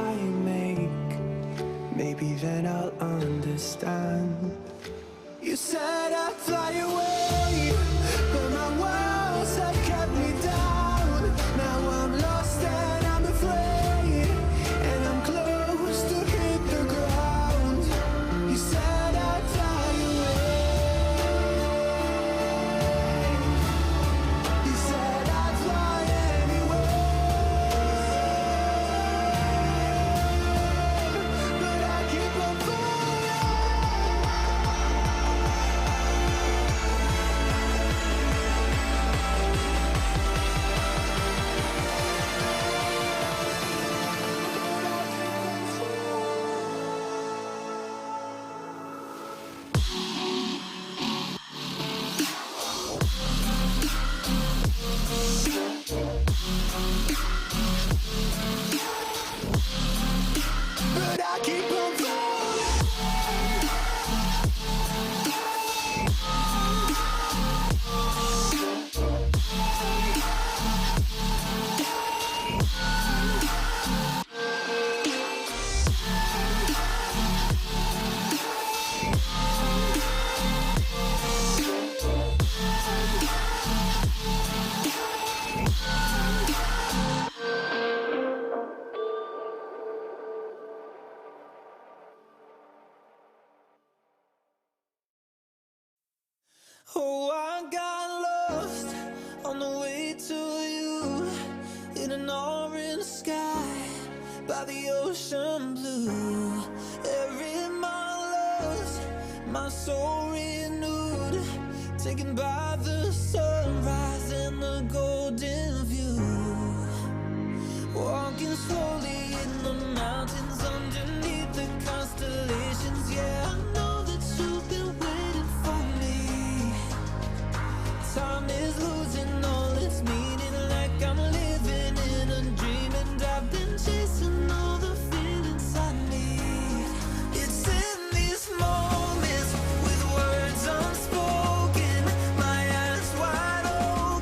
I make, maybe then I'll understand. You said I'd fly away, but my walls have kept me down. Now I'm lost and I'm afraid, and I'm close to hit the ground. You said I'd fly away. You said I'd fly anyway, but I keep on falling. But I keep on falling. Oh, I got lost on the way to you, in an orange sky by the ocean blue. Every mile lost, my soul renewed, taken by the sunrise and the golden view. Walking slowly in the mountains underneath the constellations. Yeah, I know that you've been waiting for me. Time is losing all its meaning, like I'm living in a dream, and I've been chasing all the feelings I need. It's in these moments with words unspoken, my eyes wide open.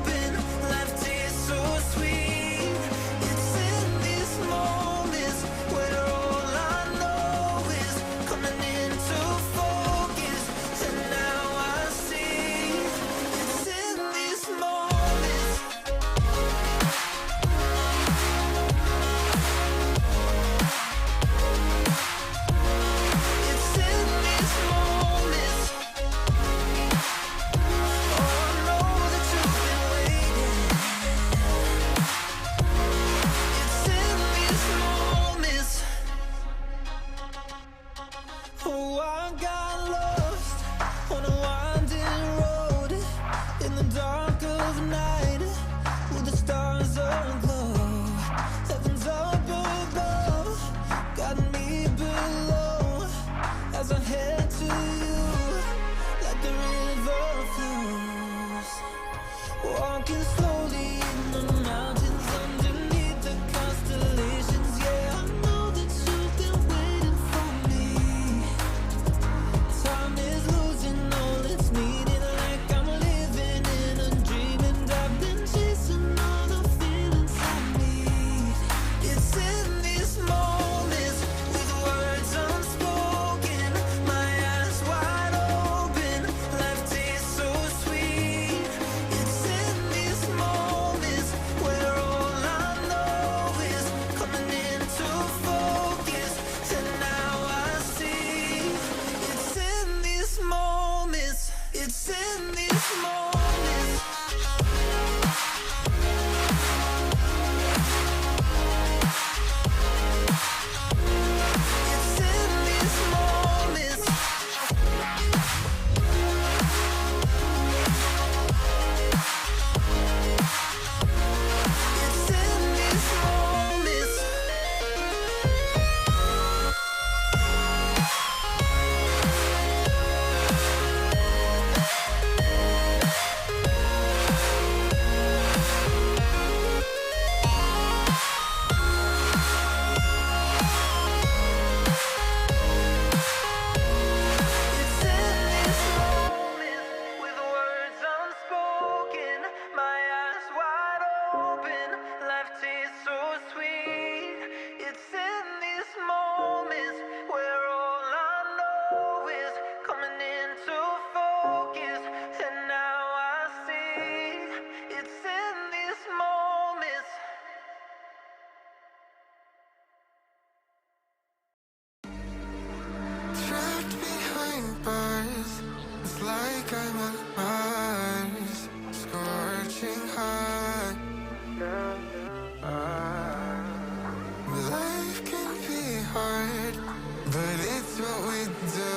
do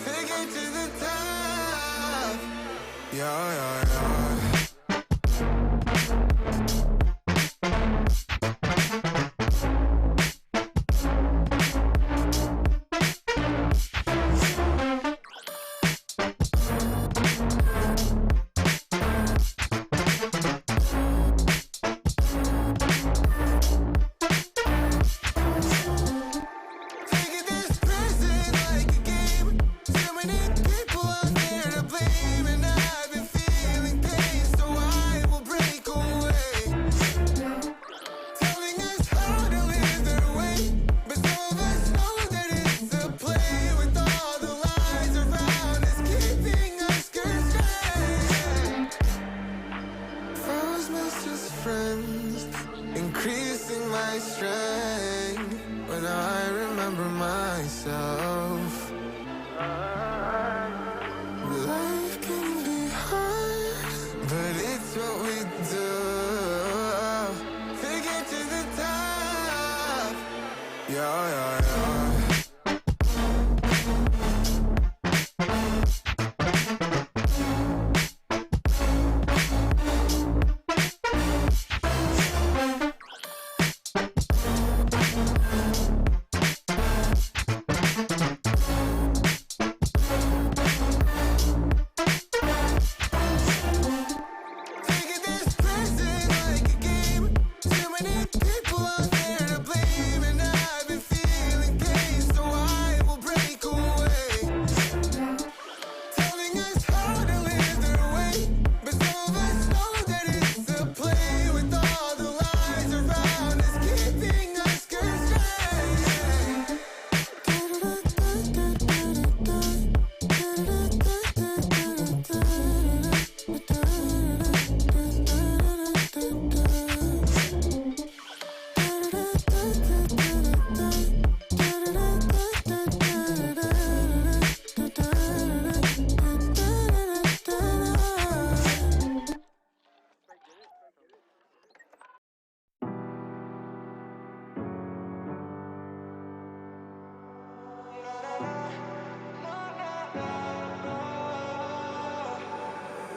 to get to the top. Yeah, yeah, yeah. Increasing my strength when I remember myself. Life can be hard, but it's what we do to get to the top. Yeah, yeah, yeah.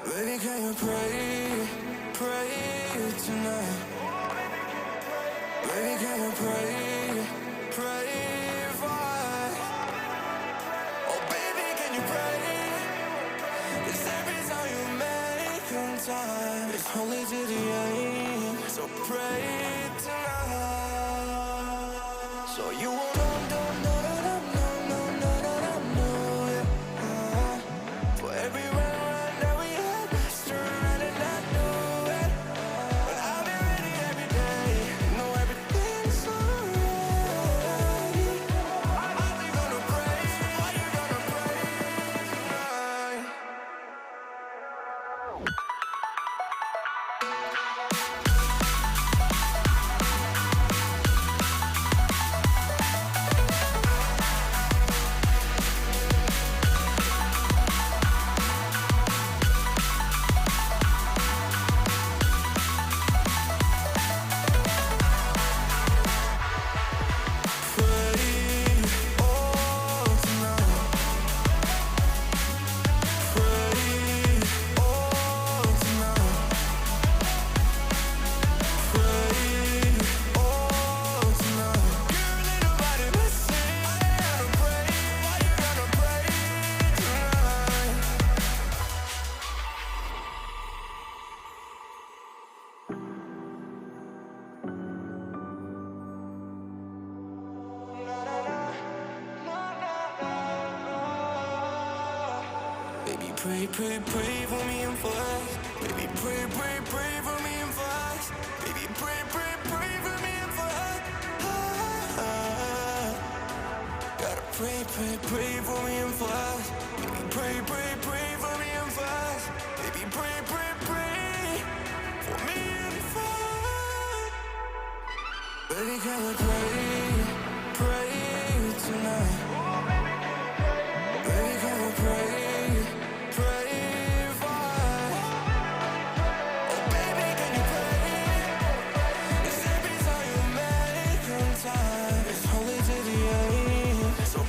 Baby, can you pray, pray tonight? Baby, can you pray, pray for us? Oh, baby, can you pray? 'Cause every time you make time, it's only to the end. So pray tonight. So you won't for every run that we had, turn around and not do it. But I'll be ready every day, know everything's alright. Are you gonna pray? Are you gonna pray tonight? Baby, pray, pray, pray for me and for us. Baby, pray, pray, pray for me and for us. Baby, pray, pray, pray for me and for us. Gotta pray, pray, pray for me and for us. Baby, pray, pray, pray for me and for us. Baby, pray, pray, pray for me and for us. Baby, can you pray, pray tonight? Baby, can you pray? So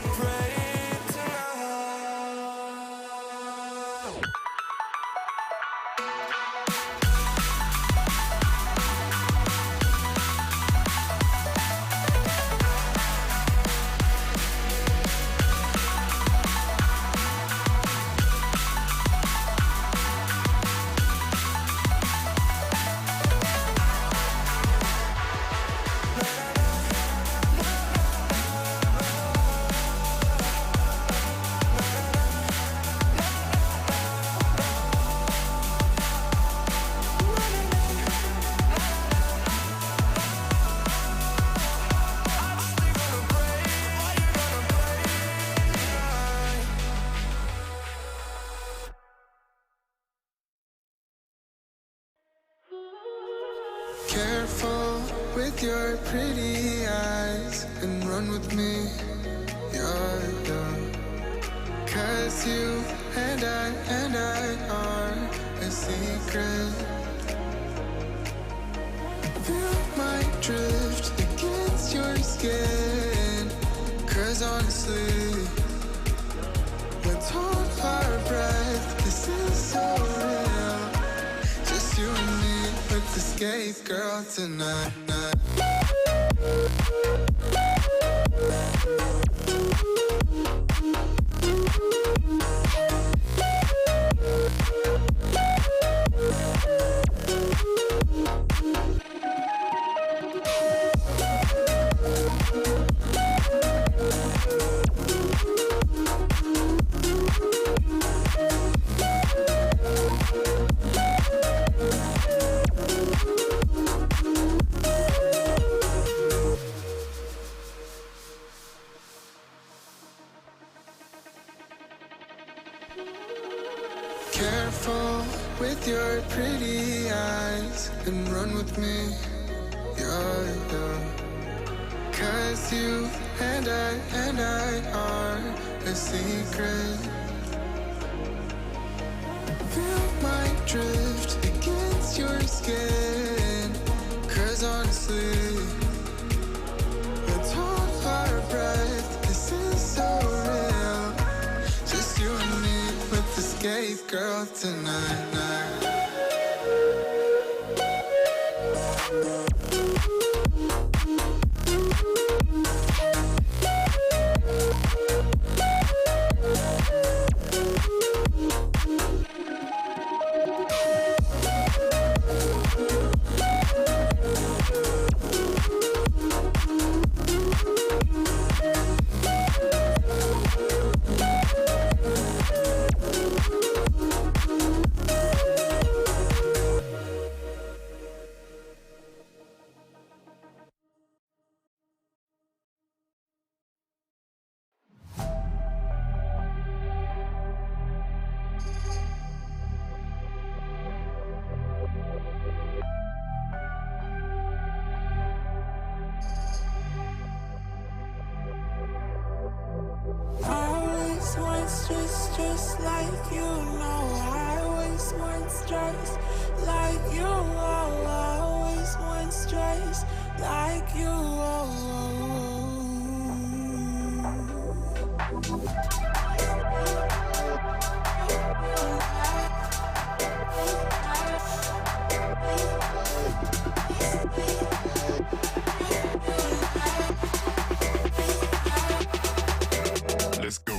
run with me, yeah. 'Cause you and I are a secret. Feel my drift against your skin. 'Cause honestly, let's hold our breath. This is so real. Just you and me, let's escape, girl, tonight. Careful with your pretty eyes and run with me, yeah. 'Cause you and I are a secret. Feel my drift against your skin. 'Cause honestly, let's hold our breath. This is so real. Just you and me, let's escape, girl, tonight. Just like you know, I always want stress like you. Oh, I always want stress like you. Let's go.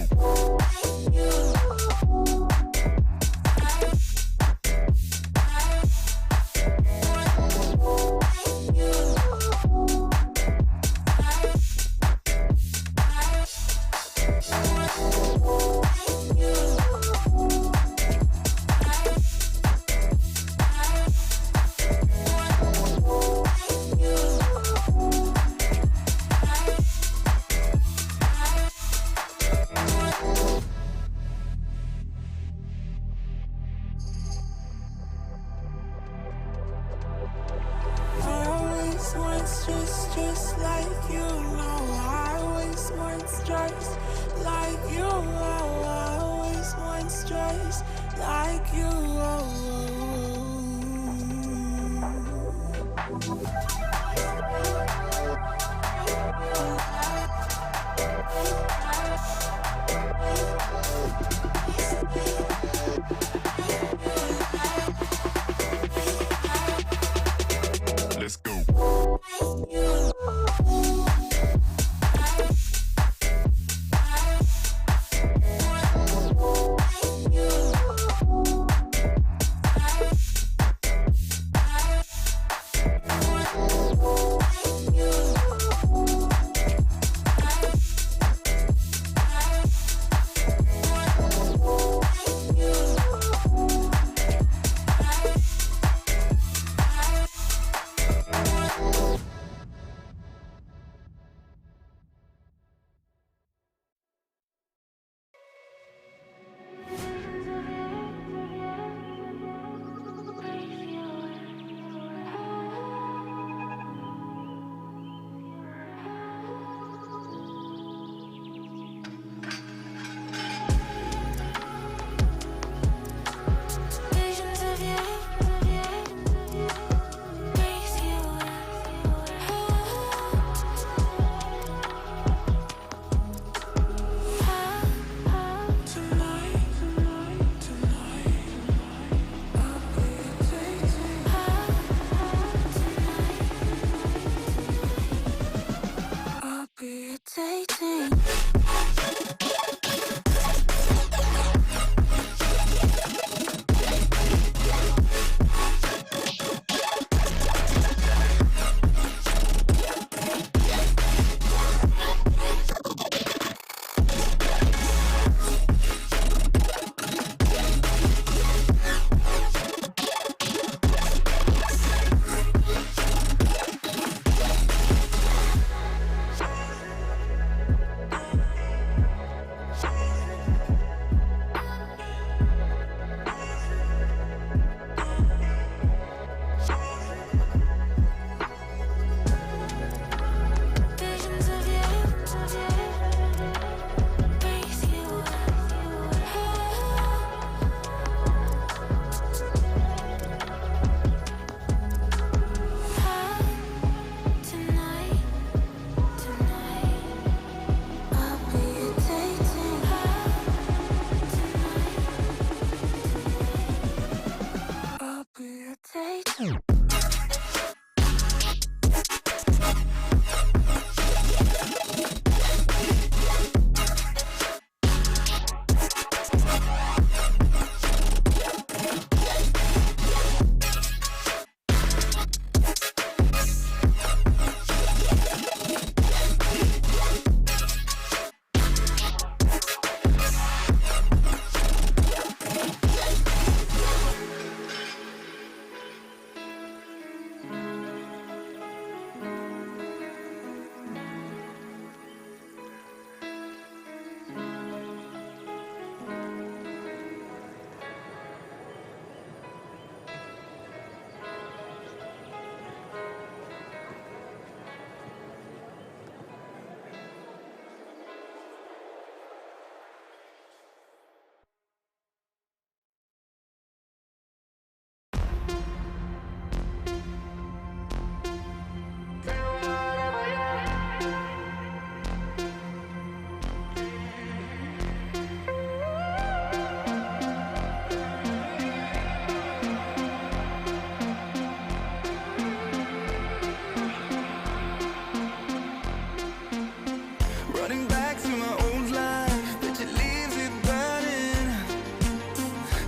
Just like you know, I always want stress like you. Oh, I always want stress like you. Let's go. be irritating. Visions of you, breathe you tonight, I'll be irritating. Tonight, I'll be irritating. Running back to my old life, but it leaves it burning.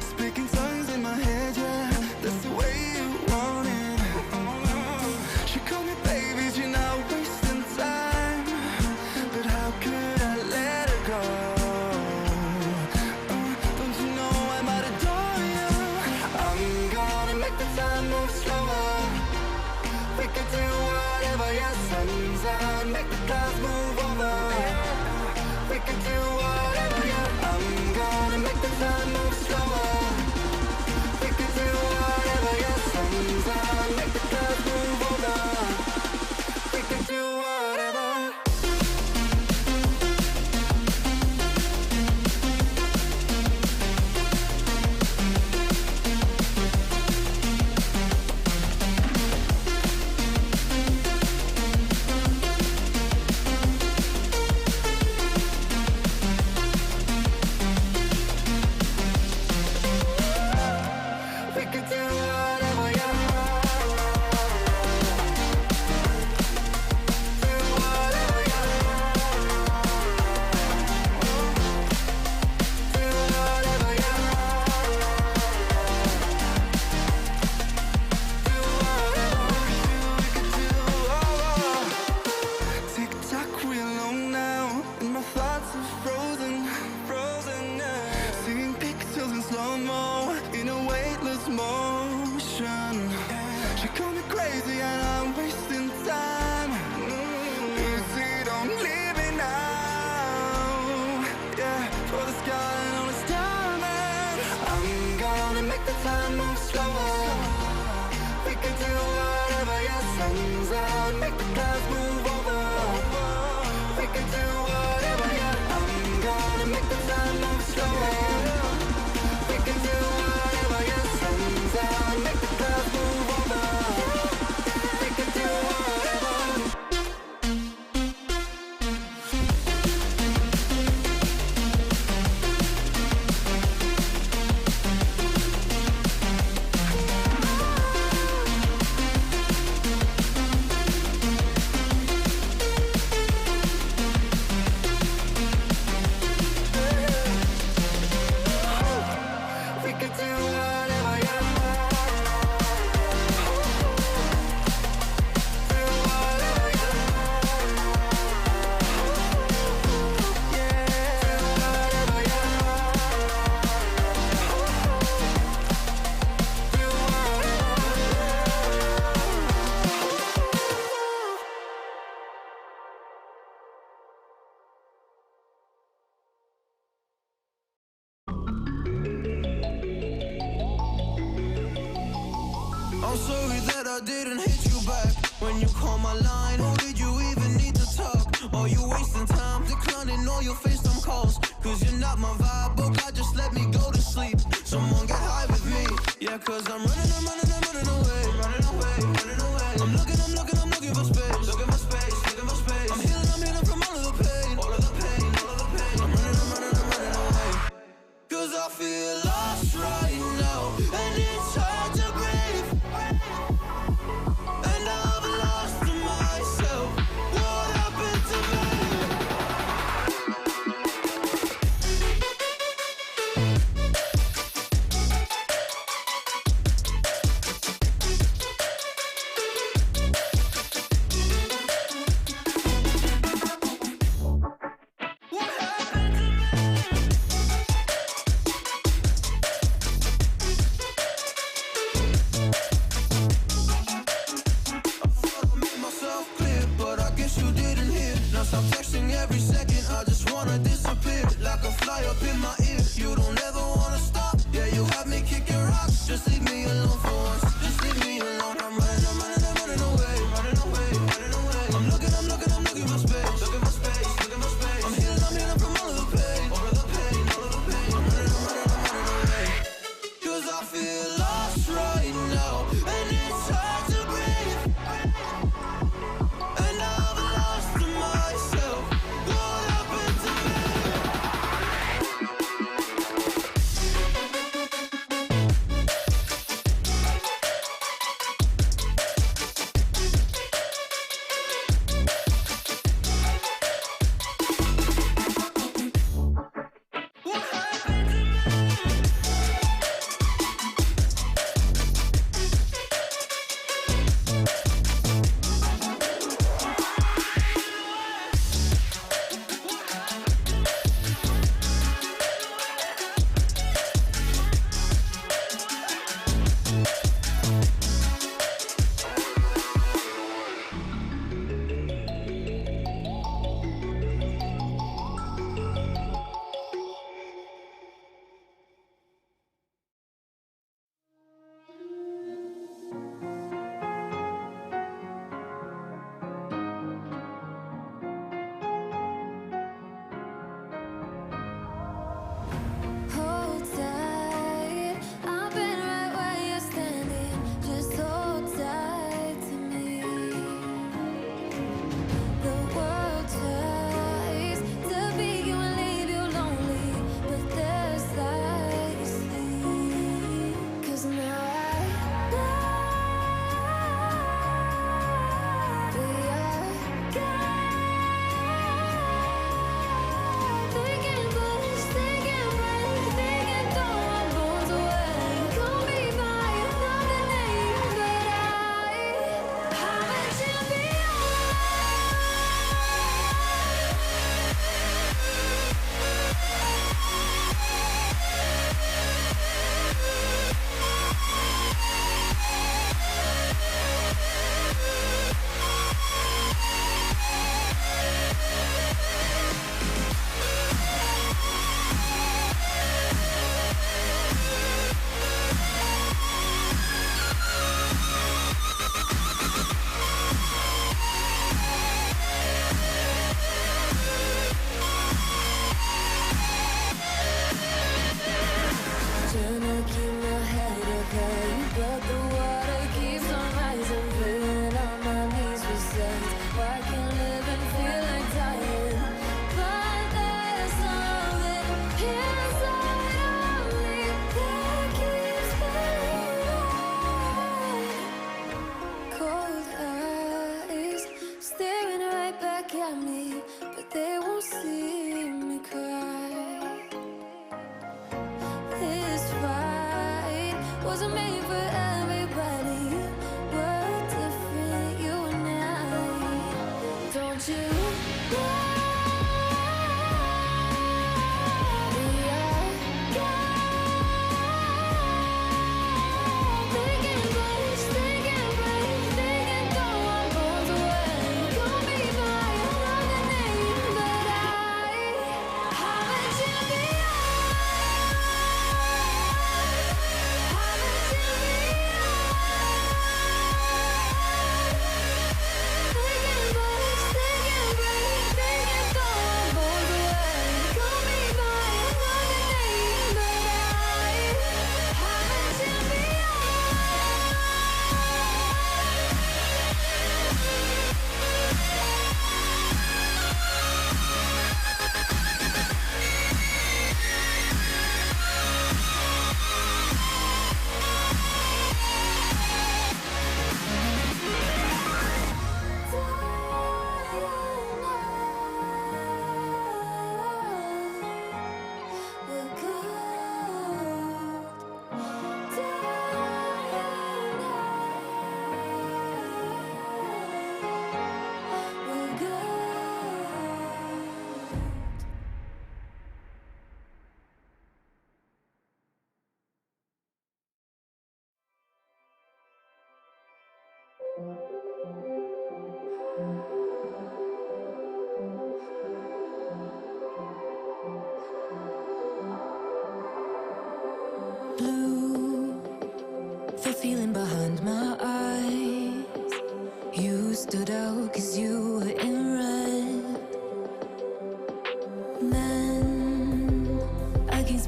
Speaking tongues in my head, yeah, that's the way you want it. She called me baby, you're not wasting time. But how could I let her go? Don't you know I might adore you? I'm gonna make the time move slower. We could do whatever, yeah, sun's out, make the clouds move over. We could do whatever, yeah. I'm gonna make the time move slower. We could do whatever, yeah. Sun's out, make the clouds move over. We could do whatever. We could do whatever, yeah. Do whatever, yeah. Do whatever, yeah. Do whatever we could do. Tick tock, we alone now, and my thoughts are frozen, yeah. Seeing pixels in slow mo, in a weightless motion. She called me crazy and I'm wasting time. Easy, don't leave me now. Yeah, for the sky and all its diamond. I'm gonna make the time move slower. We can do whatever, yeah. Sun's out, make the clouds move over. We can do whatever, yeah. I'm gonna make the time move slower. We can do whatever, yeah. Sun's out, make the clouds move over. We can do whatever. I'm sorry that I didn't hit you back when you called my line. Or did you even need to talk? Or you wasting time declining all your FaceTime calls? Cause you're not my vibe, but God just let me go to sleep. Someone get high with me. Yeah, cause I'm running away. I'm looking for space. Looking for space. I'm healing from all of the pain. I'm running away. Cause I feel lost right now, and it's hard to breathe. And I've lost myself. What happened to me? Stop texting every second, I just wanna disappear. Like a fly up in my ear, you don't ever wanna stop. Yeah, you have me kicking rocks, just leave me alone for once. Just leave me alone, I'm running away. I'm looking for space. I'm healing from all of the pain. I'm running away. Cause I feel lost right now, and it's hard to breathe. And I've lost myself. What happened to me?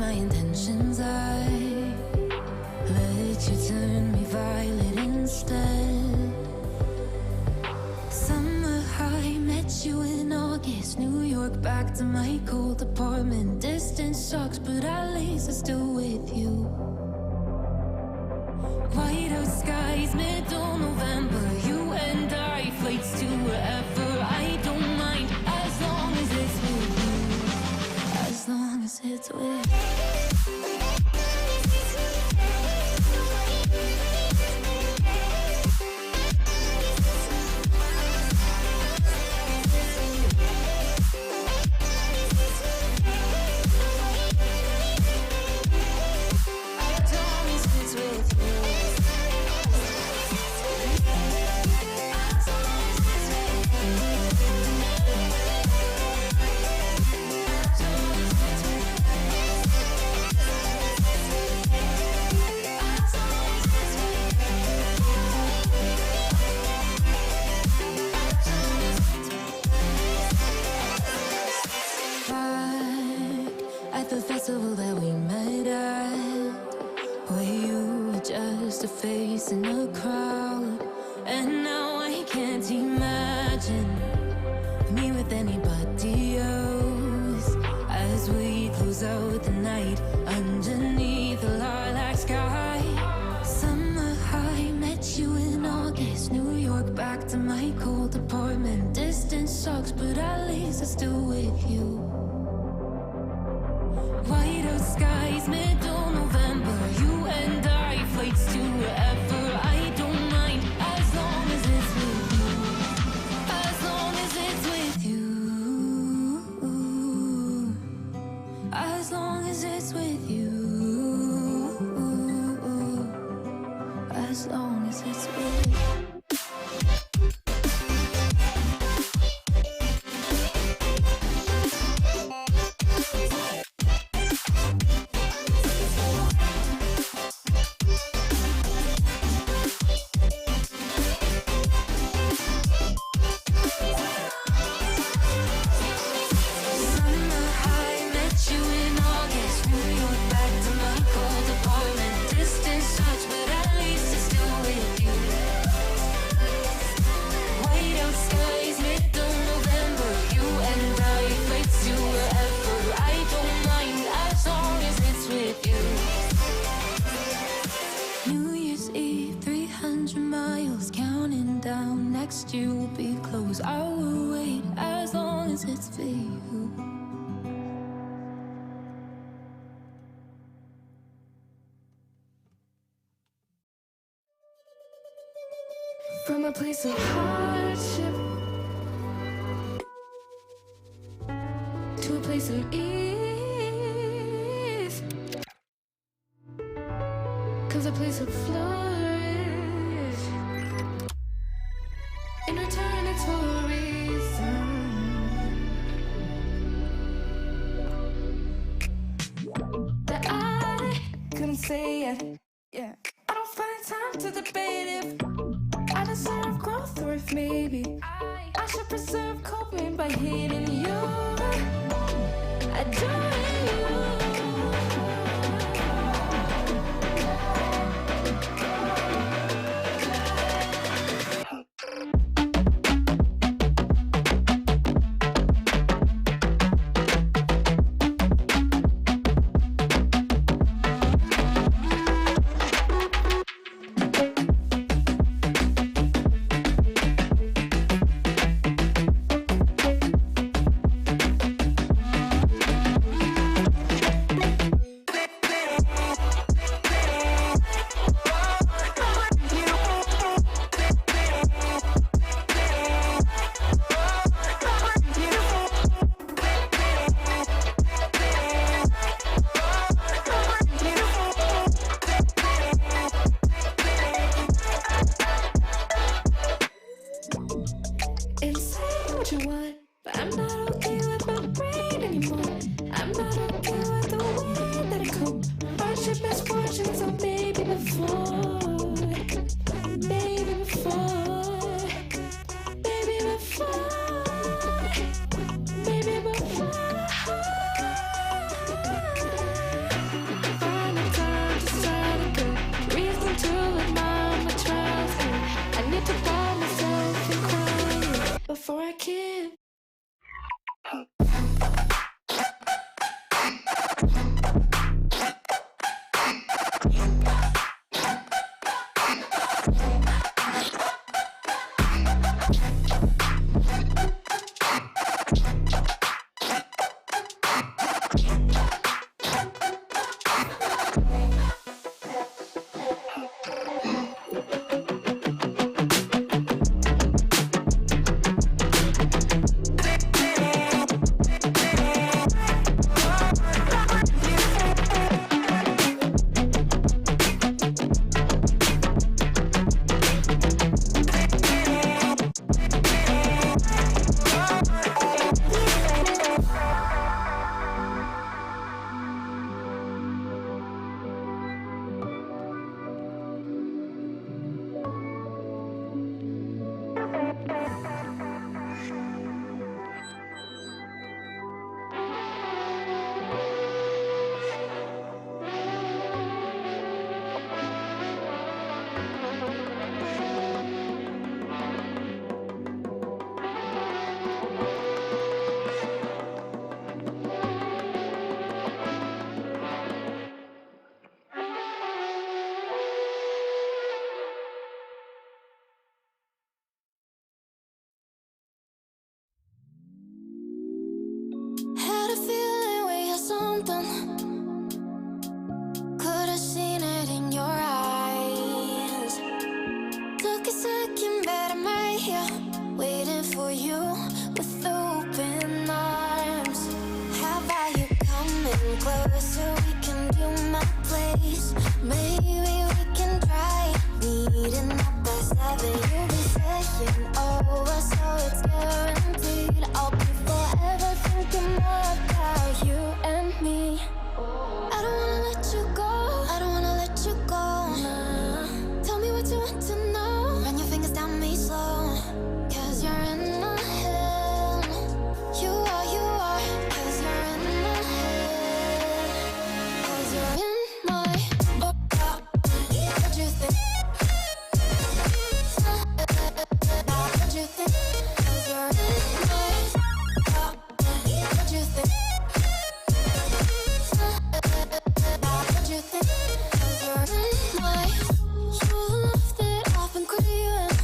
my intentions. I let you turn me violet instead. Summer high, met you in August. New York, back to my cold apartment. Distance sucks, but at least I'm still with you. White out skies, middle November. You and I, flights to wherever. I don't mind, as long as it's with you. As long as it's with you. That we met at, where you were just a face in a crowd, and now I can't imagine me with anybody else. As we close out the night underneath the lilac sky. Summer high, met you in August. New York, back to my cold apartment. Distance sucks, but at least I'm still with you. White out skies, middle November. You and I, flights to wherever. I don't mind, as long as it's with you. As long as it's with you. As long as it's with you. As long as it's with you. From a place of hardship to a place of ease comes a place of flourish. In return, it's for a reason. That I couldn't say it. Yeah, I don't find time to debate if I deserve growth, or if maybe I should preserve coping by hating you, adoring you. something. Could've seen it in your eyes. Took a second, but I'm right here, waiting for you with open arms. How about you coming closer? We can do my place. Maybe we can try meeting up by 7. You'll be saying over, so it's guaranteed. I'll be forever thinking more about you and me. I don't wanna let you go. I don't wanna let you go. Tell me what you want to know. Run your fingers down me slow. 'Cause you're in my head. You are, 'cause you're in my head. 'Cause you're in my what you think? What you think? 'Cause you're in my what you think? What you think? 'Cause you're in my you love that I've been craving.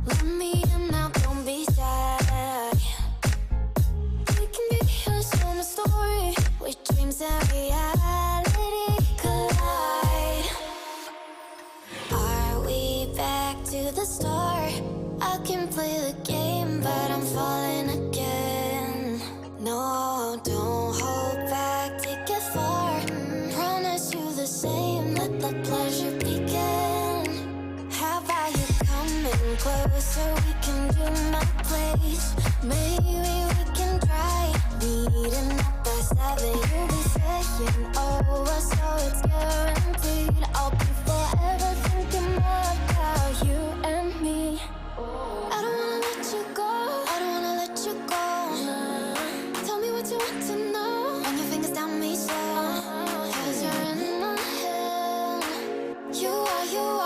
Let me in now, don't be shy. We can be a summer story with dreams and reality collide. Are we back to the start? I can play the game, but I'm falling again. No, don't hold back, take it far. Promise you the same, let the pleasure begin. How about you coming closer? We can do my place. Maybe we can try meeting up by 7. You'll be saying over, so it's guaranteed. I'll be forever thinking more about you and me. I don't wanna let you go. I don't wanna let you go. Tell me what you want to know. Run your fingers down me slow. 'Cause you're in my head. You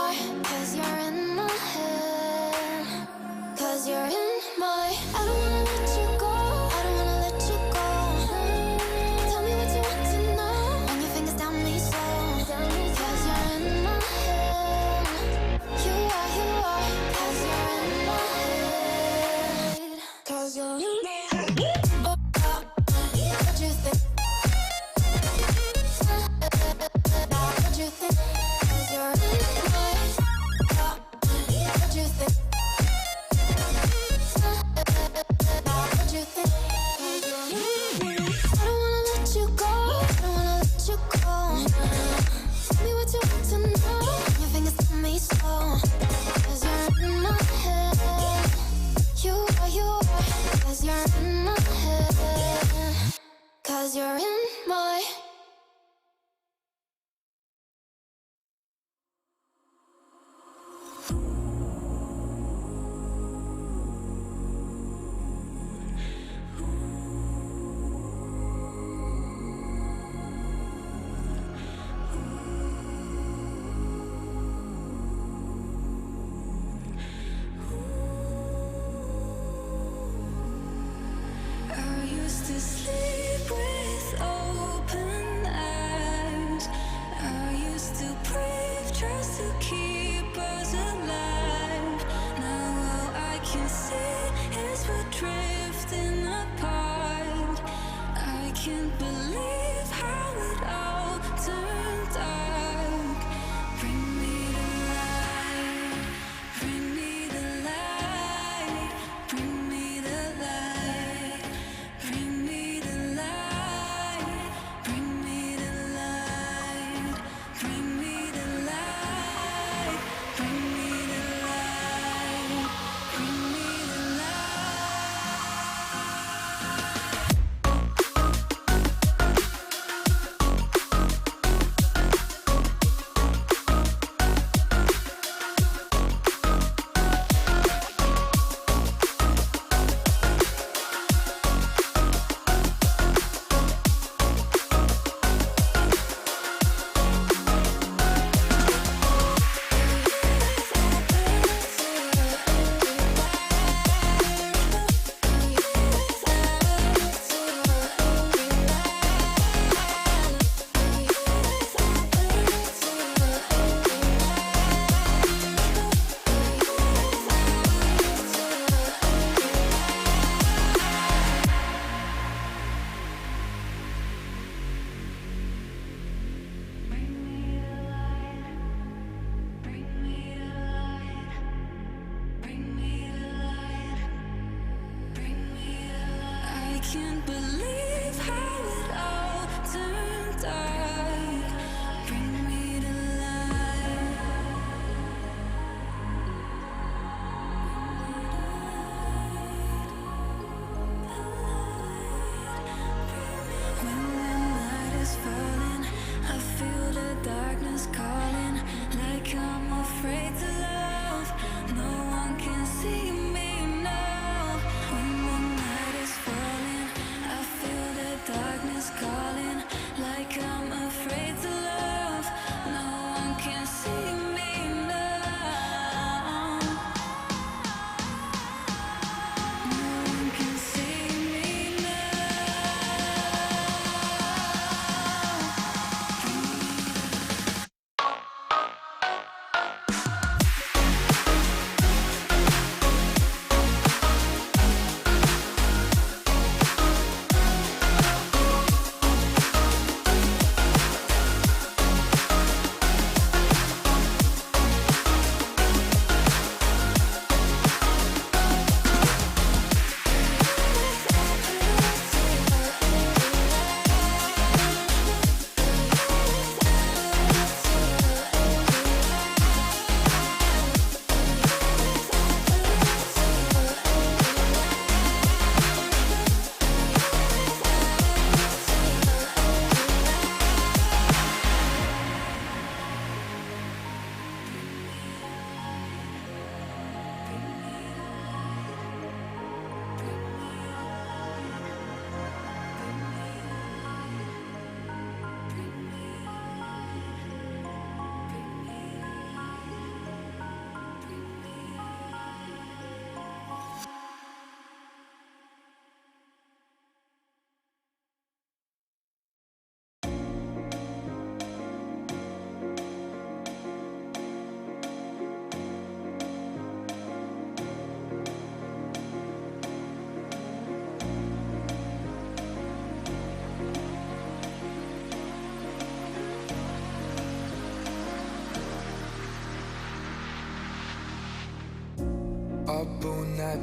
are, 'cause you're in my head. 'Cause you're in my I don't wanna let you go. I don't wanna let you go. Tell me what you want to know. Run your fingers down me slow. 'Cause you're in my head. You are, 'cause you're in my head. 'Cause you're in my head. What you think? What you think? 'Cause you're in my what you think? What you think? 'Cause you're in my I don't wanna let you go. I don't wanna let you go. Tell me what you want to know. Your fingers on me slow. 'Cause you're in my head. You are, 'cause you're in my head. 'Cause you're in my I used to sleep with all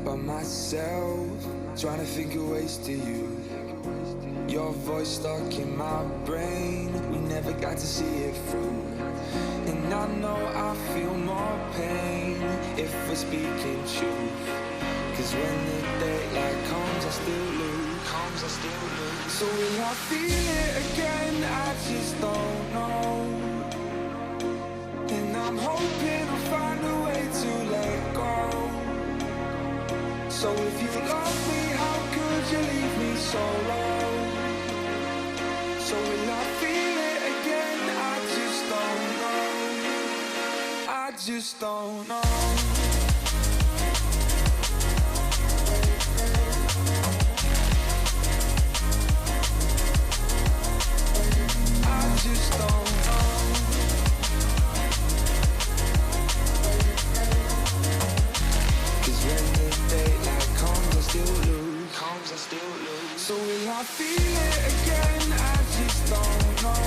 by myself, trying to think of ways to you. Your voice stuck in my brain, we never got to see it through. And I know I feel more pain if we're speaking truth. Cause when the daylight comes, I still lose. So will I feel it again? I just don't know. And I'm hoping I'll find a way to let go. So if you love me, how could you leave me so low? So will I feel it again? I just don't know. I just don't know. Just don't know. Cause when the daylight comes, I still lose. So will I feel it again? I just don't know.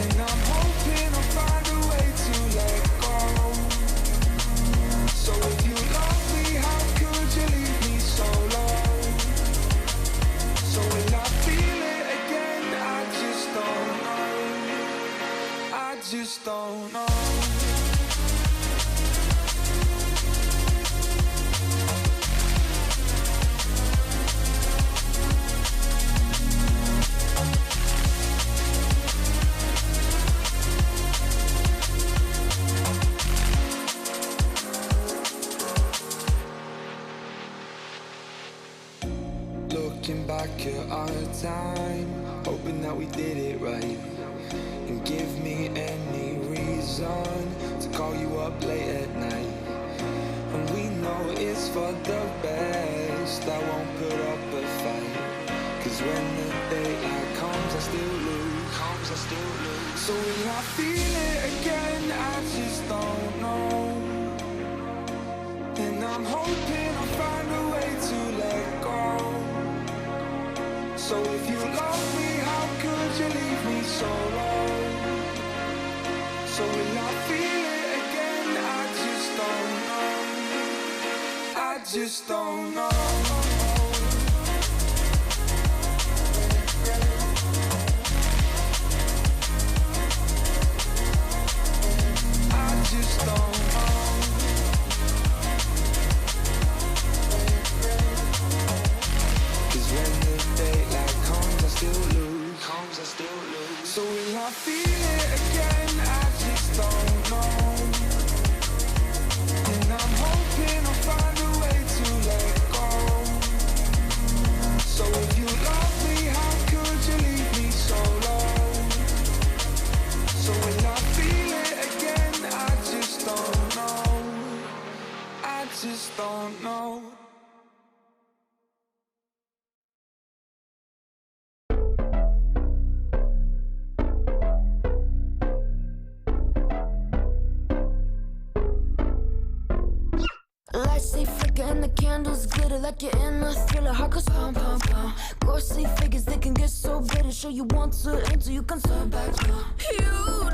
And I'm hoping I'll find a way to let go. So if you love me, how could you leave me so low? So will I feel it again? I just don't know. I just don't know. Looking back at our time, hoping that we did it right. And give me any reason to call you up late at night. And we know it's for the best, I won't put up a fight. Cause when the daylight comes, I still lose. So will I feel it again? I just don't know. And I'm hoping I'll find a way to let go. So if you love me, how could you leave me so low? So will I feel it again? I just don't know. I just don't know. I just don't know. Cause when the daylight comes, I still lose. So will I feel it again? I just don't know. And I'm hoping I'll find a way to let go. So if you love me, how could you leave me so low? So will I feel it again? I just don't know. I just don't know. Lights they flicker and the candles glitter like you're in a thriller. Heart goes pum pum pum. Ghostly figures they can get so bitter. Show you want to enter, you can turn back now. You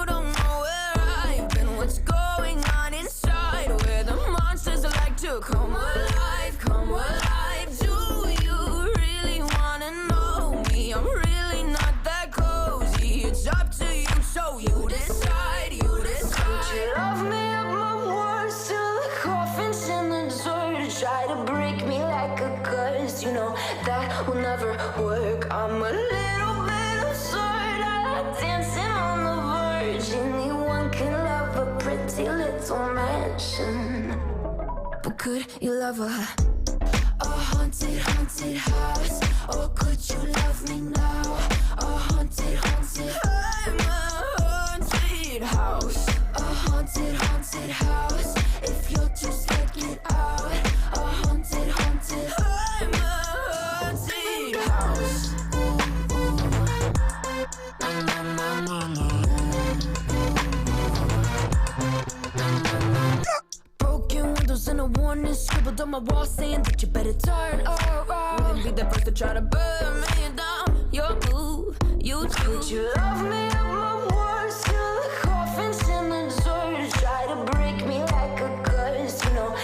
don't know where I've been. What's going on inside? Where the monsters like to come alive, come alive. Do you really wanna know me? I'm really not that cozy. It's up to you, so you decide, you decide. Would you love me up my words till the coffin's in the dirt? Try to break me like a curse, you know that will never work. I'm a little bit absurd. I like dancing on the verge. Anyone can love a pretty little mansion, but could you love a haunted, haunted house? Or could you love me now? A haunted, haunted. I'm a haunted house. A haunted, haunted house. If you're just like it out. A haunted, haunted. I'm a haunted house. Na, na, na, na, na. Broken windows and a warning scribbled on my wall saying that you better turn around. Wouldn't be the first to try to burn me down. Your move, you too. Would you love me up my words till the coffin's in the dirt? Try to break me like a curse, you know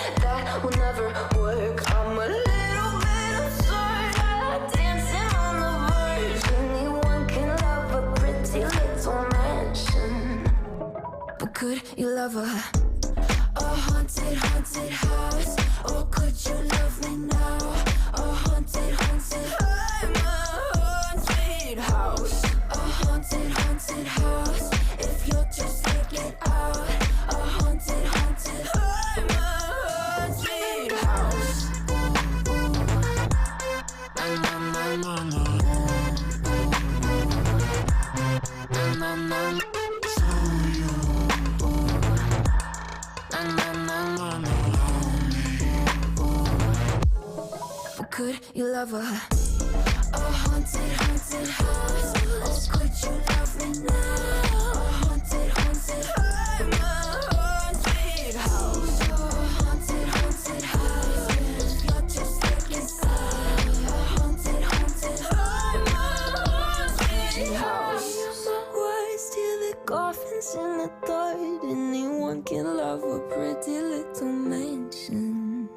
you love a haunted, haunted house? Or could you love me now? A haunted, haunted, I'm a haunted house. A haunted, haunted house. If you'll just take it out. A haunted, haunted, I'm a haunted house. Na na na na na. Na na na na. Could you love a haunted, haunted house? Or could you love me now? A haunted, haunted, I'm a haunted house. A haunted, haunted house. If you're just taking side. A haunted, haunted, I'm a haunted house. Words till the coffins in the thought. Anyone can love a pretty little mansion.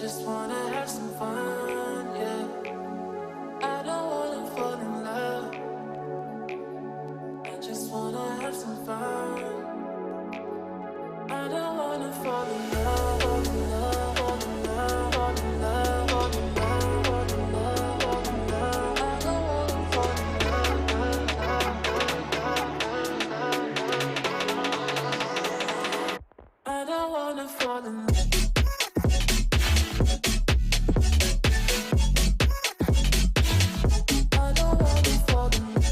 just wanna have some fun, yeah. I don't wanna fall in love. I just wanna have some fun. I don't wanna fall in love, fall in love, fall in love, fall in love, fall in love, fall in love, fall in love. I don't wanna fall in love. I don't wanna fall in love.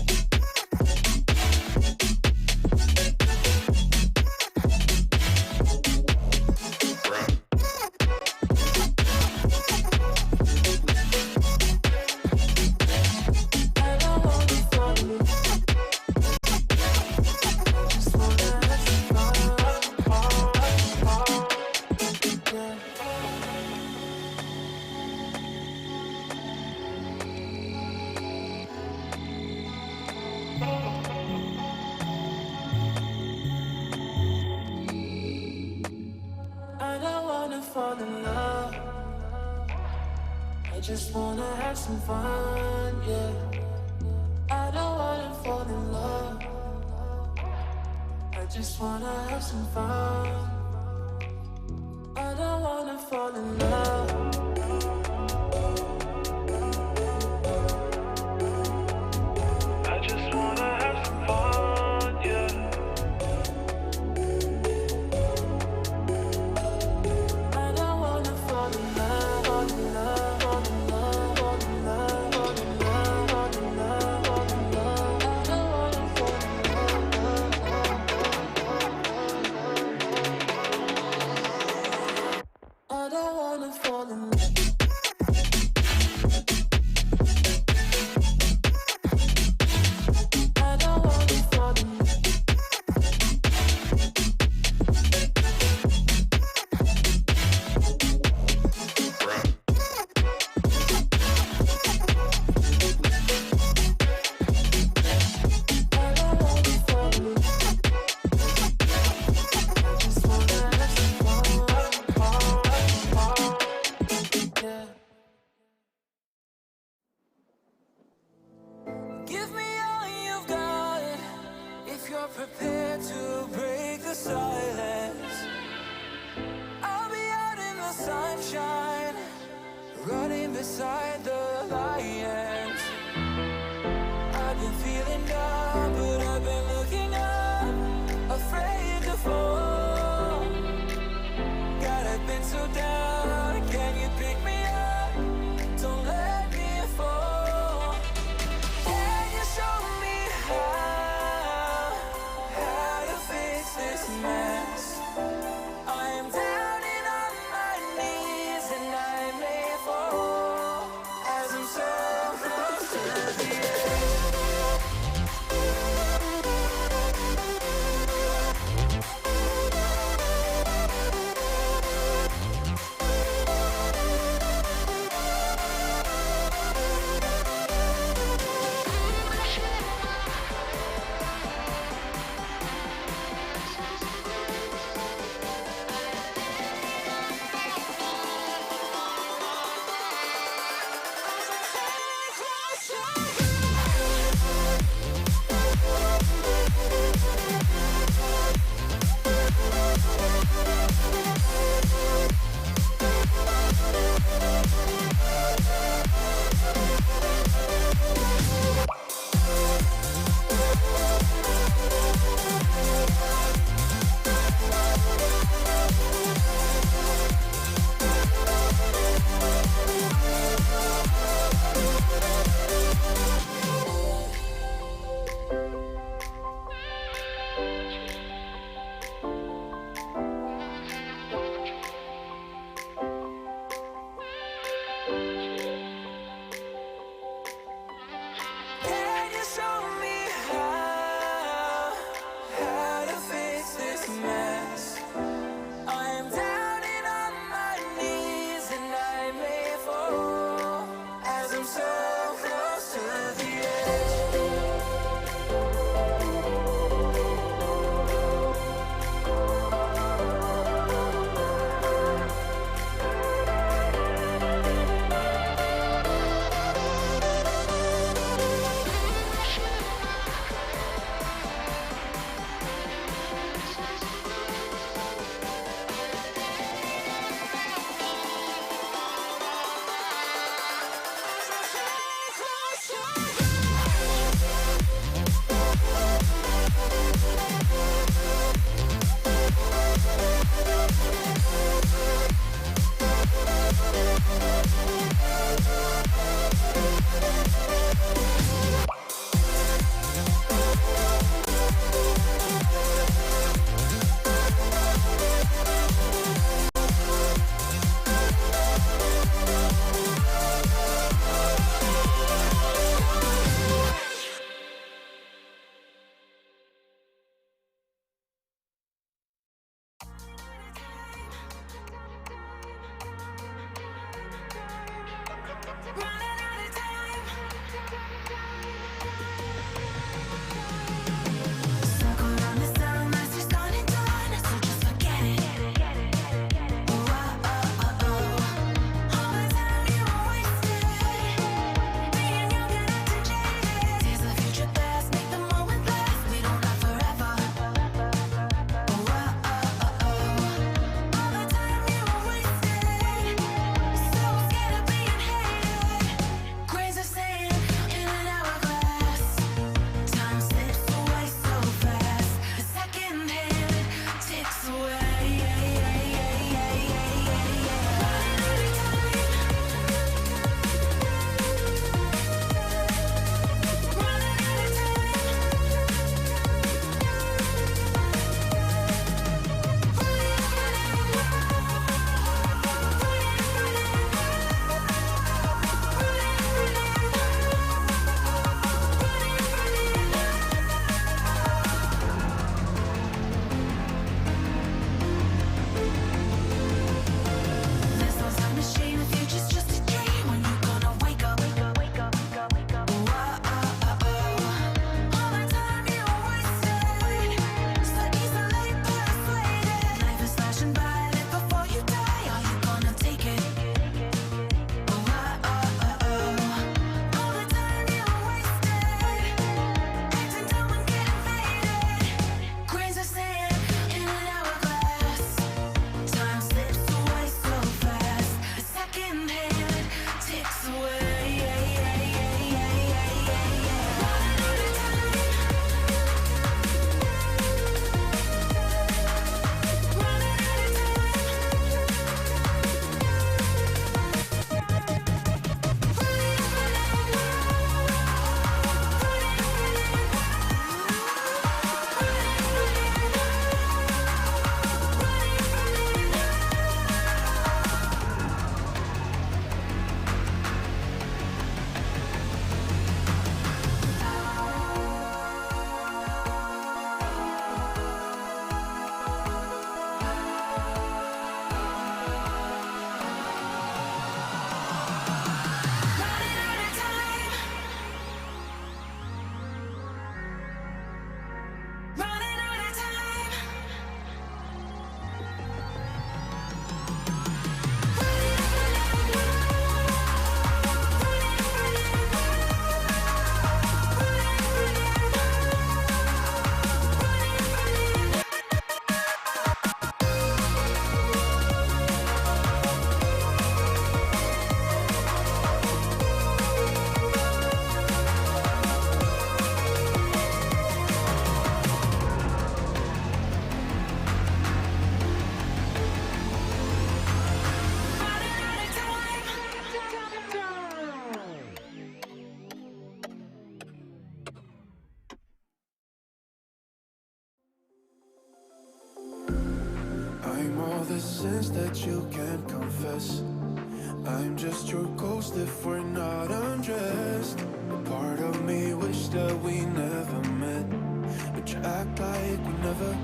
Fall in love. I just wanna have some fun, yeah. I don't wanna fall in love. I just wanna have some fun. I don't wanna fall in love. I just wanna have some fun, yeah. Give me all you've got if you're prepared to break the silence. I'll be out in the sunshine, running beside the lions. I've been feeling down, but I've been looking up, afraid to fall. God, I've been so down, can you pick me up? Running out of time. Circle around the sun as you're starting done, so just forget it. Oh, oh, oh, oh. All the time you were wasted, being young and acting jaded. Tears the future past, make the moment last. We don't have forever. Oh, oh, oh, oh, oh. All the time you were wasted, so scared of being hated. Grains of sand in an hourglass. Time slips away so fast. A second hand ticks away. Running out of time. Running out of There's no time machine, the future's just a dream. When you gonna wake up? Oh, oh, oh, oh. All the time you wasted, so easily persuaded. Life is flashing by, live before you die. Are you gonna take it? Oh, oh, oh, oh. All the time you wasted, acting dumb and getting faded. Grains of sand in an hourglass. Time slips away so fast. A second hand ticks away. Running out of time. Running out of I'm all the sins that you can't confess. I'm just your ghost if we're not undressed. A part of me wish that we never met, but you act like we never.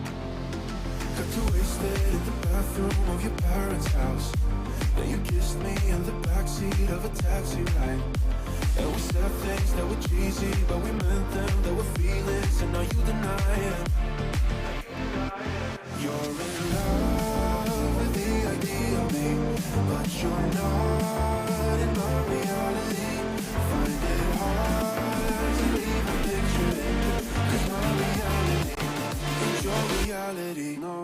Got too wasted in the bathroom of your parents' house. Then you kissed me in the backseat of a taxi ride. And we said things that were cheesy, but we meant them. There were feelings, and now you deny it. You're in love with the idea of me, but you're not in my reality. Find it hard to even picture it, 'cause my reality is your reality, no.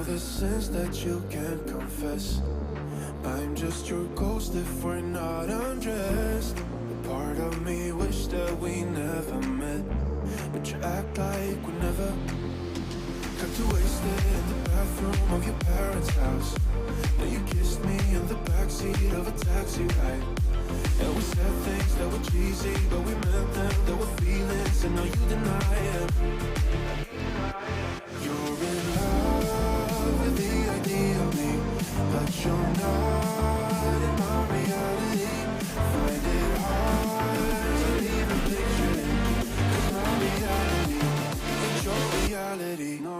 The sins that you can't confess. I'm just your ghost if we're not undressed. A part of me wish that we never met, but you act like we never. Got too wasted in the bathroom of your parents' house. Now you kissed me in the backseat of a taxi ride. And we said things that were cheesy, but we meant them. There were feelings, and now you deny it. You're in love with the idea of me, but you're not in my reality. Find it hard to even picture it, 'cause my reality ain't your reality, no.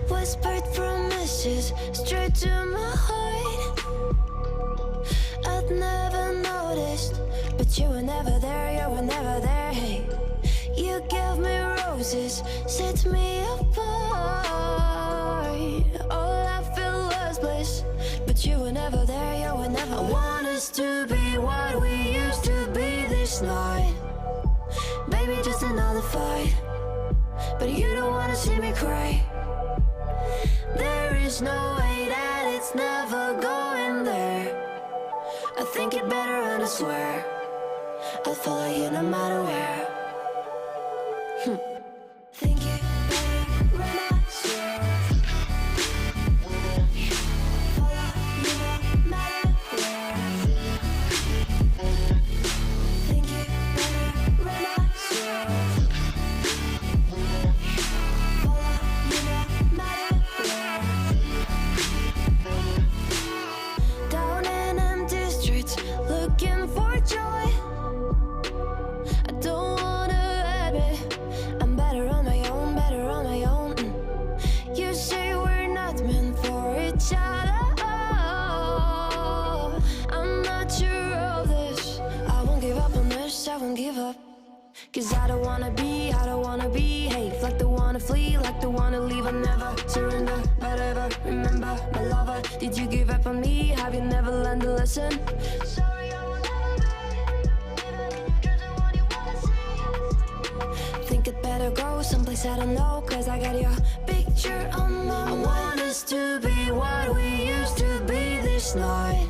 Whispered promises straight to my heart. I'd never noticed, but you were never there, you were never there. Hey, you gave me roses, set me apart. All I felt was bliss, but you were never there, you were never. I want us to be what we used to be this night. Maybe just another fight, but you don't wanna see me cry. There is no way that it's never going there. I think it better and I swear I'll follow you no matter where. Think it better when I swear. Follow you no matter where. Think it better when I swear. Follow you no matter where. Down in empty streets, looking for joy. I don't wanna admit I'm better on my own, better on my own. You say we're not meant for each other. I'm not sure of this. I won't give up on this, I won't give up. 'Cause I don't wanna behave like the wanna flee, like the wanna leave. I never surrender, but ever remember my lover. Did you give up on me? Have you never learned a lesson? Sorry, I will never be, even in your dreams and what you wanna see. Think it better go someplace I don't know, 'cause I got your picture on my mind. I want us to be what we used to be this night.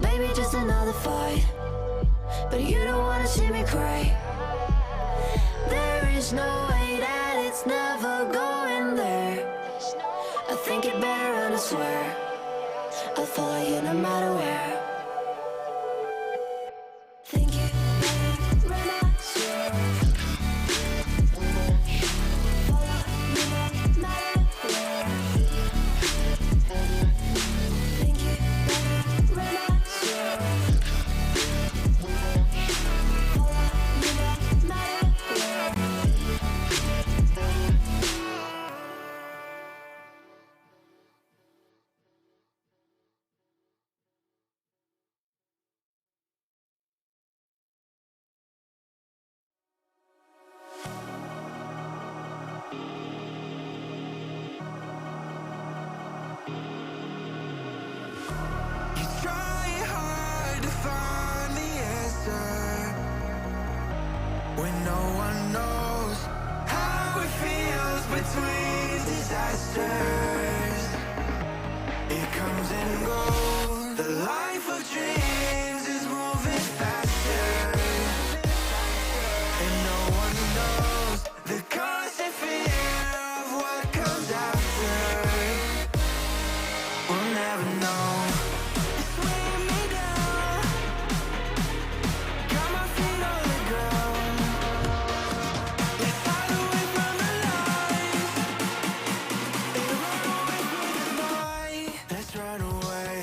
Maybe just another fight, but you don't wanna see me cry. There is no way that it's never going there. I think it better and I swear I'll follow you no matter where. Think it better when I swear. Follow you no matter where. Think it better when I swear. Follow you no matter where. You try hard to find the answer when no one knows how it feels between disasters. It comes and goes. The life of dreams is moving faster, and no one knows the constant fear of what comes after. We'll never know. It's weighing me down. Got my feet on the ground. Let's hide away from the lights and run away from the night. Let's run away.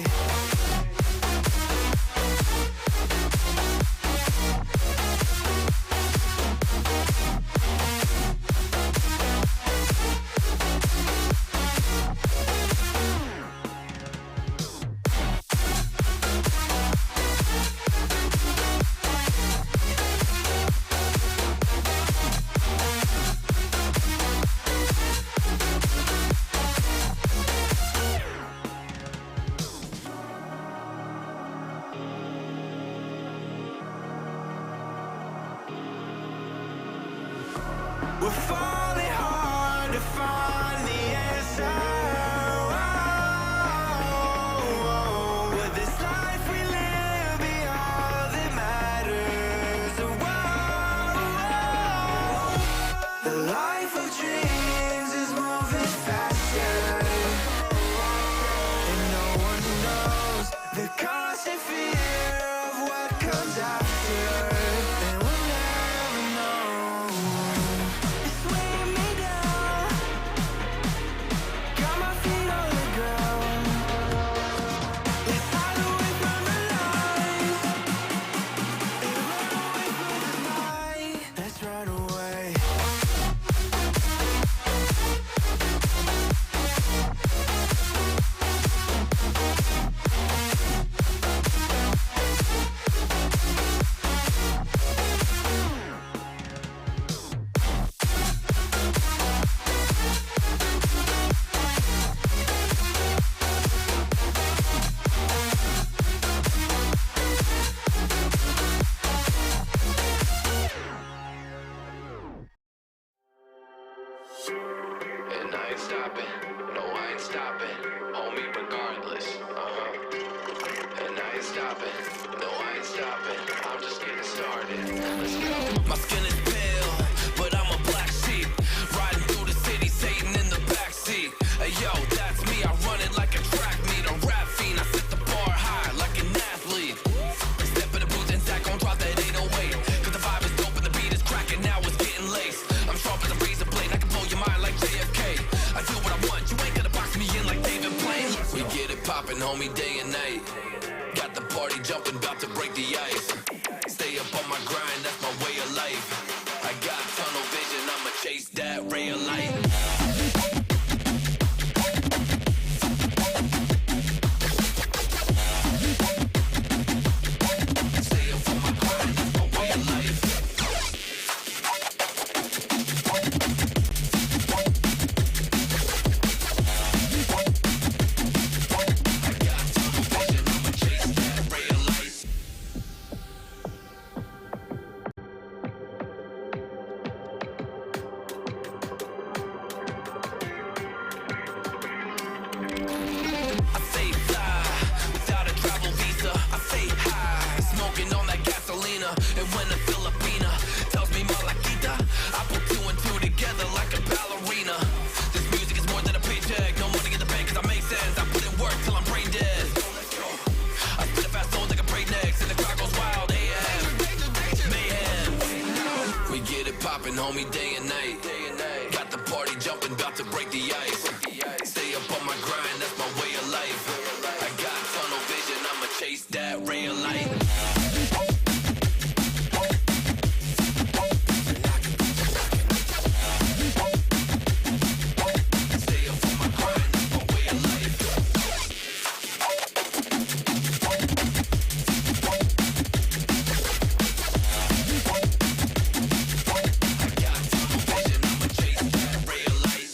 We're falling hard to find the answer. Would this life we live be all that matters? The life of dreams is moving faster, and no one knows the constant fear of what comes after, and we'll never know. It's weighing me down, got my feet on the ground. Let's hide away from the light, and run away from the night. Let's run away. And I ain't stopping, no I ain't stopping, homie regardless, And I ain't stopping, no I ain't stopping, I'm just getting started, let's go. My skin is pale, but I'm a black sheep, riding through the city, Satan in the backseat. Hey yo, that's me, I run it like a track meet, a rap fiend, I set the bar high like an athlete. Step in the booth and Zach gon' drop that 808, cause the vibe is dope and the beat is cracking, now it's getting laced. I'm sharp as a razor blade, I can blow your mind like JFK. I do what I want, you ain't gonna box me in like David Blaine. We get it poppin', homie, day and night. Got the party jumping, about to break the ice. Stay up on my grind, that's my way of life. I got tunnel vision, I'ma chase that ray of light. Stay up on my grind, that's my way of life. I got tunnel vision, I'ma chase that ray of light. I say fly, without a travel visa. I say high, smoking on that gasolina. And when a Filipina tells me Malakita, I put two and two together like a ballerina. This music is more than a paycheck, no money in the bank cause I make sense. I put in work till I'm brain dead. I spit a fast soul like a breaknecks and the crowd goes wild. AM, mayhem. We get it poppin', homie, day and night. Got the party jumping, about to break the ice. Stay up on my grind, that's my way of life. I got tunnel vision, I'ma chase that ray of light. Stay up on my grind, that's my way of life. I got tunnel vision, I'ma chase that ray of light.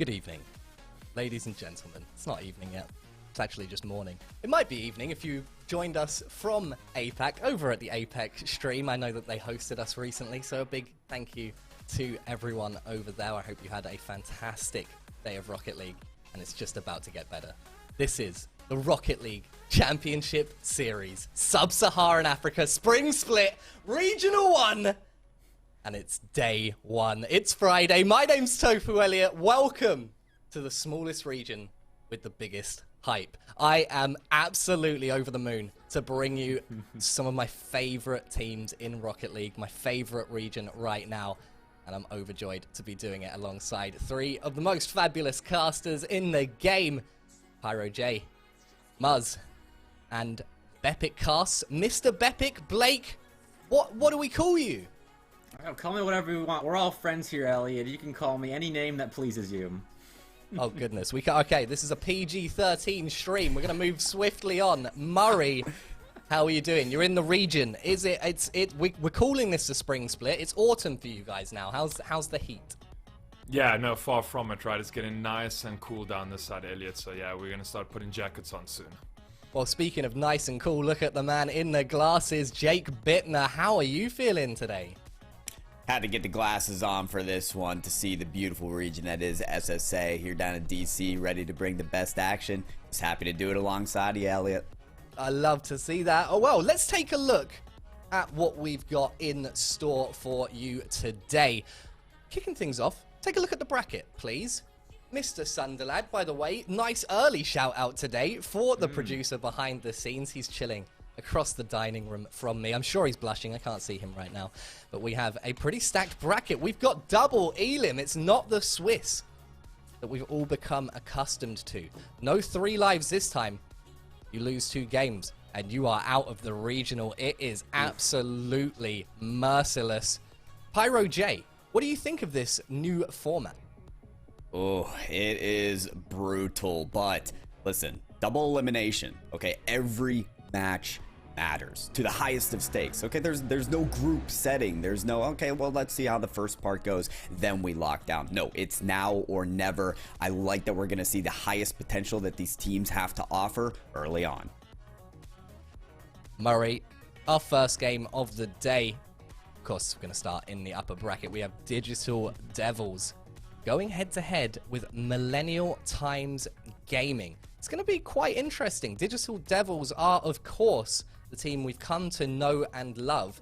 Good evening, ladies and gentlemen. It's not evening yet. It's actually just morning. It might be evening if you joined us from APAC over at the APEC stream. I know that they hosted us recently, so a big thank you to everyone over there. I hope you had a fantastic day of Rocket League, and it's just about to get better. This is the Rocket League Championship Series, Sub-Saharan Africa Spring Split Regional 1, and it's day 1. It's Friday. My name's Tofu Elliott. Welcome to the smallest region with the biggest hype. I am absolutely over the moon to bring you some of my favorite teams in Rocket League, my favorite region right now, and I'm overjoyed to be doing it alongside 3 of the most fabulous casters in the game. Pyro J, Muzz, and Bepic Casts. Mr. Bepic, Blake, what do we call you? Call me whatever you want. We're all friends here, Elliot. You can call me any name that pleases you. Oh goodness, okay, this is a PG-13 stream. We're gonna move swiftly on. Murray, how are you doing? You're in the region. We're calling this a spring split. It's autumn for you guys now. How's the heat? Yeah, no, far from it, right? It's getting nice and cool down this side, Elliot. So yeah, we're gonna start putting jackets on soon. Well, speaking of nice and cool, look at the man in the glasses, Jake Bittner. How are you feeling today? Had to get the glasses on for this one to see the beautiful region that is SSA here down in DC, ready to bring the best action. Just happy to do it alongside you, Elliot. I love to see that. Oh, well, let's take a look at what we've got in store for you today. Kicking things off, take a look at the bracket, please. Mr. Sunderlad, by the way, nice early shout out today for the producer behind the scenes. He's chilling across the dining room from me. I'm sure he's blushing. I can't see him right now. But we have a pretty stacked bracket. We've got double Elim. It's not the Swiss that we've all become accustomed to. No 3 lives this time. You lose 2 games and you are out of the regional. It is absolutely merciless. Pyro J, what do you think of this new format? Oh, it is brutal, but listen, double elimination, okay? Every match matters to the highest of stakes, okay? There's no group setting. There's no, okay, well, let's see how the first part goes, then we lock down. No, it's now or never. I like that we're going to see the highest potential that these teams have to offer early on. Murray, our first game of the day. Of course, we're going to start in the upper bracket. We have Digital Devils going head-to-head with Millennial Times Gaming. It's going to be quite interesting. Digital Devils are, of course, the team we've come to know and love.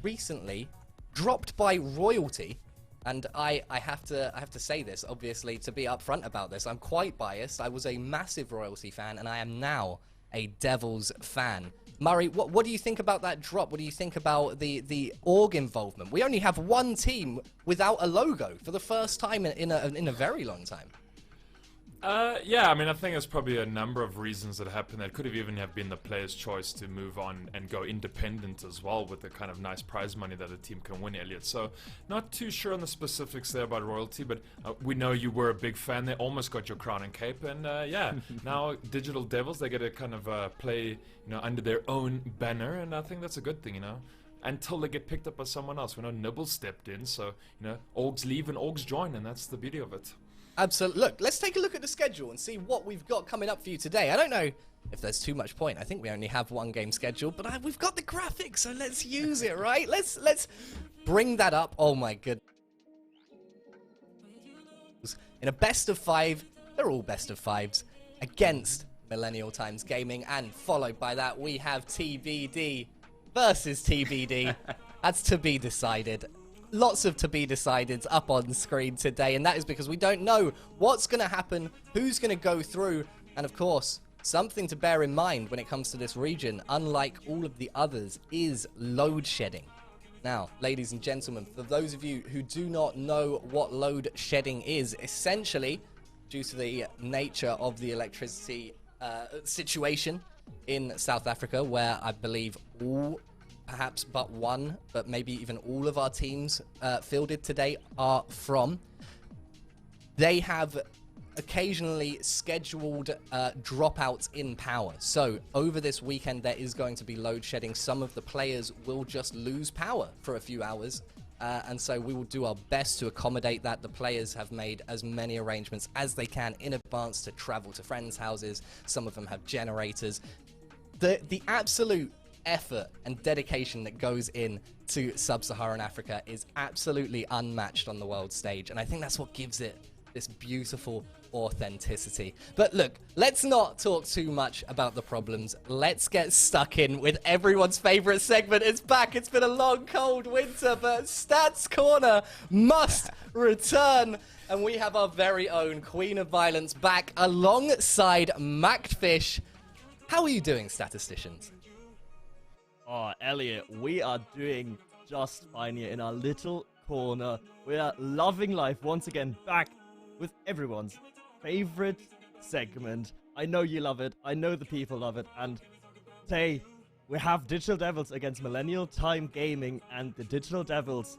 Recently, dropped by Royalty, and I have to say this, obviously, to be upfront about this. I'm quite biased. I was a massive Royalty fan, and I am now a Devils fan. Murray, what do you think about that drop? What do you think about the org involvement? We only have one team without a logo for the first time in a very long time. Yeah, I mean, I think there's probably a number of reasons that happened. That could have even have been the player's choice to move on and go independent as well with the kind of nice prize money that a team can win, Elliot. So not too sure on the specifics there about Royalty, but we know you were a big fan. They almost got your crown and cape, and yeah, now Digital Devils, they get to kind of play, under their own banner, and I think that's a good thing, until they get picked up by someone else. We know Nibble stepped in, so, orgs leave and orgs join, and that's the beauty of it. Absolutely. Look, let's take a look at the schedule and see what we've got coming up for you today. I don't know if there's too much point. I think we only have 1 game scheduled, but we've got the graphics, so let's use it, right? Let's bring that up. Oh my goodness. In a best of 5, they're all best of 5s against Millennial Times Gaming, and followed by that we have TBD versus TBD. That's to be decided. Lots of to be decideds up on screen today, and that is because we don't know what's going to happen, who's going to go through, and of course, something to bear in mind when it comes to this region, unlike all of the others, is load shedding. Now, ladies and gentlemen, for those of you who do not know what load shedding is, essentially, due to the nature of the electricity situation in South Africa, where I believe all, perhaps but one, but maybe even all of our teams fielded today are from, they have occasionally scheduled dropouts in power. So over this weekend there is going to be load shedding. Some of the players will just lose power for a few hours and so we will do our best to accommodate that. The players have made as many arrangements as they can in advance to travel to friends' houses. Some of them have generators. The absolute effort and dedication that goes in to sub-Saharan Africa is absolutely unmatched on the world stage, and I think that's what gives it this beautiful authenticity. But look, let's not talk too much about the problems. Let's get stuck in with everyone's favorite segment. It's back. It's been a long, cold winter, but Stats Corner must return. And we have our very own Queen of Violence back alongside Macfish. How are you doing, statisticians? Oh, Elliot, we are doing just fine here in our little corner. We are loving life once again, back with everyone's favorite segment. I know you love it. I know the people love it. And today, we have Digital Devils against Millennial Time Gaming. And the Digital Devils,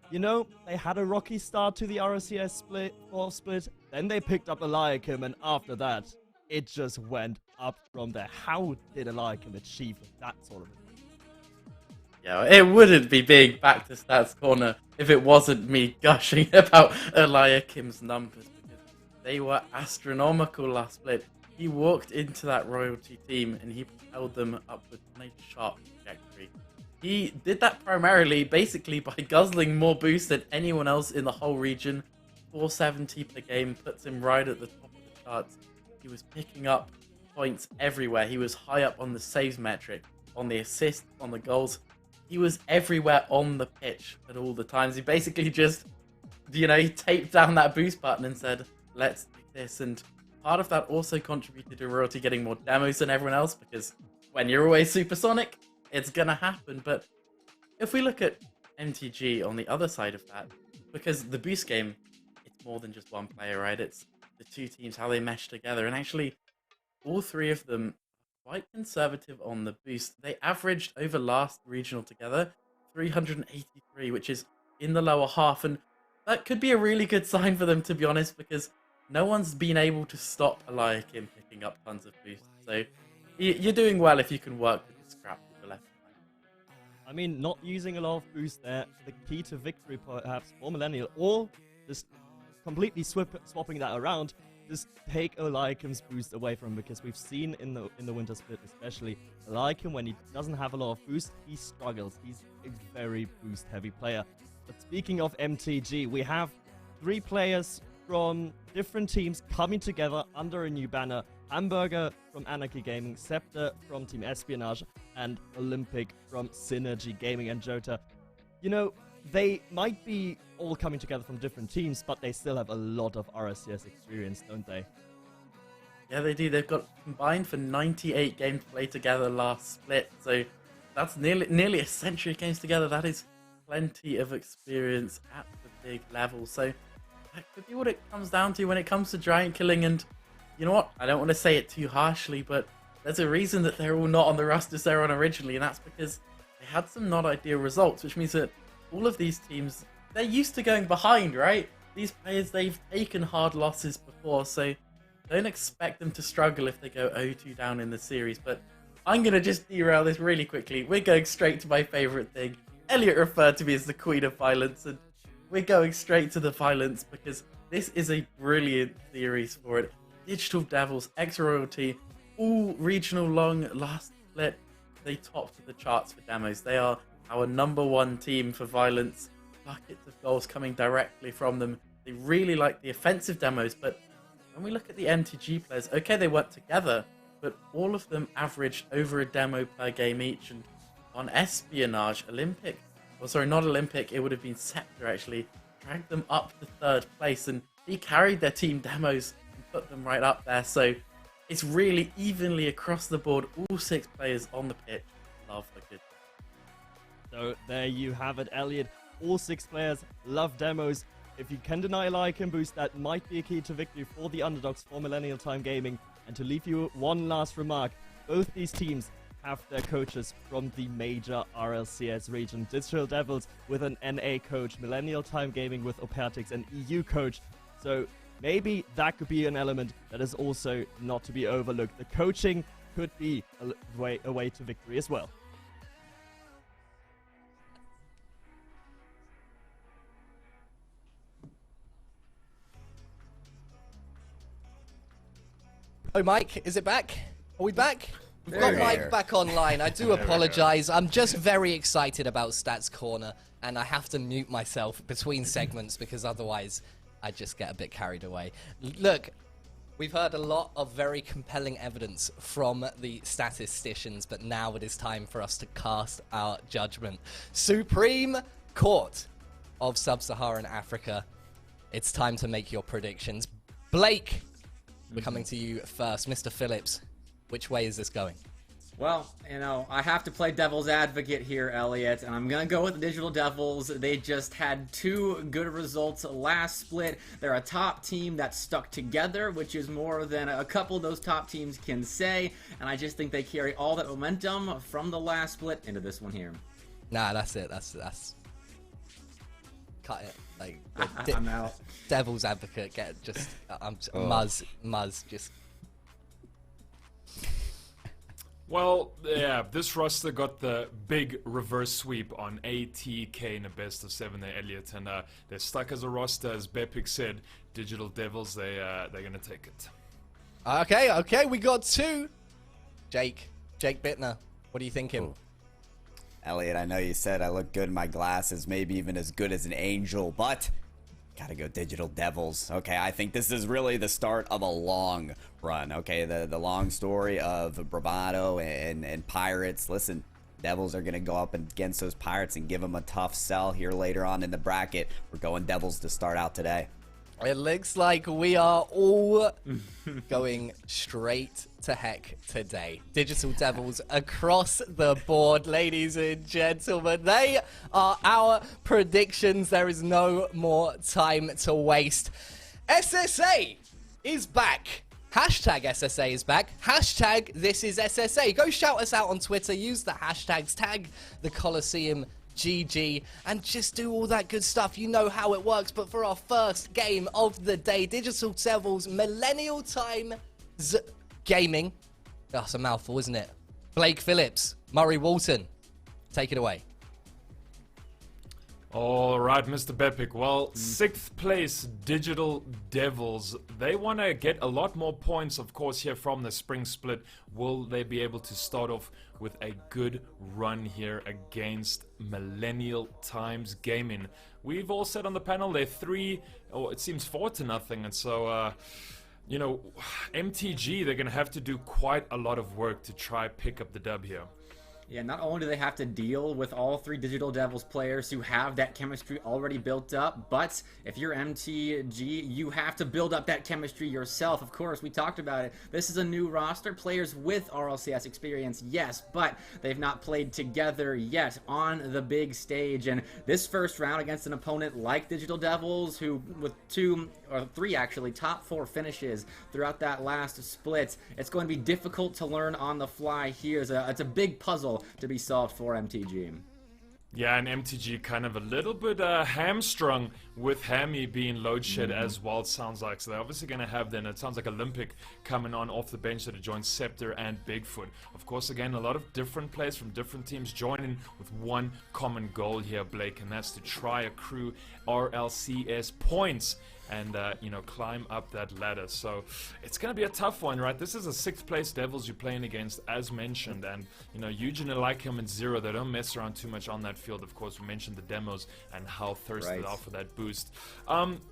you know, they had a rocky start to the RLCS fourth split. Then they picked up Eliakim, and after that, it just went up from there. How did Eliakim achieve that sort of thing? Yeah, it wouldn't be being back to Stats Corner if it wasn't me gushing about Eliakim's numbers, because they were astronomical last split. He walked into that royalty team and he propelled them upward on a sharp trajectory. He did that primarily, basically, by guzzling more boost than anyone else in the whole region. 470 per game puts him right at the top of the charts. He was picking up points everywhere. He was high up on the saves metric, on the assists, on the goals. He was everywhere on the pitch at all the times. He basically just, you know, he taped down that boost button and said, let's do this. And part of that also contributed to Royalty getting more demos than everyone else, because when you're always supersonic, it's going to happen. But if we look at MTG on the other side of that, because the boost game, it's more than just one player, right? It's the two teams, how they mesh together. And actually, all three of them quite conservative on the boost. They averaged over last regional together 383, which is in the lower half, and that could be a really good sign for them, to be honest, because no one's been able to stop Eliakim picking up tons of boost. So you're doing well if you can work with the scrap to the left side. I mean, not using a lot of boost there, the key to victory perhaps for Millennial, or just completely swapping that around, just take Eliakim's boost away from him, because we've seen in the winter split especially, Eliakim, when he doesn't have a lot of boost, he struggles. He's a very boost heavy player. But speaking of MTG, we have 3 players from different teams coming together under a new banner. Hamburger from Anarchy Gaming, Scepter from Team Espionage, and Olympic from Synergy Gaming and Jota. You know, they might be all coming together from different teams, but they still have a lot of RLCS experience, don't they? Yeah, they do. They've got combined for 98 games played together last split, so that's nearly a century of games together. That is plenty of experience at the big level. So that could be what it comes down to when it comes to giant killing. And you know what? I don't want to say it too harshly, but there's a reason that they're all not on the rosters they're on originally, and that's because they had some not ideal results, which means that all of these teams, they're used to going behind, right? These players, they've taken hard losses before, so don't expect them to struggle if they go 0-2 down in the series. But I'm going to just derail this really quickly. We're going straight to my favourite thing. Elliot referred to me as the Queen of Violence, and we're going straight to the violence because this is a brilliant series for it. Digital Devils, ex-Royalty, all regional long last split. They topped the charts for demos. They are our #1 team for violence. Buckets of goals coming directly from them. They really like the offensive demos, but when we look at the MTG players, okay, they weren't together, but all of them averaged over a demo per game each. And on Espionage, Olympic, or sorry, not Olympic, it would have been Scepter actually, dragged them up to 3rd place, and he carried their team demos and put them right up there. So it's really evenly across the board, all 6 players on the pitch. Love the good. So there you have it, Elliot. All 6 players love demos. If you can deny Eliakim boost, that might be a key to victory for the underdogs for Millennial Time Gaming. And to leave you one last remark, both these teams have their coaches from the major RLCS region. Digital Devils with an NA coach, Millennial Time Gaming with Opertix, an EU coach. So maybe that could be an element that is also not to be overlooked. The coaching could be a way to victory as well. Oh, Mike, is it back? Are we back? We've There got we Mike are. back online. I do apologize. I'm just very excited about Stats Corner, and I have to mute myself between segments because otherwise I just get a bit carried away. Look, we've heard a lot of very compelling evidence from the statisticians, but now it is time for us to cast our judgment. Supreme Court of Sub-Saharan Africa. It's time to make your predictions. Blake, we're coming to you first. Mr. Phillips, which way is this going? Well, you know, I have to play devil's advocate here, Elliot, and I'm going to go with the Digital Devils. They just had 2 good results last split. They're a top team that stuck together, which is more than a couple of those top teams can say, and I just think they carry all that momentum from the last split into this one here. Nah, that's it. That's cut it. Like I'm out. devil's advocate. Get just Muzz. Just Well, yeah, this roster got the big reverse sweep on ATK in a best of 7 there, Elliot, and they're stuck as a roster, as Bepik said. Digital Devils, they're gonna take it. okay. We got 2. Jake Bittner. What are you thinking? Ooh. Elliot, I know you said I look good in my glasses, maybe even as good as an angel, but gotta go Digital Devils. Okay, I think this is really the start of a long run. Okay, the long story of Bravado and Pirates. Listen, Devils are gonna go up against those Pirates and give them a tough sell here later on in the bracket. We're going Devils to start out today. It looks like we are all going straight to heck today. Digital Devils across the board, ladies and gentlemen. They are our predictions. There is no more time to waste. SSA is back. Hashtag SSA is back. Hashtag this is SSA. Go shout us out on Twitter. Use the hashtags. Tag the Coliseum GG and just do all that good stuff. You know how it works. But for our first game of the day, Digital Devils Millennial Times Gaming. That's a mouthful, isn't it? Blake Phillips, Murray Walton, take it away. All right, Mr. Bepik. Well, 6th place Digital Devils. They want to get a lot more points, of course, here from the spring split. Will they be able to start off with a good run here against Millennial Times Gaming? We've all said on the panel they're 4-0, and so you know, MTG, they're going to have to do quite a lot of work to try pick up the dub here. Yeah, not only do they have to deal with all 3 Digital Devils players who have that chemistry already built up, but if you're MTG, you have to build up that chemistry yourself. Of course, we talked about it. This is a new roster, players with RLCS experience, yes, but they've not played together yet on the big stage. And this first round against an opponent like Digital Devils, who with 2 or 3 actually top 4 finishes throughout that last split, it's going to be difficult to learn on the fly here. It's a big puzzle to be solved for MTG. Yeah, and MTG kind of a little bit hamstrung with Hammy being load shed as well, it sounds like. So they're obviously going to have then, it sounds like Olympic coming on off the bench to join Scepter and Bigfoot. Of course, again, a lot of different players from different teams joining with one common goal here, Blake, and that's to try accrue RLCS points and, you know, climb up that ladder. So it's going to be a tough one, right? This is a 6th place Devils you're playing against, as mentioned. And, you know, Eugen, Elikim, and Zero, they don't mess around too much on that field. Of course, we mentioned the demos and how thirsty they are for that boost.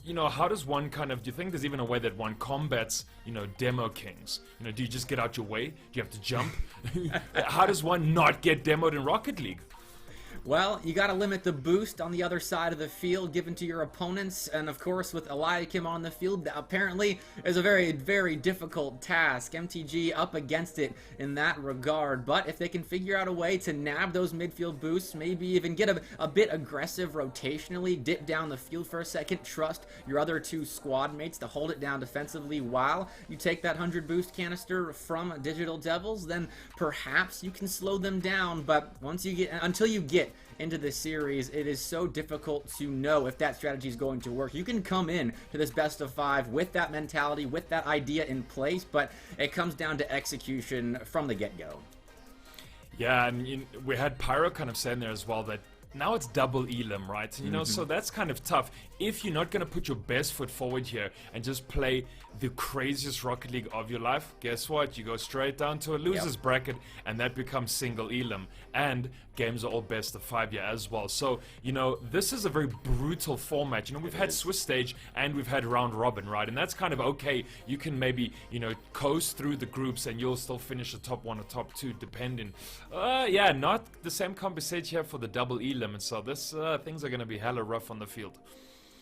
You know, how does one kind of, do you think there's even a way that one combats, you know, demo kings? You know, do you just get out your way? Do you have to jump? How does one not get demoed in Rocket League? Well, you got to limit the boost on the other side of the field given to your opponents, and of course with Eliakim on the field, that apparently is a very, very difficult task. MTG up against it in that regard, but if they can figure out a way to nab those midfield boosts, maybe even get a bit aggressive rotationally, dip down the field for a second, trust your other 2 squad mates to hold it down defensively while you take that 100 boost canister from Digital Devils, then perhaps you can slow them down. But once you get, until you get into this series, it is so difficult to know if that strategy is going to work. You can come in to this best of 5 with that mentality, with that idea in place, but it comes down to execution from the get-go. Yeah, and we had Pyro kind of saying there as well that now it's double Elam, right? You know, so that's kind of tough. If you're not going to put your best foot forward here and just play the craziest Rocket League of your life, guess what? You go straight down to a loser's bracket, and that becomes single Elam. And games are all best of 5 here as well. So, you know, this is a very brutal format. You know, we've had Swiss stage and we've had round robin, right? And that's kind of okay. You can maybe, you know, coast through the groups and you'll still finish the top 1 or top 2, depending. Yeah, not the same conversation here for the double Elam. And so this things are going to be hella rough on the field.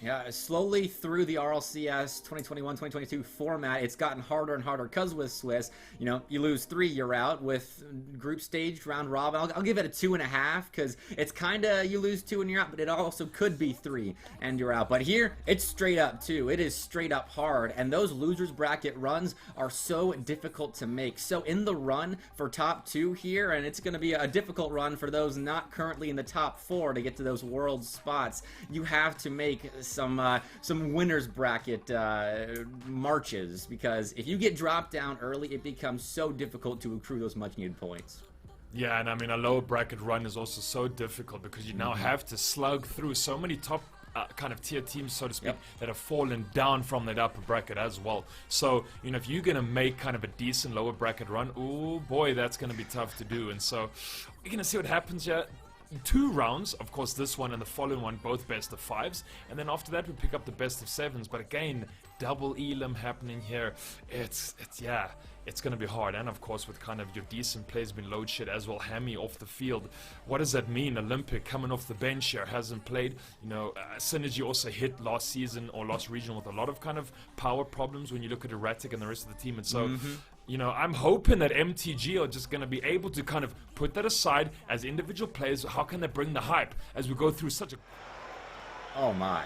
Yeah, slowly through the RLCS 2021-2022 format, it's gotten harder and harder because with Swiss, you know, you lose 3, you're out. With group stage, round robin, I'll give it a 2.5 because it's kind of, you lose 2 and you're out, but it also could be 3 and you're out. But here, it's straight up 2. It is straight up hard, and those losers bracket runs are so difficult to make. So in the run for top 2 here, and it's going to be a difficult run for those not currently in the top 4 to get to those world spots, you have to make some winners bracket marches, because if you get dropped down early, it becomes so difficult to accrue those much needed points. Yeah, and I mean, a lower bracket run is also so difficult because you now have to slug through so many top kind of tier teams, so to speak, that have fallen down from that upper bracket as well. So, you know, if you're going to make kind of a decent lower bracket run, oh boy, that's going to be tough to do. And so we're going to see what happens here. 2 rounds, of course, this one and the following one, both best of 5s, and then after that we pick up the best of 7s. But again, double Elam happening here. It's gonna be hard. And of course, with kind of your decent plays being load shed as well, Hammy off the field. What does that mean? Olympic coming off the bench here, hasn't played. You know, Synergy also hit last season or last region with a lot of kind of power problems when you look at Erratic and the rest of the team. And so you know, I'm hoping that MTG are just going to be able to kind of put that aside as individual players. How can they bring the hype as we go through such a... Oh my.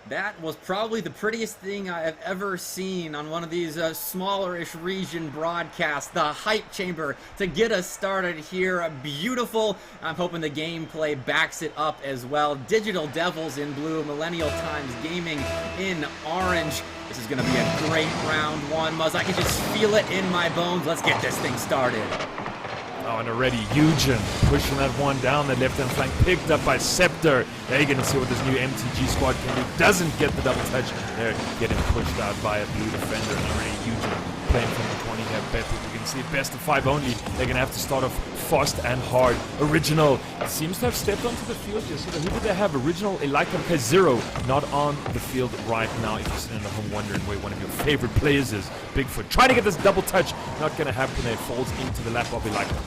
That was probably the prettiest thing I have ever seen on one of these smaller-ish region broadcasts. The hype chamber to get us started here. Beautiful. I'm hoping the gameplay backs it up as well. Digital Devils in blue, Millennial Times Gaming in orange. This is going to be a great round 1, Muzz. I can just feel it in my bones. Let's get this thing started. Oh, and already Eugen pushing that one down the left-hand flank, picked up by Scepter. They're going to see what this new MTG squad can do. Doesn't get the double touch. They're getting pushed out by a blue defender, and already Eugen playing from the corner here. Better, you can see best of 5 only. They're going to have to start off fast and hard. Original seems to have stepped onto the field here. So who did they have? Original, Elika Zero, not on the field right now. If you're sitting at home wondering where one of your favorite players is, Bigfoot trying to get this double touch. Not going to happen. It falls into the lap of Elika.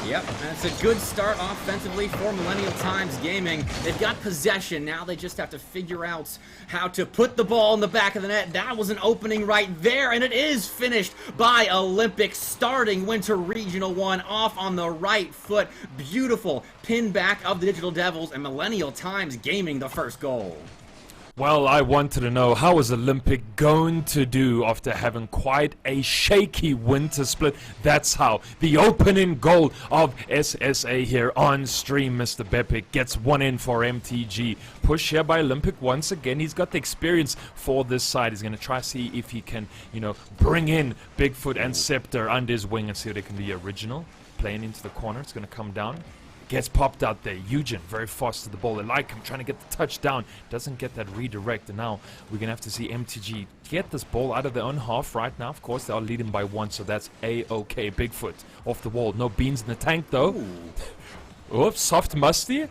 Yep, and it's a good start offensively for Millennial Times Gaming. They've got possession. Now they just have to figure out how to put the ball in the back of the net. That was an opening right there, and it is finished by Olympic, starting Winter Regional 1 off on the right foot. Beautiful pin back of the Digital Devils, and Millennial Times Gaming the first goal. Well, I wanted to know, how is Olympic going to do after having quite a shaky winter split? That's how. The opening goal of SSA here on stream. Mr. Bepic gets one in for MTG. Push here by Olympic once again. He's got the experience for this side. He's going to try to see if he can, you know, bring in Bigfoot and Scepter under his wing and see if they can be original. Playing into the corner. It's going to come down. Gets popped out there. Eugen very fast to the ball. They like him, trying to get the touchdown. Doesn't get that redirect. And now we're going to have to see MTG get this ball out of their own half right now. Of course, they are leading by 1, so that's A-OK. Bigfoot off the wall. No beans in the tank, though. Oops, soft musty.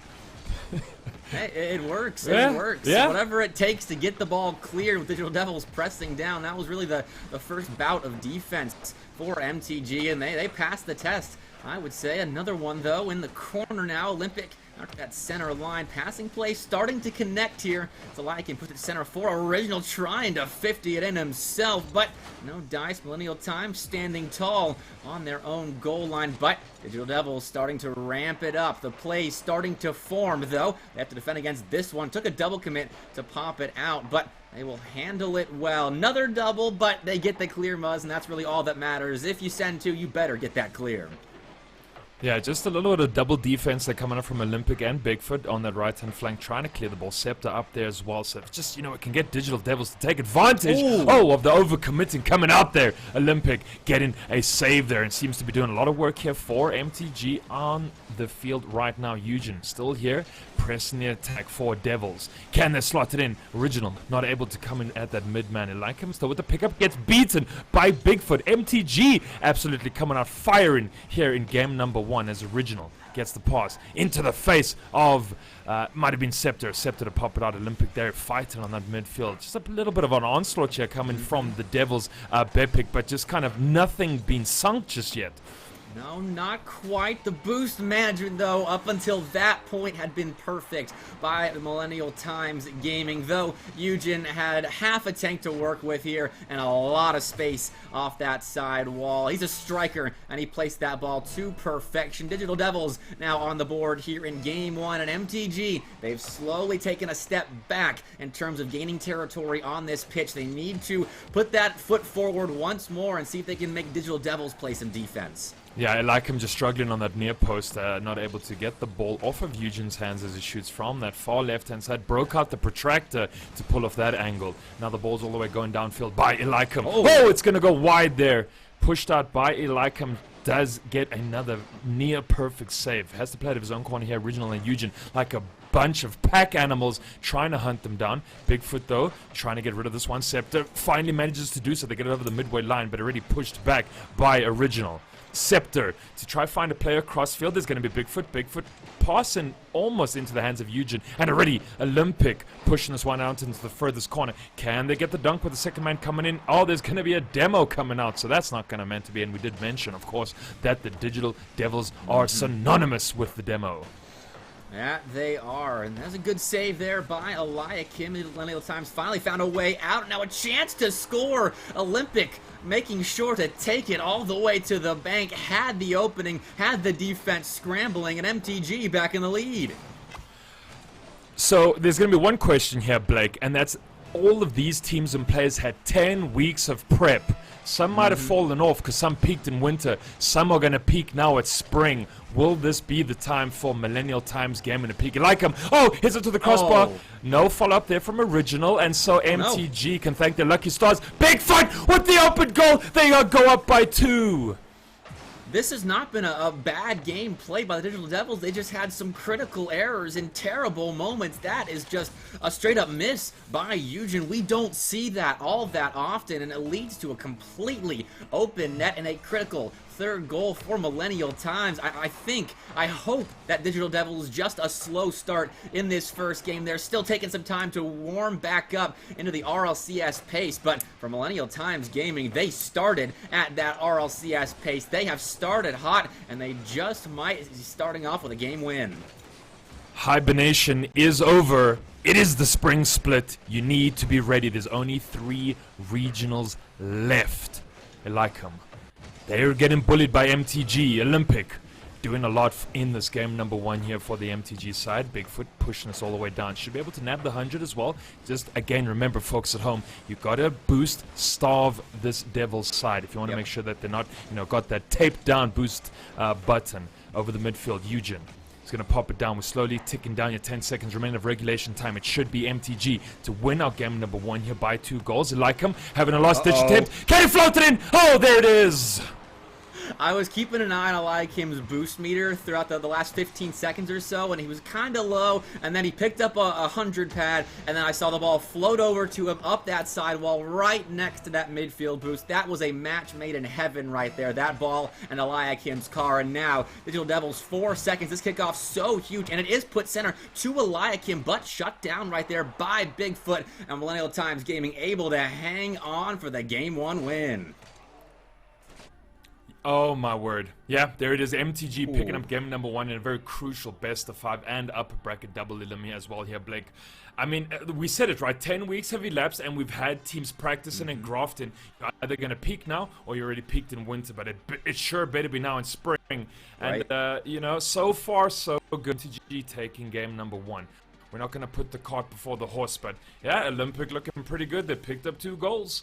Hey, it works. Yeah, it works. yeah. Whatever it takes to get the ball cleared with Digital Devils pressing down. That was really the first bout of defense for MTG, and they passed the test. I would say another one, though, in the corner now. Olympic, after that center line passing play, starting to connect here. Zelai can put it center for Original, trying to 50 it in himself, but no dice. Millennial Time standing tall on their own goal line, but Digital Devils starting to ramp it up. The play starting to form, though. They have to defend against this one. Took a double commit to pop it out, but they will handle it well. Another double, but they get the clear, Muzz, and that's really all that matters. If you send 2, you better get that clear. Yeah, just a little bit of double defense. They're coming up from Olympic and Bigfoot on that right-hand flank, trying to clear the ball. Scepter up there as well. So it's just, it can get Digital Devils to take advantage of the overcommitting coming out there. Olympic getting a save there and seems to be doing a lot of work here for MTG on the field right now. Eugen still here, pressing the attack for Devils. Can they slot it in? Original not able to come in at that mid-man. Elikem still with the pickup, gets beaten by Bigfoot. MTG absolutely coming out firing here in game number 1 as Original gets the pass into the face of, might have been Scepter to pop it out. Olympic there fighting on that midfield. Just a little bit of an onslaught here coming from the Devils, Bepic, but just kind of nothing being sunk just yet. No, not quite. The boost management, though, up until that point had been perfect by the Millennial Times Gaming, though Eugen had half a tank to work with here and a lot of space off that side wall. He's a striker, and he placed that ball to perfection. Digital Devils now on the board here in Game 1, and MTG, they've slowly taken a step back in terms of gaining territory on this pitch. They need to put that foot forward once more and see if they can make Digital Devils play some defense. Yeah, I like him just struggling on that near post, not able to get the ball off of Eugen's hands as he shoots from that far left-hand side. Broke out the protractor to pull off that angle. Now the ball's all the way going downfield by Elikem. Oh, it's going to go wide there. Pushed out by Elikem. Does get another near-perfect save. Has to play out of his own corner here, Original and Eugen, like a bunch of pack animals trying to hunt them down. Bigfoot, though, trying to get rid of this one. Scepter finally manages to do so. They get it over the midway line, but already pushed back by Original. Scepter to try find a player crossfield. There's going to be Bigfoot passing almost into the hands of Eugen, and already Olympic pushing this one out into the furthest corner. Can they get the dunk with the second man coming in? Oh, there's going to be a demo coming out, so that's not going to meant to be. And we did mention, of course, that the Digital Devils are synonymous with the demo. Yeah, they are, and that's a good save there by Eliakim. Millennial Times finally found a way out. Now a chance to score. Olympic making sure to take it all the way to the bank. Had the opening, had the defense scrambling, and MTG back in the lead. So there's going to be one question here, Blake, and that's all of these teams and players had 10 weeks of prep. Some might have fallen off because some peaked in winter. Some are going to peak now at spring. Will this be the time for Millennial Times Gaming to peak? Like him. Oh, hits it to the crossbar. No follow-up there from Original, and so MTG can thank their lucky stars. Bigfoot with the open goal. They go up by 2. This has not been a bad game played by the Digital Devils. They just had some critical errors in terrible moments. That is just a straight-up miss by Eugen. We don't see that all that often, and it leads to a completely open net and a critical third goal for Millennial Times. I hope that Digital Devils just a slow start in this first game. They're still taking some time to warm back up into the RLCS pace, but for Millennial Times Gaming, they started at that RLCS pace. They have started hot, and they just might be starting off with a game win. Hibernation is over. It is the spring split. You need to be ready. There's only 3 regionals left. I like them. They're getting bullied by MTG. Olympic doing a lot in this game number 1 here for the MTG side. Bigfoot pushing us all the way down. Should be able to nab the 100 as well. Just, again, remember, folks at home, you got to boost, starve this Devil's side. If you want to make sure that they're not, got that taped down boost button over the midfield. Eugen is going to pop it down. We're slowly ticking down your 10 seconds remaining of regulation time. It should be MTG to win our game number 1 here by 2 goals. I like him having a last-ditch attempt. Can he float it in? Oh, there it is. I was keeping an eye on Eliakim's boost meter throughout the last 15 seconds or so, and he was kind of low, and then he picked up a 100 pad, and then I saw the ball float over to him up that sidewall right next to that midfield boost. That was a match made in heaven right there, that ball and Eliakim's car, and now Digital Devils 4 seconds. This kickoff so huge, and it is put center to Eliakim, but shut down right there by Bigfoot, and Millennial Times Gaming able to hang on for the Game 1 win. Oh my word. Yeah, there it is. MTG picking up game number 1 in a very crucial best of 5 and upper bracket double elim as well here, Blake. I mean, we said it, right? 10 weeks have elapsed and we've had teams practicing and grafting. You're either going to peak now or you already peaked in winter, but it sure better be now in spring. And, so far so good. MTG taking game number 1. We're not going to put the cart before the horse, but yeah, Olympic looking pretty good. They picked up 2 goals.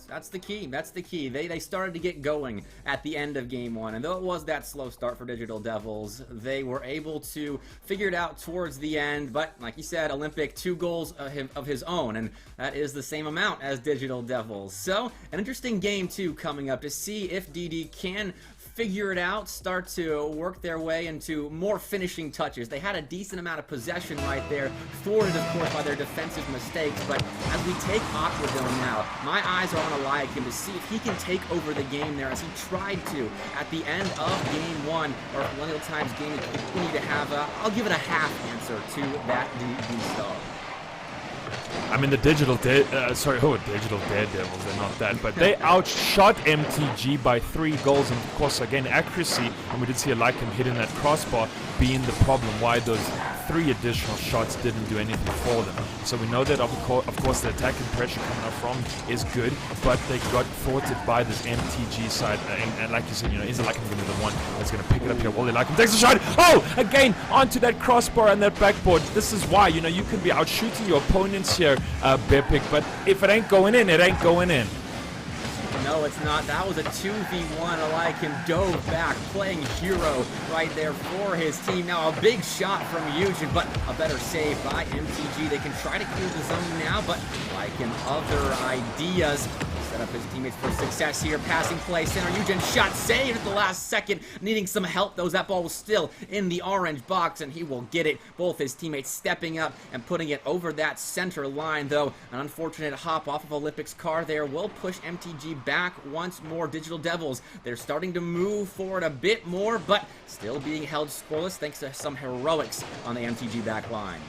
That's the key. That's the key. They started to get going at the end of game one, and though it was that slow start for Digital Devils, they were able to figure it out towards the end. But like you said, Olympic 2 goals of his own, and that is the same amount as Digital Devils. So an interesting game too coming up to see if DD can figure it out, start to work their way into more finishing touches. They had a decent amount of possession right there, thwarted of course by their defensive mistakes, but as we take Aquadome now, my eyes are on Eliakim to see if he can take over the game there as he tried to at the end of game one, or Millennial Times game. We continue to have, I'll give it a half answer to that DD star. I mean, the Digital Daredevils, they're not that, but they outshot MTG by 3 goals, and of course, again, accuracy, and we did see Eliakim hitting that crossbar being the problem, why those 3 additional shots didn't do anything for them. So we know that, of course, the attacking pressure coming up from is good, but they got thwarted by this MTG side, and like you said, you know, is Eliakim going to be the one that's going to pick it up here? Well, Eliakim takes a shot, oh, again, onto that crossbar and that backboard. This is why, you know, you can be out shooting your opponents here, Bepic, but if it ain't going in, it ain't going in. No, it's not. That was a 2v1. Eliakim dove back, playing hero right there for his team. Now a big shot from Eugen, but a better save by MTG. They can try to clear the zone now, but Eliakim other ideas. Set up his teammates for success here. Passing play, center Eugen shot saved at the last second, needing some help though. That ball was still in the orange box, and he will get it. Both his teammates stepping up and putting it over that center line, though. An unfortunate hop off of Olympic's car there will push MTG back once more. Digital Devils, they're starting to move forward a bit more, but still being held scoreless thanks to some heroics on the MTG back line.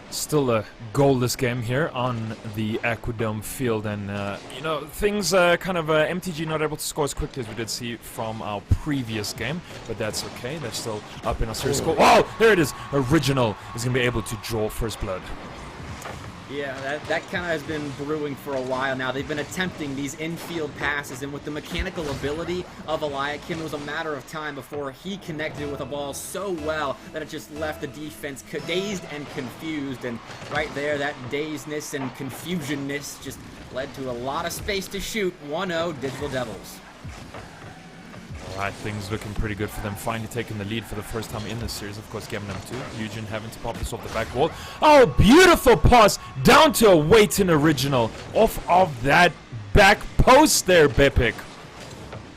Still a goalless game here on the Aquadome field, and you know, things kind of MTG not able to score as quickly as we did see from our previous game, but that's okay. They're still up in a series score. Oh, there it is. Original is going to be able to draw first blood. Yeah, that kind of has been brewing for a while now. They've been attempting these infield passes, and with the mechanical ability of Eliakim, it was a matter of time before he connected with a ball so well that it just left the defense dazed and confused. And right there, that dazedness and confusionness just led to a lot of space to shoot. 1-0 Digital Devils. Alright, things looking pretty good for them. Finally taking the lead for the first time in this series. Of course, game number 2. Eugen having to pop this off the back wall. Oh, beautiful pass down to a waiting original off of that back post there, Bepic.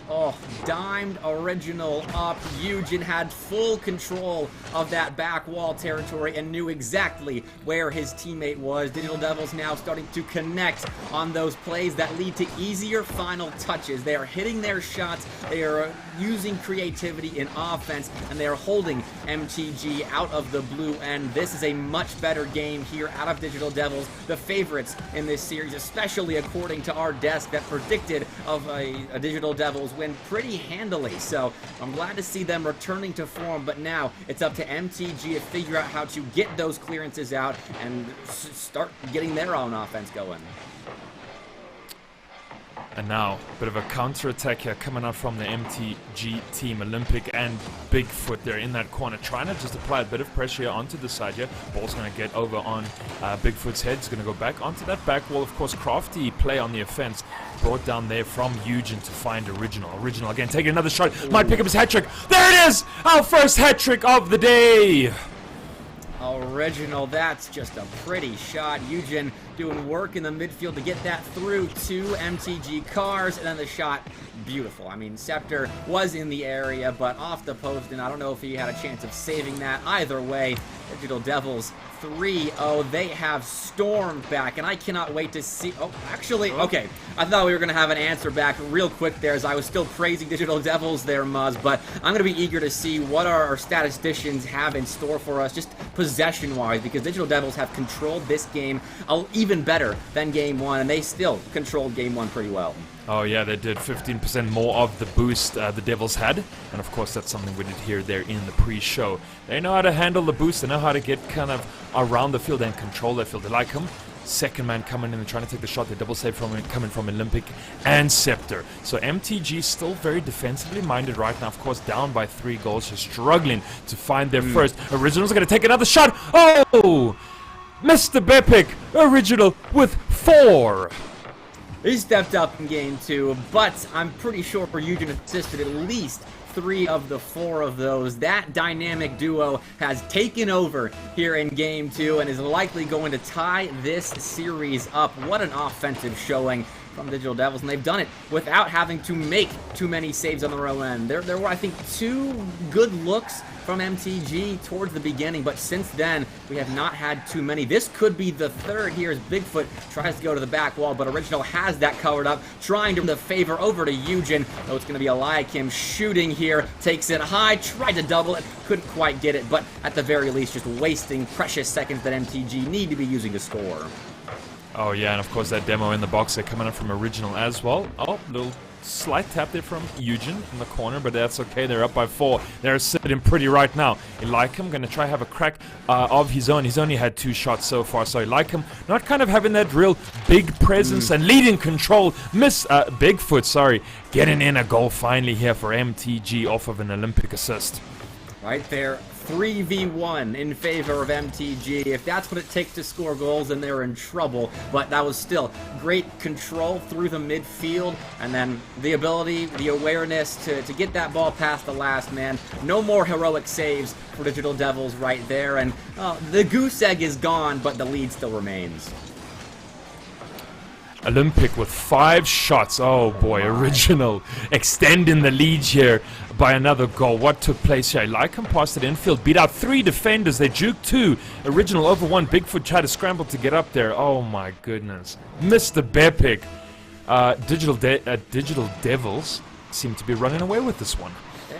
Oh, dimed original up. Eugen had full control of that back wall territory and knew exactly where his teammate was. Digital Devils now starting to connect on those plays that lead to easier final touches. They are hitting their shots. They are using creativity in offense, and they are holding MTG out of the blue end. This is a much better game here out of Digital Devils, the favorites in this series, especially according to our desk that predicted of a Digital Devils win pretty handily. So I'm glad to see them returning to form, but now it's up to MTG to figure out how to get those clearances out and start getting their own offense going. And now, a bit of a counter-attack here coming out from the MTG team. Olympic and Bigfoot, they're in that corner, trying to just apply a bit of pressure here onto the side here. Ball's going to get over on Bigfoot's head. It's going to go back onto that back wall. Of course, crafty play on the offense. Brought down there from Eugen to find Original. Original again, taking another shot. Might pick up his hat-trick. There it is! Our first hat-trick of the day! Original, that's just a pretty shot. Eugen doing work in the midfield to get that through to MTG cars, and then the shot, beautiful. I mean, Scepter was in the area, but off the post, and I don't know if he had a chance of saving that. Either way, Digital Devils 3-0. They have stormed back, and I cannot wait to see... Oh, actually, okay. I thought we were going to have an answer back real quick there, as I was still praising Digital Devils there, Muzz, but I'm going to be eager to see what our statisticians have in store for us, just possession-wise, because Digital Devils have controlled this game even better than Game 1, and they still controlled Game 1 pretty well. Oh yeah, they did 15% more of the boost the Devils had, and of course that's something we did hear there in the pre-show. They know how to handle the boost, they know how to get kind of around the field and control the field. They like him. Second man coming in and trying to take the shot. They double save from coming from Olympic and Scepter. So MTG still very defensively minded right now. Of course, down by 3 goals, just struggling to find their first. Originals are going to take another shot. Oh! Mr. Bepic, original with 4. He stepped up in game 2, but I'm pretty sure Eugen assisted at least 3 of the 4 of those. That dynamic duo has taken over here in game 2 and is likely going to tie this series up. What an offensive showing from Digital Devils, and they've done it without having to make too many saves on their own end. There were, I think, 2 good looks from MTG towards the beginning, but since then, we have not had too many. This could be the 3rd here as Bigfoot tries to go to the back wall, but Original has that covered up, trying to the favor over to Eugen. Though it's going to be Eliakim shooting here, takes it high, tried to double it, couldn't quite get it, but at the very least, just wasting precious seconds that MTG need to be using to score. Oh yeah, and of course that demo in the box there coming up from Original as well. Oh, little slight tap there from Eugen in the corner, but that's okay. They're up by 4. They're sitting pretty right now. Eliakim gonna try have a crack of his own. He's only had 2 shots so far, so Eliakim not kind of having that real big presence and leading control. Bigfoot, sorry, getting in a goal finally here for MTG off of an Olympic assist. Right there, 3v1 in favor of MTG. If that's what it takes to score goals, then they're in trouble. But that was still great control through the midfield, and then the ability, the awareness to get that ball past the last man. No more heroic saves for Digital Devils right there, and the goose egg is gone, but the lead still remains. Olympic with 5 shots. Oh boy, Original extending the lead here by another goal. What took place here? Eliakim passed it infield, beat out 3 defenders. They juked 2. Original over 1. Bigfoot tried to scramble to get up there. Oh my goodness. Mr. Bepic. Digital Devils seem to be running away with this one.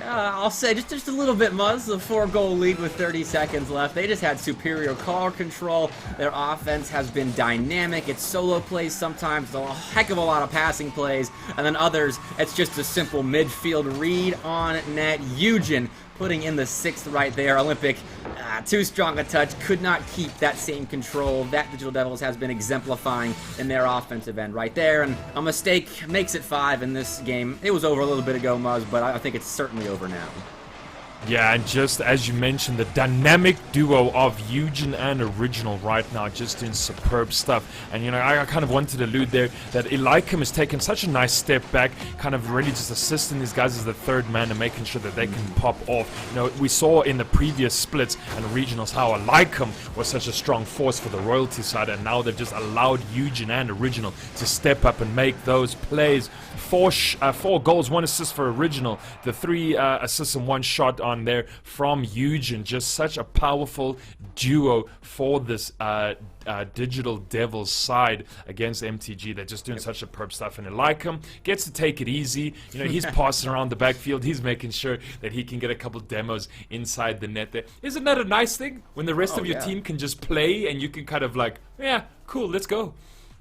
I'll say just a little bit, Muzz. The 4-goal lead with 30 seconds left. They just had superior call control. Their offense has been dynamic. It's solo plays sometimes, a heck of a lot of passing plays, and then others, it's just a simple midfield read on net. Eugen putting in the 6th right there. Olympic, too strong a touch, could not keep that same control that Digital Devils has been exemplifying in their offensive end right there, and a mistake makes it 5 in this game. It was over a little bit ago, Muzz, but I think it's certainly over now. Yeah, and just as you mentioned, the dynamic duo of Eugen and Original right now just doing superb stuff. And, you know, I kind of wanted to allude there that Eliakim has taken such a nice step back, kind of really just assisting these guys as the 3rd man and making sure that they can pop off. You know, we saw in the previous splits and regionals how Eliakim was such a strong force for the royalty side, and now they've just allowed Eugen and Original to step up and make those plays. 4 goals, 1 assist for Original, the 3 assists and 1 shot on there from Eugen. Just such a powerful duo for this Digital Devils side against MTG. They're just doing such superb stuff, and Eliakim gets to take it easy. You know, he's passing around the backfield. He's making sure that he can get a couple demos inside the net there. Isn't that a nice thing when the rest of your team can just play and you can kind of like, yeah, cool, let's go.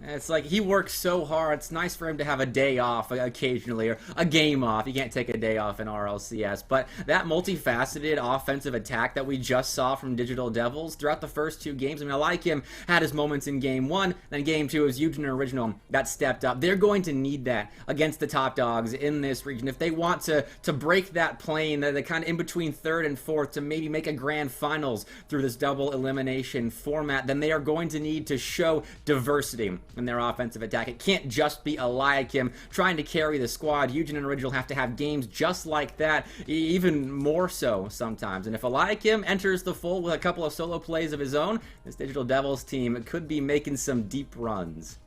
It's like he works so hard. It's nice for him to have a day off occasionally, or a game off. You can't take a day off in RLCS. But that multifaceted offensive attack that we just saw from Digital Devils throughout the first 2 games, I mean, I like him. Had his moments in game 1, then game 2 was Eugen and Original that stepped up. They're going to need that against the top dogs in this region. If they want to break that plane, the kind of in between 3rd and 4th, to maybe make a grand finals through this double elimination format, then they are going to need to show diversity in their offensive attack. It can't just be Eliakim trying to carry the squad. Eugen and Original have to have games just like that, even more so sometimes. And if Eliakim enters the fold with a couple of solo plays of his own, this Digital Devils team could be making some deep runs.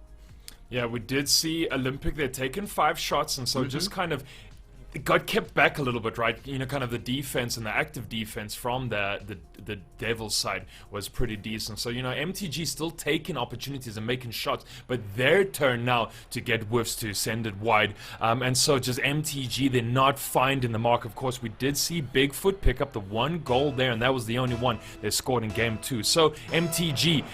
Yeah, we did see Olympic. They're taking 5 shots, and so just kind of it got kept back a little bit, right? You know, kind of the defense and the active defense from the Devils side was pretty decent. So, you know, MTG still taking opportunities and making shots, but their turn now to get whiffs to send it wide. And so just MTG, they're not finding the mark. Of course, we did see Bigfoot pick up the 1 goal there, and that was the only one they scored in game 2. So MTG,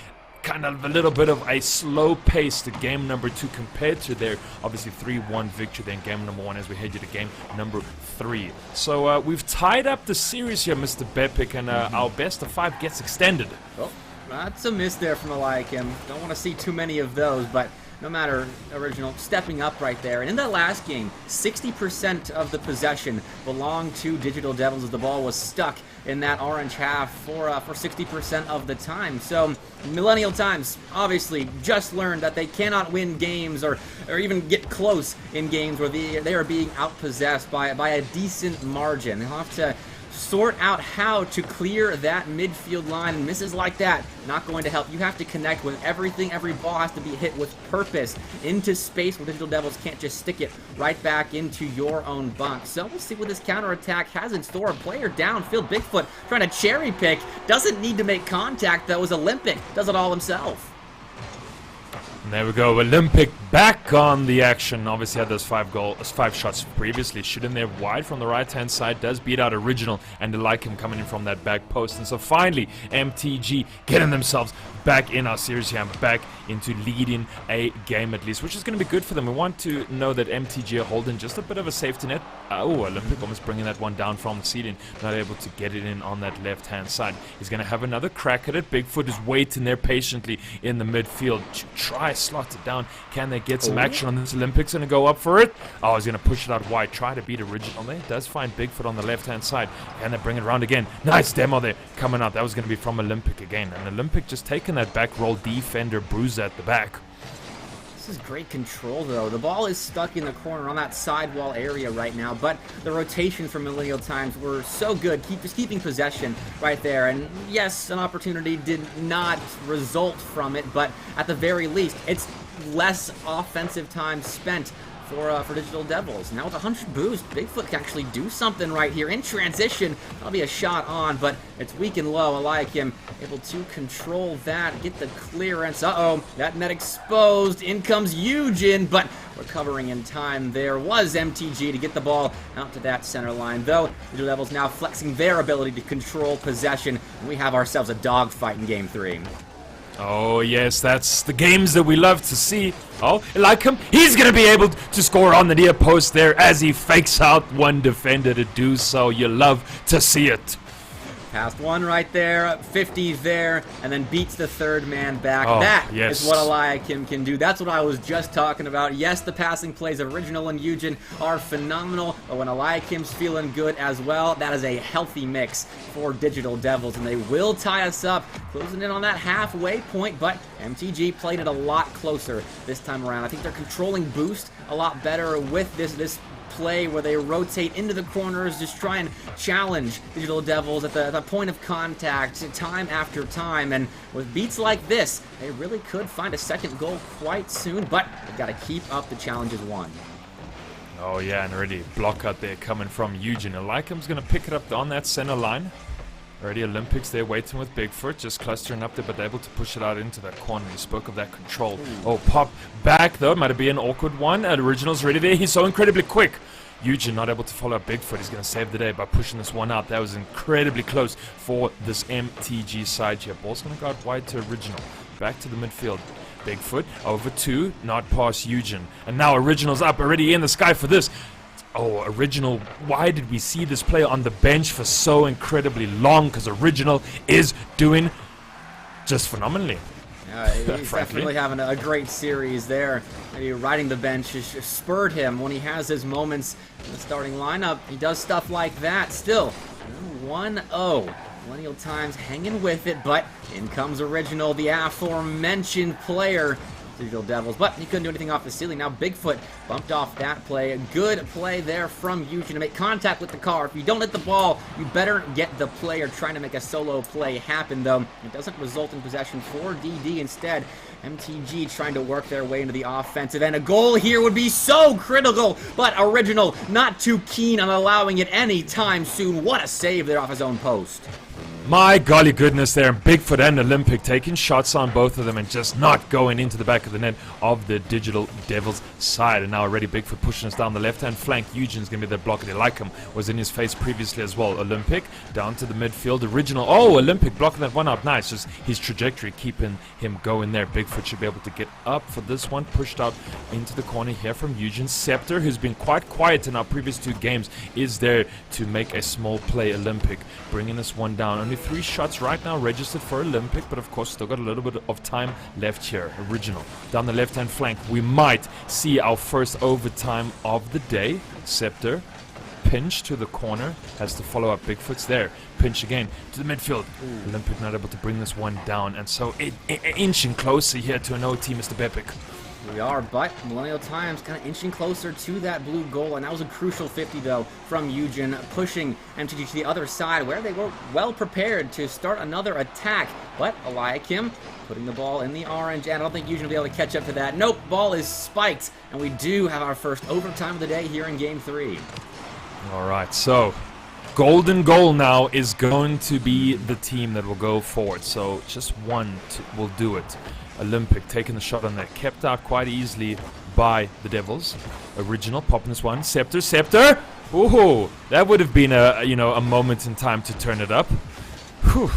kind of a little bit of a slow pace to game number 2 compared to their obviously 3-1 victory then game number 1 as we head to game number 3. So we've tied up the series here, Mr. Bepic, and our best of 5 gets extended. Oh. That's a miss there from Eliakim. Don't want to see too many of those, but no matter, Original stepping up right there. And in that last game, 60% of the possession belonged to Digital Devils as the ball was stuck in that orange half for 60% of the time. So Millennial Times obviously just learned that they cannot win games or even get close in games where they are being outpossessed by a decent margin. They'll have to sort out how to clear that midfield line, and misses like that not going to help. You have to connect with everything. Every ball has to be hit with purpose into space where Digital Devils can't just stick it right back into your own bunk. So we'll see what this counterattack has in store. A player downfield, Bigfoot trying to cherry pick, doesn't need to make contact though, as Olympic does it all himself. And there we go, Olympic back on the action. Obviously had those 5 shots previously. Shooting there wide from the right-hand side. Does beat out Original, and they like him coming in from that back post. And so finally, MTG getting themselves back in our series here, and back into leading a game at least, which is going to be good for them. We want to know that MTG are holding just a bit of a safety net. Oh, Olympic almost bringing that one down from the ceiling. Not able to get it in on that left-hand side. He's going to have another crack at it. Bigfoot is waiting there patiently in the midfield to try slot it down. Can they get some action on this? Olympics going to go up for it. Oh, he's going to push it out wide. Try to beat Original there. Does find Bigfoot on the left-hand side. Can they bring it around again? Nice demo there coming out. That was going to be from Olympic again. And Olympic just taking that back roll defender bruise at the back. This is great control, though. The ball is stuck in the corner on that sidewall area right now, but the rotation from Millennial Times were so good, just keeping possession right there. And yes, an opportunity did not result from it, but at the very least, it's less offensive time spent for Digital Devils. Now with a 100 boost, Bigfoot can actually do something right here. In transition, that'll be a shot on, but it's weak and low. Eliakim able to control that, get the clearance. Uh-oh, that net exposed. In comes Eugen, but recovering in time there was MTG to get the ball out to that center line, though Digital Devils now flexing their ability to control possession, and we have ourselves a dogfight in Game 3. Oh yes, that's the games that we love to see. Oh, Eliakim, he's going to be able to score on the near post there as he fakes out one defender to do so. You love to see it. Past one right there, 50 there, and then beats the third man back. Oh, that yes. is what Eliakim can do. That's what I was just talking about. Yes, the passing plays of Original and Eugen are phenomenal, but when Eliakim's feeling good as well, that is a healthy mix for Digital Devils, and they will tie us up, closing in on that halfway point, but MTG played it a lot closer this time around. I think they're controlling boost a lot better with this play where they rotate into the corners, just try and challenge Digital Devils at the point of contact time after time. And with beats like this, they really could find a second goal quite soon, but they've got to keep up the challenges won. Oh yeah, and already block out there coming from Eugen. Eliakim's going to pick it up on that center line. Already Olympics there waiting with Bigfoot, just clustering up there, but able to push it out into that corner. You spoke of that control. Oh, pop back though, might have been an awkward one. And Original's ready there. He's so incredibly quick. Eugen not able to follow up Bigfoot. He's going to save the day by pushing this one out. That was incredibly close for this MTG side here. Ball's going to go out wide to Original. Back to the midfield. Bigfoot over 2, not past Eugen. And now Original's up, already in the sky for this. Oh, Original, why did we see this player on the bench for so incredibly long? Because Original is doing just phenomenally. He's definitely having a great series there. Maybe riding the bench has spurred him when he has his moments in the starting lineup. He does stuff like that. Still, 1-0. Millennial Times hanging with it, but in comes Original, the aforementioned player. Digital Devils, but he couldn't do anything off the ceiling. Now Bigfoot bumped off that play. A good play there from Eugen to make contact with the car. If you don't hit the ball, you better get the player trying to make a solo play happen, though. It doesn't result in possession for DD. Instead, MTG trying to work their way into the offensive end. A goal here would be so critical, but Original not too keen on allowing it anytime soon. What a save there off his own post. My golly goodness there, and Bigfoot and Olympic taking shots on both of them and just not going into the back of the net of the Digital Devils side. And now already Bigfoot pushing us down the left-hand flank. Eugen's going to be the blocker. Eliakim was in his face previously as well. Olympic down to the midfield. Original. Oh, Olympic blocking that one out. Nice. Just his trajectory keeping him going there. Bigfoot should be able to get up for this one. Pushed out into the corner here from Eugen. Scepter, who's been quite quiet in our previous 2 games, is there to make a small play. Olympic bringing this one down. Only only 3 shots right now registered for Olympic, but of course still got a little bit of time left here. Original down the left-hand flank. We might see our first overtime of the day. Scepter. Pinch to the corner, has to follow up. Bigfoot's there. Pinch again to the midfield. Olympic not able to bring this one down, and so inching closer here to an OT, Mr. Bepic. We are, but Millennial Times kind of inching closer to that blue goal, and that was a crucial 50 though from Eugen, pushing MTG to the other side where they were well prepared to start another attack, but Eliakim putting the ball in the orange, and I don't think Eugen will be able to catch up to that. Nope, ball is spiked, and we do have our first overtime of the day here in Game 3. Alright, so golden goal now is going to be the team that will go forward. So just one will do it. Olympic taking the shot on that. Kept out quite easily by the Devils. Original popping this one. Scepter! Ooh, that would have been a moment in time to turn it up. Whew.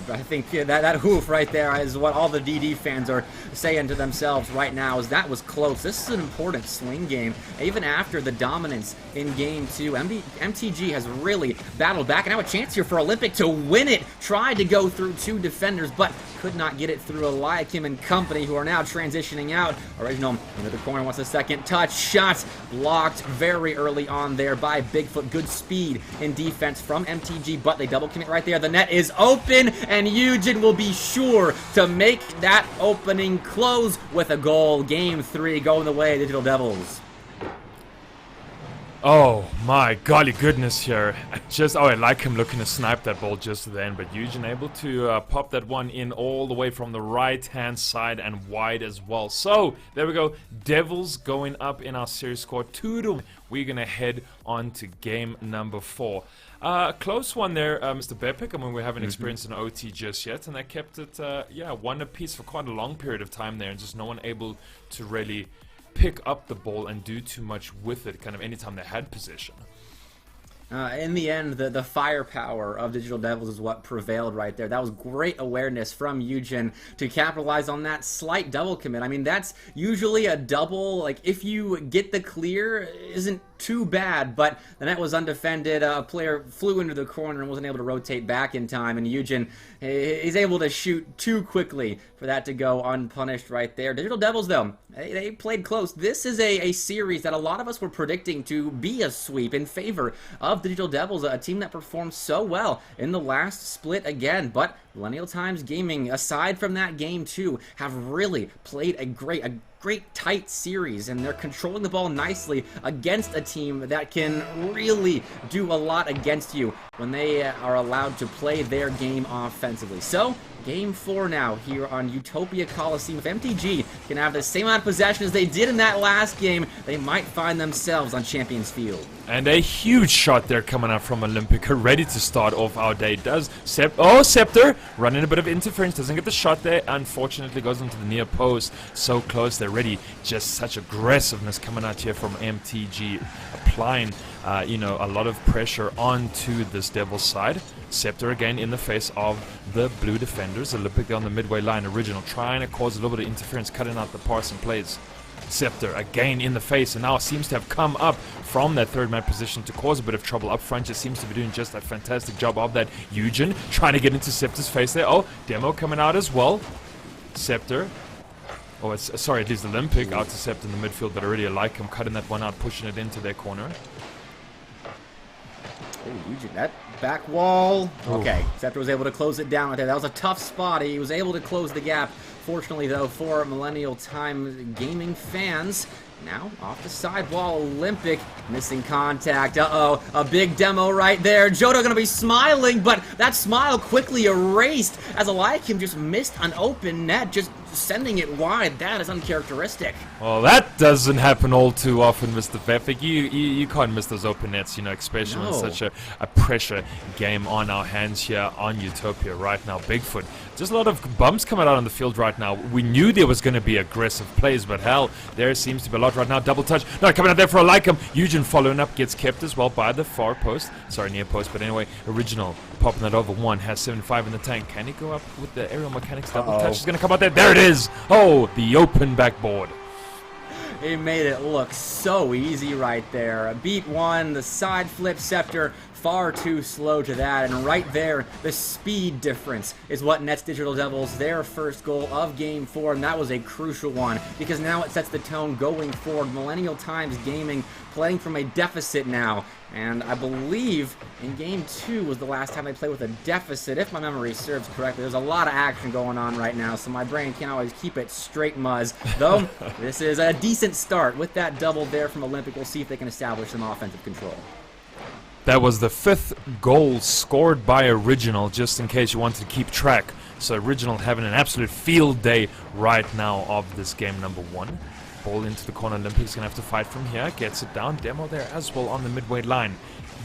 I think that hoof right there is what all the DD fans are saying to themselves right now, is that was close. This is an important swing game. Even after the dominance in Game 2, MTG has really battled back, and now a chance here for Olympic to win it. Tried to go through 2 defenders, but could not get it through Eliakim and company, who are now transitioning out. Original into the corner, wants a second touch. Shot blocked very early on there by Bigfoot. Good speed in defense from MTG, but they double commit right there. The net is open, and Eugen will be sure to make that opening close with a goal. Game 3 going the way of Digital Devils. Oh my golly goodness here. I like him looking to snipe that ball just then, but Eugen able to pop that one in all the way from the right hand side and wide as well. So there we go, Devils going up in our series score 2-1. We're gonna head on to game number 4. Close one there, Mr. Bepic. I mean, we haven't experienced an OT just yet, and they kept it, one apiece for quite a long period of time there, and just no one able to really pick up the ball and do too much with it, kind of anytime they had possession. In the end, the firepower of Digital Devils is what prevailed right there. That was great awareness from Eugen to capitalize on that slight double commit. I mean, that's usually a double, like, if you get the clear, isn't too bad, but the net was undefended. A player flew into the corner and wasn't able to rotate back in time, and Eugen is able to shoot too quickly for that to go unpunished right there. Digital Devils, though, they played close. This is a series that a lot of us were predicting to be a sweep in favor of Digital Devils, a team that performed so well in the last split again, but Millennial Times Gaming, aside from that game 2, have really played a great tight series, and they're controlling the ball nicely against a team that can really do a lot against you when they are allowed to play their game offensively. So Game 4 now here on Utopia Coliseum. If MTG can have the same amount of possession as they did in that last game, they might find themselves on Champions Field. And a huge shot there coming up from Olympic, ready to start off our day. Does Scepter running a bit of interference, doesn't get the shot there, unfortunately goes into the near post. So close, they're ready. Just such aggressiveness coming out here from MTG, applying a lot of pressure onto this Devil side. Scepter again in the face of the blue defenders. Olympic on the midway line. Original trying to cause a little bit of interference, cutting out the passing plays. Scepter again in the face, and now seems to have come up from that third man position to cause a bit of trouble up front. Just seems to be doing just a fantastic job of that. Eugen trying to get into Scepter's face there. Oh, Demo coming out as well. Scepter. Oh, it is Olympic out to Scepter in the midfield, but already like him cutting that one out, pushing it into their corner. Oh, Eugen, that back wall. Okay, Scepter was able to close it down right there. That was a tough spot. He was able to close the gap. Fortunately, though, for Millennial Time Gaming fans, now off the sidewall, Olympic missing contact. Uh-oh, a big demo right there. Jodo going to be smiling, but that smile quickly erased as Eliakim just missed an open net, just sending it wide. That is uncharacteristic. Well, that doesn't happen all too often, Mr. Pefik. You can't miss those open nets, especially when such a pressure game on our hands here on Utopia right now. Bigfoot, just a lot of bumps coming out on the field right now. We knew there was going to be aggressive plays, but hell, there seems to be a lot right now. Double touch. No, coming out there for Eliakim. Eugen following up, gets kept as well by the far post. Sorry, near post, but anyway, Original popping that over one, has 75 in the tank. Can he go up with the aerial mechanics? Double touch is going to come out there. There it is. Oh, the open backboard. He made it look so easy right there. Beat one, the side flip. Scepter far too slow to that, and right there, the speed difference is what nets Digital Devils their first goal of Game 4, and that was a crucial one, because now it sets the tone going forward. Millennial Times Gaming playing from a deficit now, and I believe in Game 2 was the last time they played with a deficit, if my memory serves correctly. There's a lot of action going on right now, so my brain can't always keep it straight, Muzz. Though, this is a decent start with that double there from Olympic. We'll see if they can establish some offensive control. That was the 5th goal scored by Original, just in case you wanted to keep track. So Original having an absolute field day right now of this game number 1. Ball into the corner. Olympics gonna have to fight from here. Gets it down. Demo there as well on the midway line.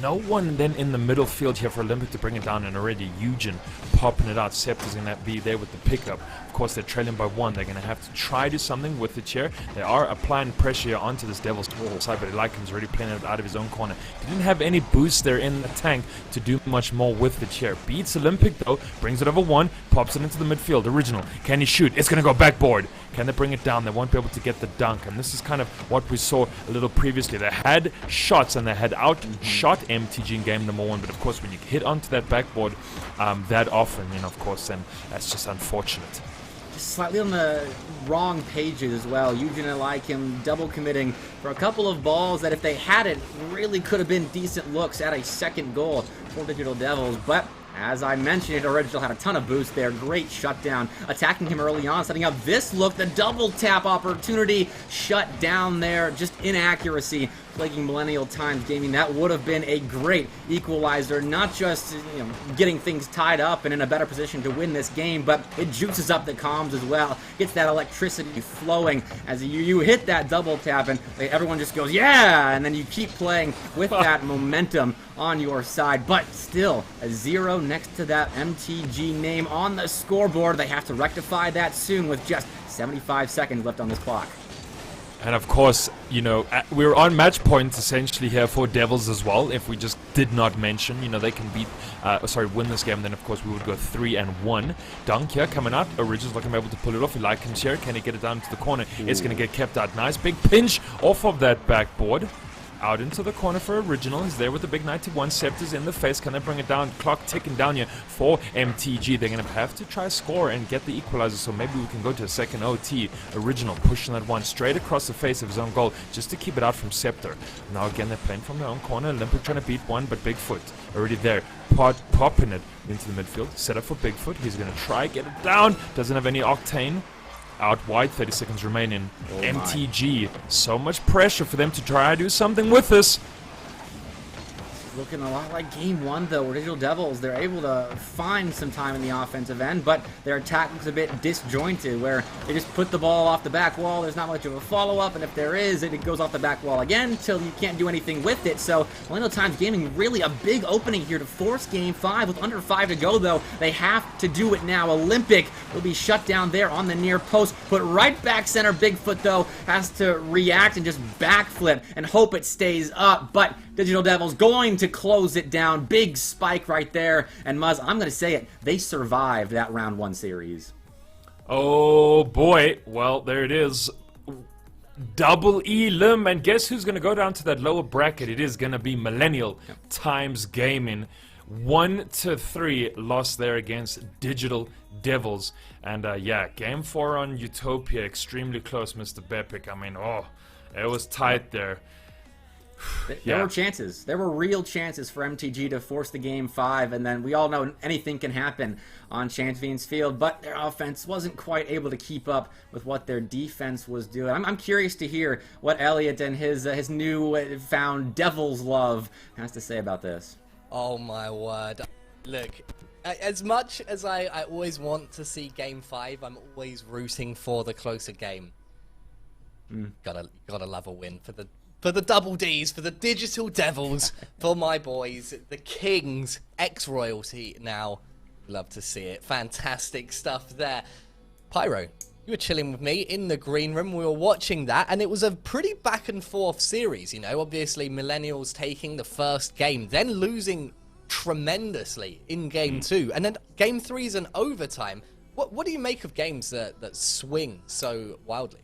No one then in the middle field here for Olympic to bring it down, and already Eugen popping it out. Sept is gonna be there with the pickup. Of course, they're trailing by 1. They're gonna have to try to do something with it here. They are applying pressure here onto this Devils side, but Eliakim already playing it out of his own corner. He didn't have any boost there in the tank to do much more with it here. Beats Olympic though, brings it over 1, pops it into the midfield. Original, can he shoot? It's gonna go backboard. Can they bring it down? They won't be able to get the dunk, and this is kind of what we saw a little previously. They had shots and they had outshot MTG in game number 1, but of course when you hit onto that backboard that often, you know, of course, then that's just unfortunate. Slightly on the wrong pages as well. Eugen and Eliakim double committing for a couple of balls that, if they had it, really could have been decent looks at a second goal for Digital Devils. But as I mentioned, Original had a ton of boost there. Great shutdown, attacking him early on, setting up this look, the double tap opportunity, shut down there, just inaccuracy plaguing Millennial Times Gaming. That would have been a great equalizer, not just, you know, getting things tied up and in a better position to win this game, but it juices up the comms as well, gets that electricity flowing as you hit that double tap, and everyone just goes, yeah, and then you keep playing with that momentum on your side. But still, a 0 next to that MTG name on the scoreboard. They have to rectify that soon with just 75 seconds left on this clock. And of course, you know, we're on match points essentially here for Devils as well. If we just did not mention, you know, they can win this game, then of course we would go 3-1. Dunk here coming out. Original's not going to be able to pull it off. Eliakim here, can he get it down to the corner? Ooh. It's going to get kept out. Nice big pinch off of that backboard. Out into the corner for Original. He's there with the big 91. Sept is in the face. Can they bring it down? Clock ticking down here for MTG. They're going to have to try score and get the equalizer, so maybe we can go to a second OT. Original pushing that one straight across the face of his own goal just to keep it out from Scepter. Now again, they're playing from their own corner. Olympic trying to beat one, but Bigfoot already there. Popping it into the midfield. Set up for Bigfoot. He's going to try get it down. Doesn't have any octane. Out wide, 30 seconds remaining. Oh MTG, so much pressure for them to try to do something with this. Looking a lot like Game 1, though, where Digital Devils, they're able to find some time in the offensive end, but their attack looks a bit disjointed, where they just put the ball off the back wall. There's not much of a follow-up, and if there is, it goes off the back wall again until you can't do anything with it. So Millennial Times Gaming, really a big opening here to force Game 5 with under 5 to go, though. They have to do it now. Olympic will be shut down there on the near post. Put right back center. Bigfoot, though, has to react and just backflip and hope it stays up, but Digital Devils going to close it down. Big spike right there. And Muzz, I'm going to say it, they survived that round 1 series. Oh boy. Well, there it is. Double Elim. And guess who's going to go down to that lower bracket? It is going to be Millennial Times Gaming. 1-3 lost there against Digital Devils. And yeah, Game 4 on Utopia. Extremely close, Mr. Bepic. I mean, oh, it was tight there. There were chances. There were real chances for MTG to force the Game 5, and then we all know anything can happen on Champion's Field, but their offense wasn't quite able to keep up with what their defense was doing. I'm curious to hear what Elliot and his new found Devil's love has to say about this. Oh my word. Look, as much as I always want to see Game 5, I'm always rooting for the closer game. Gotta love a win for the Double Ds, for the Digital Devils, for my boys, the Kings, ex-royalty now. Love to see it. Fantastic stuff there. Pyro, you were chilling with me in the green room. We were watching that, and it was a pretty back and forth series, you know. Obviously, Millennials taking the first game, then losing tremendously in Game 2, and then Game 3 is an overtime. What do you make of games that swing so wildly?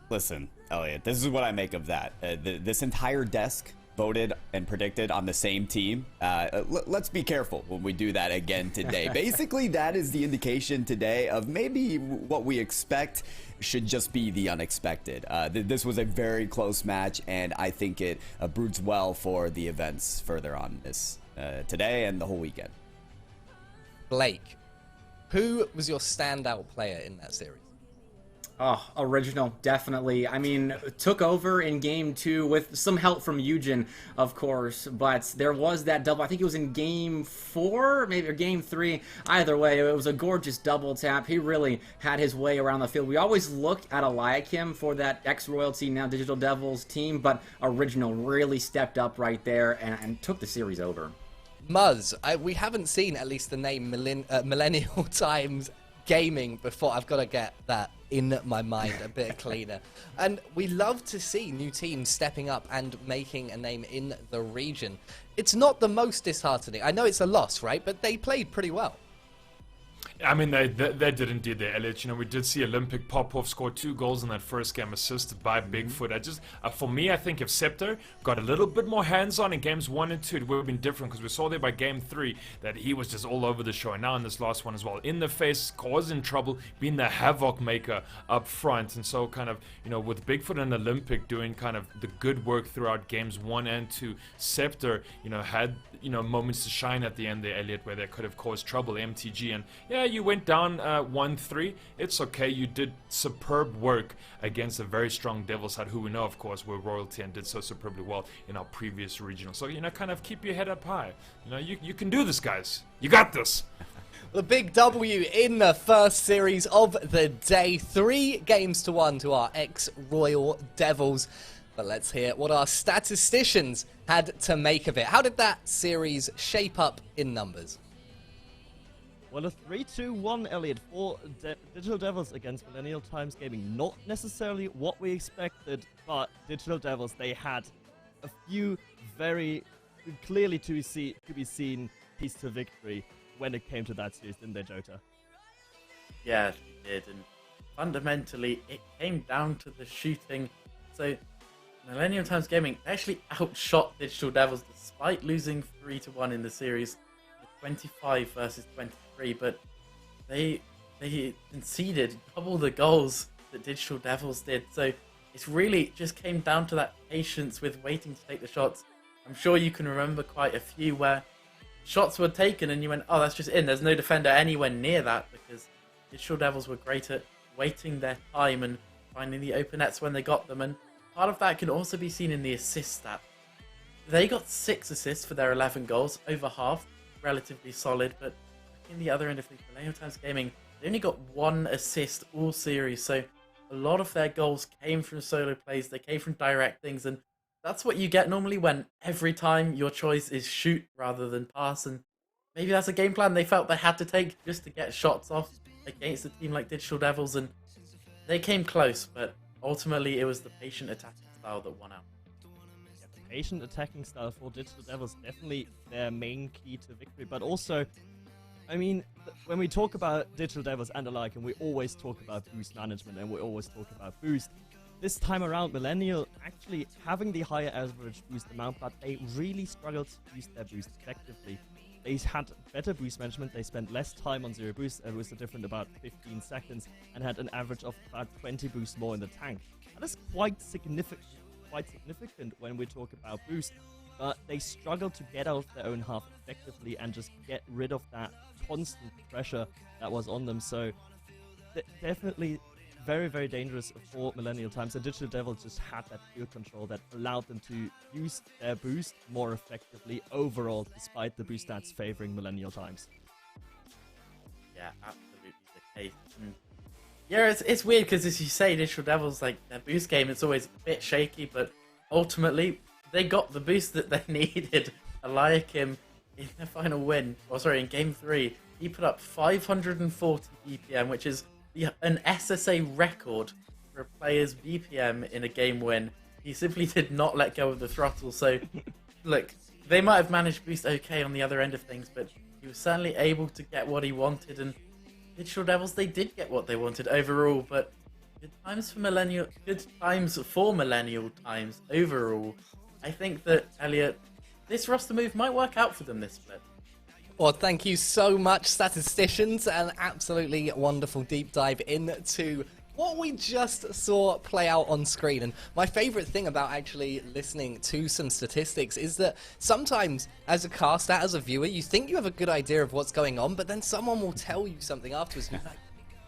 Listen, Elliot, this is what I make of that. This entire desk voted and predicted on the same team. Let's be careful when we do that again today. Basically, that is the indication today of maybe what we expect should just be the unexpected. This was a very close match, and I think it broods well for the events further on this today and the whole weekend. Blake, who was your standout player in that series? Oh, original, definitely. I mean, took over in game 2 with some help from Eugen, of course, but there was that double. I think it was in game 4, maybe, or game 3. Either way, it was a gorgeous double tap. He really had his way around the field. We always look at Eliakim for that ex-Royalty, now Digital Devils team, but original really stepped up right there and took the series over. Muzz, we haven't seen at least the name Millennial Times Gaming before. I've got to get that in my mind a bit cleaner. And we love to see new teams stepping up and making a name in the region. It's not the most disheartening. I know it's a loss, right? But they played pretty well. I mean, they did indeed there, Elliot. You know, we did see Olympic Popov score 2 goals in that first game, assisted by Bigfoot. For me, I think if Scepter got a little bit more hands-on in games 1 and 2, it would have been different, because we saw there by game 3 that he was just all over the show. And now in this last one as well, in the face, causing trouble, being the havoc maker up front. And so kind of, you know, with Bigfoot and Olympic doing kind of the good work throughout games 1 and 2, Scepter, you know, had, you know, moments to shine at the end there, Elliot, where they could have caused trouble, MTG. And yeah, you went down 1-3. It's okay. You did superb work against a very strong Devil side, who we know, of course, were Royalty and did so superbly well in our previous regional. So, you know, kind of keep your head up high. You know, you can do this, guys. You got this. The big W in the first series of the day. 3-1 to our ex-Royal Devils. But let's hear what our statisticians had to make of it. How did that series shape up in numbers? Well, a 3-2-1, Elliot, for Digital Devils against Millennial Times Gaming. Not necessarily what we expected, but Digital Devils, they had a few very clearly to be seen keys to victory when it came to that series, didn't they, Jota? Yeah, they did, and fundamentally, it came down to the shooting. So, Millennial Times Gaming actually outshot Digital Devils despite losing 3-1 in the series, 25 versus 23, but they conceded double the goals that Digital Devils did. So it's really just came down to that patience with waiting to take the shots. I'm sure you can remember quite a few where shots were taken and you went, oh, that's just in. There's no defender anywhere near that, because Digital Devils were great at waiting their time and finding the open nets when they got them. And part of that can also be seen in the assist stat. They got 6 assists for their 11 goals, over half, relatively solid, but in the other end of the Millennial Times Gaming, they only got 1 assist all series, so a lot of their goals came from solo plays, they came from direct things, and that's what you get normally when every time your choice is shoot rather than pass, and maybe that's a game plan they felt they had to take just to get shots off against a team like Digital Devils, and they came close, but ultimately it was the patient attacking style that won out. Patient attacking style for Digital Devils, definitely their main key to victory, but also, I mean, when we talk about Digital Devils and alike, and we always talk about boost management and we always talk about boost, this time around Millennial actually having the higher average boost amount, but they really struggled to use their boost effectively. They had better boost management, they spent less time on 0 boost, it was a different about 15 seconds, and had an average of about 20 boosts more in the tank. That is quite significant when we talk about boost, but they struggle to get out of their own half effectively and just get rid of that constant pressure that was on them. So definitely very, very dangerous for Millennial Times. And Digital Devils just had that field control that allowed them to use their boost more effectively overall, despite the boost stats favoring Millennial Times. Yeah, absolutely the case. Yeah, it's weird because, as you say, Digital Devils, like, their boost game, it's always a bit shaky, but ultimately, they got the boost that they needed. Eliakim, in their final win, in Game 3, he put up 540 BPM, which is an SSA record for a player's BPM in a game win. He simply did not let go of the throttle, so, look, they might have managed boost okay on the other end of things, but he was certainly able to get what he wanted, and Digital Devils, they did get what they wanted overall, but good times for Millennial Times overall. I think that, Elliot, this roster move might work out for them this split. Well, thank you so much, statisticians. An absolutely wonderful deep dive into what we just saw play out on screen. And my favorite thing about actually listening to some statistics is that sometimes as a caster, as a viewer, you think you have a good idea of what's going on, but then someone will tell you something afterwards and you're like,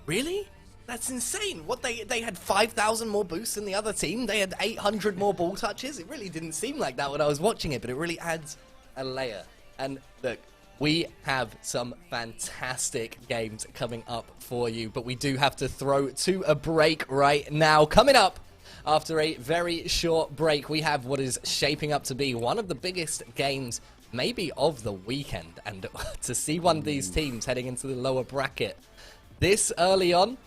really? That's insane. What, they had 5,000 more boosts than the other team? They had 800 more ball touches? It really didn't seem like that when I was watching it, but it really adds a layer. And look, we have some fantastic games coming up for you, but we do have to throw to a break right now. Coming up after a very short break, we have what is shaping up to be one of the biggest games maybe of the weekend. And to see one of these teams heading into the lower bracket this early on,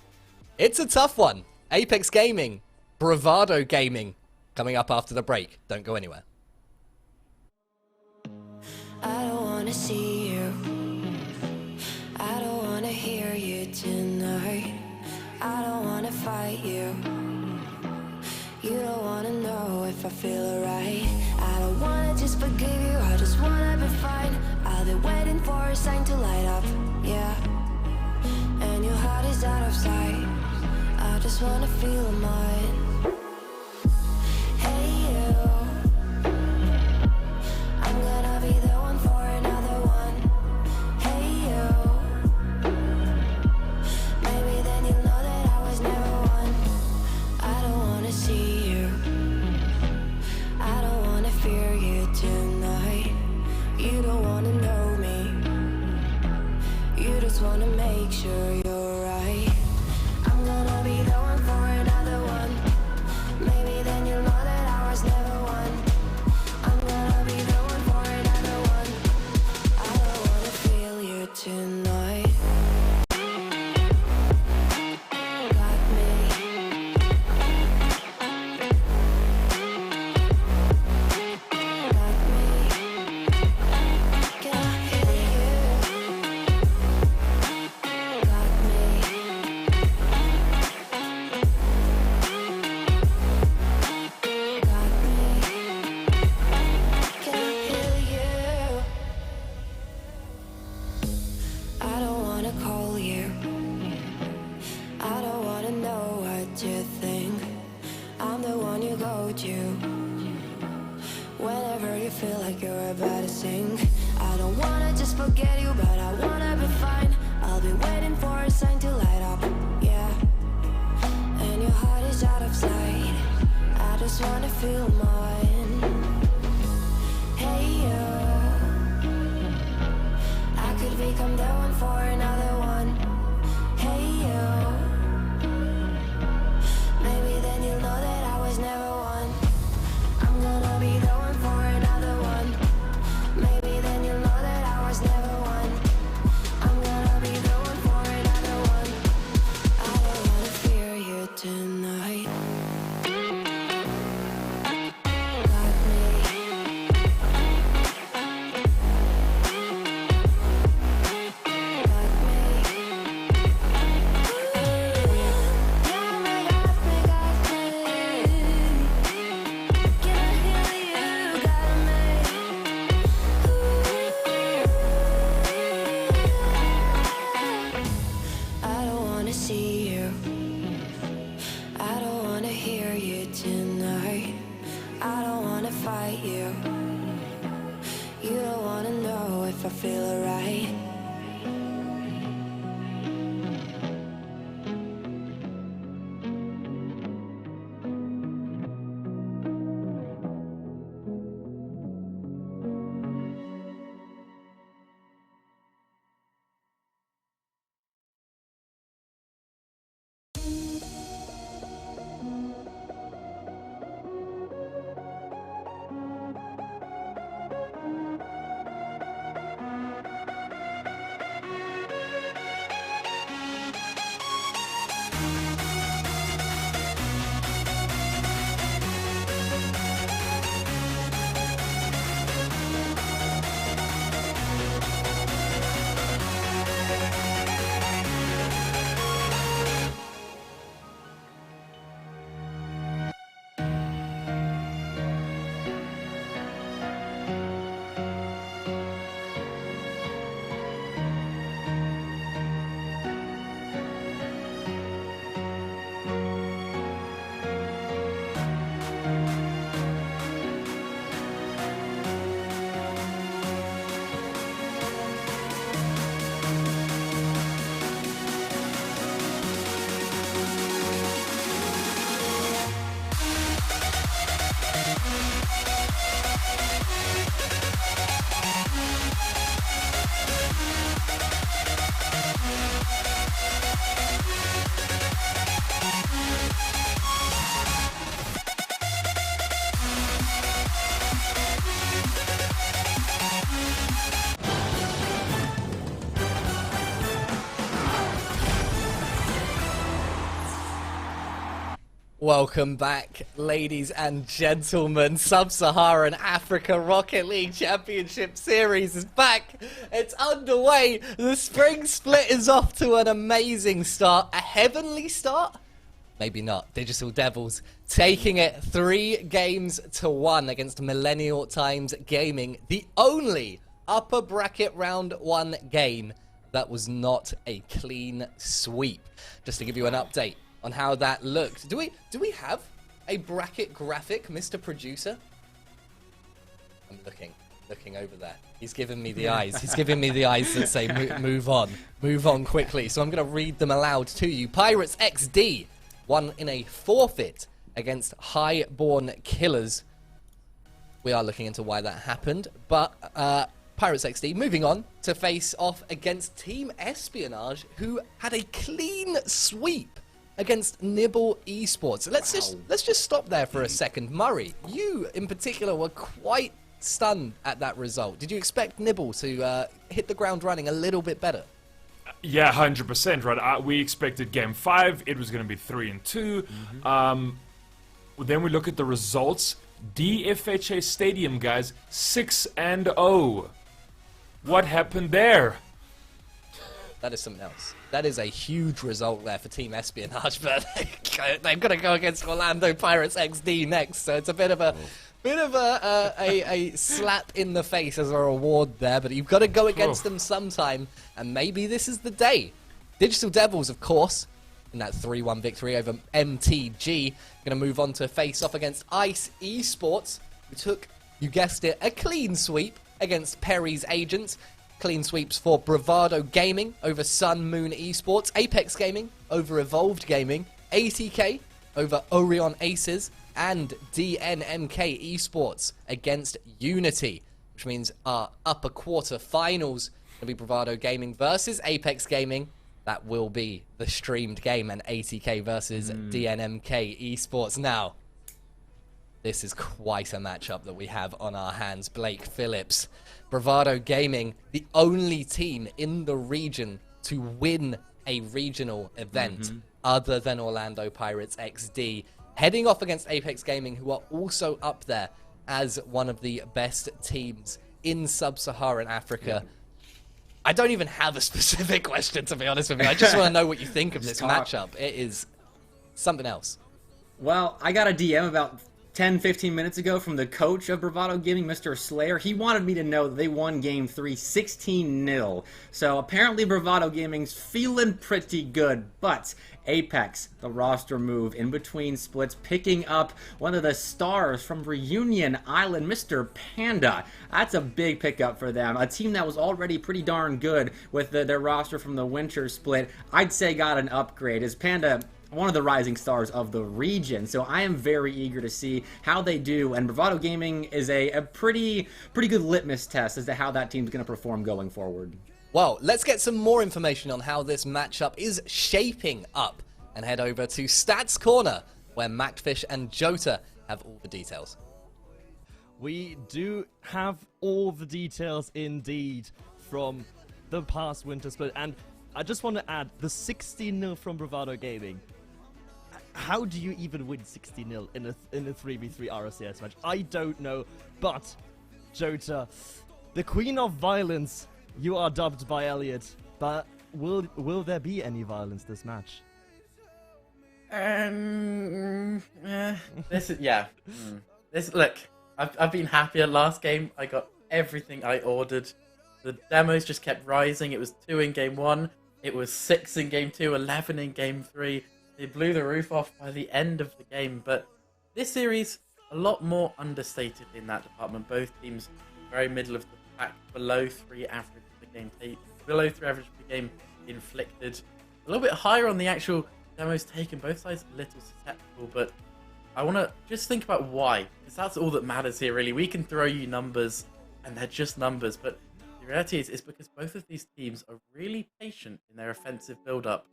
it's a tough one. Apex Gaming, Bravado Gaming, coming up after the break. Don't go anywhere. I don't wanna see you. I don't wanna hear you tonight. I don't wanna fight you. You don't wanna know if I feel alright. I don't wanna just forgive you. I just wanna be fine. I'll be waiting for a sign to light up. Yeah. And your heart is out of sight. I just wanna feel mine. Hey you, I'm gonna be the one for another one. Hey you, maybe then you'll know that I was never one. I don't wanna see you. I don't wanna fear you tonight. You don't wanna know me. You just wanna make sure you're right. I'm gonna be the one for another one. Maybe then you'll know that I was never one. I'm gonna be the one for another one. I don't wanna feel you tonight. Got me. Got me. Can I hear you? Got me. Got me. Can I hear you? I don't wanna call you. I don't wanna know what you think. I'm the one you go to whenever you feel like you're about to sink. I don't wanna just forget you, but I wanna be fine. I'll be waiting for a sign to light up. Yeah. And your heart is out of sight. I just wanna feel mine. Hey you, I could become the one for another one. Hey you, maybe then you'll know that I was never one. I'm gonna be the one for another one. Maybe then you'll know that I was never one. I'm gonna be the one for another one. I don't wanna fear you tonight. Welcome back, ladies and gentlemen. Sub-Saharan Africa Rocket League Championship Series is back. It's underway. The spring split is off to an amazing start. A heavenly start? Maybe not. Digital Devils taking it 3-1 against Millennial Times Gaming. The only upper bracket round 1 game that was not a clean sweep. Just to give you an update on how that looked. Do we have a bracket graphic, Mr. Producer? I'm looking over there. He's giving me the eyes. He's giving me the eyes that say move on quickly. So I'm going to read them aloud to you. Pirates XD won in a forfeit against Highborn Killers. We are looking into why that happened, but Pirates XD moving on to face off against Team Espionage, who had a clean sweep against Nibble Esports. Let's just stop there for a second. Murray, you in particular were quite stunned at that result. Did you expect Nibble to hit the ground running a little bit better? Yeah, 100%, right? We expected game 5, it was going to be 3-2. Then we look at the results. DFHA Stadium, guys, 6-0. What happened there? That is something else. That is a huge result there for Team Espionage, but they've got to go against Orlando Pirates XD next, so it's a bit of a slap in the face as a reward there, but you've got to go against them sometime, and maybe this is the day. Digital Devils, of course, in that 3-1 victory over MTG, going to move on to face off against Ice Esports, who took, you guessed it, a clean sweep against Perry's Agents. Clean sweeps for Bravado Gaming over Sun Moon Esports, Apex Gaming over Evolved Gaming, ATK over Orion Aces, and DNMK Esports against Unity, which means our upper quarter finals will be Bravado Gaming versus Apex Gaming. That will be the streamed game, and ATK versus DNMK Esports. Now, this is quite a matchup that we have on our hands. Blake Phillips, Bravado Gaming, the only team in the region to win a regional event other than Orlando Pirates XD, heading off against Apex Gaming, who are also up there as one of the best teams in Sub-Saharan Africa. I don't even have a specific question, to be honest with you. I just want to know what you think of this matchup. It is something else. Well, I got a DM about 10-15 minutes ago from the coach of Bravado Gaming, Mr. Slayer. He wanted me to know that they won Game 3 16-0. So apparently Bravado Gaming's feeling pretty good, but Apex, the roster move in between splits, picking up one of the stars from Reunion Island, Mr. Panda. That's a big pickup for them. A team that was already pretty darn good with their roster from the winter split, I'd say got an upgrade. As Panda, one of the rising stars of the region, so I am very eager to see how they do, and Bravado Gaming is a pretty good litmus test as to how that team's going to perform going forward. Well, let's get some more information on how this matchup is shaping up and head over to Stats Corner, where Macfish and Jota have all the details. We do have all the details indeed from the past winter split, and I just want to add the 16-0 from Bravado Gaming. How do you even win 60-0 in a 3v3 RLCS match? I don't know, but Jota, the Queen of Violence, you are dubbed by Elliot, but will there be any violence this match? Look, I've been happier last game. I got everything I ordered. The demos just kept rising. It was 2 in game 1. It was 6 in game 2, 11 in game 3. They blew the roof off by the end of the game. But this series, a lot more understated in that department. Both teams very middle of the pack, below 3 average per game, below 3 average per game inflicted. A little bit higher on the actual demos taken. Both sides a little susceptible, but I want to just think about why, because that's all that matters here, really. We can throw you numbers, and they're just numbers, but the reality is it's because both of these teams are really patient in their offensive build-up,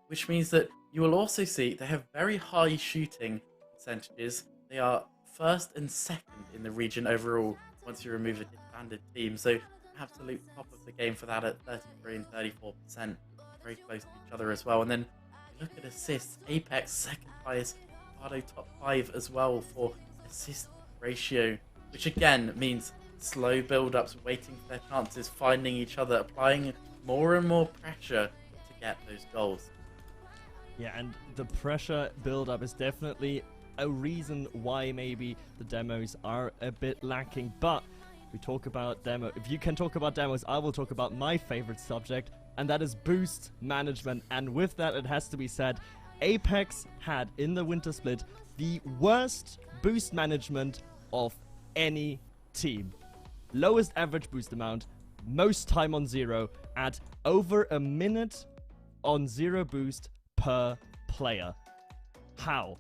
which means that you will also see they have very high shooting percentages. They are first and second in the region overall once you remove a disbanded team, so absolute top of the game for that at 33 and 34%, very close to each other as well. And then you look at assists, Apex second highest, Bravado top 5 as well for assist ratio, which again means slow build-ups, waiting for their chances, finding each other, applying more and more pressure to get those goals. Yeah, and the pressure build-up is definitely a reason why maybe the demos are a bit lacking. But we talk about demo. If you can talk about demos, I will talk about my favorite subject, and that is boost management. And with that, it has to be said, Apex had in the winter split the worst boost management of any team. Lowest average boost amount, most time on zero, at over a minute on zero boost per player. How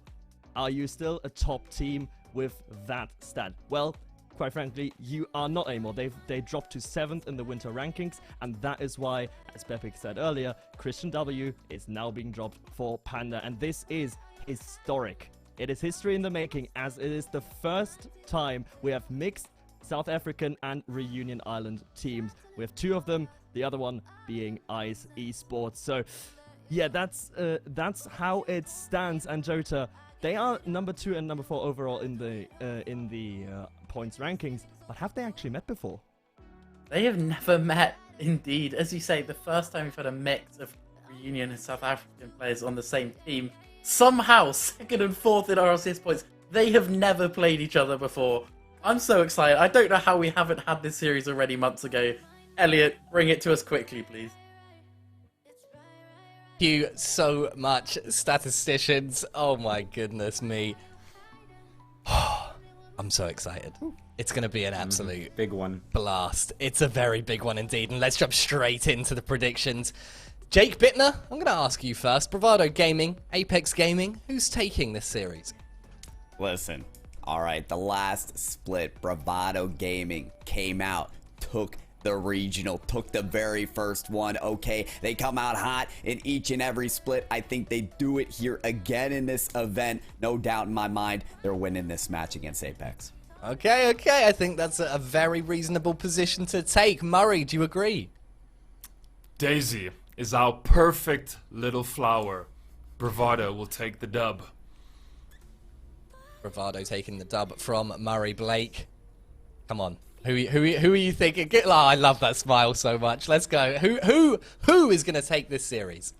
are you still a top team with that stat? Well, quite frankly, you are not anymore. They dropped to 7th in the winter rankings, and that is why, as Bepik said earlier, Christian W is now being dropped for Panda, and this is historic. It is history in the making, as it is the first time we have mixed South African and Reunion Island teams. We have 2 of them, the other one being ICE Esports. So yeah, that's how it stands. And Jota, they are number 2 and number 4 overall in the points rankings, but have they actually met before? They have never met, indeed. As you say, the first time we've had a mix of Reunion and South African players on the same team. Somehow, 2nd and 4th in RLCS points. They have never played each other before. I'm so excited. I don't know how we haven't had this series already months ago. Elliot, bring it to us quickly, please. Thank you so much, statisticians. Oh my goodness me. I'm so excited. It's going to be an absolute big one. Blast. It's a very big one indeed. And let's jump straight into the predictions. Jake Bittner, I'm going to ask you first. Bravado Gaming, Apex Gaming, who's taking this series? Listen, all right, the last split, Bravado Gaming came out, took the regional, took the very first one. Okay, they come out hot in each and every split. I think they do it here again in this event. No doubt in my mind, they're winning this match against Apex. Okay. I think that's a very reasonable position to take. Murray, do you agree? Daisy is our perfect little flower. Bravado will take the dub. Bravado taking the dub from Murray Blake. Come on. Who are you thinking? Oh, I love that smile so much. Let's go. Who is going to take this series?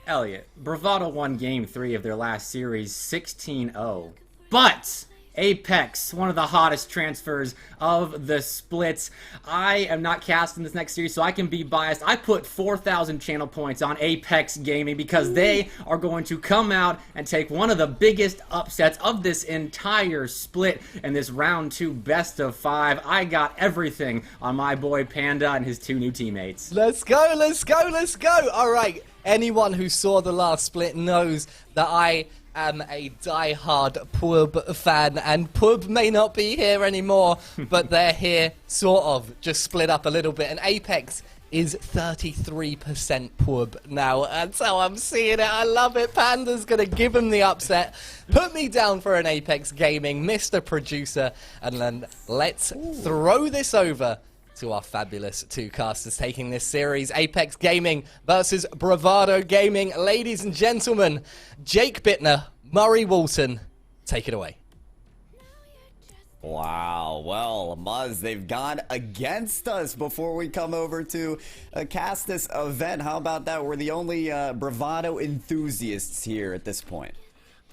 Elliot, Bravado won Game 3 of their last series 16-0. But Apex, one of the hottest transfers of the splits. I am not casting this next series, so I can be biased. I put 4,000 channel points on Apex Gaming because they are going to come out and take one of the biggest upsets of this entire split in this round 2 best of 5. I got everything on my boy Panda and his 2 new teammates. Let's go. All right. Anyone who saw the last split knows that I am a die-hard Pub fan, and Pub may not be here anymore, but they're here, sort of, just split up a little bit, and Apex is 33% Pub now. That's how I'm seeing it. I love it. Panda's gonna give him the upset. Put me down for an Apex Gaming, Mr. Producer, and then let's throw this over to our fabulous 2 casters taking this series. Apex Gaming versus Bravado Gaming. Ladies and gentlemen, Jake Bittner, Murray Walton, take it away. Wow, well, Muzz, they've gone against us before we come over to cast this event. How about that? We're the only Bravado enthusiasts here at this point.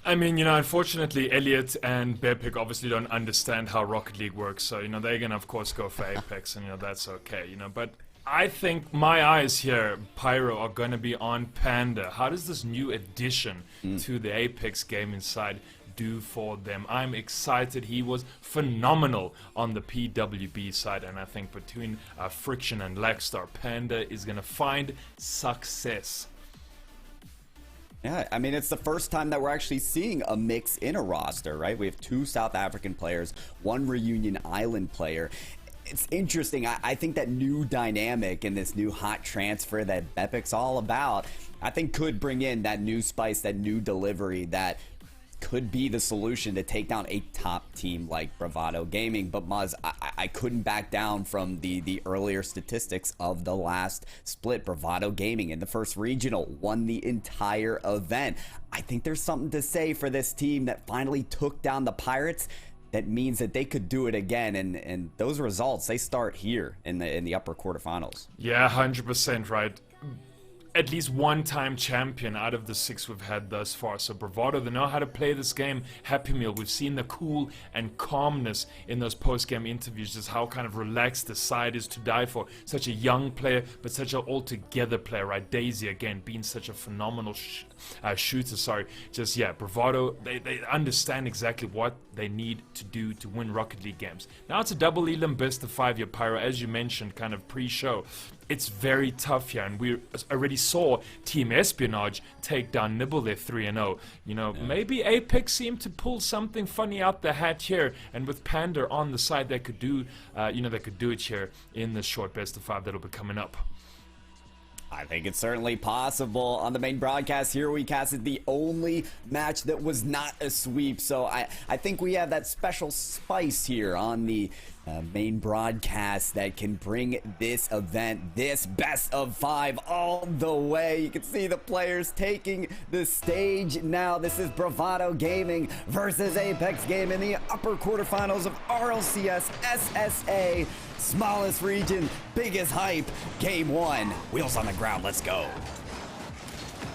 I mean, you know, unfortunately, Elliot and Bepik obviously don't understand how Rocket League works, so, you know, they're gonna, of course, go for Apex, and, you know, that's okay, you know, but I think my eyes here, Pyro, are gonna be on Panda. How does this new addition to the Apex gaming side do for them? I'm excited. He was phenomenal on the PWB side, and I think between Friction and Lackstar, Panda is gonna find success. Yeah, I mean, it's the first time that we're actually seeing a mix in a roster, right? We have 2 South African players, 1 Reunion Island player. It's interesting. I think that new dynamic and this new hot transfer that Bepik's all about, I think could bring in that new spice, that new delivery that could be the solution to take down a top team like Bravado Gaming. But Muzz, I couldn't back down from the earlier statistics of the last split. Bravado Gaming in the first regional won the entire event. I think there's something to say for this team that finally took down the Pirates. That means that they could do it again, and those results, they start here in the upper quarterfinals. Yeah, 100% right. At least one-time champion out of the 6 we've had thus far. So Bravado, they know how to play this game. Happy Meal, we've seen the cool and calmness in those post-game interviews, just how kind of relaxed the side is to die for. Such a young player, but such an all-together player, right? Daisy, again, being such a phenomenal shooter, Just, yeah, Bravado, they understand exactly what they need to do to win Rocket League games. Now it's a double Elam best of 5 year Pyro, as you mentioned, kind of pre-show. It's very tough here, and we already saw Team Espionage take down Nibble there 3-0. You know, maybe Apex seemed to pull something funny out the hat here, and with Panda on the side, they could do, they could do it here in the short best of 5 that'll be coming up. I think it's certainly possible. On the main broadcast here, we casted the only match that was not a sweep. So I think we have that special spice here on the main broadcast that can bring this event, this best of 5, all the way. You can see the players taking the stage now. This is Bravado Gaming versus Apex Game in the upper quarterfinals of RLCS SSA. Smallest region, biggest hype. Game 1, wheels on the ground, let's go.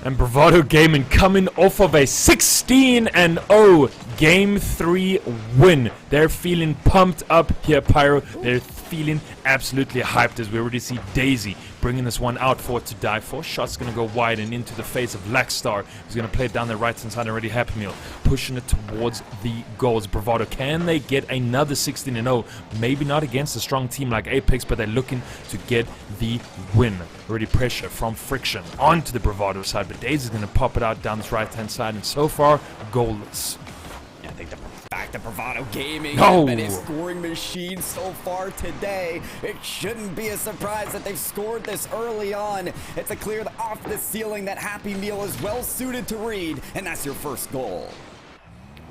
And Bravado Gaming coming off of a 16-0 Game 3 win. They're feeling pumped up here, Pyro. They're feeling absolutely hyped as we already see Daisy bringing this one out for it to die for. Shot's going to go wide and into the face of Lackstar, who's going to play it down the right-hand side already. Happy Meal pushing it towards the goals. Bravado, can they get another 16-0? Maybe not against a strong team like Apex, but they're looking to get the win. Already pressure from Friction onto the Bravado side, but Daisy's going to pop it out down this right-hand side, and so far, goalless. I think the fact that Bravado Gaming No. has been a scoring machine so far today, it shouldn't be a surprise that they've scored this early on. It's a clear off the ceiling that Happy Meal is well suited to read, and that's your first goal.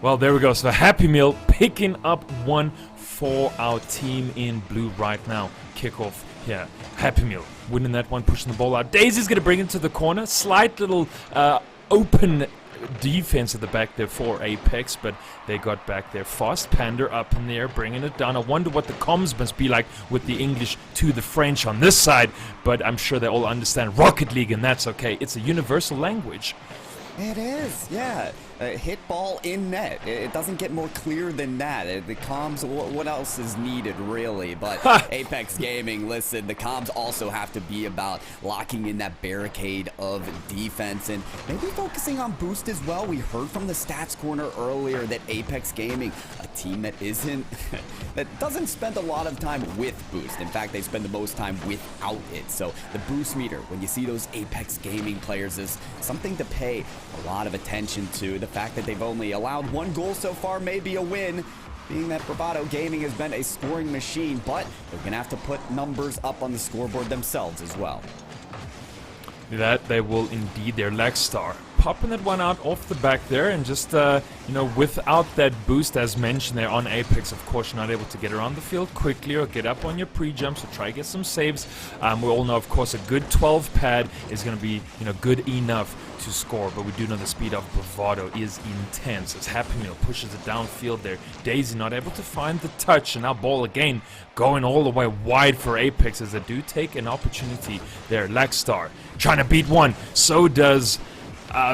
Well, there we go. So Happy Meal picking up one for our team in blue right now. Kickoff here. Happy Meal winning that one, pushing the ball out. Daisy's going to bring it to the corner. Slight little open defense at the back there for Apex, but they got back there fast. Panda up in there, bringing it down. I wonder what the comms must be like with the English to the French on this side, but I'm sure they all understand Rocket League, and that's okay. It's a universal language. It is, yeah. Hit ball in net. It doesn't get more clear than that. The comms, what else is needed, really? But Apex Gaming, listen, the comms also have to be about locking in that barricade of defense and maybe focusing on boost as well. We heard from the stats corner earlier that Apex Gaming, a team that that doesn't spend a lot of time with boost. In fact, they spend the most time without it. So the boost meter, when you see those Apex Gaming players, is something to pay a lot of attention to. The fact that they've only allowed 1 goal so far may be a win, being that Bravado Gaming has been a scoring machine, but they're going to have to put numbers up on the scoreboard themselves as well. That they will indeed. Their Lackstar popping that one out off the back there, and just without that boost, as mentioned there on Apex, of course you're not able to get around the field quickly or get up on your pre-jumps or try to get some saves. We all know, of course, a good 12 pad is going to be good enough to score, but we do know the speed of Bravado is intense as Happy Meal pushes it downfield there. Daisy not able to find the touch, and now ball again going all the way wide for Apex as they do take an opportunity there. Lackstar trying to beat one, so does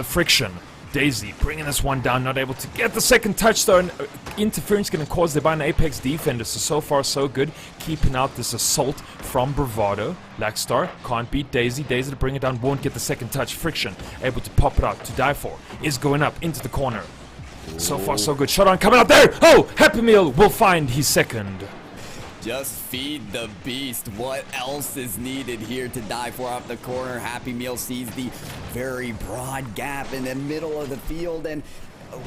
Friction. Daisy bringing this one down, not able to get the second touchdown. Interference going to cause there by an Apex defender, so far so good. Keeping out this assault from Bravado. Lackstar can't beat Daisy. Daisy to bring it down, won't get the second touch. Friction able to pop it out to die for. Is going up into the corner. So far so good. Shot on coming out there. Oh, Happy Meal will find his second. Just feed the beast. What else is needed here to die for off the corner? Happy Meal sees the very broad gap in the middle of the field, and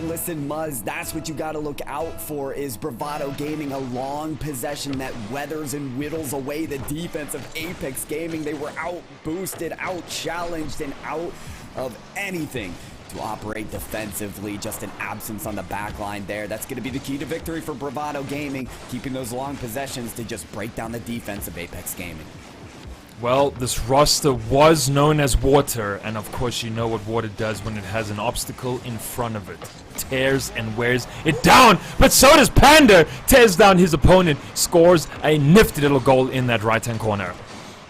listen, Muzz, that's what you got to look out for, is Bravado Gaming, a long possession that weathers and whittles away the defense of Apex Gaming. They were out boosted, out challenged, and out of anything to operate defensively. Just an absence on the back line there. That's going to be the key to victory for Bravado Gaming, keeping those long possessions to just break down the defense of Apex Gaming. Well, this roster was known as water, and of course you know what water does when it has an obstacle in front of it. Tears and wears it down, but so does Panda. Tears down his opponent, scores a nifty little goal in that right-hand corner.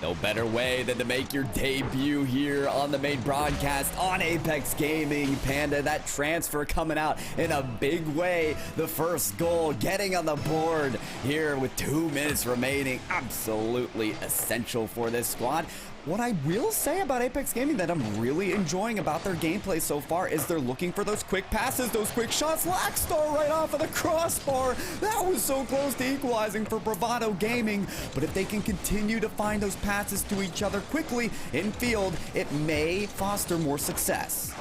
No better way than to make your debut here on the main broadcast on Apex Gaming. Panda, that transfer coming out in a big way. The first goal getting on the board here with 2 minutes remaining. Absolutely essential for this squad. What I will say about Apex Gaming that I'm really enjoying about their gameplay so far is they're looking for those quick passes, those quick shots. Lackstar right off of the crossbar. That was so close to equalizing for Bravado Gaming. But if they can continue to find those passes to each other quickly in field, it may foster more success.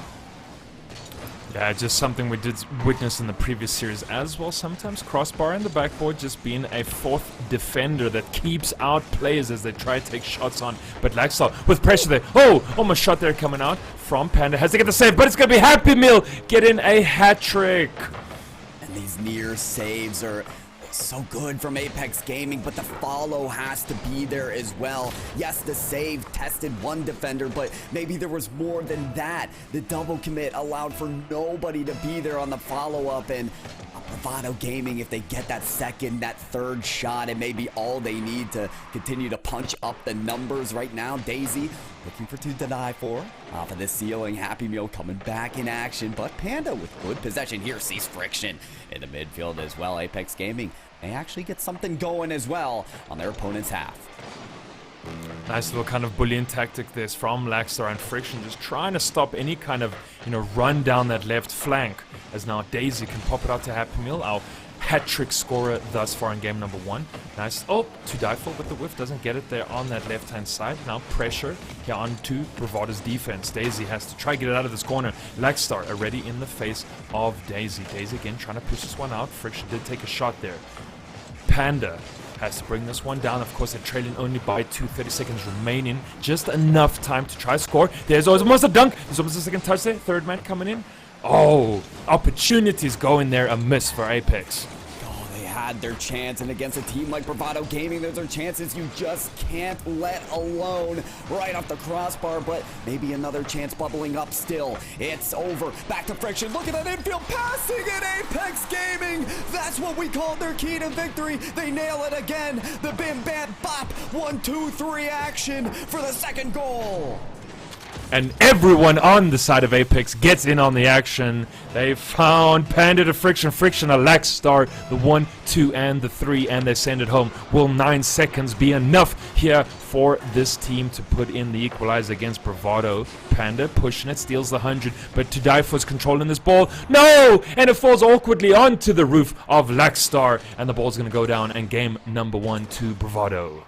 Yeah, just something we did witness in the previous series as well. Sometimes crossbar in the backboard just being a fourth defender that keeps out players as they try to take shots on. But Laxal with pressure there. Oh, almost shot there coming out from Panda. Has to get the save, but it's going to be Happy Meal getting a hat trick. And these near saves are so good from Apex Gaming, but the follow has to be there as well. Yes, the save tested one defender, but maybe there was more than that. The double commit allowed for nobody to be there on the follow-up, and Bravado Gaming, if they get that second, that third shot, it may be all they need to continue to punch up the numbers right now. Daisy looking for 2 to die for. Off of the ceiling, Happy Meal coming back in action, but Panda with good possession here sees Friction in the midfield as well. Apex Gaming may actually get something going as well on their opponent's half. Nice little kind of bullying tactic this from Laxar and Friction, just trying to stop any kind of, run down that left flank. As now Daisy can pop it out to Happy Meal, our hat-trick scorer thus far in game number 1. Nice. Oh, to die for with the whiff, doesn't get it there on that left-hand side. Now pressure here onto Bravado's defense. Daisy has to try to get it out of this corner. Laxar already in the face of Daisy. Daisy again trying to push this one out. Friction did take a shot there. Panda has to bring this one down. Of course, they're trailing only by 30 seconds remaining. Just enough time to try to score. There's almost a dunk. There's almost a second touch there. Third man coming in. Oh, opportunities going there. A miss for Apex. Oh, they had their chance, and against a team like Bravado Gaming, those are chances you just can't let alone. Right off the crossbar, but maybe another chance bubbling up still. It's over. Back to Friction. Look at that infield passing at Apex Gaming. That's what we call their key to victory. They nail it again. The bim bam bop 1, 2, 3 action for the second goal. And everyone on the side of Apex gets in on the action. They found Panda to Friction, Friction a Laxstar, the 1, 2, and the 3, and they send it home. Will 9 seconds be enough here for this team to put in the equalizer against Bravado? Panda pushing it, steals the 100, but to die for's controlling this ball. No! And it falls awkwardly onto the roof of Laxstar, and the ball's going to go down, and game number 1 to Bravado.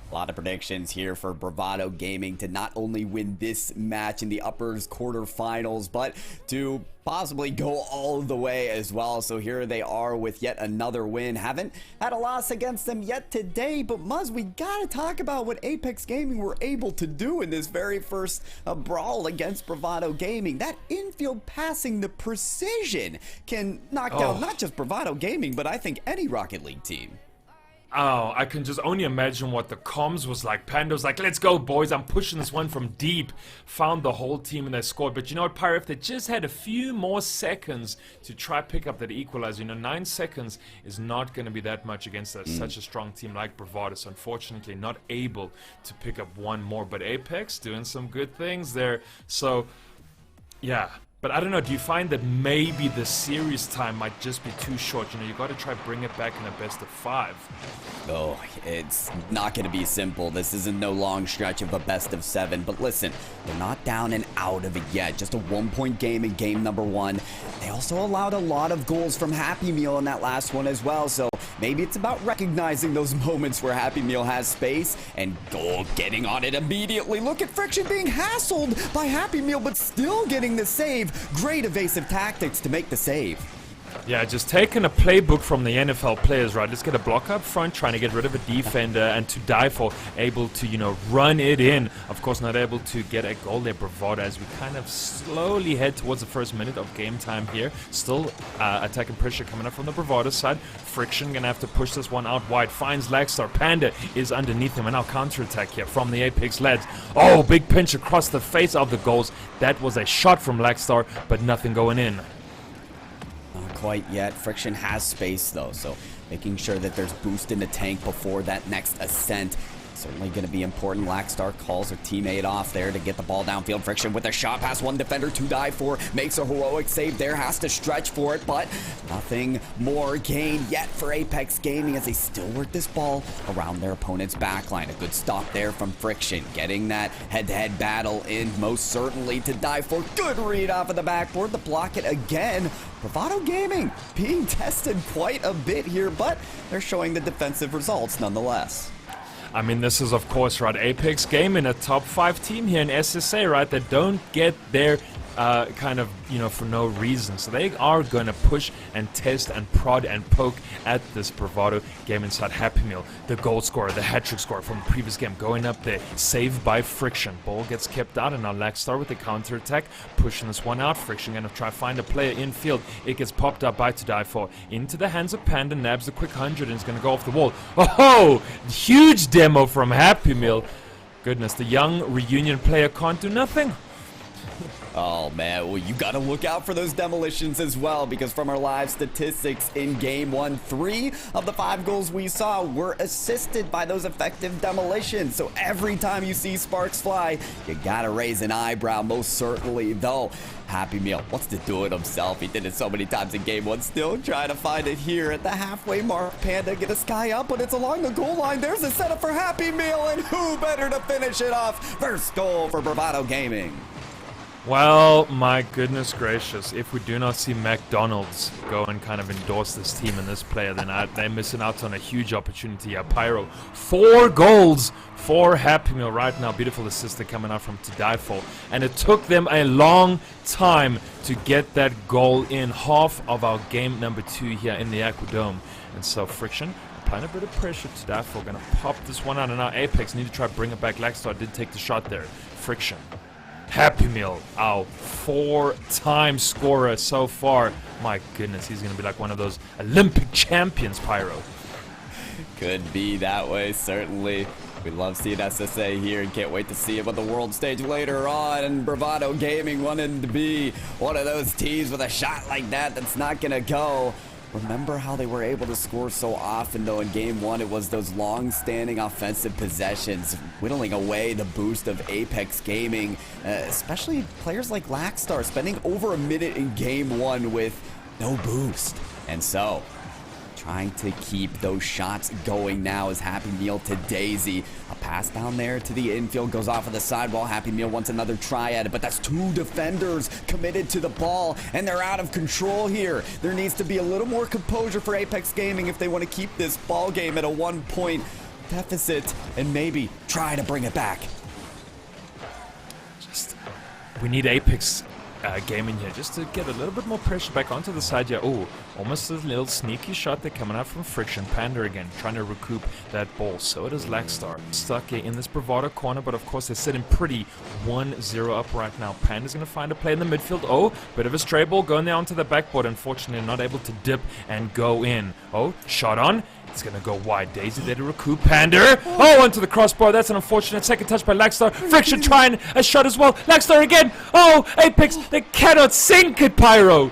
A lot of predictions here for Bravado Gaming to not only win this match in the uppers quarterfinals, but to possibly go all the way as well. So here they are with yet another win. Haven't had a loss against them yet today, but Muzz, we gotta talk about what Apex Gaming were able to do in this very first brawl against Bravado Gaming. That infield passing, the precision can knock down not just Bravado Gaming, but I think any Rocket League team. Oh, I can just only imagine what the comms was like. Panda's like, let's go, boys. I'm pushing this one from deep. Found the whole team and they scored. But you know what, Pyro? If they just had a few more seconds to try pick up that equalizer, 9 seconds is not going to be that much against such a strong team like Bravado. So unfortunately, not able to pick up one more. But Apex doing some good things there. So, yeah. But I don't know, do you find that maybe the series time might just be too short? You got to try bring it back in a best of 5. Oh, it's not going to be simple. This isn't no long stretch of a best of 7. But listen, they're not down and out of it yet. Just a 1-point game in game number 1. They also allowed a lot of goals from Happy Meal in that last one as well. So maybe it's about recognizing those moments where Happy Meal has space and getting on it immediately. Look at Friction being hassled by Happy Meal, but still getting the save. Great evasive tactics to make the save. Yeah, just taking a playbook from the NFL players, right? Let's get a block up front, trying to get rid of a defender, and to die for, able to, you know, run it in. Of course, not able to get a goal there, Bravado, as we kind of slowly head towards the first minute of game time here. Still attacking pressure coming up from the Bravado side. Friction gonna have to push this one out wide. Finds Lagstar. Panda is underneath him, and now counter-attack here from the Apex lads. Oh, big pinch across the face of the goals. That was a shot from Lagstar, but nothing going in. Not quite yet. Friction has space though, so making sure that there's boost in the tank before that next ascent. Certainly going to be important. Lagstar calls her teammate off there to get the ball downfield. Friction with a shot past one defender to die for. Makes a heroic save there. Has to stretch for it, but nothing more gained yet for Apex Gaming as they still work this ball around their opponent's backline. A good stop there from Friction. Getting that head-to-head battle in most certainly to die for. Good read off of the backboard to block it again. Bravado Gaming being tested quite a bit here, but they're showing the defensive results nonetheless. I mean, this is, of course, right, Apex Gaming, a top 5 team here in SSA, right, that don't get their kind of, you know, for no reason. So they are going to push and test and prod and poke at this Bravado Gaming side. Happy Meal, the goal scorer, the hat-trick scorer from the previous game, going up there, saved by Friction. Ball gets kept out, and now Lagstar with the counter-attack, pushing this one out. Friction going to try to find a player infield. It gets popped up by To Die For. Into the hands of Panda, nabs the quick 100, and is going to go off the wall. Oh, huge demo from Happy Meal. Goodness, the young reunion player can't do nothing. Oh man, well, you gotta look out for those demolitions as well, because from our live statistics in game 1, 3 of the 5 goals we saw were assisted by those effective demolitions. So every time you see sparks fly, you gotta raise an eyebrow, most certainly, though. Happy Meal wants to do it himself. He did it so many times in game 1, still trying to find it here at the halfway mark. Panda get a sky up, but it's along the goal line. There's a setup for Happy Meal, and who better to finish it off? First goal for Bravado Gaming. Well, my goodness gracious, if we do not see McDonald's go and kind of endorse this team and this player, then they're missing out on a huge opportunity here. Pyro, 4 goals for Happy Meal right now. Beautiful assist coming out from To Die For. And it took them a long time to get that goal in. Half of our game number 2 here in the Aquadome. And so Friction applying a bit of pressure. To Die For going to pop this one out. And now Apex need to try to bring it back. Lagstar did take the shot there. Friction. Happy Meal, our 4-time scorer so far. My goodness, he's going to be like one of those Olympic champions, Pyro. Could be that way, certainly. We love seeing SSA here and can't wait to see him on the world stage later on. And Bravado Gaming wanting to be one of those teams with a shot like that that's not going to go. Remember how they were able to score so often, though, in game 1? It was those long-standing offensive possessions, whittling away the boost of Apex Gaming, especially players like Lagstar, spending over a minute in game 1 with no boost. And so, trying to keep those shots going now is Happy Meal to Daisy. A pass down there to the infield goes off of the sidewall. Happy Meal wants another try at it, but that's 2 defenders committed to the ball, and they're out of control here. There needs to be a little more composure for Apex Gaming if they want to keep this ball game at a 1-point deficit and maybe try to bring it back. We need Apex Gaming here just to get a little bit more pressure back onto the side here. Oh, almost a little sneaky shot there coming out from Friction. Panda again trying to recoup that ball. So it is Lagstar stuck in this Bravado corner, but of course they're sitting pretty 1-0 up right now. Panda's going to find a play in the midfield. Oh, bit of a stray ball going there onto the backboard. Unfortunately not able to dip and go in. Oh, shot on. It's going to go wide. Daisy there to recoup. Panda. Oh, onto the crossbar. That's an unfortunate second touch by Lagstar. Friction trying a shot as well. Lagstar again. Oh, Apex. They cannot sink it, Pyro.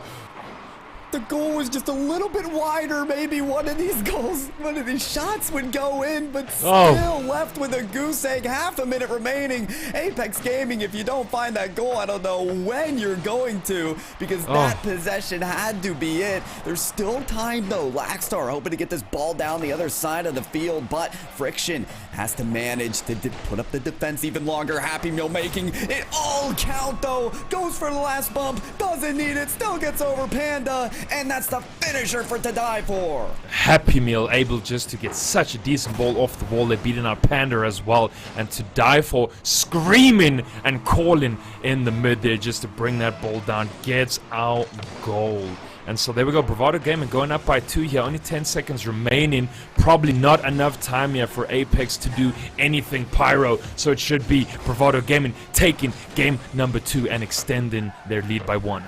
The goal was just a little bit wider. Maybe one of these shots would go in, but still left with a goose egg. Half a minute remaining. Apex Gaming, if you don't find that goal, I don't know when you're going to, because that possession had to be it. There's still time, though. Lagstar hoping to get this ball down the other side of the field, but Friction has to manage to put up the defense even longer. Happy Meal making it all count, though. Goes for the last bump. Doesn't need it. Still gets over Panda. And that's the finisher for To Die For. Happy Meal able just to get such a decent ball off the wall. They're beating out Panda as well. And To Die For screaming and calling in the mid there just to bring that ball down. Gets our goal. And so there we go, Bravado Gaming going up by 2 here, only 10 seconds remaining. Probably not enough time here for Apex to do anything pyro, so it should be Bravado Gaming taking game number 2 and extending their lead by 1.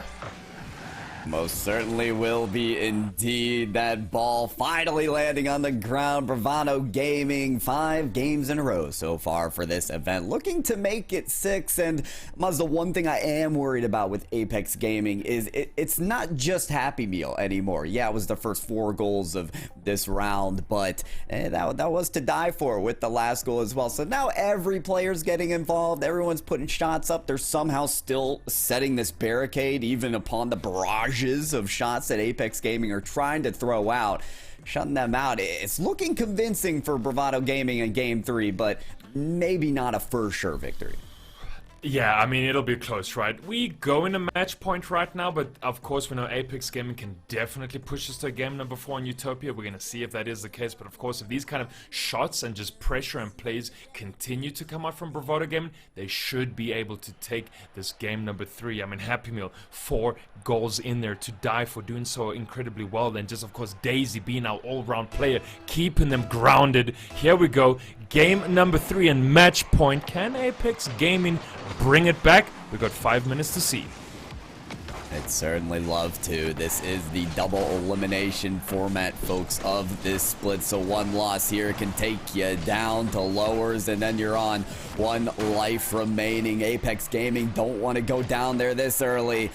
Most certainly will be indeed. That ball finally landing on the ground. Bravado Gaming, 5 games in a row so far for this event, looking to make it 6. And Muzz, the one thing I am worried about with Apex Gaming is it's not just Happy Meal anymore. Yeah, it was the first 4 goals of this round, but that was to die for with the last goal as well. So now every player's getting involved. Everyone's putting shots up. They're somehow still setting this barricade even upon the barrage of shots that Apex Gaming are trying to throw out, shutting them out. It's looking convincing for Bravado Gaming in game 3, but maybe not a for sure victory. Yeah, I mean, it'll be close, right? We go in a match point right now, but of course we know Apex Gaming can definitely push us to game number 4 in Utopia. We're going to see if that is the case, but of course if these kind of shots and just pressure and plays continue to come out from Bravado Gaming, they should be able to take this game number 3. I mean, Happy Meal, 4 goals in there to die for, doing so incredibly well. Then just of course Daisy being our all-round player, keeping them grounded. Here we go, game number 3 and match point. Can Apex Gaming bring it back? We got 5 minutes to see. I'd certainly love to. This is the double elimination format, folks, of this split. So 1 loss here can take you down to lowers, and then you're on 1 life remaining. Apex Gaming don't want to go down there this early.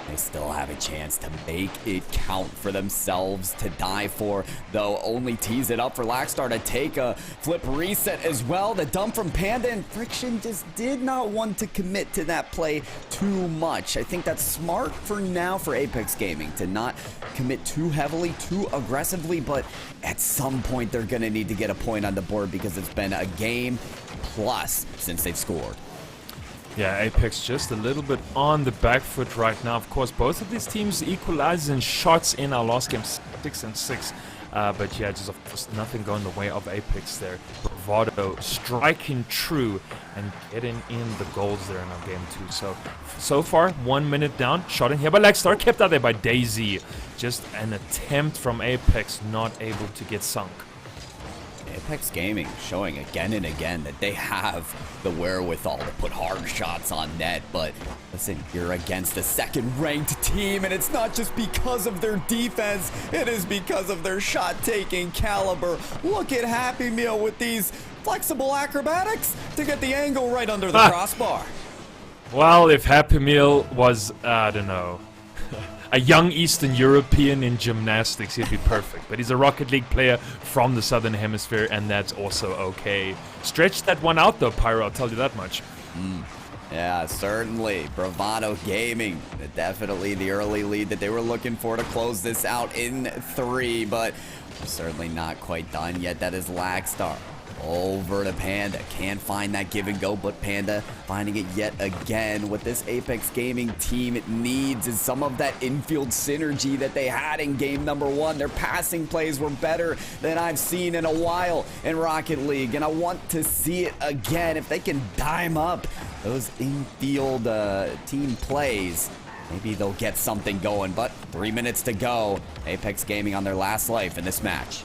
They still have a chance to make it count for themselves to die for, though. Only tease it up for Lackstar to take a flip reset as well. The dump from Panda, and Friction just did not want to commit to that play too much. I think that's smart for now for Apex Gaming to not commit too heavily, too aggressively, but at some point they're going to need to get a point on the board because it's been a game plus since they've scored. Yeah, Apex just a little bit on the back foot right now. Of course, both of these teams equalized in shots in our last game, 6-6. But yeah, just of course nothing going the way of Apex there. Bravado striking true and getting in the goals there in our game 2. So far, 1 minute down. Shot in here by Lackstar, kept out there by Daisy. Just an attempt from Apex, not able to get sunk. Apex Gaming showing again and again that they have the wherewithal to put hard shots on net, but listen, you're against a second-ranked team, and it's not just because of their defense, it is because of their shot-taking caliber. Look at Happy Meal with these flexible acrobatics to get the angle right under the crossbar. Well, if Happy Meal was, I don't know, a young Eastern European in gymnastics, he'd be perfect. But he's a Rocket League player from the Southern Hemisphere, and that's also okay. Stretch that one out, though, Pyro, I'll tell you that much. Yeah, certainly. Bravado Gaming, definitely the early lead that they were looking for to close this out in 3, but we're certainly not quite done yet. That is Lackstar. Over to Panda. Can't find that give and go, but Panda finding it yet again. What this Apex Gaming team needs is some of that infield synergy that they had in game number 1. Their passing plays were better than I've seen in a while in Rocket League, and I want to see it again. If they can dime up those infield team plays, maybe they'll get something going. But 3 minutes to go. Apex Gaming on their last life in this match.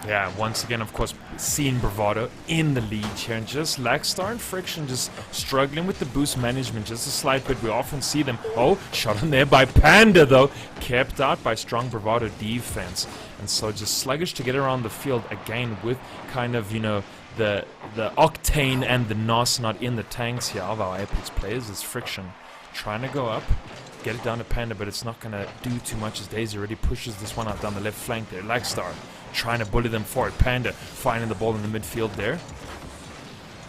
Yeah, once again, of course, seeing Bravado in the lead here, and just Lackstar and Friction just struggling with the boost management just a slight bit. We often see them. Oh, shot on there by Panda, though. Kept out by strong Bravado defense. And so just sluggish to get around the field again with kind of, you know, the octane and the NOS not in the tanks here of our Apex players. Is Friction trying to go up, get it down to Panda, but it's not going to do too much as Daisy already pushes this one out down the left flank there. Lackstar trying to bully them forward. Panda finding the ball in the midfield there.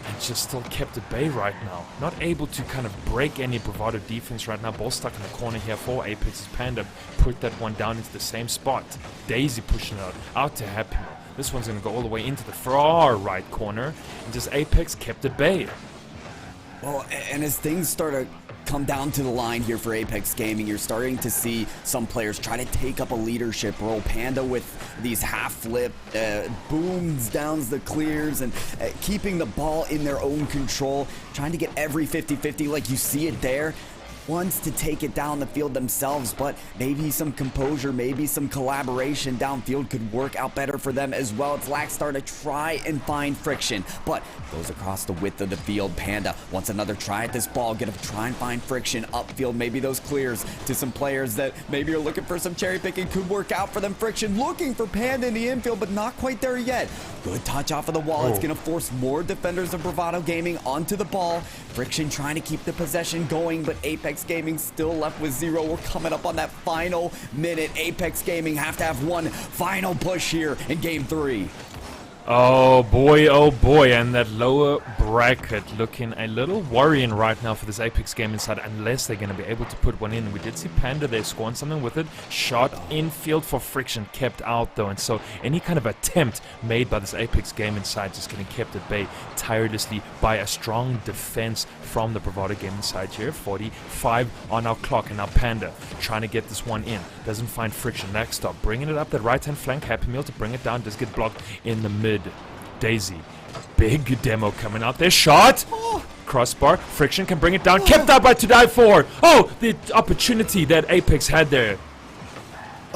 And just still kept at bay right now. Not able to kind of break any Bravado defense right now. Ball stuck in the corner here for Apex's Panda. Put that one down into the same spot. Daisy pushing it out to Happy. This one's going to go all the way into the far right corner. And just Apex kept at bay. Well, and as things start to come down to the line here for Apex Gaming, you're starting to see some players try to take up a leadership role. Panda with these half flip booms, downs the clears, and keeping the ball in their own control, trying to get every 50-50 like you see it there. wants to take it down the field themselves, but maybe some composure, maybe some collaboration downfield could work out better for them as well. It's Lackstar to try and find Friction, but goes across the width of the field. Panda wants another try at this ball, gonna try and find Friction upfield. Maybe those clears to some players that maybe are looking for some cherry picking could work out for them. Friction looking for Panda in the infield, but not quite there yet. Good touch off of the wall. It's gonna force more defenders of Bravado Gaming onto the ball. Friction trying to keep the possession going, but Apex Gaming still left with 0. We're coming up on that final minute. Apex Gaming have to have one final push here in game 3. Oh boy, and that lower bracket looking a little worrying right now for this Apex Gaming side, unless they're going to be able to put one in. We did see Panda, they scored something with it. Shot infield for Friction, kept out though, and so any kind of attempt made by this Apex Gaming side just getting kept at bay tirelessly by a strong defense from the Bravado Gaming side here. 45 on our clock, and now Panda trying to get this one in. Doesn't find Friction. Next stop, bringing it up that right-hand flank. Happy Meal to bring it down, does get blocked in the mid. Daisy, big demo coming out there. Shot! Crossbar. Friction can bring it down. Kept out by To Die For. Oh, the opportunity that Apex had there.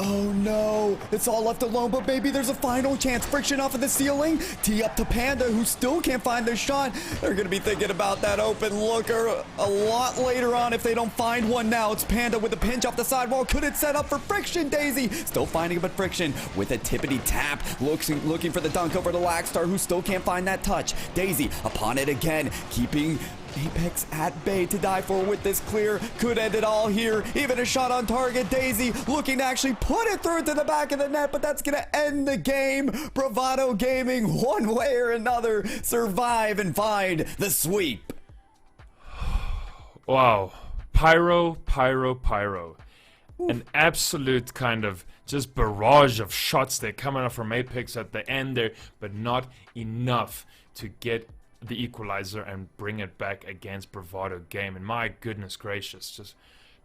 Oh no, it's all left alone, but maybe there's a final chance. Friction off of the ceiling. Tee up to Panda, who still can't find the shot. They're going to be thinking about that open looker a lot later on if they don't find one now. It's Panda with a pinch off the sidewall. Could it set up for Friction? Daisy still finding it, but Friction with a tippity tap. Looking for the dunk over to Lackstar, who still can't find that touch. Daisy upon it again, keeping Apex at bay. To Die For with this clear. Could end it all here. Even a shot on target. Daisy looking to actually put it through to the back of the net, but that's going to end the game. Bravado Gaming, one way or another, survive and find the sweep. Wow. Pyro. An absolute kind of just barrage of shots there coming up from Apex at the end there, but not enough to get the equalizer and bring it back against Bravado Game. And my goodness gracious, just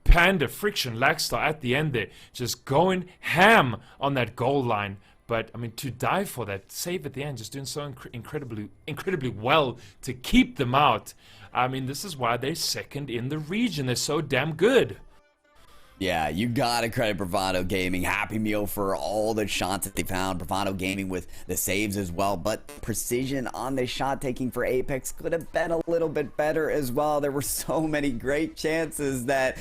Panda, Friction, Lackstar at the end there, just going ham on that goal line. But I mean, To Die For that save at the end, just doing so incredibly well to keep them out. I mean, this is why they're second in the region. They're so damn good. Yeah, you gotta credit Bravado Gaming. Happy Meal for all the shots that they found. Bravado Gaming with the saves as well, but precision on the shot taking for Apex could have been a little bit better as well. There were so many great chances that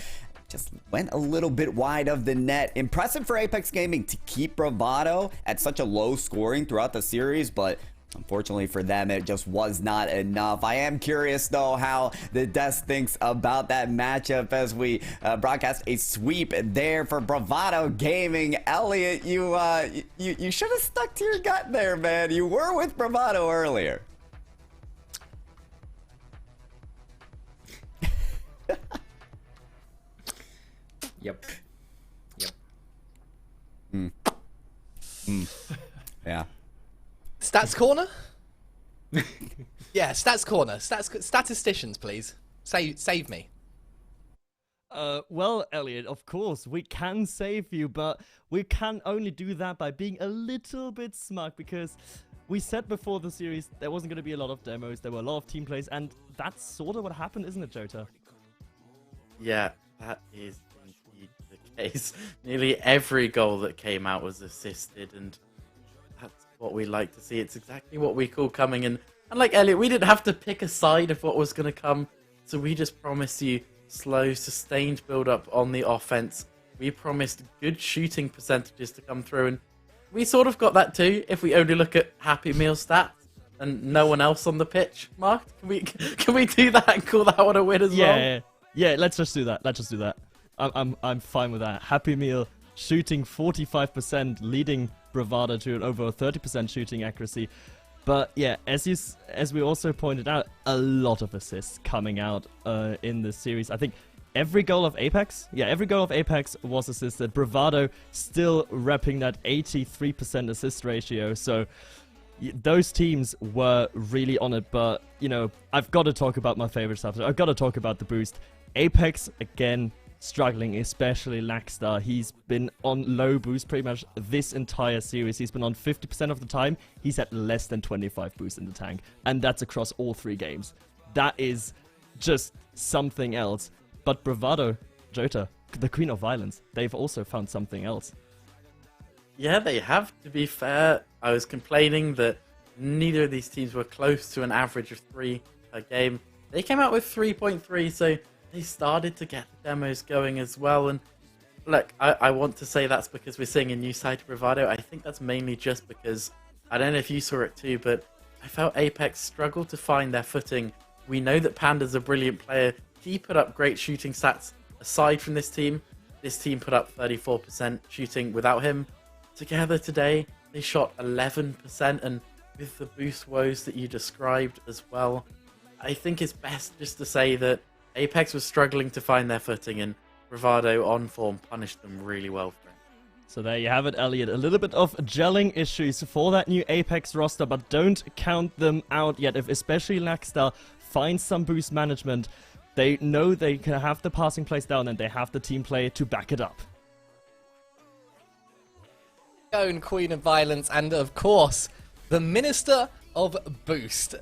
just went a little bit wide of the net. Impressive for Apex Gaming to keep Bravado at such a low scoring throughout the series, but unfortunately for them, it just was not enough. I am curious, though, how the desk thinks about that matchup as we broadcast a sweep there for Bravado Gaming. Elliot, you should have stuck to your gut there, man. You were with Bravado earlier. Yep. Yeah. Stats corner? Yeah, stats corner. Statisticians, please. Save me. Well, Elliot, of course, we can save you, but we can only do that by being a little bit smug, because we said before the series there wasn't going to be a lot of demos, there were a lot of team plays, and that's sort of what happened, isn't it, Jota? Yeah, that is indeed the case. Nearly every goal that came out was assisted, and that's what we like to see. It's exactly what we call coming in. And like Elliot, we didn't have to pick a side of what was going to come, so we just promised you slow, sustained build-up on the offense. We promised good shooting percentages to come through, and we sort of got that too, if we only look at Happy Meal stats and no one else on the pitch. Mark, can we do that and call that one a win as well? Yeah, let's just do that. I'm fine with that. Happy Meal shooting 45%, leading Bravado to an over 30% shooting accuracy. But yeah, as we also pointed out, a lot of assists coming out in this series. I think every goal of Apex was assisted. Bravado still repping that 83% assist ratio. So those teams were really on it. But, you know, I've got to talk about my favorite stuff. I've got to talk about the boost. Apex, again, struggling, especially Lackstar. He's been on low boost pretty much this entire series. He's been on 50% of the time. He's at less than 25 boost in the tank. And that's across all 3 games. That is just something else. But Bravado, Jota, the Queen of Violence, they've also found something else. Yeah, they have, to be fair. I was complaining that neither of these teams were close to an average of 3 per game. They came out with 3.3, so they started to get the demos going as well. And look, I want to say that's because we're seeing a new side to Bravado. I think that's mainly just because, I don't know if you saw it too, but I felt Apex struggled to find their footing. We know that Panda's a brilliant player. He put up great shooting stats aside from this team. This team put up 34% shooting without him. Together today, they shot 11%, and with the boost woes that you described as well, I think it's best just to say that Apex was struggling to find their footing, and Bravado on form punished them really well for it. So there you have it, Elliot. A little bit of gelling issues for that new Apex roster, but don't count them out yet. If especially Lackstar finds some boost management, they know they can have the passing plays down and they have the team play to back it up. Own Queen of Violence, and of course, the Minister of Boost.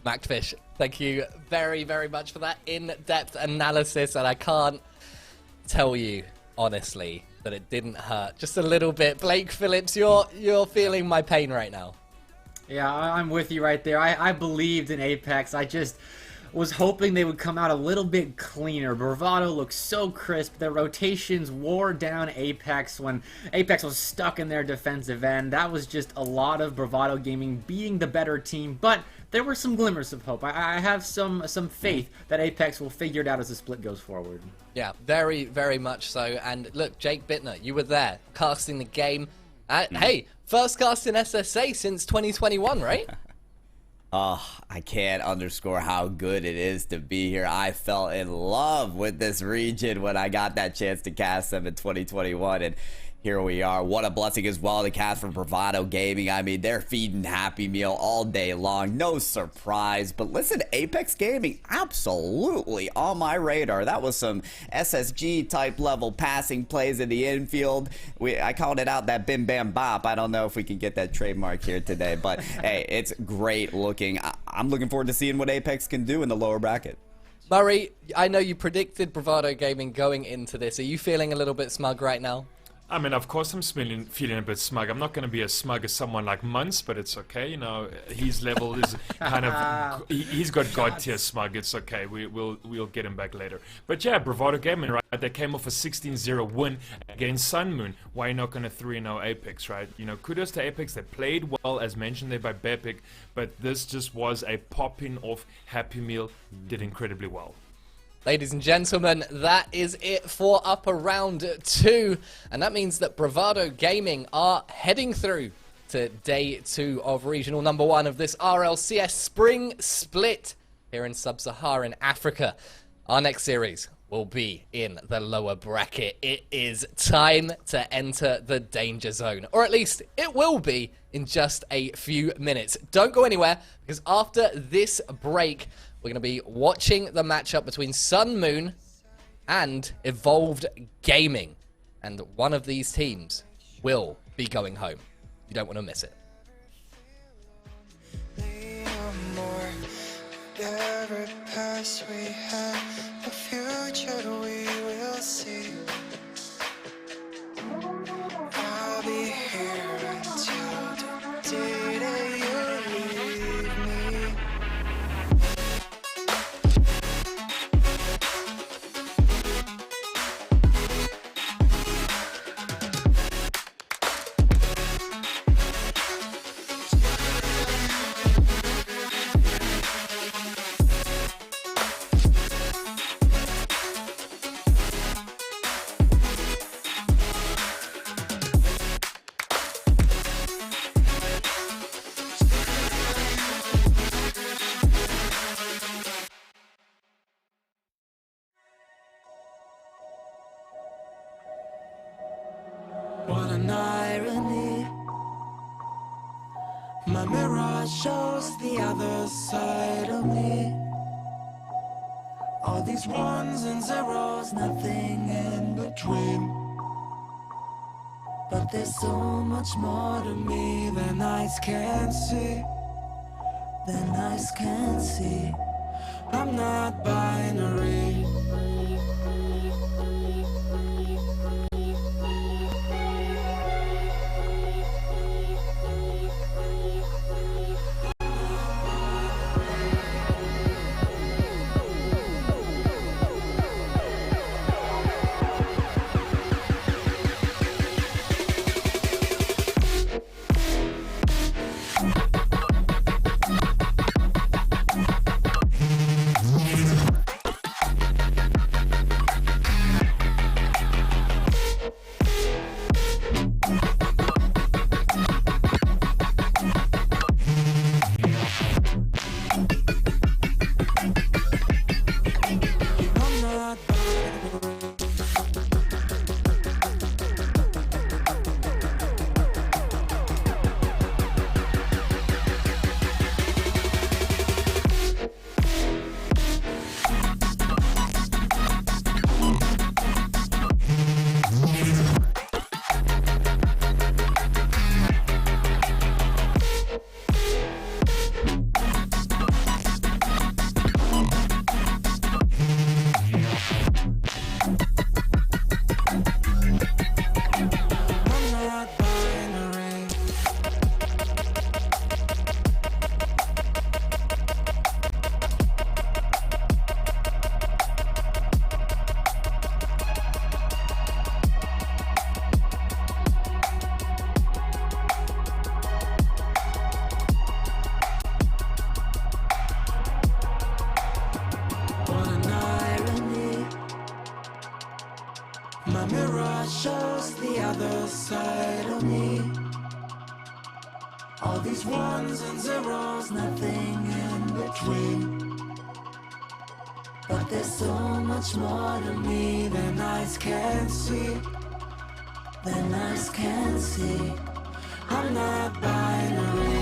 Macfish, thank you very, very much for that in-depth analysis, and I can't tell you, honestly, that it didn't hurt just a little bit. Blake Phillips, you're feeling my pain right now. Yeah, I'm with you right there. I believed in Apex. I just was hoping they would come out a little bit cleaner. Bravado looked so crisp. Their rotations wore down Apex when Apex was stuck in their defensive end. That was just a lot of Bravado Gaming being the better team, but there were some glimmers of hope. I have some faith that Apex will figure it out as the split goes forward. Yeah, very, very much so. And look, Jake Bittner, you were there, casting the game. Hey, first cast in SSA since 2021, right? Oh, I can't underscore how good it is to be here. I fell in love with this region when I got that chance to cast them in 2021, and here we are. What a blessing as well to cast for Bravado Gaming. I mean, they're feeding Happy Meal all day long. No surprise. But listen, Apex Gaming, absolutely on my radar. That was some SSG type level passing plays in the infield. I called it out, that bim bam bop. I don't know if we can get that trademark here today, but hey, it's great looking. I'm looking forward to seeing what Apex can do in the lower bracket. Murray, I know you predicted Bravado Gaming going into this. Are you feeling a little bit smug right now? I mean, of course I'm feeling a bit smug. I'm not going to be as smug as someone like Munz, but it's okay. You know, his level is kind of... he's got God tier smug. It's okay. We'll get him back later. But yeah, Bravado Gaming, right? They came off a 16-0 win against Sun Moon. Why not going to 3-0 Apex, right? You know, kudos to Apex. They played well, as mentioned there by Bepic, but this just was a popping off Happy Meal. Did incredibly well. Ladies and gentlemen, that is it for Upper Round 2. And that means that Bravado Gaming are heading through to Day 2 of Regional Number 1 of this RLCS Spring Split here in Sub-Saharan Africa. Our next series will be in the lower bracket. It is time to enter the danger zone. Or at least it will be in just a few minutes. Don't go anywhere, because after this break, we're going to be watching the matchup between Sun Moon and Evolved Gaming. And one of these teams will be going home. You don't want to miss it. Every past we had, the future we will see. I'll be here until the day that you leave me. What an irony. My mirror shows the other side of me. All these ones and zeros, nothing in between. But there's so much more to me than eyes can see. Than eyes can see. I'm not binary. side of me. All these ones and zeros, nothing in between. But there's so much more to me than eyes can see. Than eyes can see. I'm not binary.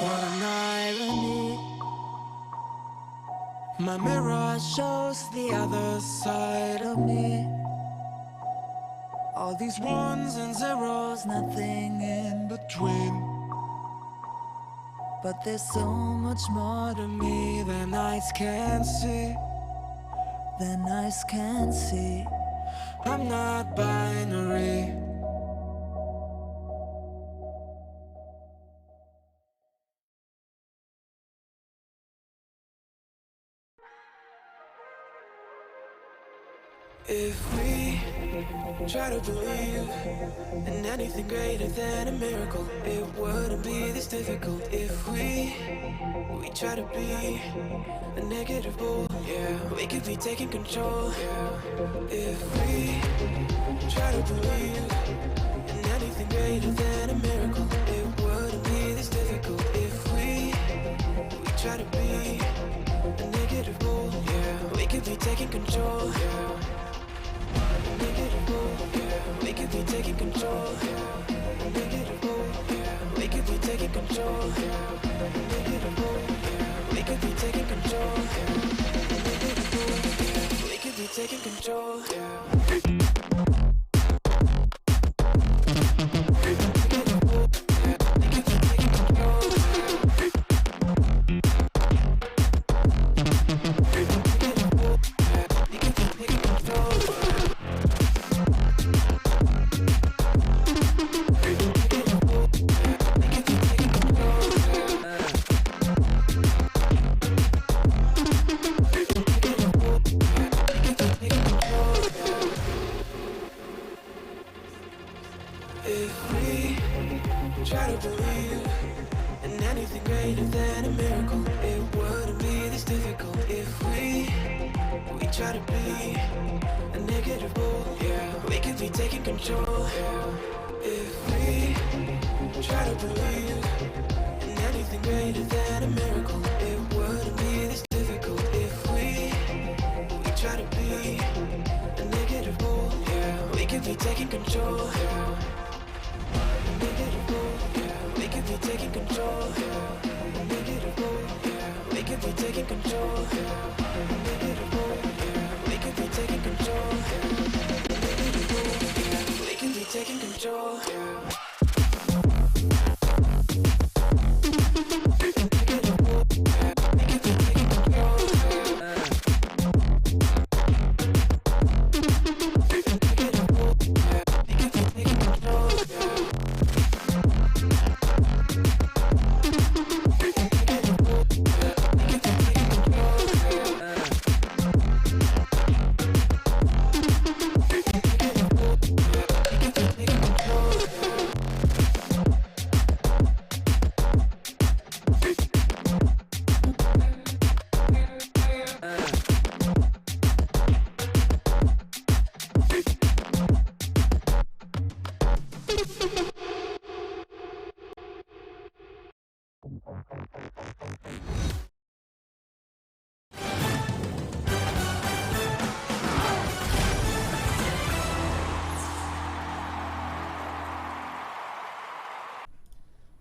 What an irony. My mirror shows the other side of me. All these ones and zeros, nothing in between. But there's so much more to me than eyes can see. Than eyes can see. I'm not binary. If we try to believe in anything greater than a miracle, it wouldn't be this difficult. If we try to be a negative bull, yeah, we could be taking control. If we try to believe in anything greater than a miracle, it wouldn't be this difficult. If we try to be a negative bull, yeah, we could be taking control. We could be taking control. We could be taking control. We could be taking control. We could be taking control. If we try to believe in anything greater than a miracle, it wouldn't be this difficult. If we try to be a negative bull, yeah, we could be taking control. If we try to believe in anything greater than a miracle, it wouldn't be this difficult. If we try to be a negative bull, yeah, we could be taking control. We could be taking control. We could be taking control. We could be taking control. We could be taking control.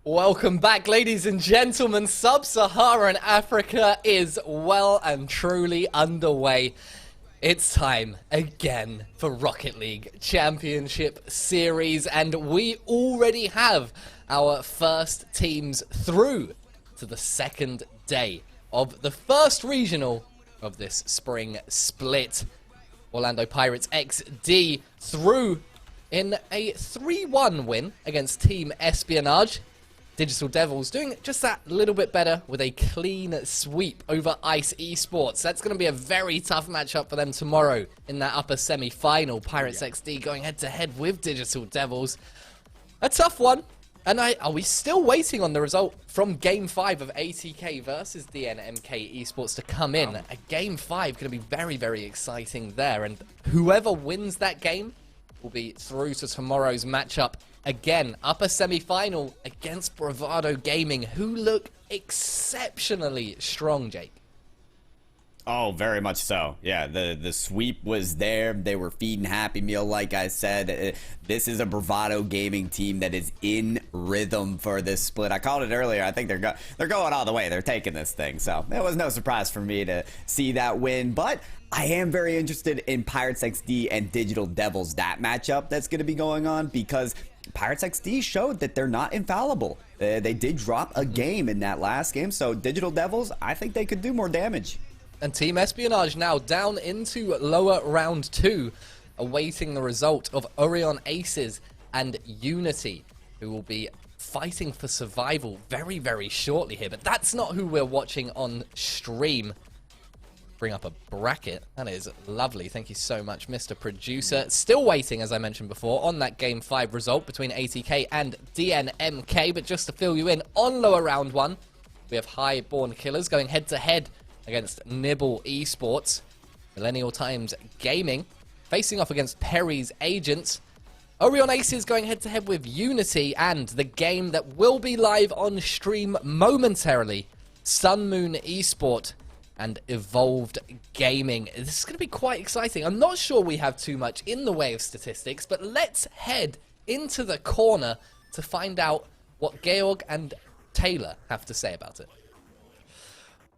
Welcome back, ladies and gentlemen. Sub-Saharan Africa is well and truly underway. It's time again for Rocket League Championship Series, and we already have our first teams through to the second day of the first regional of this spring split. Orlando Pirates XD through in a 3-1 win against Team Espionage. Digital Devils doing just that little bit better with a clean sweep over Ice Esports. That's going to be a very tough matchup for them tomorrow in that upper semi-final. Pirates XD going head-to-head with Digital Devils. A tough one. And are we still waiting on the result from Game 5 of ATK versus DNMK Esports to come in? A Game 5 going to be very, very exciting there. And whoever wins that game will be through to tomorrow's matchup. Again, upper semi-final against Bravado Gaming, who look exceptionally strong, Jake. Oh, very much so. Yeah, the sweep was there. They were feeding Happy Meal, like I said. This is a Bravado Gaming team that is in rhythm for this split. I called it earlier. I think they're going all the way. They're taking this thing. So it was no surprise for me to see that win. But I am very interested in Pirates XD and Digital Devils, that matchup that's going to be going on, because Pirates XD showed that they're not infallible. They did drop a game in that last game. So Digital Devils, I think they could do more damage. And Team Espionage now down into lower round 2, awaiting the result of Orion Aces and Unity, who will be fighting for survival very, very shortly here. But that's not who we're watching on stream. Bring up a bracket. That is lovely. Thank you so much, Mr. Producer. Still waiting, as I mentioned before, on that Game 5 result between ATK and DNMK. But just to fill you in, on lower round 1, we have Highborn Killers going head-to-head against Nibble Esports. Millennial Times Gaming facing off against Perry's Agents. Orion Aces going head-to-head with Unity, and the game that will be live on stream momentarily, Sun Moon Esport and Evolved Gaming. This is going to be quite exciting. I'm not sure we have too much in the way of statistics, but let's head into the corner to find out what Georg and Taylor have to say about it.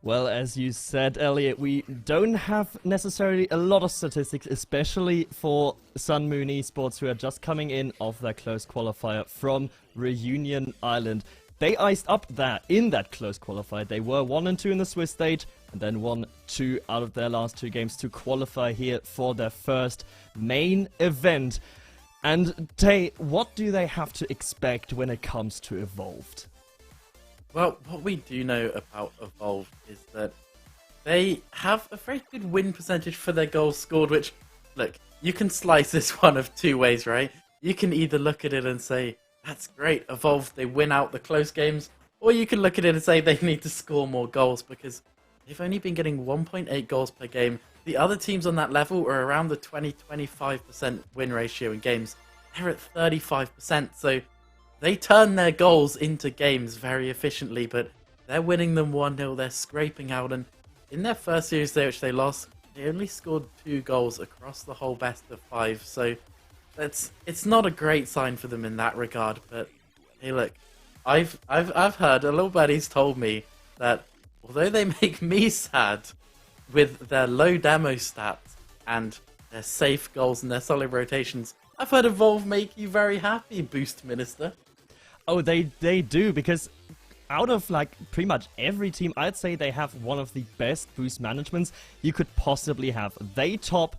Well, as you said, Elliot, we don't have necessarily a lot of statistics, especially for Sun Moon Esports, who are just coming in off their close qualifier from Reunion Island. They iced up in that close qualifier. They were 1-2 in the Swiss stage, and then won 2 out of their last 2 games to qualify here for their first main event. And Tay, what do they have to expect when it comes to Evolved? Well, what we do know about Evolved is that they have a very good win percentage for their goals scored, which, look, you can slice this one of 2 ways, right? You can either look at it and say, that's great, Evolved, they win out the close games, or you can look at it and say they need to score more goals, because they've only been getting 1.8 goals per game. The other teams on that level are around the 20-25% win ratio in games. They're at 35%, so they turn their goals into games very efficiently, but they're winning them 1-0, they're scraping out, and in their first series there, which they lost, they only scored 2 goals across the whole best of 5, so it's not a great sign for them in that regard. But hey, look, I've heard, a little buddy's told me that although they make me sad with their low demo stats and their safe goals and their solid rotations, I've heard Evolve make you very happy, Boost Minister. Oh, they do, because out of like pretty much every team, I'd say they have one of the best boost managements you could possibly have. They top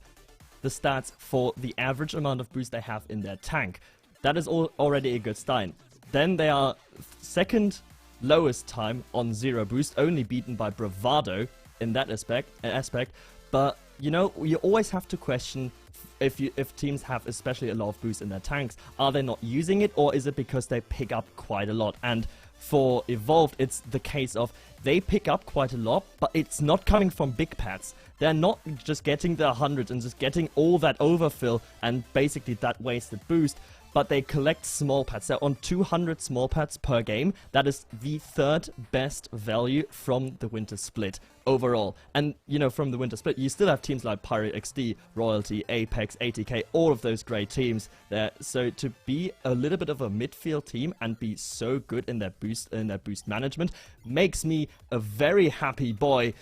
the stats for the average amount of boost they have in their tank. That is already a good sign. Then they are second lowest time on 0 boost, only beaten by Bravado in that aspect. But you know, you always have to question if teams have especially a lot of boost in their tanks, are they not using it, or is it because they pick up quite a lot? And for Evolved, it's the case of they pick up quite a lot, but it's not coming from big pads. They're not just getting the 100 and just getting all that overfill and basically that wasted boost, but they collect small pads. They're on 200 small pads per game. That is the 3rd best value from the Winter Split overall. And, you know, from the Winter Split, you still have teams like Pirate XD, Royalty, Apex, ATK, all of those great teams there. So to be a little bit of a midfield team and be so good in their boost management makes me a very happy boy.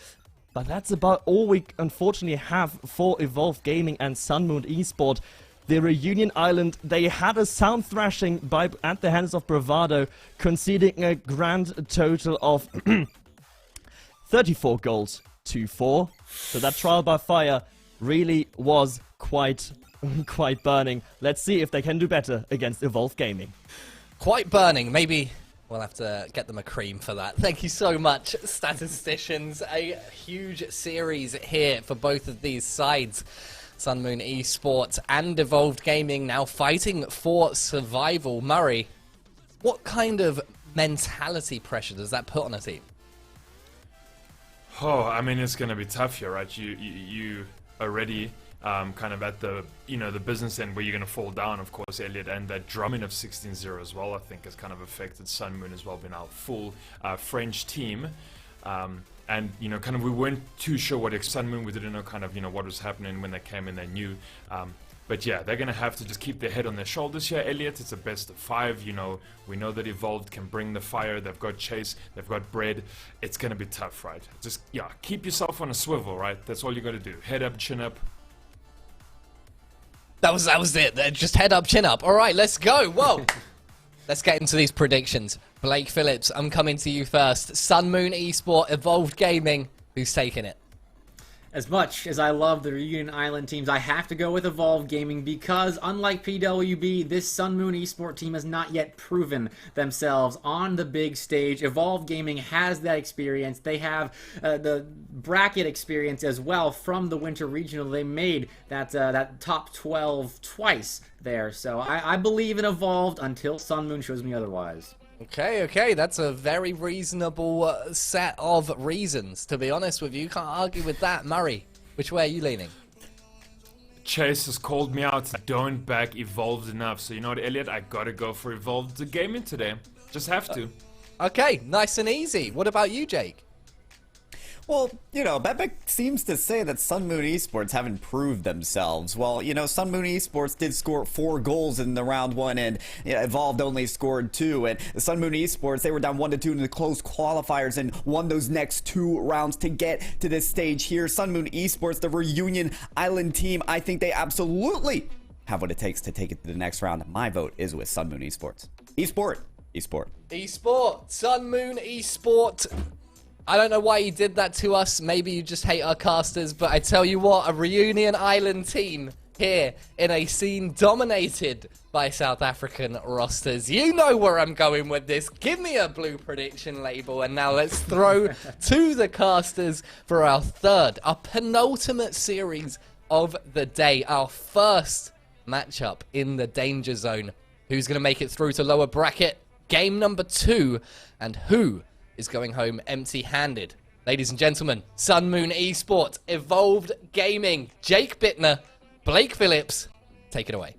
But that's about all we unfortunately have for Evolve Gaming and Sun Moon Esport. The Reunion Island, they had a sound thrashing at the hands of Bravado, conceding a grand total of 34 goals to 4. So that trial by fire really was quite burning. Let's see if they can do better against Evolve Gaming. Quite burning. Maybe we'll have to get them a cream for that. Thank you so much, statisticians. A huge series here for both of these sides. Sun Moon Esports and Evolved Gaming now fighting for survival. Murray, what kind of mentality pressure does that put on a team? Oh, I mean, it's going to be tough here, right? You already kind of at the, the business end where you're going to fall down, of course, Elliot, and that drumming of 16-0 as well, I think, has kind of affected Sun Moon as well, being our full French team. And, kind of we weren't too sure what Sun Moon, we didn't know kind of, what was happening when they came in, they knew. But yeah, they're going to have to just keep their head on their shoulders here, Elliot. It's a best of 5, we know that Evolved can bring the fire. They've got Chase, they've got Bread. It's going to be tough, right? Just, keep yourself on a swivel, right? That's all you got to do. Head up, chin up. That was it. Just head up, chin up. All right, let's go. Whoa. Let's get into these predictions. Blake Phillips, I'm coming to you first. Sun Moon Esport, Evolved Gaming. Who's taking it? As much as I love the Reunion Island teams, I have to go with Evolve Gaming because, unlike PWB, this Sun Moon Esport team has not yet proven themselves on the big stage. Evolve Gaming has that experience. They have the bracket experience as well from the Winter Regional. They made that top 12 twice there. So I believe in Evolved until Sun Moon shows me otherwise. Okay, that's a very reasonable set of reasons, to be honest with you. Can't argue with that. Murray, which way are you leaning? Chase has called me out. Don't back Evolved enough. So you know what, Elliot? I gotta go for Evolved Gaming today. Just have to. Okay, nice and easy. What about you, Jake? Well, Bepek seems to say that Sun Moon Esports haven't proved themselves. Well, Sun Moon Esports did score 4 goals in the round 1, and Evolved only scored 2. And Sun Moon Esports, they were down 1-2 in the close qualifiers and won those next 2 rounds to get to this stage here. Sun Moon Esports, the Reunion Island team, I think they absolutely have what it takes to take it to the next round. My vote is with Sun Moon Esports. Esport. Sun Moon Esport. I don't know why you did that to us. Maybe you just hate our casters, but I tell you what, a Reunion Island team here in a scene dominated by South African rosters. You know where I'm going with this. Give me a blue prediction label, and now let's throw to the casters for our penultimate series of the day, our first matchup in the danger zone. Who's going to make it through to lower bracket? Game number 2, and who is going home empty-handed? Ladies and gentlemen, Sun Moon Esports, Evolved Gaming, Jake Bittner, Blake Phillips, take it away.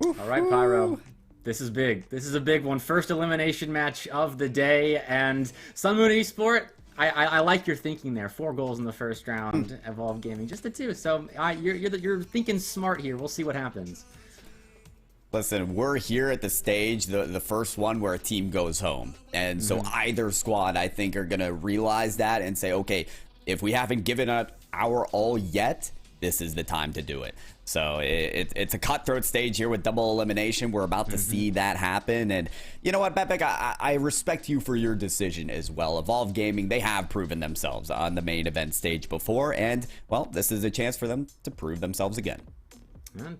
All right, Pyro. This is big. This is a big one. First elimination match of the day, and Sun Moon Esport, I like your thinking there. 4 goals in the first round, Evolved Gaming, just the 2. So you're thinking smart here. We'll see what happens. Listen, we're here at the stage, the first one where a team goes home. And so either squad, I think, are going to realize that and say, okay, if we haven't given up our all yet, this is the time to do it. So it's a cutthroat stage here with double elimination. We're about to see that happen. And you know what, Bepek, I respect you for your decision as well. Evolve Gaming, they have proven themselves on the main event stage before. And, well, this is a chance for them to prove themselves again.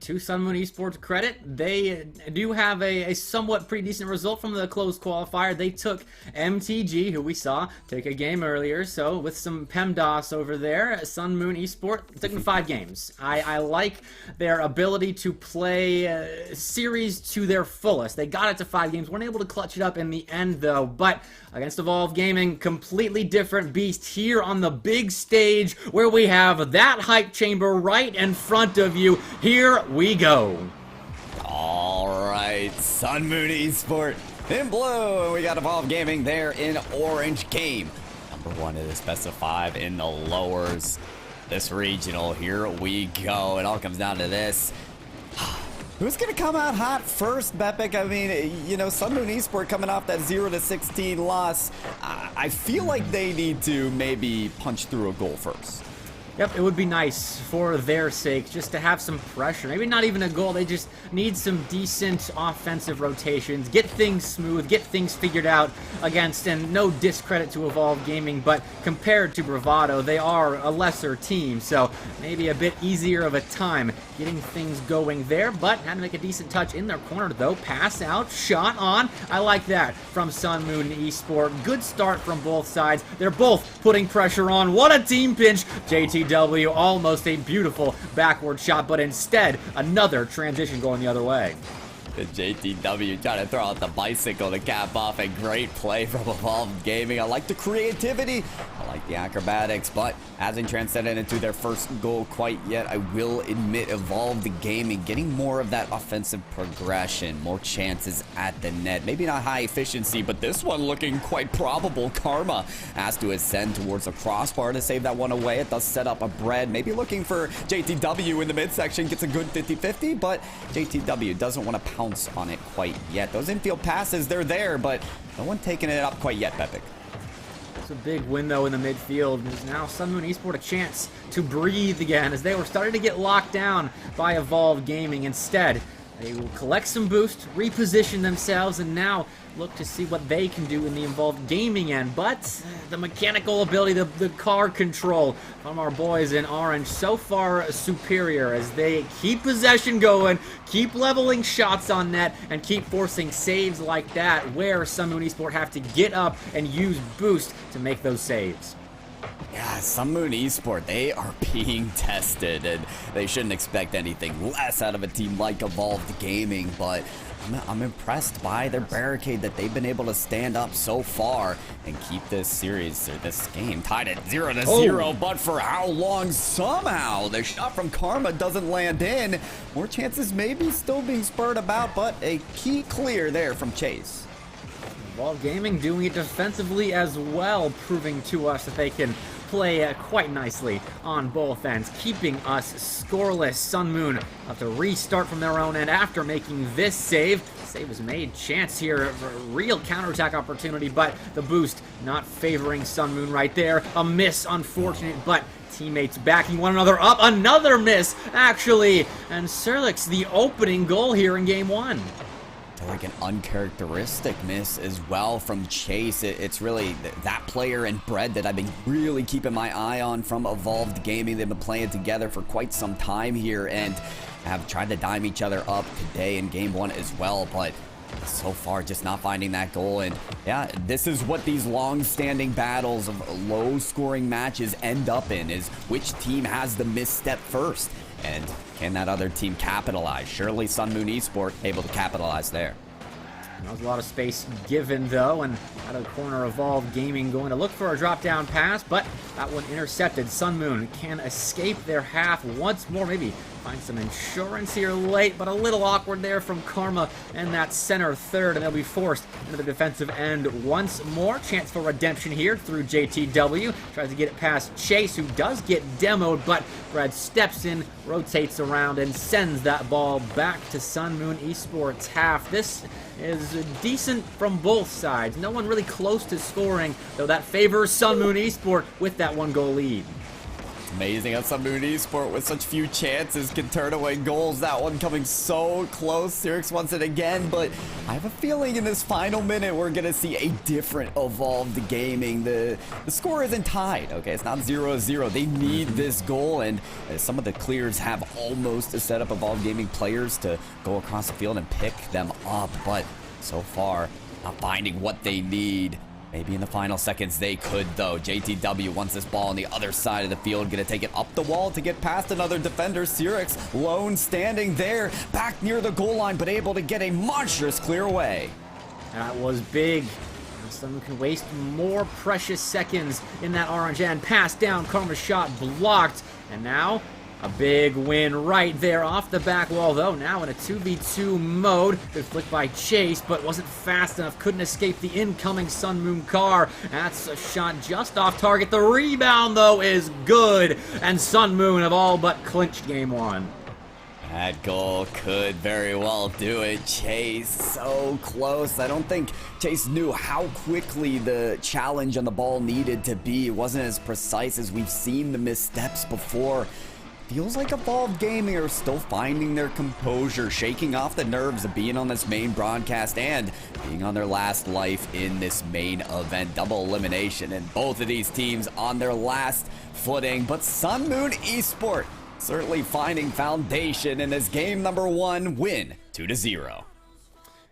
To Sun Moon Esports' credit, they do have a somewhat pretty decent result from the closed qualifier. They took MTG, who we saw take a game earlier, so with some PEMDOS over there, Sun Moon Esports took them 5 games. I like their ability to play series to their fullest. They got it to 5 games, weren't able to clutch it up in the end though, but against Evolve Gaming, completely different beast here on the big stage where we have that hype chamber right in front of you. Here we go. All right, Sun Moon Esport in blue, and we got Evolve Gaming there in orange. Game number 1 of this best of 5 in the lowers. This regional, here we go. It all comes down to this. Who's going to come out hot first, Bepek? I mean, Sun Moon Esport coming off that 0-16 loss. I feel like they need to maybe punch through a goal first. Yep, it would be nice for their sake just to have some pressure. Maybe not even a goal. They just need some decent offensive rotations, get things smooth, get things figured out against, and no discredit to Evolve Gaming, but compared to Bravado, they are a lesser team, so maybe a bit easier of a time getting things going there, but had to make a decent touch in their corner though. Pass out, shot on. I like that from Sun Moon Esport. Good start from both sides. They're both putting pressure on. What a team pinch. JTW almost a beautiful backward shot, but instead another transition going the other way. The JTW trying to throw out the bicycle to cap off a great play from Evolved Gaming. I like the creativity, I like the acrobatics, but hasn't transcended into their first goal quite yet. I will admit Evolved Gaming getting more of that offensive progression, more chances at the net. Maybe not high efficiency, but this one looking quite probable. Karma has to ascend towards the crossbar to save that one away. It does set up a bread, maybe looking for JTW in the midsection, gets a good 50-50, but JTW doesn't want to pounce on it quite yet. Those infield passes, they're there, but no one taking it up quite yet, Pepic. It's a big win, though, in the midfield. There's now Sun Moon Esport a chance to breathe again as they were starting to get locked down by Evolve Gaming. Instead, they will collect some boost, reposition themselves, and now look to see what they can do in the Evolved Gaming end. But the mechanical ability, the car control from our boys in orange, so far superior as they keep possession going, keep leveling shots on net, and keep forcing saves like that, where Sun Moon Esport have to get up and use boost to make those saves. Yeah, Sun Moon Esport, they are being tested, and they shouldn't expect anything less out of a team like Evolved Gaming, but I'm impressed by their barricade that they've been able to stand up so far and keep this series, or this game, tied at 0-0, but for how long? Somehow, the shot from Karma doesn't land in. More chances maybe still being spurred about, but a key clear there from Chase. Evolve Gaming doing it defensively as well, proving to us that they can play quite nicely on both ends, keeping us scoreless. Sun Moon have to restart from their own end after making this save. Save was made, chance here, a real counterattack opportunity, but the boost not favoring Sun Moon right there. A miss, unfortunate, but teammates backing one another up. Another miss, actually, and Serlix the opening goal here in game one. Like an uncharacteristic miss as well from Chase. It's really that player and Bread that I've been really keeping my eye on from Evolved Gaming. They've been playing together for quite some time here and have tried to dime each other up today in game one as well, but so far just not finding that goal. And yeah, this is what these long-standing battles of low-scoring matches end up in, is which team has the misstep first. And can that other team capitalize? Surely Sun Moon Esport able to capitalize there. That was a lot of space given, though, and out of the corner, Evolve Gaming going to look for a drop-down pass, but that one intercepted. Sun Moon can escape their half once more, maybe find some insurance here late, but a little awkward there from Karma and that center third, and they'll be forced into the defensive end once more. Chance for redemption here through JTW. Tries to get it past Chase, who does get demoed, but Brad steps in, rotates around, and sends that ball back to Sun Moon Esports half. This is decent from both sides. No one really close to scoring, though that favors Sun Moon Esport with that one-goal lead. Amazing how Sun Moon Esport with such few chances can turn away goals. That one coming so close. Sirix wants it again, but I have a feeling in this final minute we're going to see a different Evolved Gaming. The score isn't tied, okay? It's not 0-0. They need this goal, and some of the clears have almost set up Evolved Gaming players to go across the field and pick them up, but so far not finding what they need. Maybe in the final seconds they could, though. JTW wants this ball on the other side of the field. Gonna take it up the wall to get past another defender. Sirix lone standing there, back near the goal line, but able to get a monstrous clear away. That was big. Someone can waste more precious seconds in that orange end. Pass down, Karma's shot blocked. And now a big win right there off the back wall, though. Now in a 2v2 mode. Good flick by Chase, but wasn't fast enough. Couldn't escape the incoming Sun Moon car. That's a shot just off target. The rebound, though, is good. And Sun Moon have all but clinched game one. That goal could very well do it. Chase, so close. I don't think Chase knew how quickly the challenge on the ball needed to be. It wasn't as precise as we've seen the missteps before. Feels like Evolved Gaming are still finding their composure, shaking off the nerves of being on this main broadcast and being on their last life in this main event. Double elimination, and both of these teams on their last footing. But Sun Moon Esport certainly finding foundation in this game number 1 win, 2-0.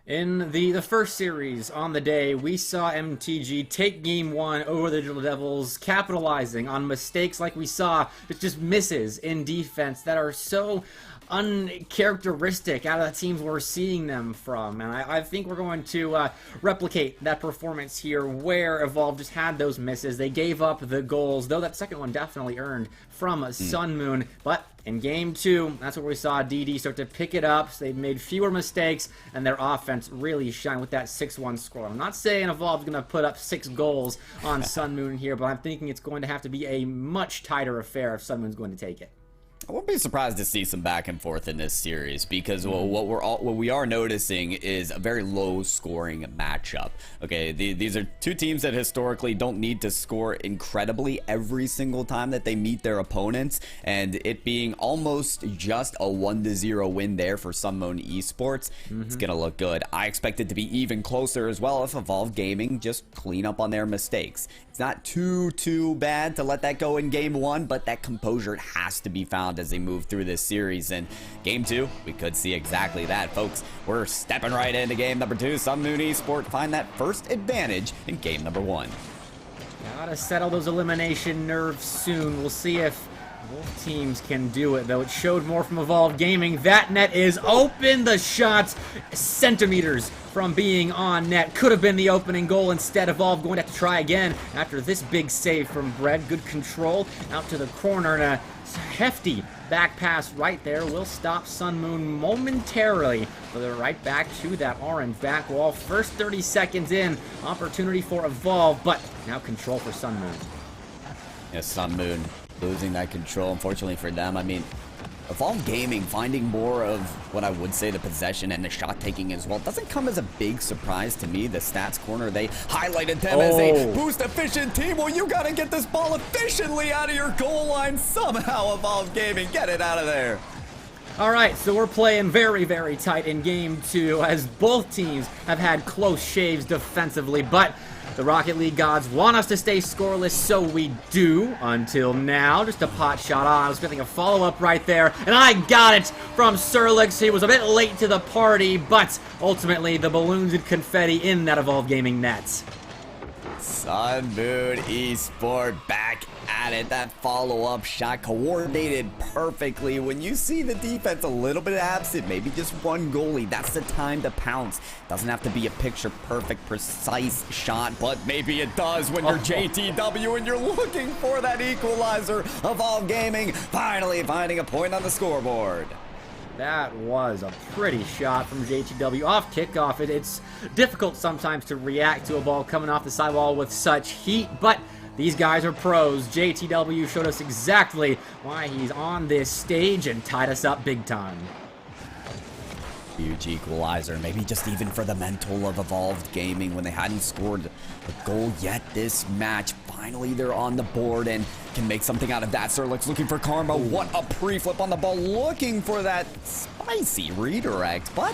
In the first series on the day, we saw MTG take game 1 over the Digital Devils, capitalizing on mistakes like we saw, but just misses in defense that are so uncharacteristic out of the teams we're seeing them from. And I think we're going to replicate that performance here where Evolve just had those misses. They gave up the goals, though that second one definitely earned from Sun Moon. But in game 2, that's where we saw DD start to pick it up. So they made fewer mistakes, and their offense really shined with that 6-1 score. I'm not saying Evolve's going to put up 6 goals on Sun Moon here, but I'm thinking it's going to have to be a much tighter affair if Sun Moon's going to take it. I won't be surprised to see some back and forth in this series because what we are noticing is a very low scoring matchup. Okay, these are two teams that historically don't need to score incredibly every single time that they meet their opponents, and it being almost just a 1-0 win there for Sun Moon Esports, it's gonna look good. I expect it to be even closer as well if Evolve Gaming just clean up on their mistakes. It's not too bad to let that go in game 1, but that composure has to be found as they move through this series. And game 2, we could see exactly that, folks. We're stepping right into game number 2. Sun Moon Esport find that first advantage in game number 1. Gotta settle those elimination nerves soon. We'll see if both teams can do it, though. It showed more from Evolve Gaming. That net is open. The shot centimeters from being on net. Could have been the opening goal. Instead, Evolve going to have to try again after this big save from Bread. Good control out to the corner, and a hefty back pass right there will stop Sun Moon momentarily. But they're right back to that orange back wall. First 30 seconds in, opportunity for Evolve, but now control for Sun Moon. Yes, Sun Moon losing that control, unfortunately for them. I mean, Evolve Gaming finding more of what I would say the possession and the shot taking as well doesn't come as a big surprise to me. The stats corner, they highlighted them as a boost efficient team. Well, you gotta get this ball efficiently out of your goal line somehow, Evolve Gaming. Get it out of there. All right, so we're playing very, very tight in game 2 as both teams have had close shaves defensively, but the Rocket League gods want us to stay scoreless, so we do. Until now, just a pot shot on. I was getting a follow-up right there, and I got it from Surlix. He was a bit late to the party, but ultimately the balloons and confetti in that Evolve Gaming net. Sun Moon Esport back at it. That follow-up shot coordinated perfectly. When you see the defense a little bit absent, maybe just one goalie, that's the time to pounce. Doesn't have to be a picture-perfect, precise shot, but maybe it does when you're JTW and you're looking for that equalizer. Evolve Gaming finally finding a point on the scoreboard. That was a pretty shot from JTW off kickoff. It's difficult sometimes to react to a ball coming off the sidewall with such heat, but these guys are pros. JTW showed us exactly why he's on this stage and tied us up big time. Huge equalizer, maybe just even for the mental of Evolved Gaming when they hadn't scored a goal yet this match. Finally, they're on the board and can make something out of that. Surlix looking for karma. What a pre-flip on the ball, looking for that spicy redirect, but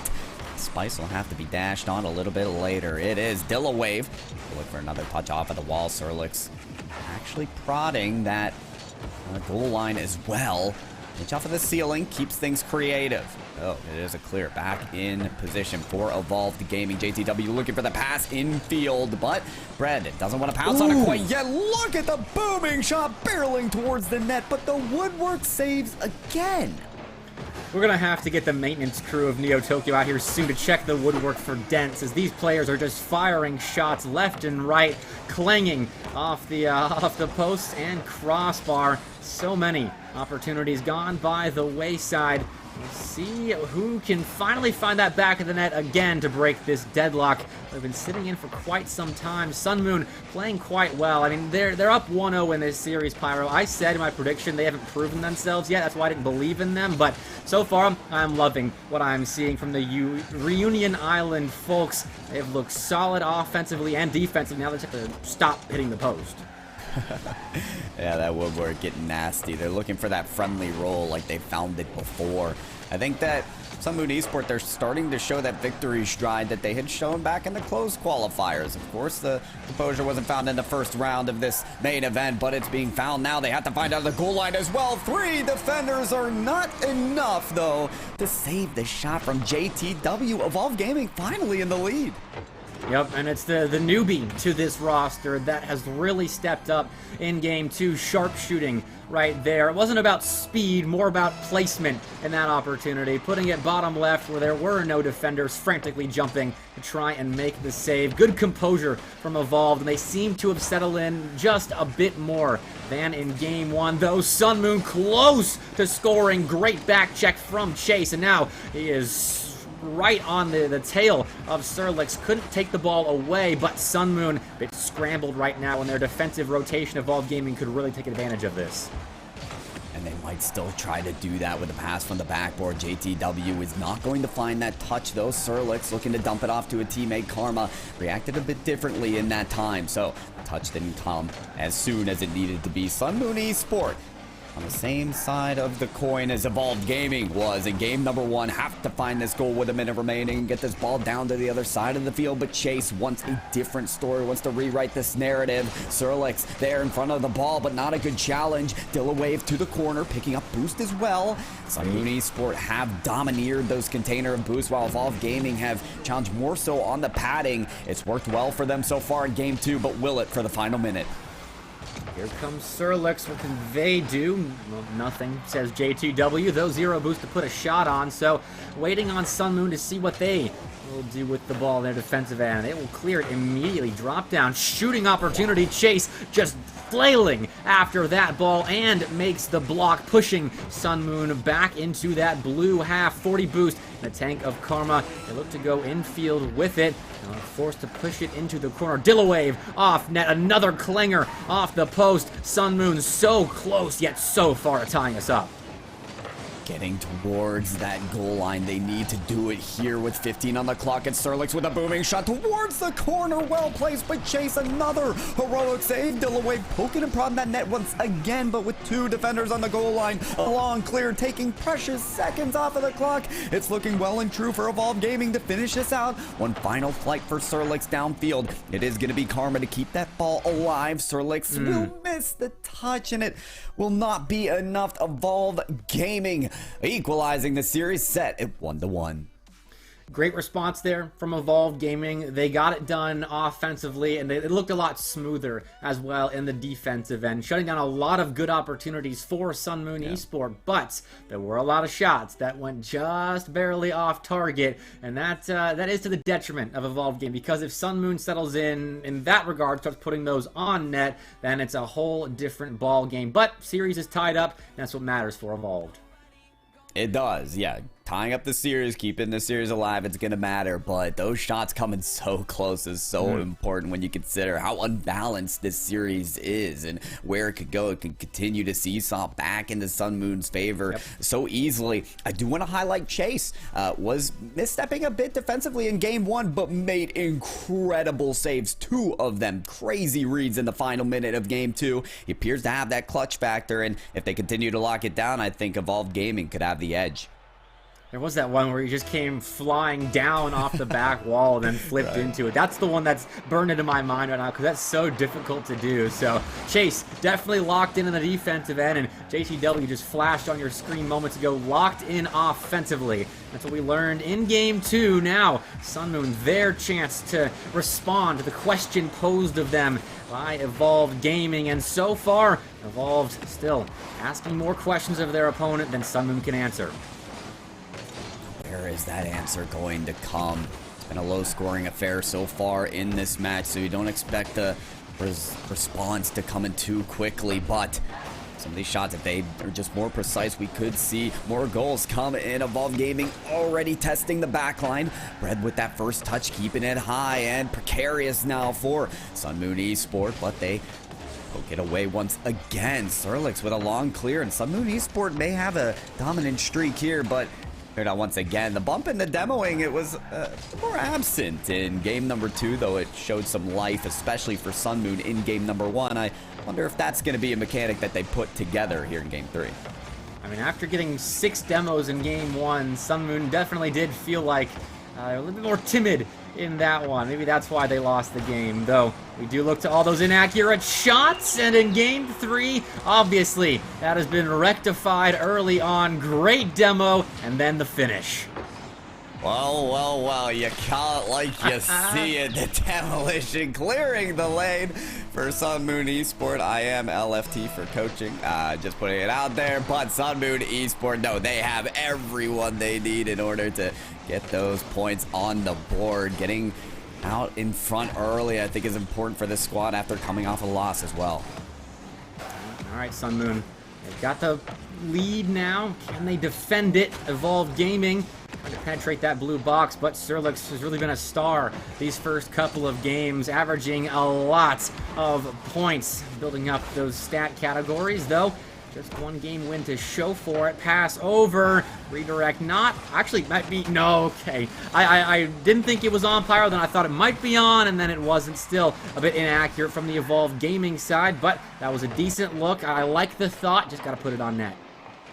Spice will have to be dashed on a little bit later. It is Dilla Wave. Look for another touch off of the wall. Surlix actually prodding that goal line as well. Pitch off of the ceiling, keeps things creative. Oh, it is a clear back in position for Evolved Gaming. JTW looking for the pass infield, but Bread doesn't want to pounce on it quite yet. Look at the booming shot barreling towards the net, but the woodwork saves again. We're going to have to get the maintenance crew of Neo Tokyo out here soon to check the woodwork for dents, as these players are just firing shots left and right, clanging off the post and crossbar. So many opportunities gone by the wayside. Let's see who can finally find that back of the net again to break this deadlock. They've been sitting in for quite some time. Sunmoon playing quite well. I mean, they're up 1-0 in this series, Pyro. I said in my prediction they haven't proven themselves yet. That's why I didn't believe in them. But so far, I'm loving what I'm seeing from the Reunion Island folks. They've looked solid offensively and defensively. Now they just have to stop hitting the post. Yeah, that woodwork getting nasty. They're looking for that friendly roll like they found it before. I think that Sunmoon Esports, they're starting to show that victory stride that they had shown back in the closed qualifiers. Of course, the composure wasn't found in the first round of this main event, but it's being found now. They have to find out the goal line as well. 3 defenders are not enough, though, to save the shot from JTW. Evolve Gaming finally in the lead. Yep, and it's the newbie to this roster that has really stepped up in Game 2. Sharpshooting right there. It wasn't about speed, more about placement in that opportunity. Putting it bottom left where there were no defenders, frantically jumping to try and make the save. Good composure from Evolved, and they seem to have settled in just a bit more than in Game 1. Though Sunmoon close to scoring. Great back check from Chase, and now he is right on the tail of Surlix. Couldn't take the ball away, but Sunmoon a bit scrambled right now, and their defensive rotation. Evolved Gaming could really take advantage of this. And they might still try to do that with a pass from the backboard. JTW is not going to find that touch, though. Surlix looking to dump it off to a teammate. Karma reacted a bit differently in that time, so the touch didn't come as soon as it needed to be. Sunmoon Esports on the same side of the coin as Evolved Gaming was in game number 1. Have to find this goal with a minute remaining and get this ball down to the other side of the field. But Chase wants a different story, wants to rewrite this narrative. Surlix there in front of the ball, but not a good challenge. Dillawave to the corner, picking up boost as well. Sunmoon Esports have domineered those container of boosts, while Evolved Gaming have challenged more so on the padding. It's worked well for them so far in game 2, but will it for the final minute? Here comes Surlix. What can they do? Well, nothing, says JTW. Though 0 boost to put a shot on, so waiting on Sunmoon to see what they will do with the ball in their defensive end. They will clear it immediately. Drop down, shooting opportunity. Chase just flailing after that ball and makes the block, pushing Sunmoon back into that blue half. 40 boost in the tank of Karma. They look to go infield with it. Forced to push it into the corner. Dillawave off net. Another clanger off the post. Sunmoon so close, yet so far tying us up. Getting towards that goal line. They need to do it here with 15 on the clock. And Surlix with a booming shot towards the corner. Well placed, but Chase another heroic save. Dillawave poking and prodding that net once again, but with 2 defenders on the goal line. A long clear, taking precious seconds off of the clock. It's looking well and true for Evolved Gaming to finish this out. One final flight for Surlix downfield. It is going to be Karma to keep that ball alive. Surlix will miss the touch, and it will not be enough. Evolved Gaming equalizing the series, set at 1-1. Great response there from Evolved Gaming. They got it done offensively, and it looked a lot smoother as well in the defensive end, shutting down a lot of good opportunities for Sunmoon Esports, but there were a lot of shots that went just barely off target, and that is to the detriment of Evolved Gaming, because if Sunmoon settles in that regard, starts putting those on net, then it's a whole different ball game. But series is tied up, and that's what matters for Evolved. It does, yeah. Tying up the series, keeping the series alive, it's going to matter. But those shots coming so close is so important when you consider how unbalanced this series is and where it could go. It can continue to seesaw back into Sunmoon's favor so easily. I do want to highlight Chase. Was misstepping a bit defensively in game 1, but made incredible saves. 2 of them. Crazy reads in the final minute of game 2. He appears to have that clutch factor, and if they continue to lock it down, I think Evolved Gaming could have the edge. There was that one where he just came flying down off the back wall and then flipped into it. That's the one that's burned into my mind right now, because that's so difficult to do. So Chase definitely locked in the defensive end, and JTW just flashed on your screen moments ago, locked in offensively. That's what we learned in game 2. Now Sunmoon, their chance to respond to the question posed of them by Evolved Gaming, and so far Evolved still asking more questions of their opponent than Sunmoon can answer. Where is that answer going to come? It's been a low-scoring affair so far in this match, so you don't expect the response to come in too quickly, but some of these shots, if they are just more precise, we could see more goals come in. Evolve Gaming already testing the backline. Bread with that first touch, keeping it high and precarious now for Sun Moon Esport, but they poke it away once again. Surlix with a long clear, and Sun Moon Esport may have a dominant streak here, but cleared out once again. The bump in the demoing, it was more absent in game number 2, though it showed some life, especially for Sun Moon in game number 1. I wonder if that's going to be a mechanic that they put together here in game 3. I mean, after getting 6 demos in game 1, Sun Moon definitely did feel like a little bit more timid in that one. Maybe that's why they lost the game, though. We do look to all those inaccurate shots, and in game 3, obviously, that has been rectified early on. Great demo, and then the finish. Well, you call it like you see it. The demolition clearing the lane for Sun Moon Esport. I am LFT for coaching, just putting it out there. But Sun Moon Esport, no, they have everyone they need in order to get those points on the board. Getting out in front early, I think, is important for this squad after coming off a loss as well. All right, Sun Moon, they've got the lead now. Can they defend it? Evolve Gaming trying to penetrate that blue box, but Surlix has really been a star these first couple of games, averaging a lot of points, building up those stat categories, though. Just one game win to show for it. Pass over. Redirect not. Actually, might be. No, okay. I didn't think it was on Pyro, then I thought it might be on, and then it wasn't. Still a bit inaccurate from the Evolve Gaming side, but that was a decent look. I like the thought. Just got to put it on net.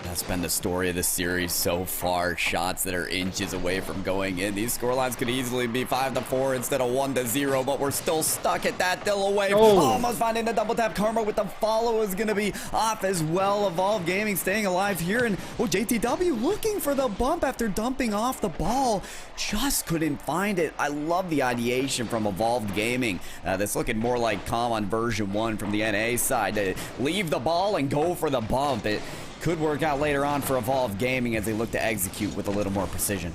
That's been the story of the series so far. Shots that are inches away from going in. These scorelines could easily be 5-4 instead of 1-0, but we're still stuck at that. Dillaway almost finding the double tap. Karma with the follow is going to be off as well. Evolve Gaming staying alive here, and JTW looking for the bump after dumping off the ball. Just couldn't find it. I love the ideation from Evolved Gaming. That's looking more like COM on version 1 from the NA side. To leave the ball and go for the bump. It could work out later on for Evolve Gaming as they look to execute with a little more precision.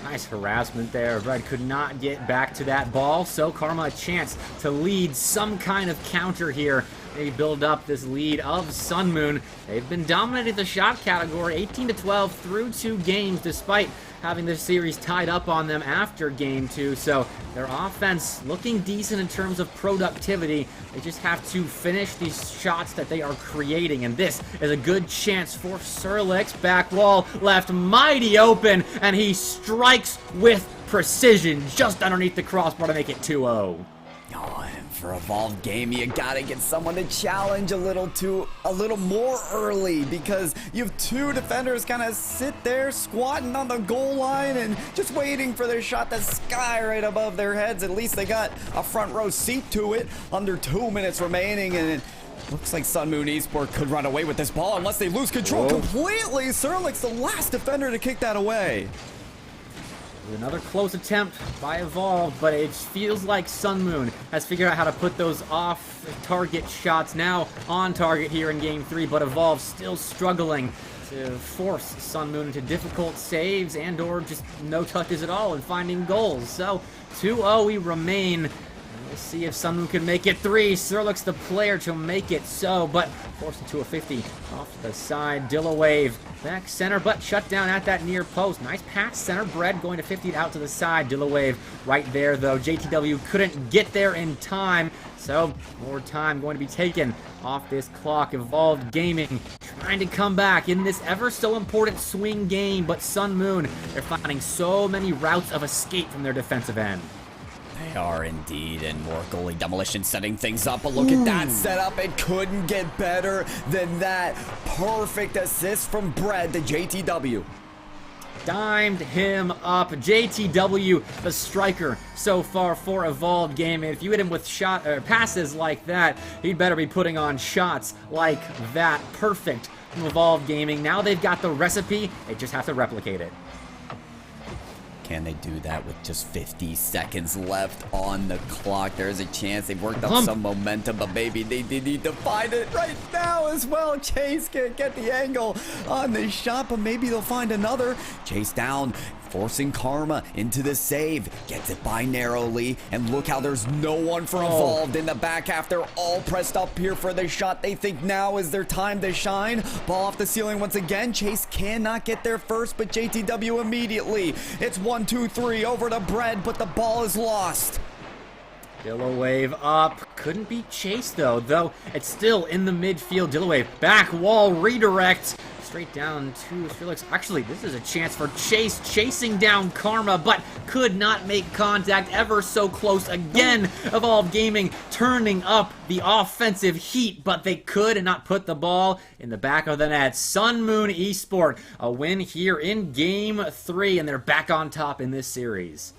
Nice harassment there. Red could not get back to that ball, so Karma a chance to lead some kind of counter here. Maybe build up this lead of Sun Moon. They've been dominating the shot category 18-12 through 2 games, despite having this series tied up on them after game 2. So their offense looking decent in terms of productivity. They just have to finish these shots that they are creating, and this is a good chance for Surlix. Back wall left mighty open, and he strikes with precision just underneath the crossbar to make it 2-0. Oh, and for Evolved Game, you gotta get someone to challenge a little more early, because you have 2 defenders kind of sit there squatting on the goal line and just waiting for their shot to sky right above their heads. At least they got a front row seat to it. Under 2 minutes remaining, and it looks like Sun Moon Esport could run away with this ball unless they lose control completely. Surlix, the last defender to kick that away. Another close attempt by Evolve, but it feels like Sun Moon has figured out how to put those off-target shots now on target here in Game 3, but Evolve still struggling to force Sun Moon into difficult saves and or just no touches at all and finding goals. So 2-0 we remain. We'll see if Sun Moon can make it 3. Surlix the player to make it so, but forced into a 50 off to the side. Dillawave back center, but shut down at that near post. Nice pass center. Bread going to 50 out to the side. Dillawave right there, though. JTW couldn't get there in time, so more time going to be taken off this clock. Evolved Gaming trying to come back in this ever so important swing game, but Sun Moon, they're finding so many routes of escape from their defensive end. They are indeed, and more goalie demolition setting things up, but look at that setup. It couldn't get better than that. Perfect assist from Bread to JTW. Dimed him up. JTW, the striker so far for Evolved Gaming. If you hit him with passes like that, he'd better be putting on shots like that. Perfect from Evolved Gaming. Now they've got the recipe. They just have to replicate it. Can they do that with just 50 seconds left on the clock? There's a chance. They've worked up some momentum, but maybe they need to find it right now as well. Chase can't get the angle on the shot, but maybe they'll find another. Chase down. forcing Karma into the save. Gets it by narrowly, and look how there's no one for Evolved in the back half. They're all pressed up here for the shot. They think now is their time to shine. Ball off the ceiling once again. Chase cannot get there first, but JTW immediately. It's 1, 2, 3 over to Bread, but the ball is lost. Dillawave up. Couldn't be chased though it's still in the midfield. Dillawave back wall redirect. Straight down to Felix. Actually, this is a chance for Chase chasing down Karma, but could not make contact. Ever so close again. Evolve Gaming turning up the offensive heat, but they could not put the ball in the back of the net. Sun Moon Esport, a win here in Game 3, and they're back on top in this series.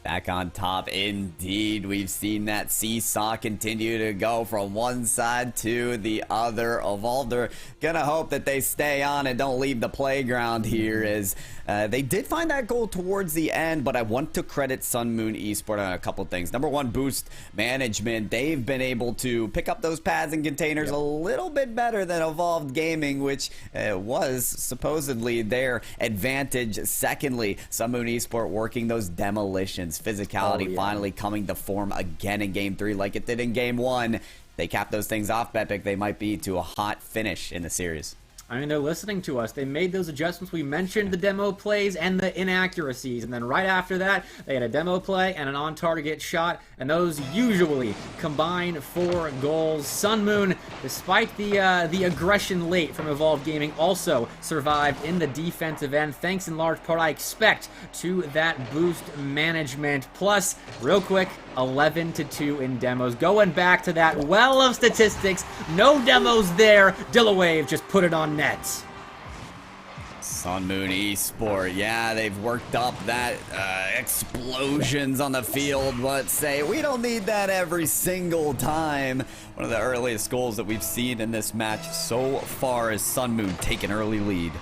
Back on top indeed. We've seen that seesaw continue to go from one side to the other. Evolved are gonna hope that they stay on and don't leave the playground here, as they did find that goal towards the end, but I want to credit Sun Moon Esport on a couple things. Number one, boost management. They've been able to pick up those pads and containers a little bit better than Evolved Gaming, which was supposedly their advantage. Secondly, Sun Moon Esport working those demolitions. Physicality finally coming to form again in Game 3 like it did in Game 1. They cap those things off, Bepic, they might be to a hot finish in the series. I mean, they're listening to us. They made those adjustments. We mentioned the demo plays and the inaccuracies, and then right after that, they had a demo play and an on-target shot, and those usually combine for goals. Sun Moon, despite the aggression late from Evolved Gaming, also survived in the defensive end, thanks in large part, I expect, to that boost management. Plus, real quick, 11-2 in demos. Going back to that well of statistics, no demos there. Dillawave just put it on net. Sun Moon Esport, yeah, they've worked up that explosions on the field, but say we don't need that every single time. One of the earliest goals that we've seen in this match so far is Sun Moon take an early lead.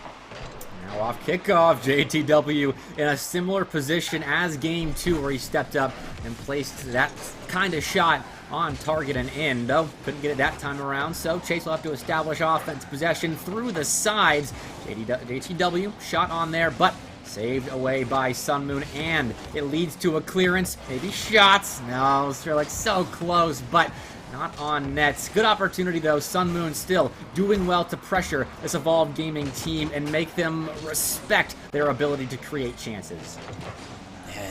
Now off kickoff, JTW in a similar position as Game 2, where he stepped up and placed that kind of shot on target and in, though couldn't get it that time around, so Chase will have to establish offense possession through the sides. JTW shot on there, but saved away by Sun Moon, and it leads to a clearance, maybe shots. No, they're like so close, but not on nets. Good opportunity though. Sun Moon still doing well to pressure this Evolved Gaming team and make them respect their ability to create chances.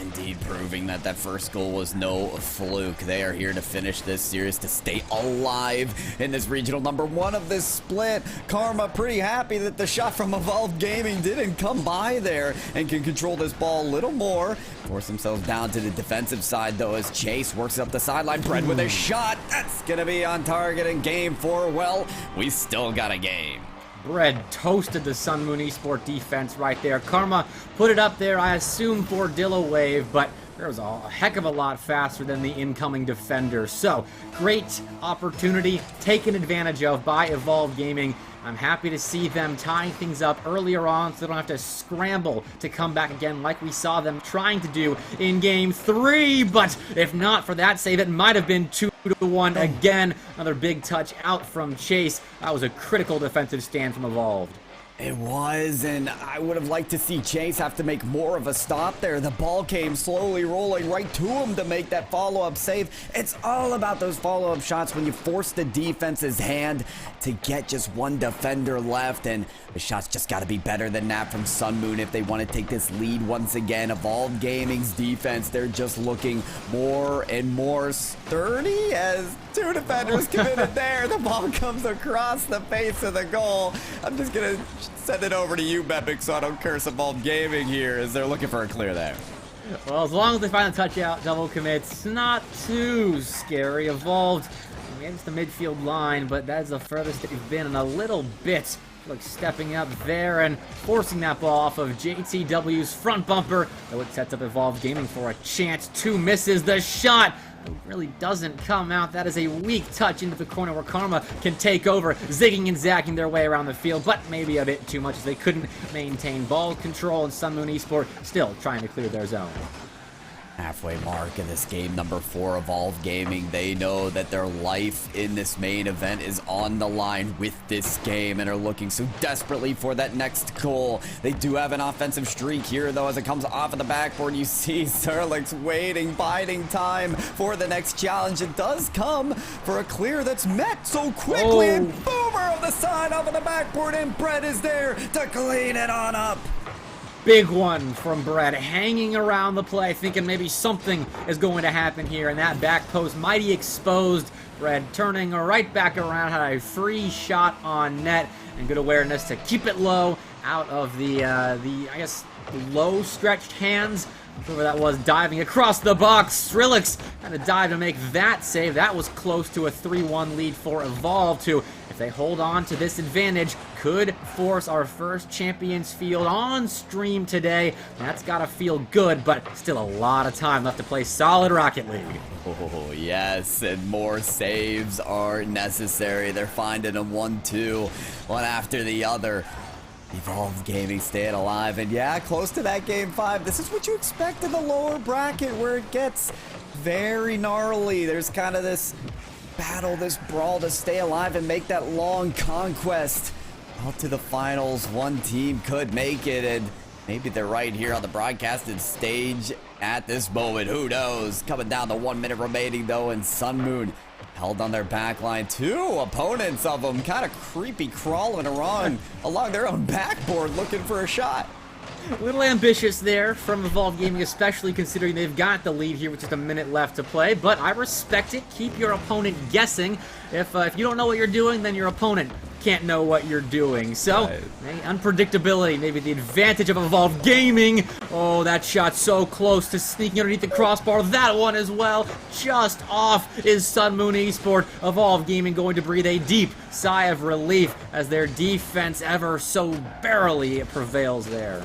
Indeed, proving that that first goal was no fluke. They are here to finish this series, to stay alive in this regional number 1 of this split. Karma pretty happy that the shot from Evolved Gaming didn't come by there and can control this ball a little more. Force themselves down to the defensive side though, as Chase works up the sideline. Bread with a shot. That's going to be on target in Game 4. Well, we still got a game. Bread toasted the Sun Moon Esport defense right there. Karma put it up there, I assume, for Dillawave, but there was a heck of a lot faster than the incoming defender. So, great opportunity taken advantage of by Evolved Gaming. I'm happy to see them tying things up earlier on so they don't have to scramble to come back again like we saw them trying to do in Game 3. But if not for that save, it might have been 2-1 again. Another big touch out from Chase. That was a critical defensive stand from Evolved. It was, and I would have liked to see Chase have to make more of a stop there. The ball came slowly rolling right to him to make that follow-up save. It's all about those follow-up shots when you force the defense's hand to get just one defender left, and the shots just got to be better than that from Sun Moon if they want to take this lead once again. Evolved Gaming's defense, they're just looking more and more sturdy as 2 defenders committed there. The ball comes across the face of the goal. I'm just going to send it over to you, Bepic, so I don't curse Evolved Gaming here, as they're looking for a clear there. Well, as long as they find the touch out, double commits, not too scary. Evolved against the midfield line, but that's the furthest they've been in a little bit. Look, stepping up there and forcing that ball off of JTW's front bumper, though it sets up Evolved Gaming for a chance. 2 misses. The shot really doesn't come out. That is a weak touch into the corner where Karma can take over, zigging and zagging their way around the field, but maybe a bit too much as they couldn't maintain ball control, and Sun Moon Esport still trying to clear their zone. Halfway mark of this game number 4, Evolve Gaming. They know that their life in this main event is on the line with this game and are looking so desperately for that next goal. They do have an offensive streak here, though, as it comes off of the backboard. You see Zerlix waiting, biding time for the next challenge. It does come for a clear that's met so quickly, and boomer of the side off of the backboard, and Brett is there to clean it on up. Big one from Brett, hanging around the play, thinking maybe something is going to happen here, and that back post mighty exposed. Brett turning right back around, had a free shot on net, and good awareness to keep it low out of the I guess, low stretched hands. Whoever that was diving across the box. Skrillex had to dive to make that save. That was close to a 3-1 lead for Evolve, too. If they hold on to this advantage, could force our first Champions Field on stream today. That's got to feel good, but still a lot of time left to play solid Rocket League. Oh, yes, and more saves are necessary. They're finding them 1-2, one after the other. Evolve Gaming staying alive, and yeah, close to that game 5. This is what you expect in the lower bracket, where it gets very gnarly. There's kind of this battle, this brawl to stay alive and make that long conquest out to the finals. One team could make it, and maybe they're right here on the broadcasted stage at this moment. Who knows? Coming down to 1 minute remaining, though, and Sun Moon held on their back line. 2 opponents of them kind of creepy crawling around along their own backboard looking for a shot. A little ambitious there from Evolve Gaming, especially considering they've got the lead here with just a minute left to play, but I respect it. Keep your opponent guessing. If you don't know what you're doing, then your opponent can't know what you're doing. So, unpredictability, maybe the advantage of Evolve Gaming. Oh, that shot so close to sneaking underneath the crossbar. That one as well, just off is Sun Moon Esport. Evolve Gaming going to breathe a deep sigh of relief as their defense ever so barely prevails there.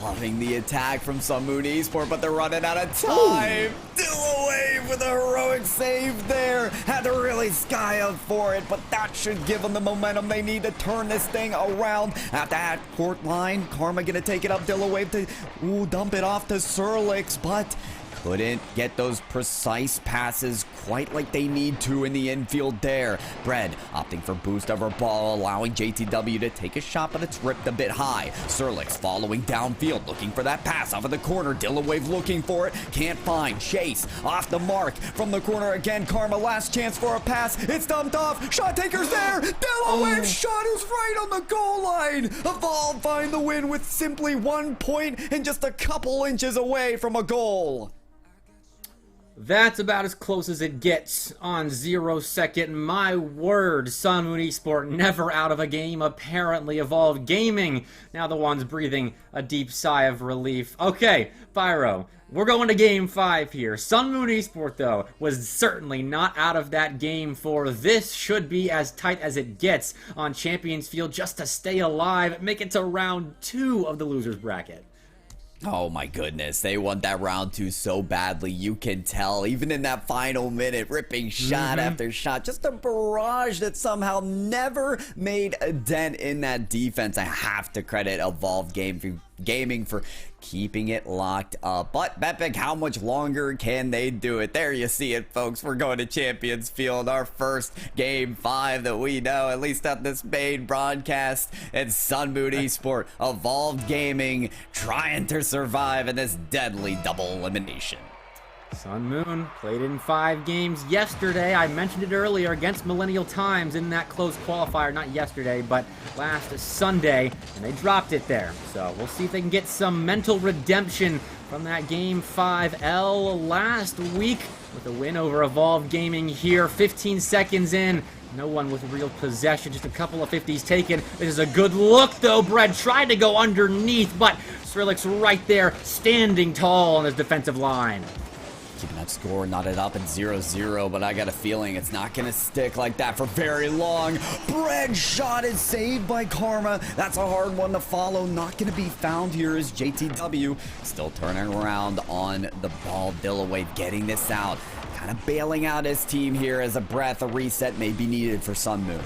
Loving the attack from Sun Moon Esport, but they're running out of time. Dillaway with a heroic save there. Had to really sky up for it, but that should give them the momentum they need to turn this thing around. At that court line, Karma gonna take it up. Dillaway to dump it off to Skrillex, but couldn't get those precise passes quite like they need to in the infield there. Bread opting for boost over ball, allowing JTW to take a shot, but it's ripped a bit high. Skrillex following downfield, looking for that pass off of the corner. Dillaway looking for it, can't find. Chase off the mark from the corner again. Karma, last chance for a pass. It's dumped off. Shot taker's there. Dillaway's shot is right on the goal line. Evolve find the win with simply 1 point and just a couple inches away from a goal. That's about as close as it gets on 0 second. My word, Sun Moon Esport never out of a game. Apparently, Evolve Gaming now the ones breathing a deep sigh of relief. Okay, Pyro, we're going to game 5 here. Sun Moon Esport, though, was certainly not out of that game 4. This should be as tight as it gets on Champions Field just to stay alive, make it to round 2 of the losers bracket. Oh my goodness, they want that round 2 so badly, you can tell. Even in that final minute, ripping shot after shot. Just a barrage that somehow never made a dent in that defense. I have to credit Evolve Gaming for keeping it locked up. But Bepik, how much longer can they do it? There you see it, folks. We're going to Champions Field, our first game 5 that we know, at least at this main broadcast. And Sun Moon Esport, Evolved Gaming, trying to survive in this deadly double elimination. Sun Moon played in 5 games yesterday. I mentioned it earlier against Millennial Times in that close qualifier. Not yesterday, but last Sunday, and they dropped it there. So we'll see if they can get some mental redemption from that Game 5L last week with a win over Evolve Gaming here. 15 seconds in. No one with real possession, just a couple of 50s taken. This is a good look, though. Brett tried to go underneath, but Skrillex right there, standing tall on his defensive line. Keeping that score knotted up at 0-0, but I got a feeling it's not going to stick like that for very long. Bread shot is saved by Karma. That's a hard one to follow. Not going to be found here is JTW. Still turning around on the ball. Dillaway getting this out. Kind of bailing out his team here as a reset may be needed for Sun Moon.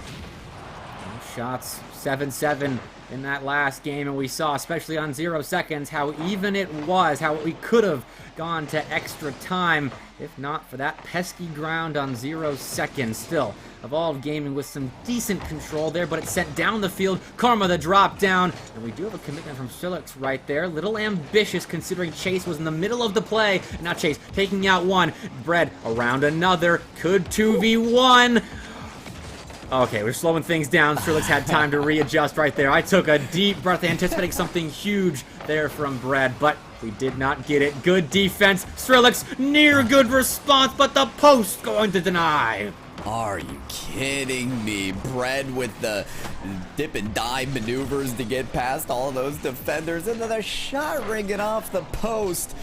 Shots, 7-7. in that last game, and we saw, especially on 0 seconds, how even it was, how we could have gone to extra time if not for that pesky ground on 0 seconds. Still, Evolve Gaming with some decent control there, but it's sent down the field. Karma the drop down, and we do have a commitment from Skrillex right there. Little ambitious considering Chase was in the middle of the play. Not Chase, taking out one. Bread around another. Could 2v1. Okay, we're slowing things down. Skrillex had time to readjust right there. I took a deep breath anticipating something huge there from Bread, but we did not get it. Good defense. Skrillex, near good response, but the post going to deny. Are you kidding me? Bread with the dip and dive maneuvers to get past all those defenders, and then a shot ringing off the post.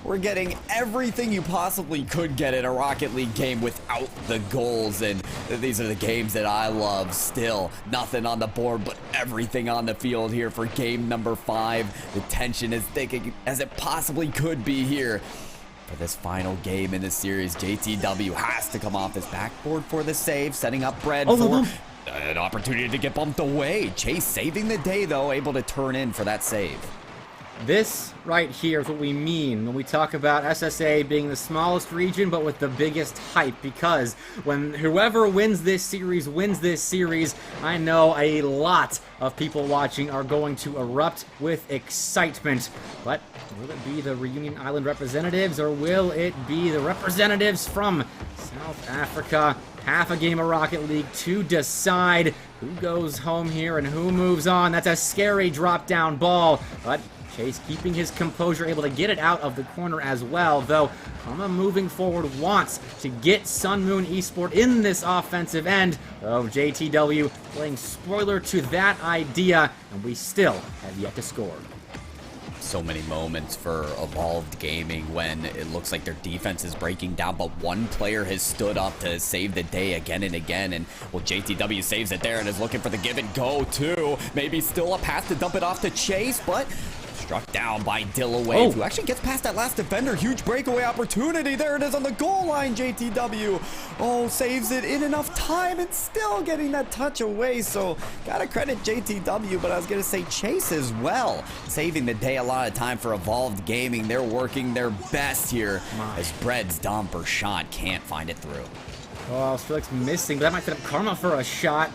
We're getting everything you possibly could get in a Rocket League game without the goals, and these are the games that I love. Still, nothing on the board, but everything on the field here for game number 5. The tension is thick as it possibly could be here. For this final game in the series, JTW has to come off his backboard for the save, setting up Bread for an opportunity to get bumped away. Chase saving the day, though, able to turn in for that save. This right here is what we mean when we talk about SSA being the smallest region but with the biggest hype, because when whoever wins this series, I know a lot of people watching are going to erupt with excitement. But will it be the Reunion Island representatives, or will it be the representatives from South Africa? Half a game of Rocket League to decide who goes home here and who moves on. That's a scary drop down ball, but Chase keeping his composure, able to get it out of the corner as well, though Karma moving forward wants to get Sun Moon Esport in this offensive end. Oh, JTW playing spoiler to that idea, and we still have yet to score. So many moments for Evolved Gaming when it looks like their defense is breaking down, but one player has stood up to save the day again and again, and well, JTW saves it there and is looking for the give and go too. Maybe still a pass to dump it off to Chase, but struck down by Dillaway, who actually gets past that last defender. Huge breakaway opportunity. There it is on the goal line, JTW. Oh, saves it in enough time and still getting that touch away. So, gotta credit JTW, but I was gonna say Chase as well. Saving the day a lot of time for Evolved Gaming. They're working their best here as Bread's dump or shot can't find it through. Oh, Skrillex missing, but that might set up Karma for a shot.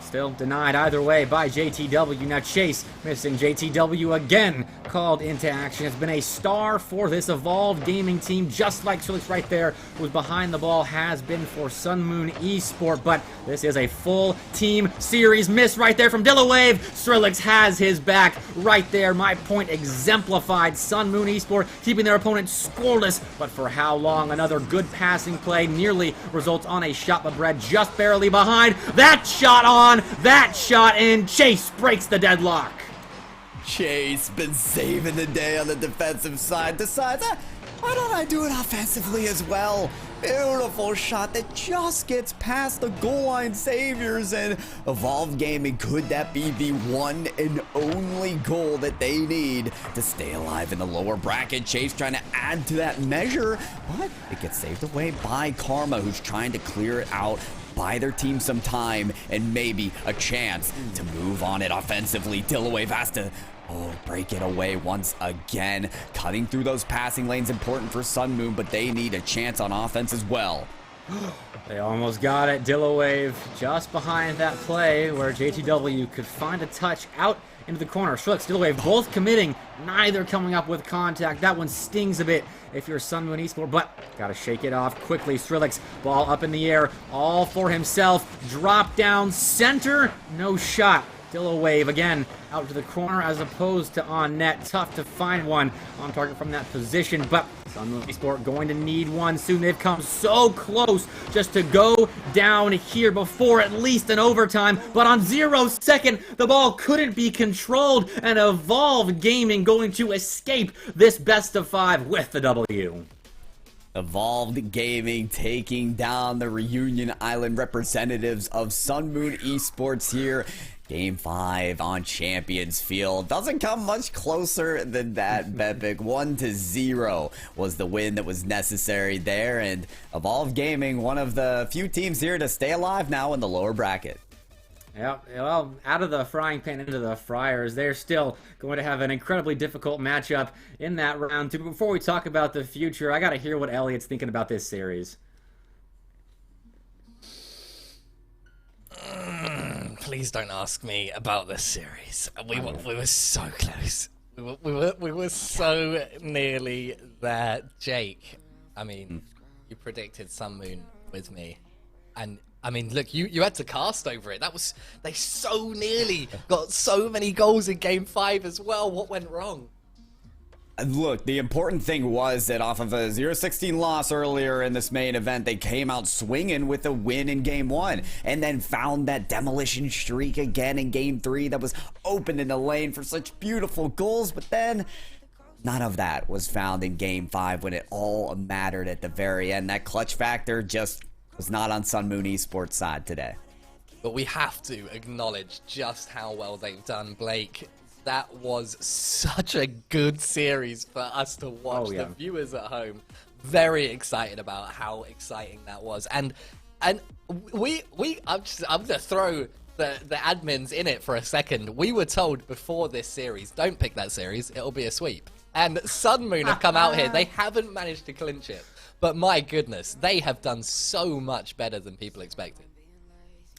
Still denied either way by JTW. Now Chase missing. JTW again called into action. Has been a star for this Evolved Gaming team, just like Skrillex right there, who's behind the ball, has been for Sun Moon Esport. But this is a full team series. Miss right there from Dillawave. Skrillex has his back right there. My point exemplified. Sun Moon Esport keeping their opponent scoreless, but for how long? Another good passing play nearly results on a shot, but Bread just barely behind. That shot on, that shot in. Chase breaks the deadlock. Chase been saving the day on the defensive side. Decides, why don't I do it offensively as well? Beautiful shot that just gets past the goal line saviors, and Evolved Gaming, could that be the one and only goal that they need to stay alive in the lower bracket? Chase trying to add to that measure, but it gets saved away by Karma, who's trying to clear it out, buy their team some time and maybe a chance to move on it offensively. Dillawave has to break it away once again. Cutting through those passing lanes important for Sun Moon, but they need a chance on offense as well. They almost got it. Dillawave just behind that play where JTW could find a touch out into the corner. Skrillex, Dillawave both committing, neither coming up with contact. That one stings a bit if you're Sun Moon Esport, but gotta shake it off quickly. Skrillex, ball up in the air, all for himself. Drop down center, no shot. Dillawave again out to the corner as opposed to on net. Tough to find one on target from that position, but Sun Moon Esport going to need one soon. They've come so close just to go down here before at least an overtime, but on 0 second, the ball couldn't be controlled, and Evolved Gaming going to escape this best of 5 with the W. Evolved Gaming taking down the Reunion Island representatives of Sun Moon Esports here. Game 5 on Champions Field. Doesn't come much closer than that, Bepic. 1-0 was the win that was necessary there, and Evolved Gaming, one of the few teams here to stay alive now in the lower bracket. Yeah, well, out of the frying pan into the fryers, they're still going to have an incredibly difficult matchup in that round. Before we talk about the future, I got to hear what Elliot's thinking about this series. Please don't ask me about this series. We were so close. We were so nearly there. Jake, I mean, you predicted Sun Moon with me, and I mean, look, you had to cast over it. They so nearly got so many goals in Game 5 as well. What went wrong? Look, the important thing was that off of a 0-16 loss earlier in this main event, they came out swinging with a win in Game 1 and then found that demolition streak again in Game 3 that was open in the lane for such beautiful goals, but then none of that was found in Game 5 when it all mattered at the very end. That clutch factor just was not on Sun Moon Esports' side today. But we have to acknowledge just how well they've done, Blake. That was such a good series for us to watch. The viewers at home very excited about how exciting that was, and I'm gonna throw the admins in it for a second. We were told before this series, don't pick that series, it'll be a sweep. And Sun Moon have come out here. They haven't managed to clinch it, but my goodness, they have done so much better than people expected.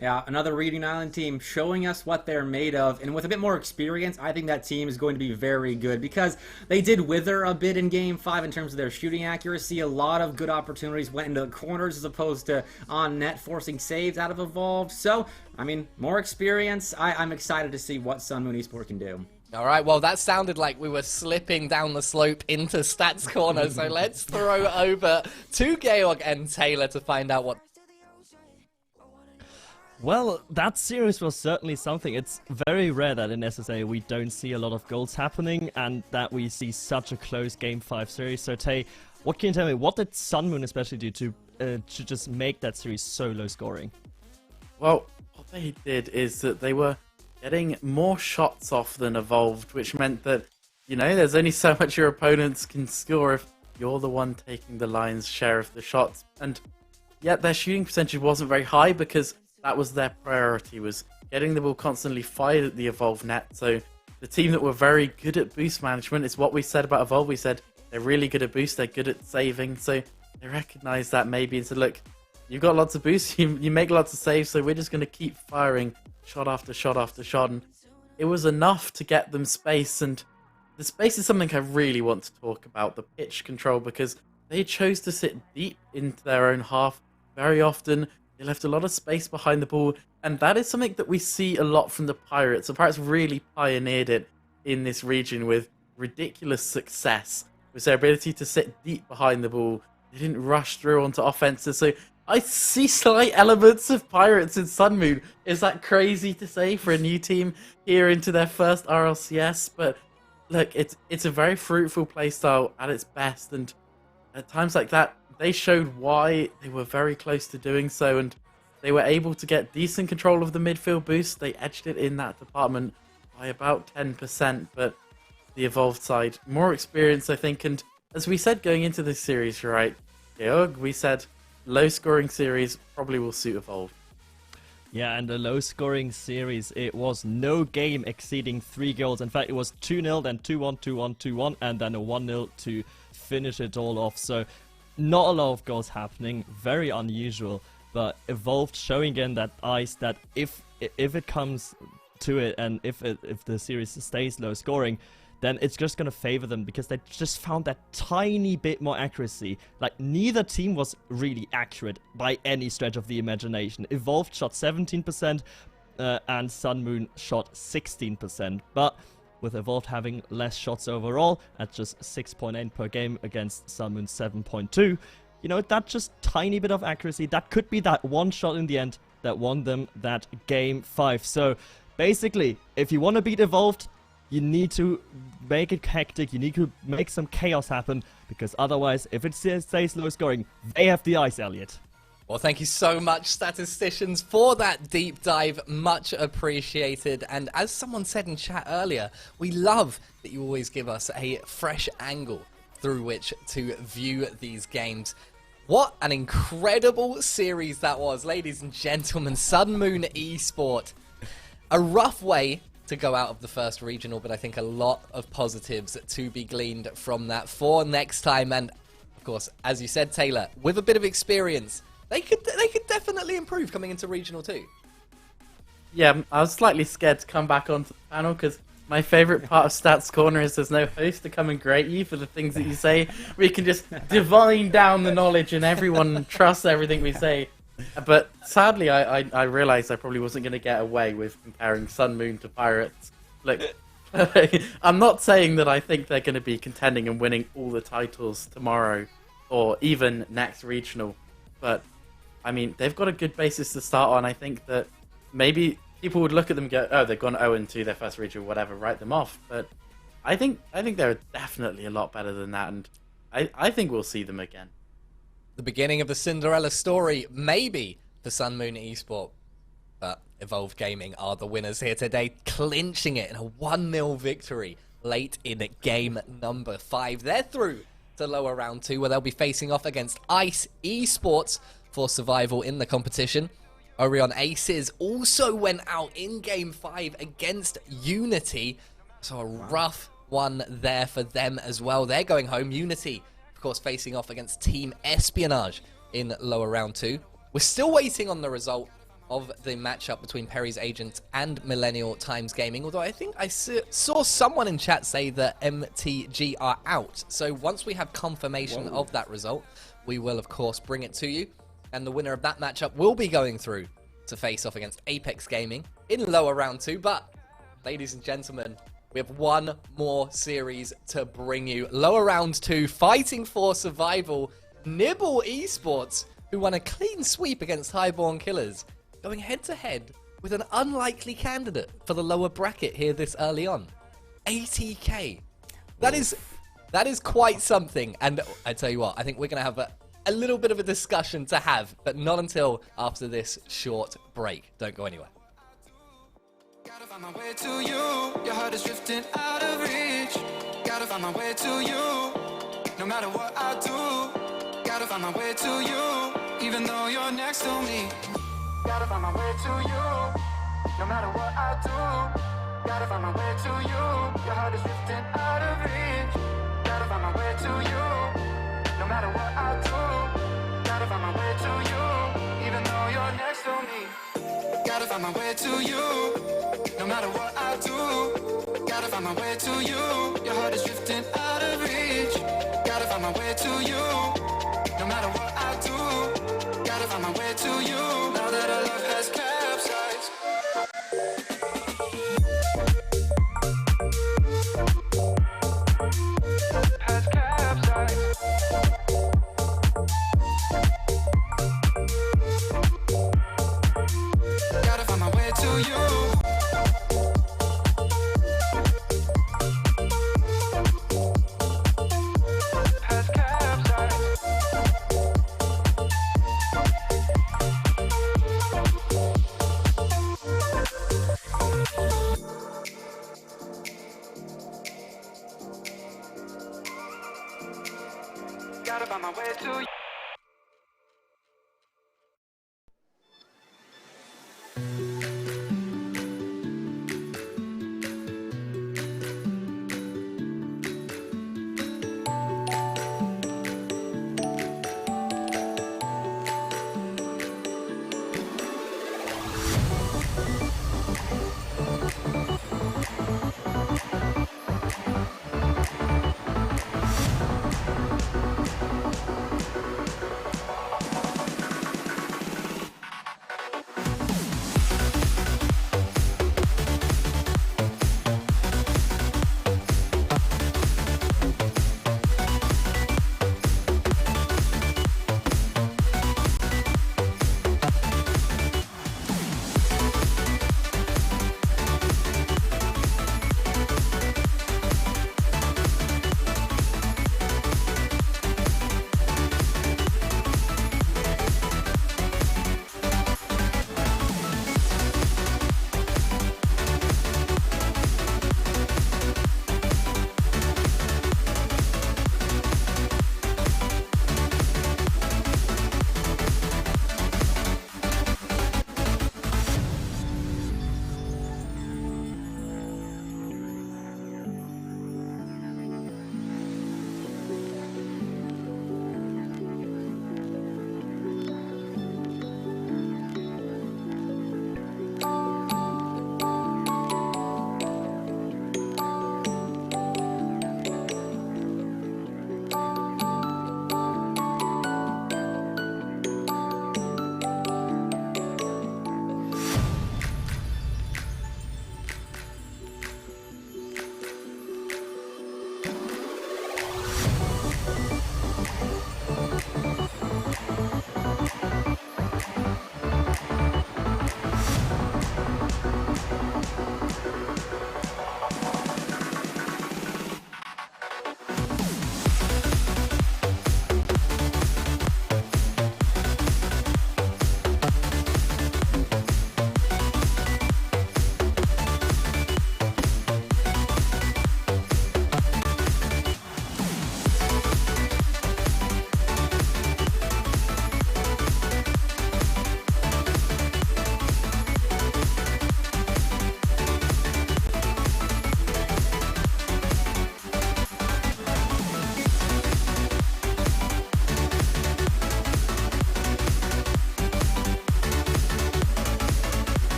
Yeah, another Reading Island team showing us what they're made of, and with a bit more experience, I think that team is going to be very good, because they did wither a bit in Game 5 in terms of their shooting accuracy. A lot of good opportunities went into the corners as opposed to on net, forcing saves out of Evolved. So, I mean, more experience. I'm excited to see what Sun Moon Esports can do. All right, well, that sounded like we were slipping down the slope into Stats Corner, so let's throw over to Georg and Taylor to find out what... Well, that series was certainly something. It's very rare that in SSA we don't see a lot of goals happening and that we see such a close Game 5 series. So, Tay, what can you tell me? What did Sun Moon especially do to just make that series so low scoring? Well, what they did is that they were getting more shots off than Evolved, which meant that, you know, there's only so much your opponents can score if you're the one taking the lion's share of the shots. And yet their shooting percentage wasn't very high because that was their priority, was getting the ball constantly fired at the Evolve net. So the team that were very good at boost management, is what we said about Evolve. We said they're really good at boost, they're good at saving. So they recognized that maybe and said, look, you've got lots of boosts, you make lots of saves, so we're just going to keep firing shot after shot after shot. And it was enough to get them space. And the space is something I really want to talk about, the pitch control, because they chose to sit deep into their own half very often. They left a lot of space behind the ball, and that is something that we see a lot from the Pirates. The Pirates really pioneered it in this region with ridiculous success, with their ability to sit deep behind the ball. They didn't rush through onto offenses, so I see slight elements of Pirates in Sun Moon. Is that crazy to say for a new team here into their first RLCS? But look, it's a very fruitful playstyle at its best, and at times like that, they showed why they were very close to doing so, and they were able to get decent control of the midfield boost. They edged it in that department by about 10%, but the Evolved side, more experience, I think, and as we said going into this series, right, Georg, we said low-scoring series probably will suit Evolved. Yeah, and a low-scoring series, it was no game exceeding 3 goals. In fact, it was 2-0, then 2-1, 2-1, 2-1, and then a 1-0 to finish it all off. So not a lot of goals happening, very unusual, but Evolved showing again that ice that if it comes to it and if the series stays low scoring, then it's just going to favor them because they just found that tiny bit more accuracy. Like, neither team was really accurate by any stretch of the imagination. Evolved shot 17% and Sun Moon shot 16%, but with Evolved having less shots overall at just 6.8 per game against Sun Moon 7.2. You know, that just tiny bit of accuracy, that could be that one shot in the end that won them that Game 5. So basically, if you want to beat Evolved, you need to make it hectic, you need to make some chaos happen, because otherwise, if it stays low scoring, they have the ice, Elliot. Well, thank you so much, statisticians, for that deep dive. Much appreciated. And as someone said in chat earlier, we love that you always give us a fresh angle through which to view these games. What an incredible series that was, ladies and gentlemen. Sun Moon Esports a rough way to go out of the first regional, but I think a lot of positives to be gleaned from that for next time. And of course, as you said, Taylor, with a bit of experience, they could definitely improve coming into regional 2. Yeah, I was slightly scared to come back onto the panel because my favourite part of Stats Corner is there's no host to come and grate you for the things that you say. We can just divine down the knowledge and everyone trusts everything we say. But sadly, I realised I probably wasn't going to get away with comparing Sun Moon to Pirates. Look, I'm not saying that I think they're going to be contending and winning all the titles tomorrow or even next regional. But, I mean, they've got a good basis to start on. I think that maybe people would look at them and go, oh, they've gone 0-2 their first region, whatever, write them off. But I think they're definitely a lot better than that, and I think we'll see them again. The beginning of the Cinderella story, maybe, for Sun Moon Esport. But Evolve Gaming are the winners here today, clinching it in a 1-0 victory late in game number 5. They're through to lower round 2, where they'll be facing off against Ice Esports for survival in the competition. Orion Aces also went out in game 5 against Unity, so a rough one there for them as well. They're going home. Unity, of course, facing off against Team Espionage in lower round 2. We're still waiting on the result of the matchup between Perry's Agent and Millennial Times Gaming, although I think I saw someone in chat say that MTG are out. So once we have confirmation of that result, we will, of course, bring it to you. And the winner of that matchup will be going through to face off against Apex Gaming in lower round 2. But, ladies and gentlemen, we have one more series to bring you. Lower round 2, fighting for survival. Nibble Esports, who won a clean sweep against Highborn Killers, going head-to-head with an unlikely candidate for the lower bracket here this early on. 80k. That is quite something. And I tell you what, I think we're going to have a little bit of a discussion to have, but not until after this short break. Don't go anywhere. Gotta find my way to you. Your heart is drifting out of reach. Gotta find my way to you. No matter what I do. Gotta find my way to you. Even though you're next to me. Gotta find my way to you. No matter what I do. Gotta find my way to you. Your heart is drifting out of reach. Gotta find my way to you. No matter what I do. Gotta find my way to you. Even though you're next to me. Gotta find my way to you. No matter what I do. Gotta find my way to you. Your heart is drifting out of reach. Gotta find my way to you. No matter what I do. Gotta find my way to you. Now that our love has capsized. Has capsized. Gotta find my way to you. Has capsized. Gotta find my way to you.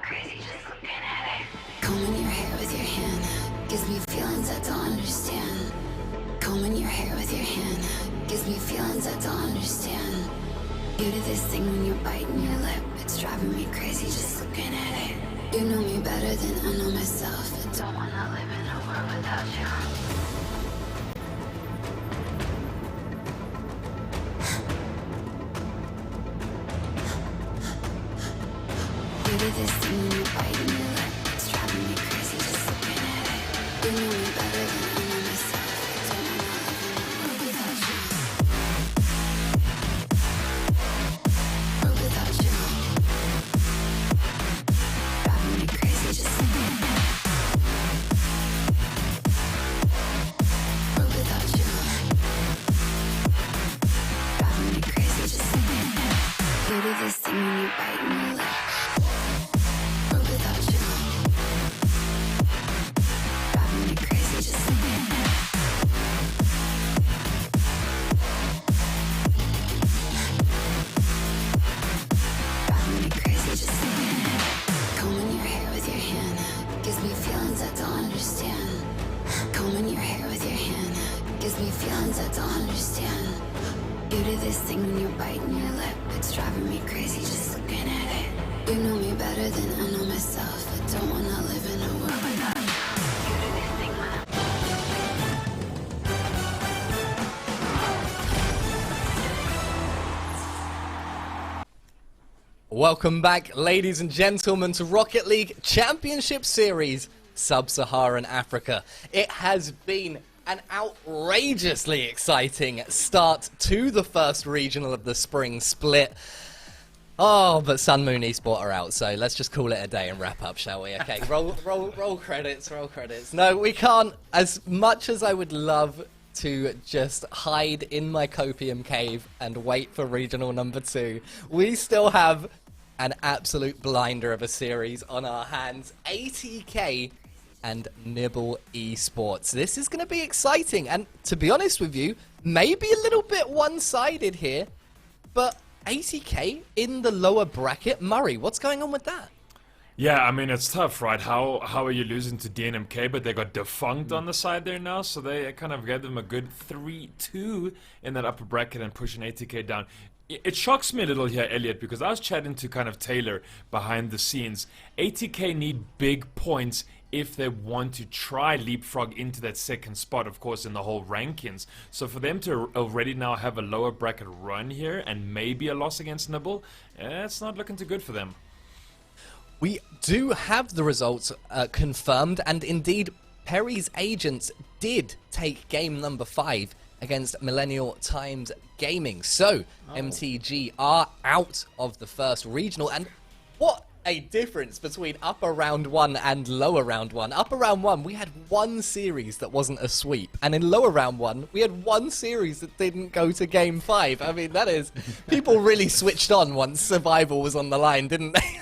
crazy just looking at it. Combing your hair with your hand gives me feelings I don't understand. Combing your hair with your hand gives me feelings I don't understand. You do this thing when you're biting your lip, it's driving me crazy just looking at it. You know me better than I know myself. I don't wanna live in a world without you. You do this thing when you're biting your lip, it's driving me crazy just looking at it. You know me better than I know myself. I don't wanna live in a world without you. World without you. Driving me crazy just looking at it. World without you. Driving me crazy just looking at it. You do this thing when you're biting your lip. World without you. Driving me crazy just looking at it. Driving me crazy just looking at it. Combing your hair with your hand gives me feelings I don't understand. Combing your hair with your hand gives me feelings I don't understand. You do this thing when you're biting your lip, it's driving me crazy just looking at it. You know me better than I know myself. I don't wanna live in a world without you. You do this thing when Welcome back, ladies and gentlemen, to Rocket League Championship Series Sub-Saharan Africa. It has been an outrageously exciting start to the first regional of the spring split. Oh, but Sun Moon Esport are out, so let's just call it a day and wrap up, shall we? Okay, roll credits, roll credits. No, we can't. As much as I would love to just hide in my copium cave and wait for regional number 2, we still have an absolute blinder of a series on our hands. ATK and Nibble Esports. This is going to be exciting, and to be honest with you, maybe a little bit one-sided here, but ATK in the lower bracket. Murray, what's going on with that? Yeah, I mean, it's tough, right? How are you losing to DNMK, but they got defunct on the side there now, so they kind of gave them a good 3-2 in that upper bracket and pushing ATK down. It shocks me a little here, Elliot, because I was chatting to kind of Taylor behind the scenes. ATK need big points if they want to try leapfrog into that second spot, of course, in the whole rankings. So for them to already now have a lower bracket run here and maybe a loss against Nibble, it's not looking too good for them. We do have the results confirmed, and indeed Perry's agents did take game number 5 against Millennial Times Gaming. So MTG are out of the first regional, and what a difference between upper round 1 and lower round 1. Upper round 1, we had one series that wasn't a sweep, and in lower round 1, we had one series that didn't go to game 5. I mean, that is, people really switched on once survival was on the line, didn't they?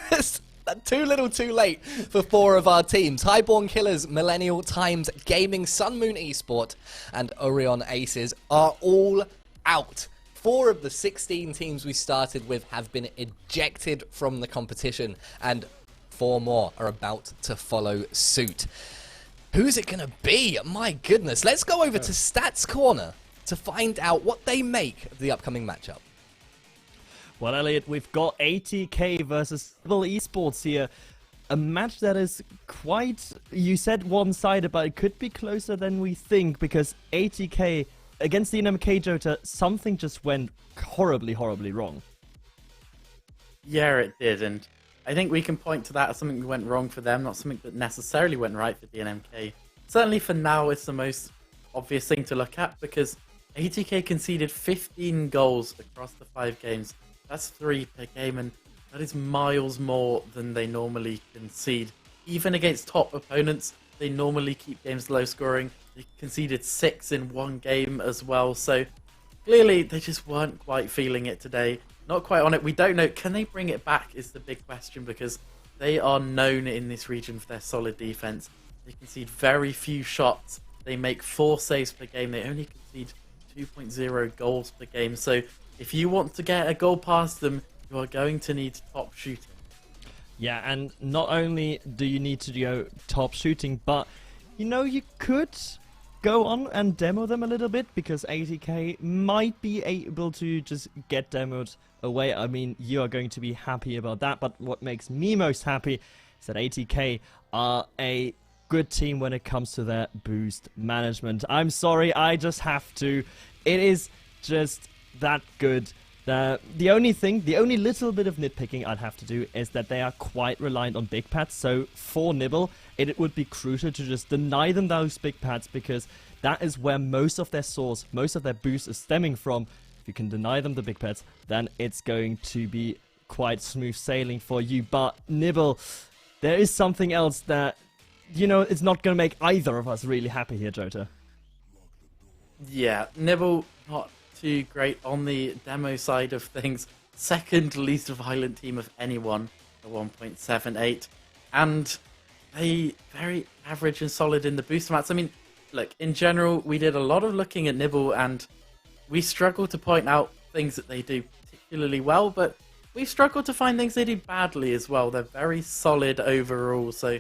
Too little too late for 4 of our teams. Highborn Killers, Millennial Times Gaming, Sun Moon Esport, and Orion Aces are all out. 4 of the 16 teams we started with have been ejected from the competition, and 4 more are about to follow suit. Who's it going to be? My goodness. Let's go over to Stats Corner to find out what they make of the upcoming matchup. Well, Elliot, we've got ATK versus Nibble Esports here. A match that is quite, you said one-sided, but it could be closer than we think, because ATK against the NMK Jota, something just went horribly, horribly wrong. Yeah, it did, and I think we can point to that as something that went wrong for them, not something that necessarily went right for DNMK. Certainly for now, it's the most obvious thing to look at, because ATK conceded 15 goals across the 5 games. That's 3 per game, and that is miles more than they normally concede. Even against top opponents, they normally keep games low scoring. They conceded 6 in 1 game as well, so clearly they just weren't quite feeling it today. Not quite on it. We don't know. Can they bring it back is the big question, because they are known in this region for their solid defense. They concede very few shots. They make 4 saves per game. They only concede 2.0 goals per game, so if you want to get a goal past them, you are going to need top shooting. Yeah, and not only do you need to go top shooting, but you could go on and demo them a little bit, because ATK might be able to just get demoed away. I mean, you are going to be happy about that, but what makes me most happy is that ATK are a good team when it comes to their boost management. I'm sorry, I just have to. It is just that good. The only little bit of nitpicking I'd have to do is that they are quite reliant on big pads. So for Nibble, it would be crucial to just deny them those big pads, because that is where most of their source, most of their boost is stemming from. If you can deny them the big pads, then it's going to be quite smooth sailing for you. But Nibble, there is something else that, it's not going to make either of us really happy here, Jota. Yeah, Nibble, not too great on the demo side of things. Second least violent team of anyone at 1.78. And they very average and solid in the booster mats. I mean, look, in general, we did a lot of looking at Nibble, and we struggle to point out things that they do particularly well, but we struggle to find things they do badly as well. They're very solid overall, so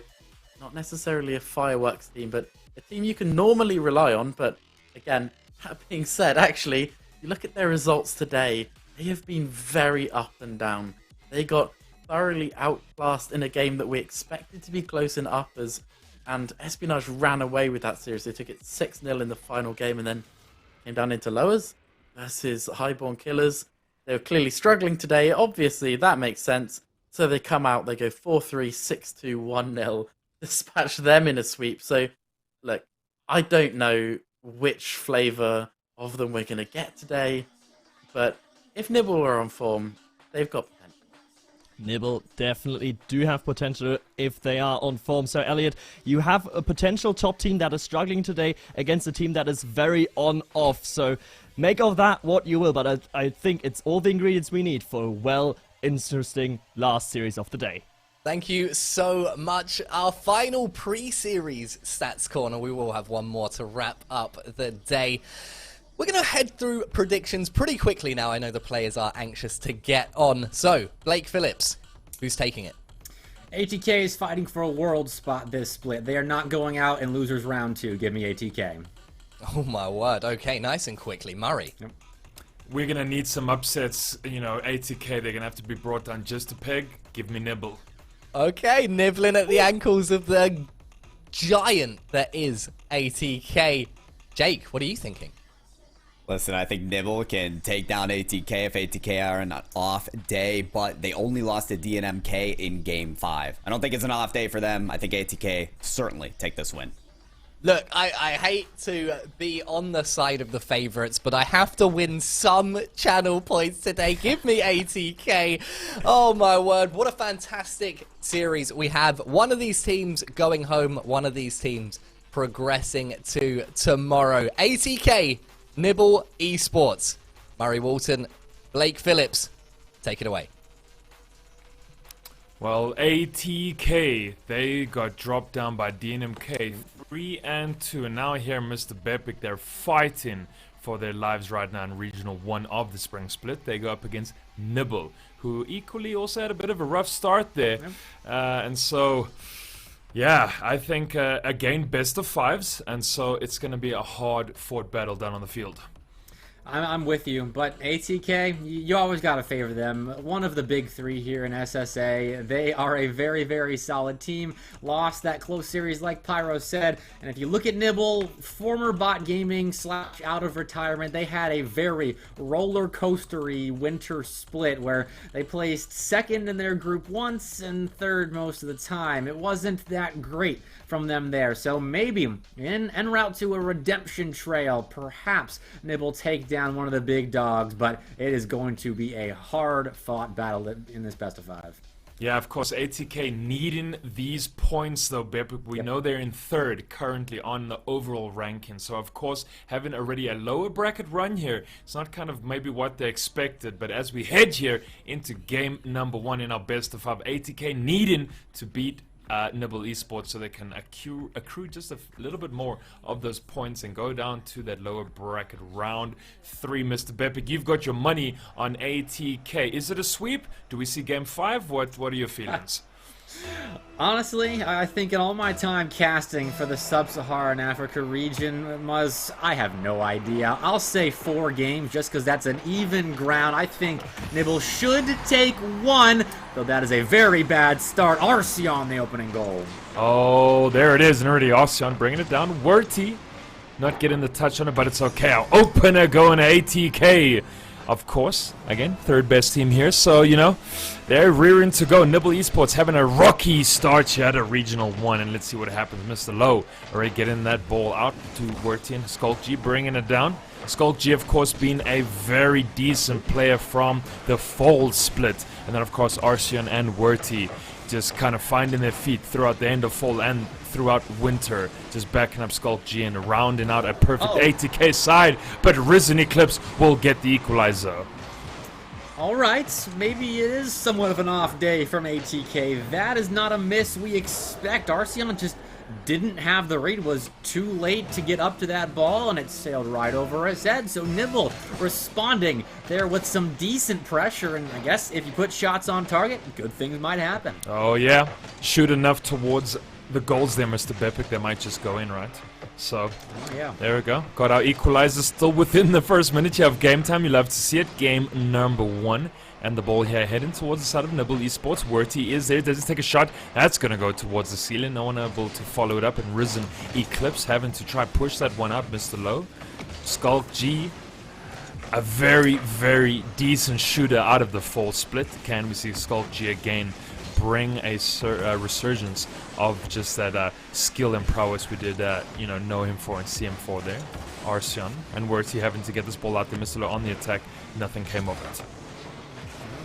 not necessarily a fireworks team, but a team you can normally rely on. But again, that being said, actually, you look at their results today, they have been very up and down. They got thoroughly outclassed in a game that we expected to be close in uppers, and Espionage ran away with that series. They took it 6-0 in the final game and then came down into lowers versus Highborn Killers. They were clearly struggling today. Obviously, that makes sense. So they come out, they go 4-3, 6-2, 1-0, dispatch them in a sweep. So, look, I don't know which flavour of them we're going to get today, but if Nibble are on form, they've got potential. Nibble definitely do have potential if they are on form. So, Elliot, you have a potential top team that is struggling today against a team that is very on-off. So, make of that what you will, but I think it's all the ingredients we need for a well-interesting last series of the day. Thank you so much. Our final pre-series stats corner. We will have one more to wrap up the day. We're going to head through predictions pretty quickly now. I know the players are anxious to get on. So, Blake Phillips, who's taking it? ATK is fighting for a world spot this split. They are not going out in losers round 2. Give me ATK. Oh my word. Okay, nice and quickly. Murray. Yep. We're gonna need some upsets. ATK, they're gonna have to be brought down just a peg. Give me Nibble. Okay, nibbling at the ankles of the giant that is ATK. Jake, what are you thinking? Listen, I think Nibble can take down ATK if ATK are on an off day, but they only lost to DNMK in Game 5. I don't think it's an off day for them. I think ATK certainly take this win. Look, I hate to be on the side of the favorites, but I have to win some channel points today. Give me ATK. Oh my word, what a fantastic series we have. One of these teams going home, one of these teams progressing to tomorrow. ATK, Nibble Esports. Murray Walton, Blake Phillips, take it away. Well, ATK, they got dropped down by DNMK 3-2, and now here Mr. Bepic, they're fighting for their lives right now in Regional 1 of the Spring Split. They go up against Nibble, who equally also had a bit of a rough start there. And so, yeah, I think again best of 5s, and so it's going to be a hard-fought battle down on the field. I'm with you, but ATK, you always got to favor them. One of the big 3 here in SSA. They are a very, very solid team. Lost that close series like Pyro said. And if you look at Nibble, former bot gaming / out of retirement, they had a very roller coastery winter split where they placed 2nd in their group once and 3rd most of the time. It wasn't that great from them there. So maybe en route to a redemption trail, perhaps Nibble take down one of the big dogs, but it is going to be a hard-fought battle in this best of 5. Yeah, of course, ATK needing these points though, Bepic. We know they're in 3rd currently on the overall ranking, so of course having already a lower bracket run here, it's not kind of maybe what they expected, but as we head here into game number 1 in our best of 5, ATK needing to beat Nibble Esports so they can accrue just a little bit more of those points and go down to that lower bracket round 3. Mr. Bepic, you've got your money on ATK. Is it a sweep? Do we see game 5? What are your feelings? Honestly, I think in all my time casting for the Sub-Saharan Africa region, I have no idea. I'll say 4 games just because that's an even ground. I think Nibble should take 1, though that is a very bad start. Arsion, the opening goal. Oh, there it is. And already Arsion bringing it down. Werty not getting the touch on it, but it's okay. Our opener going to ATK. Of course, again, 3rd best team here, so, you know, they're rearing to go. Nibble Esports having a rocky start here at a Regional 1, and let's see what happens. Mr. Low already getting that ball out to Werty, and Skulk G bringing it down. Skulk G, of course, being a very decent player from the fall split, and then, of course, Arsion and Werty just kind of finding their feet throughout the end of fall and throughout winter, just backing up Skulk G and rounding out a perfect ATK side, but Risen Eclipse will get the equalizer. Alright, maybe it is somewhat of an off day from ATK. That is not a miss we expect. Arsion just didn't have the read, was too late to get up to that ball, and it sailed right over his head. So Nibble responding there with some decent pressure, and I guess if you put shots on target, good things might happen. Oh yeah, shoot enough towards the goals there, Mr. Bepic, they might just go in, right? So, yeah, there we go. Got our equalizer still within the first minute here of game time. You love to see it. Game number 1. And the ball here heading towards the side of Nibble Esports. Werty is there. Does he take a shot? That's going to go towards the ceiling. No one able to follow it up. And Risen Eclipse having to try push that one out. Mr. Low. Skulk G. A very, very decent shooter out of the fall split. Can we see Skulk G again bring a resurgence of just that skill and prowess we did you know him for and see him for there. Arsion and Werty having to get this ball out there. Mr. Low on the attack. Nothing came of it.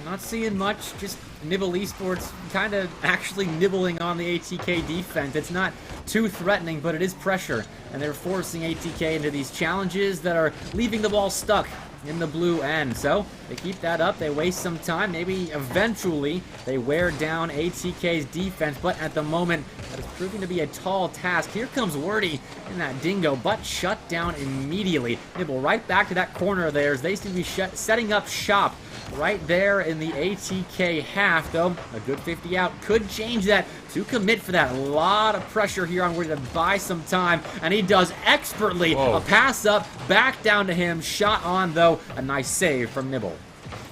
Not seeing much, just Nibble Esports kind of actually nibbling on the ATK defense. It's not too threatening, but it is pressure, and they're forcing ATK into these challenges that are leaving the ball stuck in the blue end. So they keep that up, they waste some time, maybe eventually they wear down ATK's defense, but at the moment that is proving to be a tall task. Here comes Werty in that dingo, but shut down immediately. Nibble right back to that corner of theirs. They seem to be setting up shop right there in the ATK half, though. A good 50 out could change that to commit for that. A lot of pressure here on Werty to buy some time, and he does expertly. Whoa. A pass up, back down to him, shot on though. A nice save from Nibble.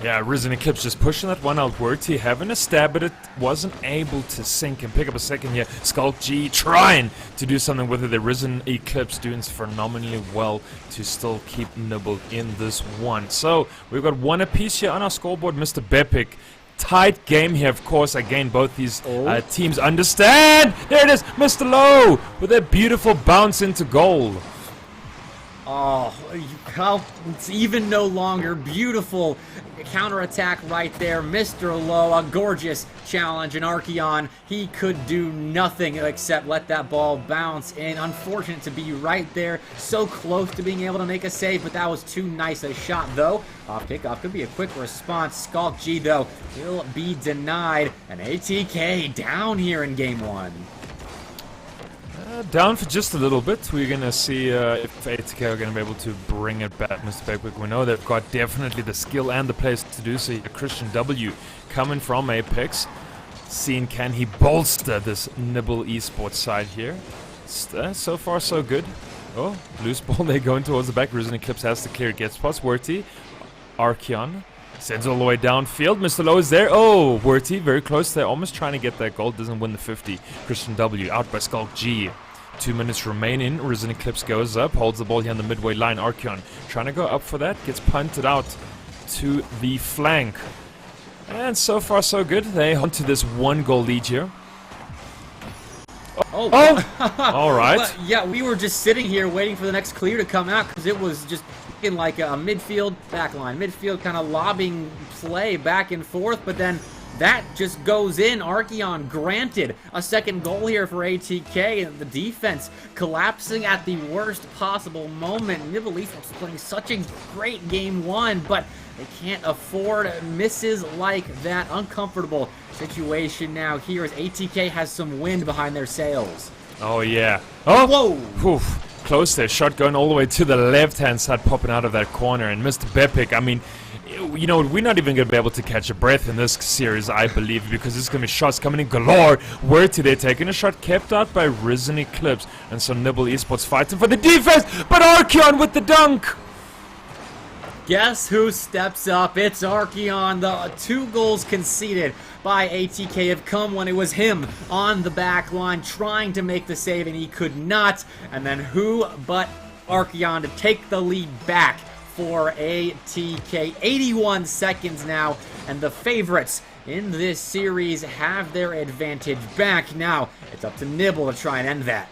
Yeah, Risen Eclipse just pushing that one out. Werty having a stab at it, wasn't able to sink and pick up a second here. Skulk G trying to do something with it. The Risen Eclipse doing phenomenally well to still keep Nibble in this one. So we've got 1 apiece here on our scoreboard. Mr. Bepic, tight game here, of course. Again, both these teams understand. There it is, Mr. Low with a beautiful bounce into goal. Oh, it's even no longer. Beautiful counterattack right there. Mr. Low, a gorgeous challenge. And Archeon, he could do nothing except let that ball bounce in. Unfortunate to be right there, so close to being able to make a save, but that was too nice a shot, though. Off kickoff could be a quick response. Skulk G, though, will be denied. And ATK down here in game 1. Down for just a little bit. We're going to see if ATK are going to be able to bring it back, Mr. Beckwick. We know they've got definitely the skill and the players to do so. Christian W coming from Apex. Seeing can he bolster this Nibble Esports side here. So far, so good. Oh, loose ball. They're going towards the back. Risen Eclipse has to clear. Gets past Werty. Archeon sends all the way downfield. Mr. Low is there. Oh, Werty very close there. Almost trying to get that goal. Doesn't win the 50. Christian W out by Skulk G. 2 minutes remaining. Risen Eclipse goes up. Holds the ball here on the midway line. Archeon trying to go up for that. Gets punted out to the flank. And so far so good. They hunt to this 1-goal lead here. Oh! All right. Well, yeah, we were just sitting here waiting for the next clear to come out because it was just in like a midfield backline, midfield kind of lobbing play back and forth, but then that just goes in. Archeon granted a second goal here for ATK, and the defense collapsing at the worst possible moment. Nibble Esports playing such a great game 1, but they can't afford misses like that. Uncomfortable situation now here as ATK has some wind behind their sails. Oh, yeah. Oh! Whoa! Oof. close there. Shot going all the way to the left-hand side, popping out of that corner. And Mr. Bepic, I mean, you know, we're not even going to be able to catch a breath in this series, I believe, because there's going to be shots coming in galore. Werty there taking a shot, kept out by Risen Eclipse. And so Nibble Esports fighting for the defense, but Archeon with the dunk. Guess who steps up? It's Archeon. The 2 goals conceded by ATK have come when it was him on the back line trying to make the save, and he could not. And then who but Archeon to take the lead back for ATK. 81 seconds now, and the favorites in this series have their advantage back. Now, it's up to Nibble to try and end that.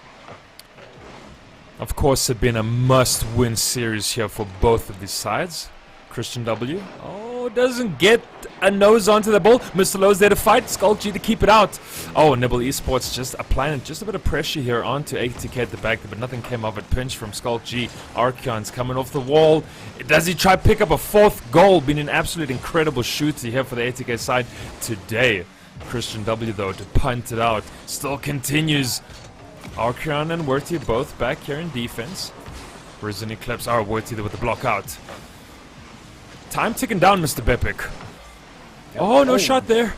Of course, it's been a must-win series here for both of these sides. Christian W. Oh, doesn't get a nose onto the ball. Mr. Lowe's there to fight. Skull G to keep it out. Oh, Nibble Esports just applying just a bit of pressure here onto ATK at the back, but nothing came of it. Pinch from Skull G. Archeon's coming off the wall. Does he try pick up a 4th goal? Been an absolute incredible shooter here for the ATK side today. Christian W, though, to punt it out. Still continues. Archeon and Werty both back here in defense. Risen Eclipse. Oh, Werty there with the block out. Time ticking down, Mr. Bepic. Oh, no shot there.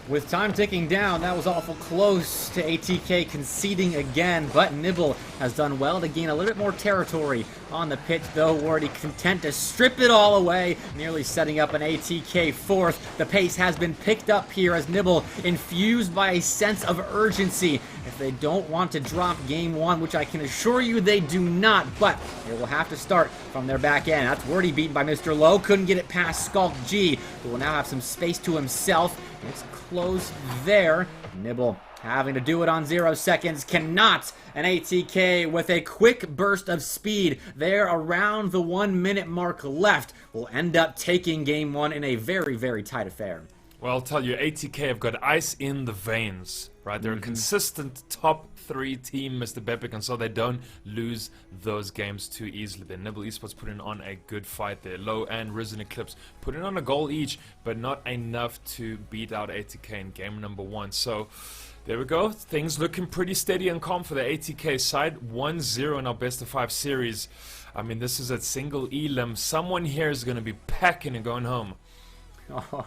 With time ticking down, that was awful close to ATK conceding again, but Nibble has done well to gain a little bit more territory on the pitch, though. Wardy content to strip it all away, nearly setting up an ATK 4th. The pace has been picked up here as Nibble infused by a sense of urgency. If they don't want to drop game 1, which I can assure you they do not, but they will have to start from their back end. That's Wardy beaten by Mr. Lowe, couldn't get it past Skulk G, who will now have some space to himself. It's close there. Nibble having to do it on 0 seconds. Cannot. An ATK with a quick burst of speed there around the 1 minute mark left will end up taking game 1 in a very, very tight affair. Well, I'll tell you, ATK have got ice in the veins, right? They're a consistent top 3 team, Mr. Bepic, and so they don't lose those games too easily. The Nibble Esports putting on a good fight there. Low and Risen Eclipse putting on a goal each, but not enough to beat out ATK in game number 1. So there we go. Things looking pretty steady and calm for the ATK side. 1-0 in our best of 5 series. I mean, this is a single elim. Someone here is going to be packing and going home.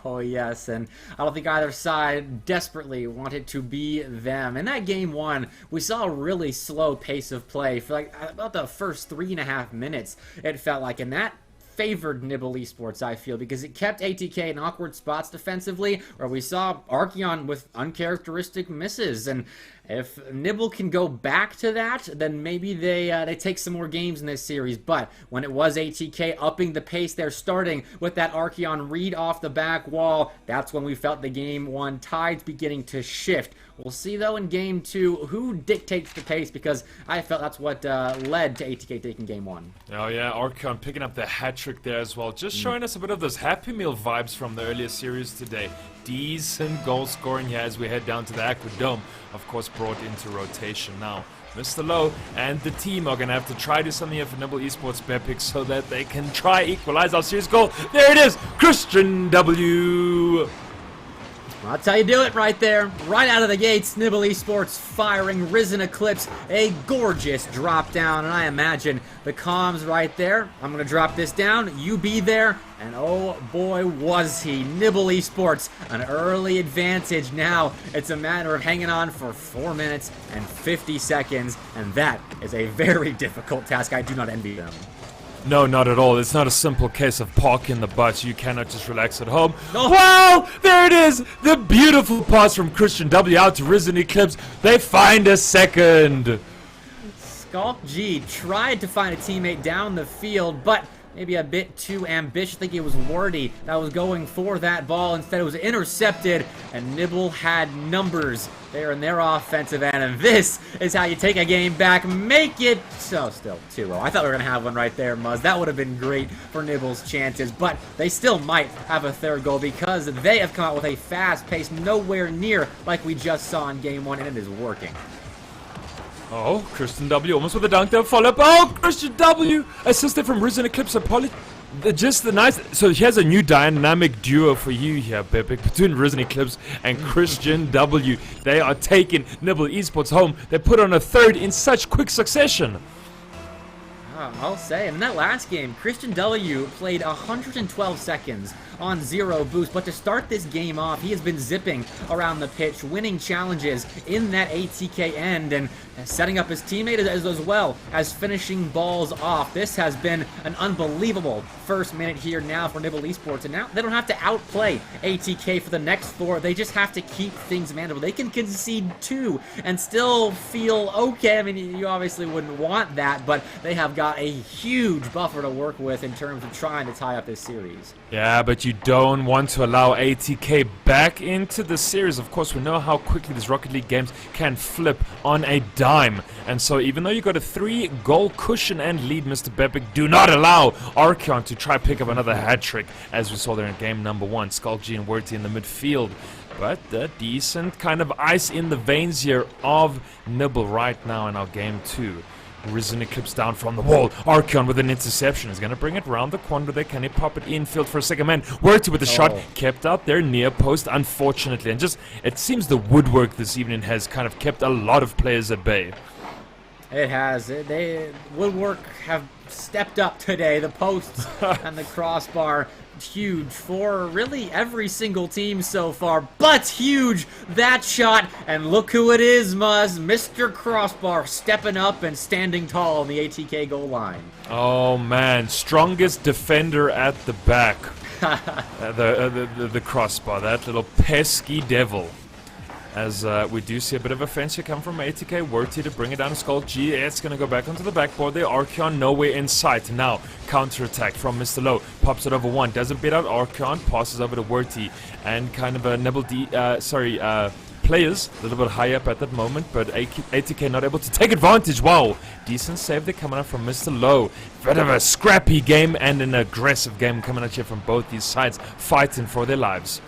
Oh, yes, and I don't think either side desperately wanted to be them. In that game 1, we saw a really slow pace of play for like about the first 3.5 minutes, it felt like, and that favored Nibble Esports, I feel, because it kept ATK in awkward spots defensively, where we saw Archeon with uncharacteristic misses. And if Nibble can go back to that, then maybe they take some more games in this series. But when it was ATK upping the pace, they're starting with that Archeon read off the back wall. That's when we felt the game 1 tides beginning to shift. We'll see, though, in game 2 who dictates the pace, because I felt that's what led to ATK taking game 1. Oh yeah, Archeon picking up the hat-trick there as well. Just showing us a bit of those Happy Meal vibes from the earlier series today. Decent goal scoring here as we head down to the Aquadome. Of course, brought into rotation now. Mr. Lowe and the team are going to have to try to do something here for Nibble Esports Bepic so that they can try equalize our series goal. There it is! Christian W! Well, that's how you do it right there. Right out of the gates, Nibble Esports firing Risen Eclipse. A gorgeous drop down, and I imagine the comms right there. I'm going to drop this down. You be there. And oh boy, was he. Nibble Esports, an early advantage. Now it's a matter of hanging on for 4 minutes and 50 seconds. And that is a very difficult task. I do not envy them. No, not at all. It's not a simple case of parking the bus. You cannot just relax at home. No. Well, there it is. The beautiful pass from Christian W out to Risen Eclipse. They find a second. Skulk G tried to find a teammate down the field, but maybe a bit too ambitious. I think it was Wardy that was going for that ball. Instead, it was intercepted, and Nibble had numbers there in their offensive end. And this is how you take a game back, make it so still 2-0. I thought we were going to have one right there, Muzz. That would have been great for Nibble's chances, but they still might have a 3rd goal because they have come out with a fast pace, nowhere near like we just saw in game 1, and it is working. Oh, Christian W almost with a dunk there, follow up. Oh, Christian W assisted from Risen Eclipse. Just the nice. So here's a new dynamic duo for you here, Bepic, between Risen Eclipse and Christian W. They are taking Nibble Esports home. They put on a 3rd in such quick succession. I'll say, in that last game, Christian W played 112 seconds on 0 boost, but to start this game off, he has been zipping around the pitch, winning challenges in that ATK end, and setting up his teammate as well as finishing balls off. This has been an unbelievable first minute here now for Nibble Esports, and now they don't have to outplay ATK for the next 4. They just have to keep things manageable. They can concede 2 and still feel okay. I mean, you obviously wouldn't want that, but they have got a huge buffer to work with in terms of trying to tie up this series. Yeah, but you don't want to allow ATK back into the series. Of course, we know how quickly these Rocket League games can flip on a dime. And so even though you got a 3-goal cushion and lead, Mr. Bepic, do not allow Archeon to try pick up another hat-trick, as we saw there in game number 1. Skulk-G and Werty in the midfield. But a decent kind of ice in the veins here of Nibble right now in our game 2. Risen Eclipse down from the wall. Archeon with an interception is going to bring it round the corner there. Can he pop it infield for a second man? Werty with the shot. Kept out there near post, unfortunately. And just, it seems the woodwork this evening has kind of kept a lot of players at bay. It has. Woodwork have stepped up today. The posts and the crossbar, huge for really every single team so far, but huge that shot, and look who it is, Muzz. Mr. Crossbar stepping up and standing tall on the ATK goal line. Oh man, strongest defender at the back. The Crossbar, that little pesky devil. As we do see a bit of offense here come from ATK. Werty to bring it down to Skulk-G. It's going to go back onto the backboard there. Archeon nowhere in sight. Now, counter-attack from Mr. Low. Pops it over one. Doesn't beat out Archeon. Passes over to Werty. And kind of a Nibble players a little bit high up at that moment. But ATK not able to take advantage. Wow. Decent save there coming up from Mr. Low. Bit of a scrappy game and an aggressive game coming at you from both these sides. Fighting for their lives.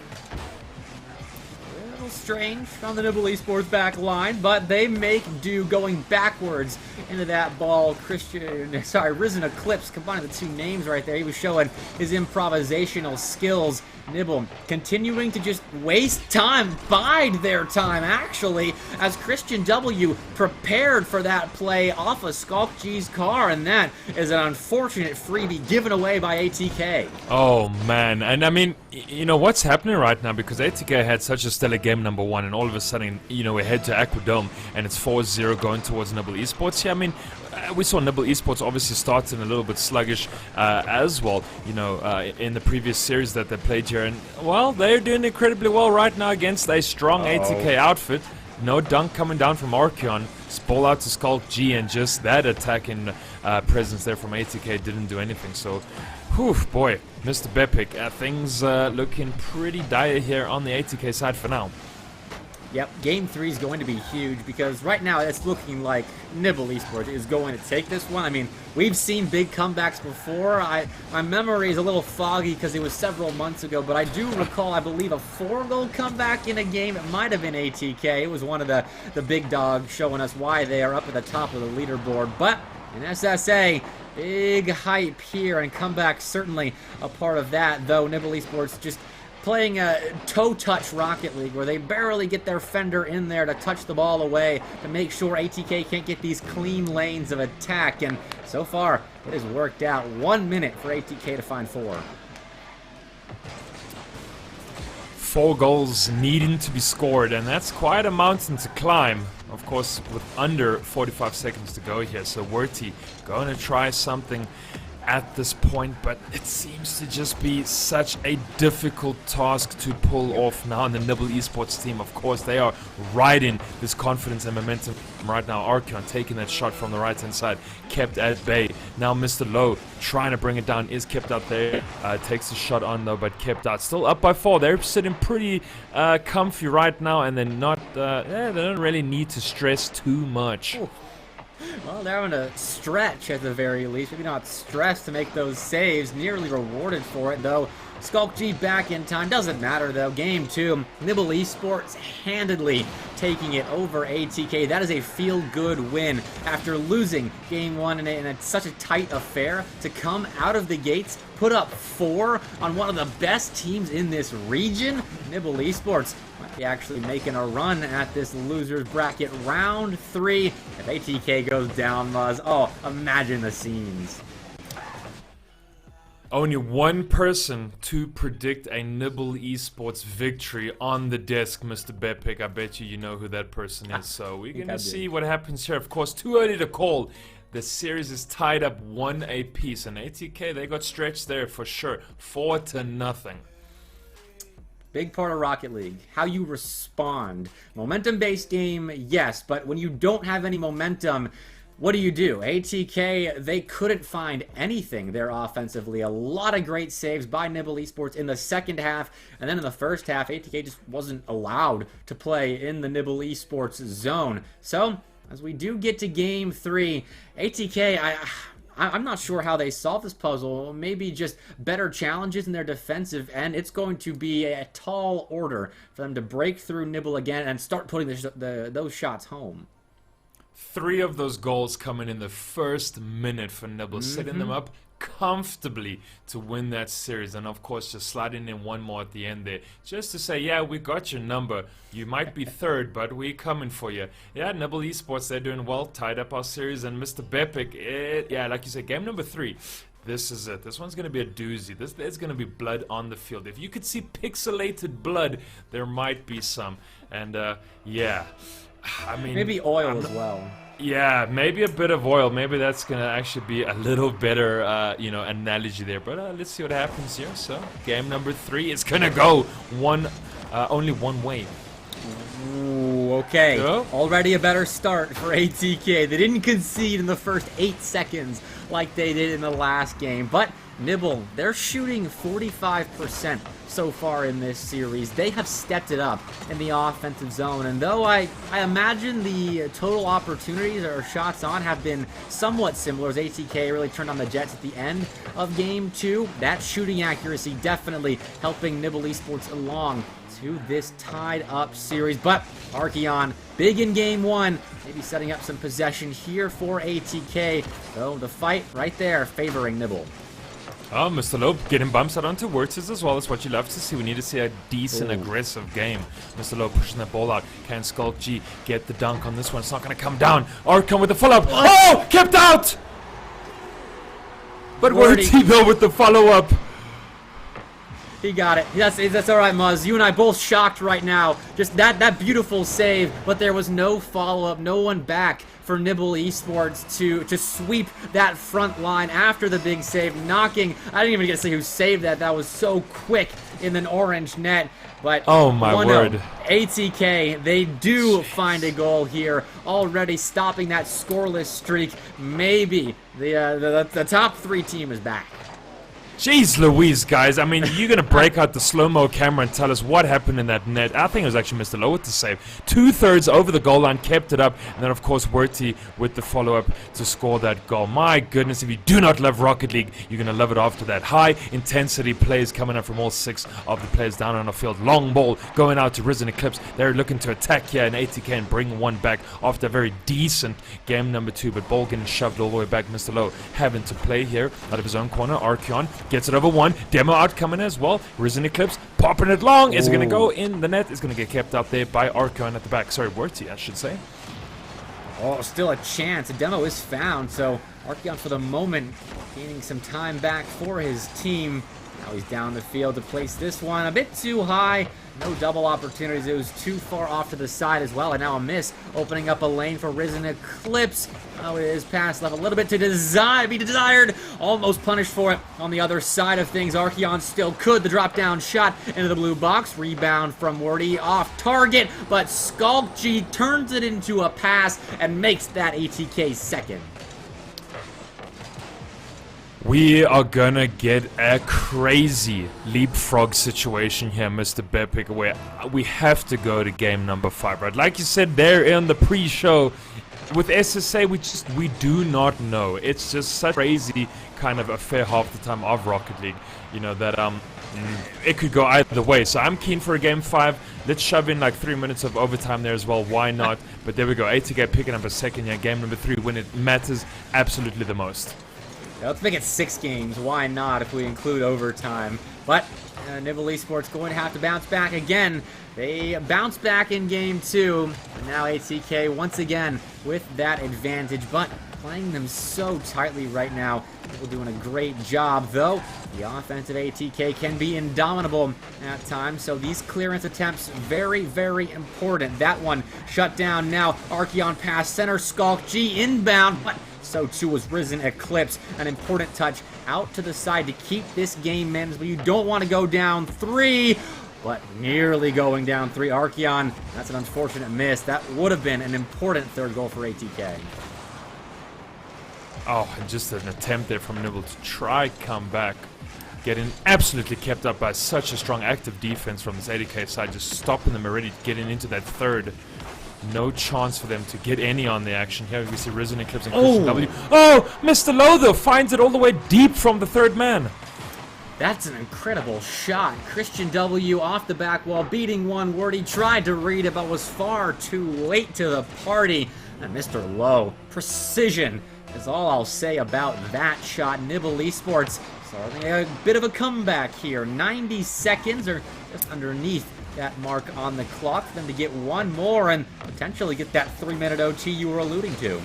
Strange on the Nibble Esports back line, but they make do going backwards into that ball. Risen Eclipse, combining the two names right there. He was showing his improvisational skills. Nibble continuing to just waste time, bide their time actually, as Christian W prepared for that play off of Skulk-G's car, and that is an unfortunate freebie given away by ATK. Oh man, and I mean, you know what's happening right now, because ATK had such a stellar game number 1, and all of a sudden, you know, we head to Aquadome and it's 4-0 going towards Nibble Esports. Yeah, I mean, we saw Nibble Esports obviously starting a little bit sluggish as well, you know, in the previous series that they played here, and well, they're doing incredibly well right now against a strong ATK outfit. No dunk coming down from Archeon. Ball out to Skulk-G, and just that attacking presence there from ATK didn't do anything. So, whew, boy, Mr. Bepic, things looking pretty dire here on the ATK side for now. Yep, Game 3 is going to be huge, because right now it's looking like Nibble Esports is going to take this one. I mean, we've seen big comebacks before. My memory is a little foggy because it was several months ago, but I do recall, I believe, a 4-goal comeback in a game. It might have been ATK. It was one of the big dogs showing us why they are up at the top of the leaderboard. But in SSA, big hype here, and comeback certainly a part of that, though Nibble Esports just playing a toe-touch Rocket League where they barely get their fender in there to touch the ball away to make sure ATK can't get these clean lanes of attack, and so far it has worked out. 1 minute for ATK to find 4. 4 goals needing to be scored, and that's quite a mountain to climb. Of course, with under 45 seconds to go here, so Werty going to try something at this point, but it seems to just be such a difficult task to pull off now. And the Nibble Esports team, of course, they are riding this confidence and momentum right now. Archeon taking that shot from the right hand side, kept at bay. Now Mr. Low trying to bring it down, is kept out there, takes the shot on though, but kept out. Still up by 4. They're sitting pretty comfy right now, and they're not they don't really need to stress too much. Ooh. Well, they're having to stretch at the very least. Maybe not stress to make those saves. Nearly rewarded for it, though. Skulk G back in time. Doesn't matter though. Game 2, Nibble Esports handedly taking it over ATK. That is a feel-good win after losing Game 1 in such a tight affair. To come out of the gates, put up 4 on one of the best teams in this region. Nibble Esports might be actually making a run at this losers bracket round 3. If ATK goes down, Muzz, oh, imagine the scenes. Only one person to predict a Nibble Esports victory on the desk, Mr. Bepic. I bet you know who that person is. So we're going to see what happens here. Of course, too early to call. The series is tied up 1 apiece. And ATK, they got stretched there for sure. 4-0. Big part of Rocket League, how you respond. Momentum-based game, yes, but when you don't have any momentum, what do you do? ATK, they couldn't find anything there offensively. A lot of great saves by Nibble Esports in the second half, and then in the first half, ATK just wasn't allowed to play in the Nibble Esports zone. So, as we do get to Game 3, ATK, I'm not sure how they solve this puzzle. Maybe just better challenges in their defensive end. It's going to be a tall order for them to break through Nibble again and start putting those shots home. 3 of those goals coming in the first minute for Nibble, setting them up comfortably to win that series. And of course, just sliding in one more at the end there, just to say, yeah, we got your number. You might be third, but we're coming for you. Yeah, Nibble Esports, they're doing well, tied up our series. And Mr. Bepic, yeah, like you said, game number 3. This is it. This one's going to be a doozy. There's going to be blood on the field. If you could see pixelated blood, there might be some. And, yeah. I mean, maybe oil as well. Yeah, maybe a bit of oil. Maybe that's gonna actually be a little better, you know, analogy there. But let's see what happens here. So, game number 3 is gonna go only one way. Ooh, okay. Yeah. Already a better start for ATK. They didn't concede in the first 8 seconds like they did in the last game, but Nibble, they're shooting 45% so far in this series. They have stepped it up in the offensive zone, and though I imagine the total opportunities or shots on have been somewhat similar as ATK really turned on the Jets at the end of Game 2, that shooting accuracy definitely helping Nibble Esports along to this tied up series. But Archeon, big in Game 1, maybe setting up some possession here for ATK, though the fight right there favoring Nibble. Oh, Mr. Loeb getting bumps out onto Wirtz as well. That's what you love to see. We need to see a decent, aggressive game. Mr. Loeb pushing that ball out. Can Skulk G get the dunk on this one? It's not going to come down. Archon with the follow-up. Oh, kept out! But Wirtz though with the follow-up. He got it. That's all right, Muzz. You and I both shocked right now. Just that beautiful save, but there was no follow-up, no one back for Nibble Esports to sweep that front line after the big save, knocking. I didn't even get to see who saved that. That was so quick in an orange net. But oh my word, ATK, they do find a goal here, already stopping that scoreless streak. Maybe the top 3 team is back. Jeez Louise, guys. I mean, you're going to break out the slow-mo camera and tell us what happened in that net. I think it was actually Mr. Lowe with the save. 2/3 over the goal line, kept it up. And then, of course, Wirty with the follow-up to score that goal. My goodness, if you do not love Rocket League, you're going to love it after that. High-intensity plays coming up from all 6 of the players down on the field. Long ball going out to Risen Eclipse. They're looking to attack here in ATK and bring one back after a very decent game number 2. But ball getting shoved all the way back. Mr. Lowe having to play here out of his own corner. Archeon gets it over 1. Demo out coming as well. Risen Eclipse popping it long. Is it going to go in the net? It's going to get kept out there by Archeon at the back. Sorry, Wirty, I should say. Oh, still a chance. A demo is found, so Archeon for the moment gaining some time back for his team. Now he's down the field to place this one a bit too high. No double opportunities. It was too far off to the side as well. And now a miss, opening up a lane for Risen Eclipse. Oh, it is pass left a little bit to be desired. Almost punished for it on the other side of things. Archeon still could. The drop down shot into the blue box. Rebound from Wordy off target. But Skulk G turns it into a pass and makes that ATK second. We are gonna get a crazy leapfrog situation here, Mr. Bepic, where we have to go to game number 5, right? Like you said there in the pre-show, with SSA, we do not know. It's just such crazy kind of affair half the time of Rocket League, you know, that it could go either way. So I'm keen for a game 5. Let's shove in like 3 minutes of overtime there as well. Why not? But there we go. ATK picking up a second here, game number 3, when it matters absolutely the most. Yeah, let's make it 6 games. Why not if we include overtime? But Nibble Esports going to have to bounce back again. They bounced back in game 2. And now ATK once again with that advantage. But playing them so tightly right now. People doing a great job, though. The offensive ATK can be indomitable at times, so these clearance attempts very, very important. That one shut down now. Archeon pass center, Skulk G inbound, but so too was Risen Eclipse. An important touch out to the side to keep this game manageable. You don't want to go down 3, but nearly going down 3. Archeon, that's an unfortunate miss. That would have been an important 3rd goal for ATK. Oh, and just an attempt there from Nibble to try come back. Getting absolutely kept up by such a strong active defense from this ATK side, just stopping them already getting into that 3rd. No chance for them to get any on the action. Here we see Risen Eclipse and Christian W. Oh, Mr. Low though finds it all the way deep from the 3rd man. That's an incredible shot. Christian W off the back wall, beating one word. He tried to read it, but was far too late to the party. And Mr. Low, precision is all I'll say about that shot. Nibble Esports starting a bit of a comeback here. 90 seconds, or just underneath that mark on the clock for them to get one more and potentially get that 3-minute OT you were alluding to.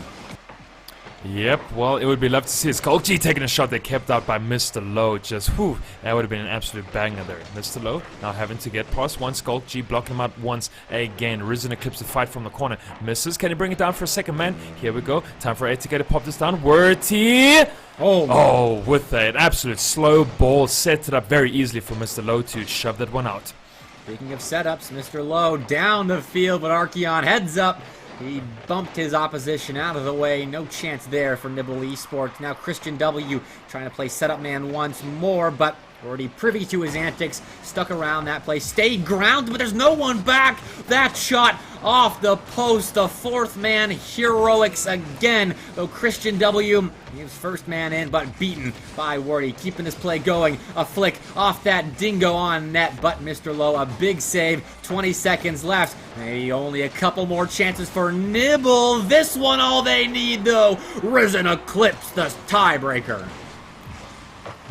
Yep, well, it would be love to see Skulk G taking a shot that kept out by Mr. Low. Just, whew, that would have been an absolute banger there. Mr. Low now having to get past one. Skulk G blocking him out once again. Risen Eclipse to fight from the corner. Misses. Can he bring it down for a second, man? Here we go. Time for ATK to pop this down. Worty! Oh, with an absolute slow ball. Set it up very easily for Mr. Low to shove that one out. Speaking of setups, Mr. Low down the field, but Archeon heads up. He bumped his opposition out of the way. No chance there for Nibble Esports. Now Christian W trying to play setup man once more, but already privy to his antics. Stuck around that play. Stayed grounded, but there's no one back. That shot off the post. The 4th man heroics again. Though Christian W, he was 1st man in, but beaten by Wordy. Keeping this play going. A flick off that dingo on net, but Mr. Low, a big save. 20 seconds left. Maybe only a couple more chances for Nibble. This one all they need, though. Risen Eclipse, the tiebreaker.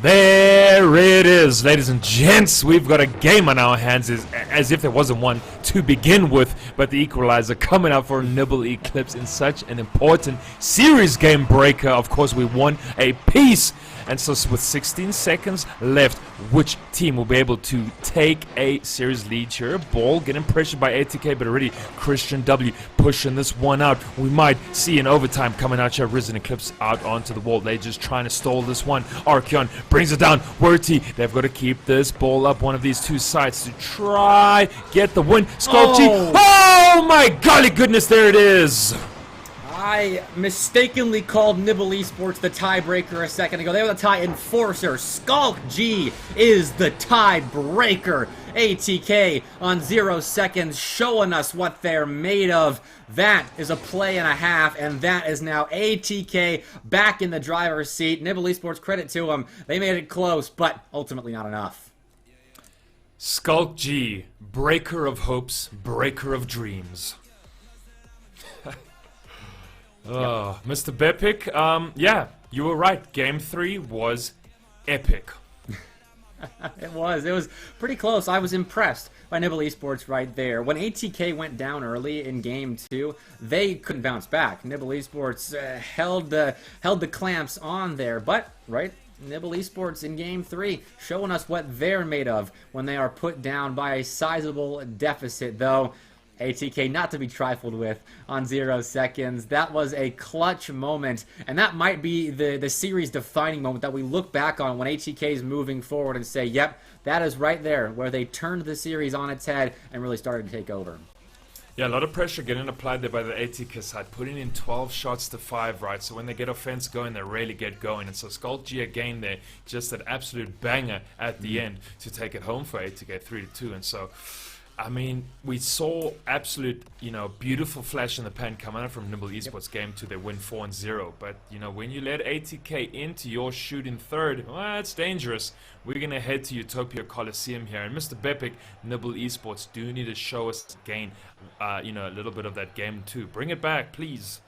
There it is, ladies and gents. We've got a game on our hands, as if there wasn't one to begin with. But the equalizer coming out for Nibble Eclipse in such an important series game breaker. Of course, we won a piece. And so with 16 seconds left, which team will be able to take a series lead here? Ball getting pressured by ATK, but already Christian W pushing this one out. We might see an overtime coming out here. Risen Eclipse out onto the wall. They're just trying to stall this one. Archeon brings it down. Worty, they've got to keep this ball up one of these two sides to try get the win. Skulk G. Oh my golly goodness, there it is. I mistakenly called Nibble Esports the tiebreaker a second ago. They were the tie enforcer. Skulk G is the tiebreaker. ATK on 0 seconds showing us what they're made of. That is a play and a half, and that is now ATK back in the driver's seat. Nibble Esports, credit to them. They made it close, but ultimately not enough. Skulk G, breaker of hopes, breaker of dreams. Oh, Mr. Bepic, yeah, you were right. Game 3 was epic. It was pretty close. I was impressed by Nibble Esports right there. When ATK went down early in game 2, they couldn't bounce back. Nibble Esports held the clamps on there, but right. Nibble Esports in game 3 showing us what they're made of when they are put down by a sizable deficit, though. ATK not to be trifled with on 0 seconds. That was a clutch moment, and that might be the series defining moment that we look back on when ATK is moving forward and say, yep, that is right there where they turned the series on its head and really started to take over. Yeah, a lot of pressure getting applied there by the ATK side, putting in 12 shots to 5, right? So when they get offense going, they really get going. And so Skulk G again there, just that absolute banger at the end to take it home for ATK 3-2. And so I mean, we saw absolute, beautiful flash in the pan coming out from Nibble Esports game to their win 4-0. But, when you let ATK into your shooting third, well, it's dangerous. We're going to head to Utopia Coliseum here. And Mr. Bepic, Nibble Esports do need to show us again, a little bit of that game too. Bring it back, please.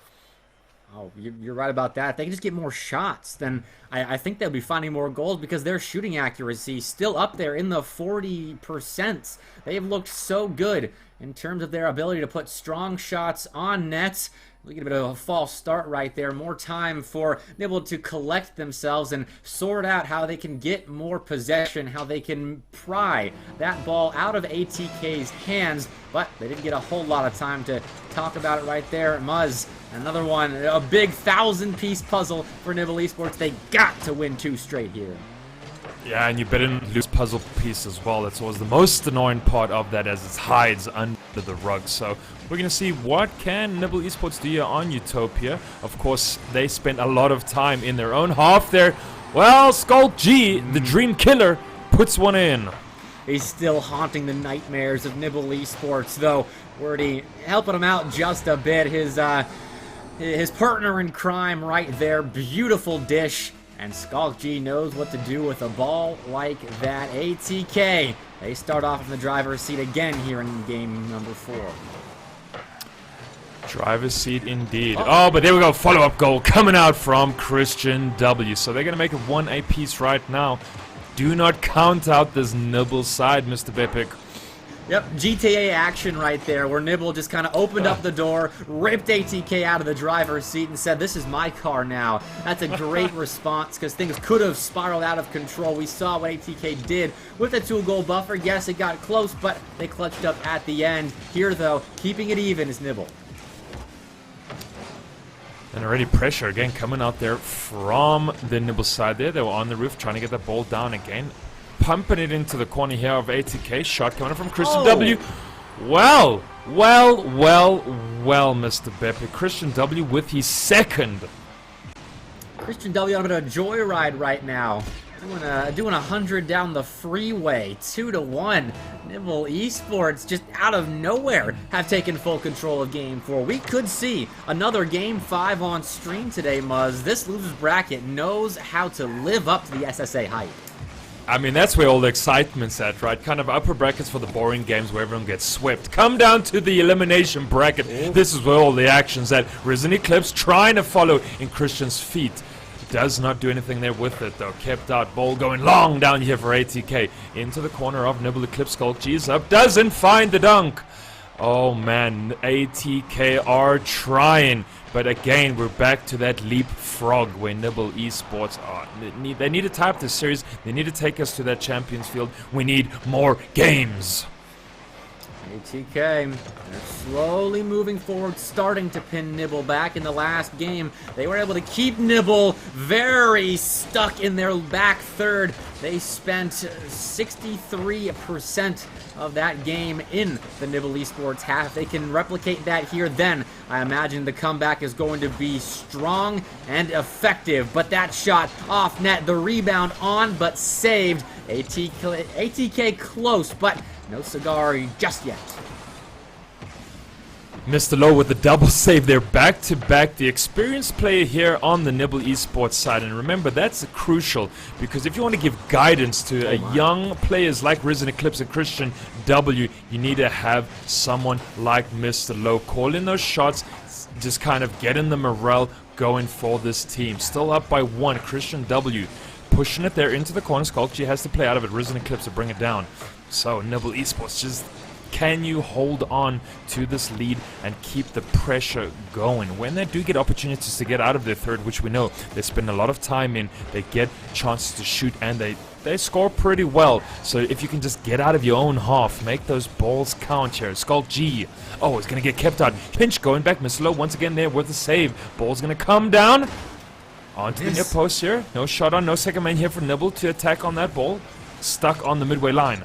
Oh, you're right about that. If they can just get more shots, then I think they'll be finding more goals because their shooting accuracy still up there in the 40%. They've looked so good in terms of their ability to put strong shots on nets. Look at a bit of a false start right there. More time for Nibble to collect themselves and sort out how they can get more possession, how they can pry that ball out of ATK's hands. But they didn't get a whole lot of time to talk about it right there. Muzz, another one, a big 1,000-piece puzzle for Nibble Esports. They got to win 2 straight here. Yeah, and you better not lose puzzle piece as well. That's always the most annoying part of that, as it hides under the rug. So we're going to see what can Nibble Esports do here on Utopia. Of course, they spent a lot of time in their own half there. Well, Skull G, the Dream Killer, puts one in. He's still haunting the nightmares of Nibble Esports, though. Wordy helping him out just a bit. His partner in crime right there. Beautiful dish. And Skulk G knows what to do with a ball like that. ATK, they start off in the driver's seat again here in game number 4. Driver's seat indeed. Oh, but there we go. Follow-up goal coming out from Christian W. So they're going to make it 1 apiece right now. Do not count out this Nibble side, Mr. Bepic. Yep, GTA action right there, where Nibble just kind of opened up the door, ripped ATK out of the driver's seat, and said, "This is my car now." That's a great response, because things could have spiraled out of control. We saw what ATK did with the 2-goal buffer. Yes, it got close, but they clutched up at the end. Here, though, keeping it even is Nibble. And already pressure again coming out there from the Nibble side there. They were on the roof trying to get the ball down again. Pumping it into the corner here of ATK. Shot coming from Christian W. Well, Mr. Beppe. Christian W with his second. Christian W on a bit of a joyride right now. Doing 100 down the freeway. 2-1. Nibble Esports just out of nowhere have taken full control of Game 4. We could see another Game 5 on stream today, Muzz. This losers bracket knows how to live up to the SSA hype. I mean, that's where all the excitement's at, right? Kind of upper brackets for the boring games where everyone gets swept. Come down to the elimination bracket. This is where all the action's at. Risen Eclipse trying to follow in Christian's feet. Does not do anything there with it, though. Kept out. Ball going long down here for ATK. Into the corner of Nibble Eclipse. Skulk G's up. Doesn't find the dunk. Oh, man. ATK are trying. But again, we're back to that leapfrog where Nibble Esports are. They need to tie up this series. They need to take us to that Champions Field. We need more games. ATK, they're slowly moving forward, starting to pin Nibble back. In the last game, they were able to keep Nibble very stuck in their back third. They spent 63% of that game in the Nibble Esports half. They can replicate that here, then I imagine the comeback is going to be strong and effective. But that shot off net, the rebound on but saved. ATK close, but no cigar just yet. Mr. Lowe with the double save there, back-to-back. The experienced player here on the Nibble Esports side. And remember, that's crucial, because if you want to give guidance to young players like Risen Eclipse and Christian W, you need to have someone like Mr. Lowe call in those shots, just kind of getting the morale going for this team. Still up by 1, Christian W pushing it there into the corner. Skulk G has to play out of it. Risen Eclipse to bring it down. So Nibble Esports, just can you hold on to this lead and keep the pressure going? When they do get opportunities to get out of their third, which we know they spend a lot of time in, they get chances to shoot and they score pretty well. So if you can just get out of your own half, make those balls count here. Skulk G, oh, it's going to get kept out. Pinch going back. Mr. Lowe once again there with the save. Ball's going to come down onto the near post here. No shot on, no second man here for Nibble to attack on that ball. Stuck on the midway line.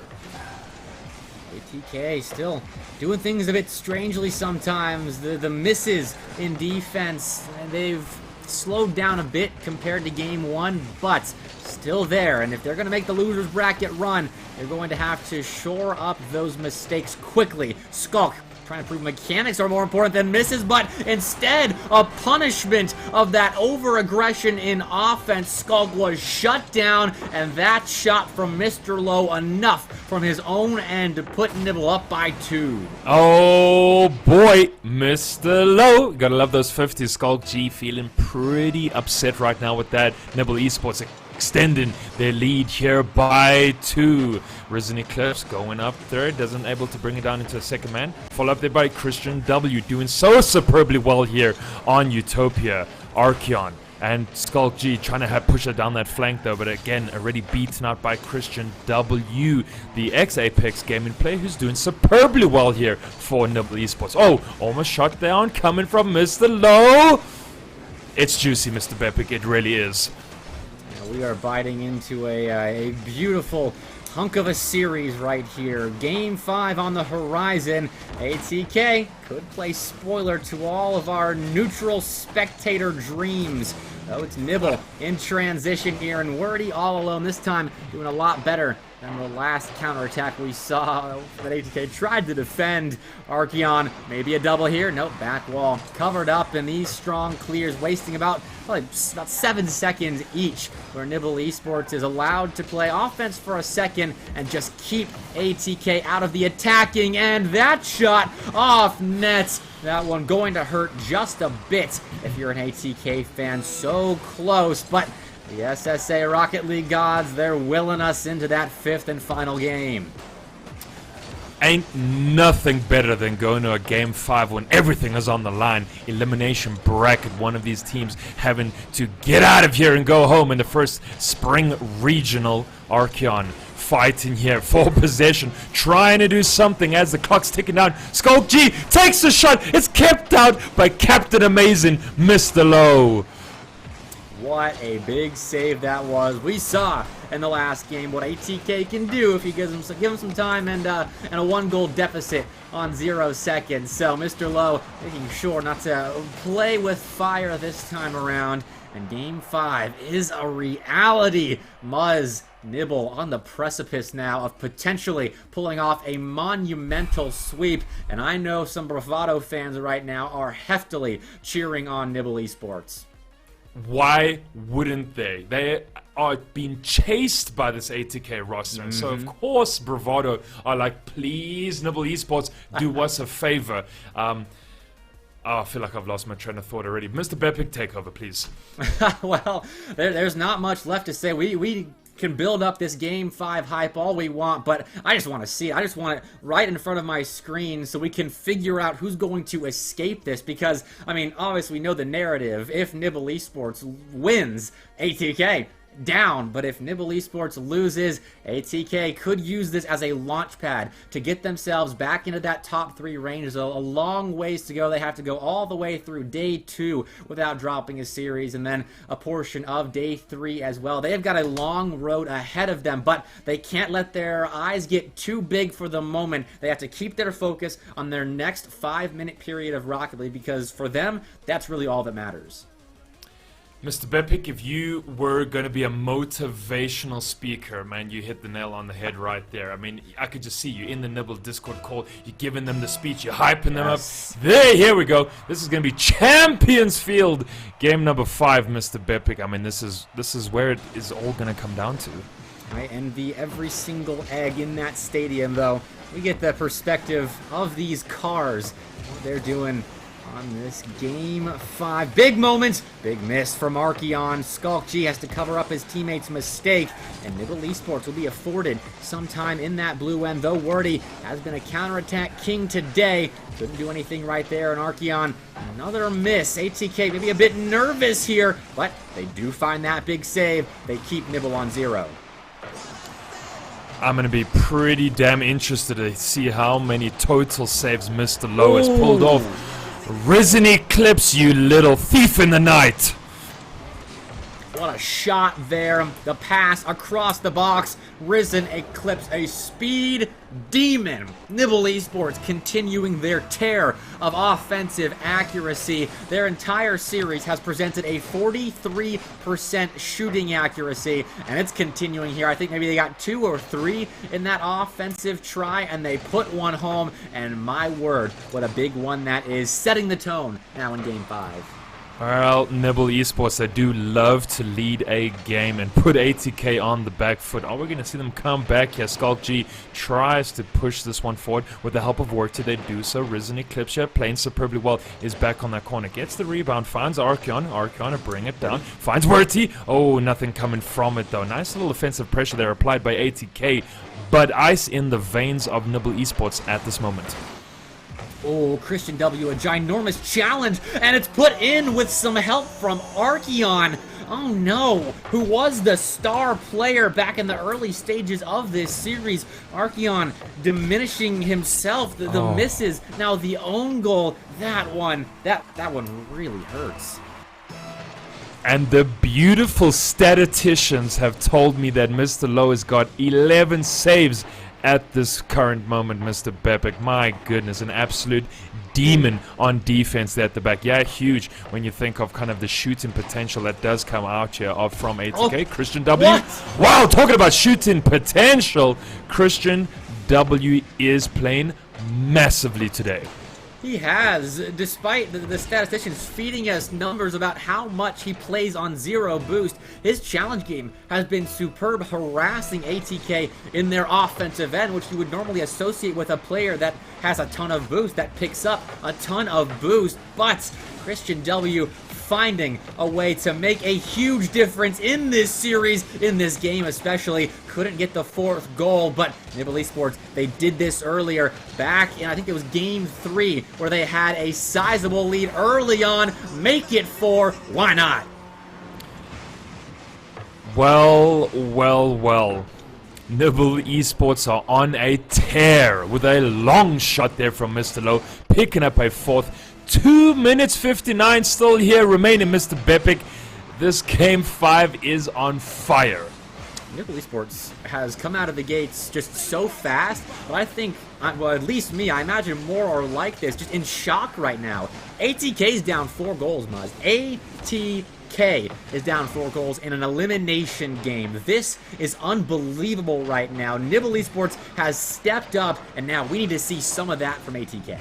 ATK still doing things a bit strangely sometimes. The misses in defense, they've slowed down a bit compared to game 1, but still there. And if they're going to make the losers bracket run, they're going to have to shore up those mistakes quickly. Skulk trying to prove mechanics are more important than misses, but instead, a punishment of that over-aggression in offense. Skulk was shut down, and that shot from Mr. Low enough from his own end to put Nibble up by 2. Oh boy, Mr. Low. Gotta love those 50s. Skulk G feeling pretty upset right now with that. Nibble Esports extending their lead here by 2. Risen Eclipse going up third, doesn't able to bring it down into a second man. Followed up there by Christian W, doing so superbly well here on Utopia. Archeon and Skulk G trying to push it down that flank though, but again already beaten out by Christian W, the ex-Apex gaming player who's doing superbly well here for Nibble Esports. Oh, almost shot down coming from Mr. Low. It's juicy, Mr. Bepic, it really is. We are biting into a beautiful hunk of a series right here. Game 5 on the horizon. ATK could play spoiler to all of our neutral spectator dreams. Oh, it's Nibble in transition here, and Wordy all alone this time, doing a lot better than the last counterattack we saw that ATK tried to defend. Archeon, maybe a double here. Nope, back wall covered up, and these strong clears wasting about 7 seconds each, where Nibble Esports is allowed to play offense for a second and just keep ATK out of the attacking, and that shot off net. That one going to hurt just a bit if you're an ATK fan. So close, but the SSA Rocket League gods, they're willing us into that 5th and final game. Ain't nothing better than going to a game 5 when everything is on the line. Elimination bracket, one of these teams having to get out of here and go home in the first spring regional. Archeon fighting here for possession, trying to do something as the clock's ticking down. Skulk G takes the shot. It's kept out by Captain Amazing, Mr. Low. What a big save that was. We saw in the last game what ATK can do if you give him some time and a 1-goal deficit on 0 seconds. So Mr. Low making sure not to play with fire this time around. And game 5 is a reality. Muzz Nibble on the precipice now of potentially pulling off a monumental sweep. And I know some Bravado fans right now are heftily cheering on Nibble Esports. Why wouldn't they? They are being chased by this ATK roster. And so, of course, Bravado are like, please, Nibble Esports, do us a favor. I feel like I've lost my train of thought already. Mr. Bepic, take over, please. Well, there's not much left to say. We can build up this Game 5 hype all we want, but I just want to see it. I just want it right in front of my screen so we can figure out who's going to escape this, because, I mean, obviously we know the narrative. If Nibble Esports wins, ATK down, but if Nibble Esports loses, ATK could use this as a launch pad to get themselves back into that top 3 range. There's a long ways to go. They have to go all the way through day 2 without dropping a series, and then a portion of day 3 as well. They have got a long road ahead of them, but they can't let their eyes get too big for the moment. They have to keep their focus on their next 5-minute period of Rocket League, because for them, that's really all that matters. Mr. Bepic, if you were going to be a motivational speaker, man, you hit the nail on the head right there. I mean, I could just see you in the Nibble Discord call. You're giving them the speech. You're hyping them up. There, here we go. This is going to be Champions Field, game number 5, Mr. Bepic. I mean, this is where it is all going to come down to. I envy every single egg in that stadium, though. We get the perspective of these cars, what they're doing on this game 5. Big moment, big miss from Archeon. Skulk G has to cover up his teammate's mistake, and Nibble Esports will be afforded some time in that blue end, though Wordy has been a counterattack king today. Couldn't do anything right there, and Archeon, another miss. ATK maybe a bit nervous here, but they do find that big save. They keep Nibble on 0. I'm going to be pretty damn interested to see how many total saves Mr. Low has pulled off. Risen Eclipse, you little thief in the night. What a shot there. The pass across the box. Risen Eclipse, a speed demon. Nibble Esports continuing their tear of offensive accuracy. Their entire series has presented a 43% shooting accuracy, and it's continuing here. I think maybe they got 2 or 3 in that offensive try, and they put one home, and my word, what a big one that is, setting the tone now in Game 5. Well, Nibble Esports, they do love to lead a game and put ATK on the back foot. Are we going to see them come back here? Skulk G tries to push this one forward with the help of Worty. They do so. Risen Eclipse here, playing superbly well, is back on that corner. Gets the rebound, finds Archeon. Archeon to bring it down. Finds Worty. Oh, nothing coming from it, though. Nice little offensive pressure there applied by ATK, but ice in the veins of Nibble Esports at this moment. Oh, Christian W, a ginormous challenge, and it's put in with some help from Archeon. Oh no, who was the star player back in the early stages of this series. Archeon diminishing himself, the misses, now the own goal, that one really hurts. And the beautiful statisticians have told me that Mr. Lowe has got 11 saves at this current moment, Mr. Bepik. My goodness, an absolute demon on defense there at the back. Yeah, huge when you think of kind of the shooting potential that does come out here from ATK. Christian W. What? Wow, talking about shooting potential. Christian W is playing massively today. He has, despite the statisticians feeding us numbers about how much he plays on 0 boost, his challenge game has been superb, harassing ATK in their offensive end, which you would normally associate with a player that has a ton of boost, that picks up a ton of boost, but Christian W finding a way to make a huge difference in this series, in this game especially. Couldn't get the 4th goal, but Nibble Esports, they did this earlier, back in, I think it was Game 3, where they had a sizable lead early on. Make it 4, why not? Well, well, well. Nibble Esports are on a tear with a long shot there from Mr. Lowe, picking up a 4th. 2 minutes 59 still here remaining, Mr. Bepik. This Game 5 is on fire. Nibble Esports has come out of the gates just so fast, but I think, well, at least me, I imagine more are like this, just in shock right now. ATK's down 4 goals, Muzz. ATK is down 4 goals in an elimination game. This is unbelievable right now. Nibble Esports has stepped up, and now we need to see some of that from ATK.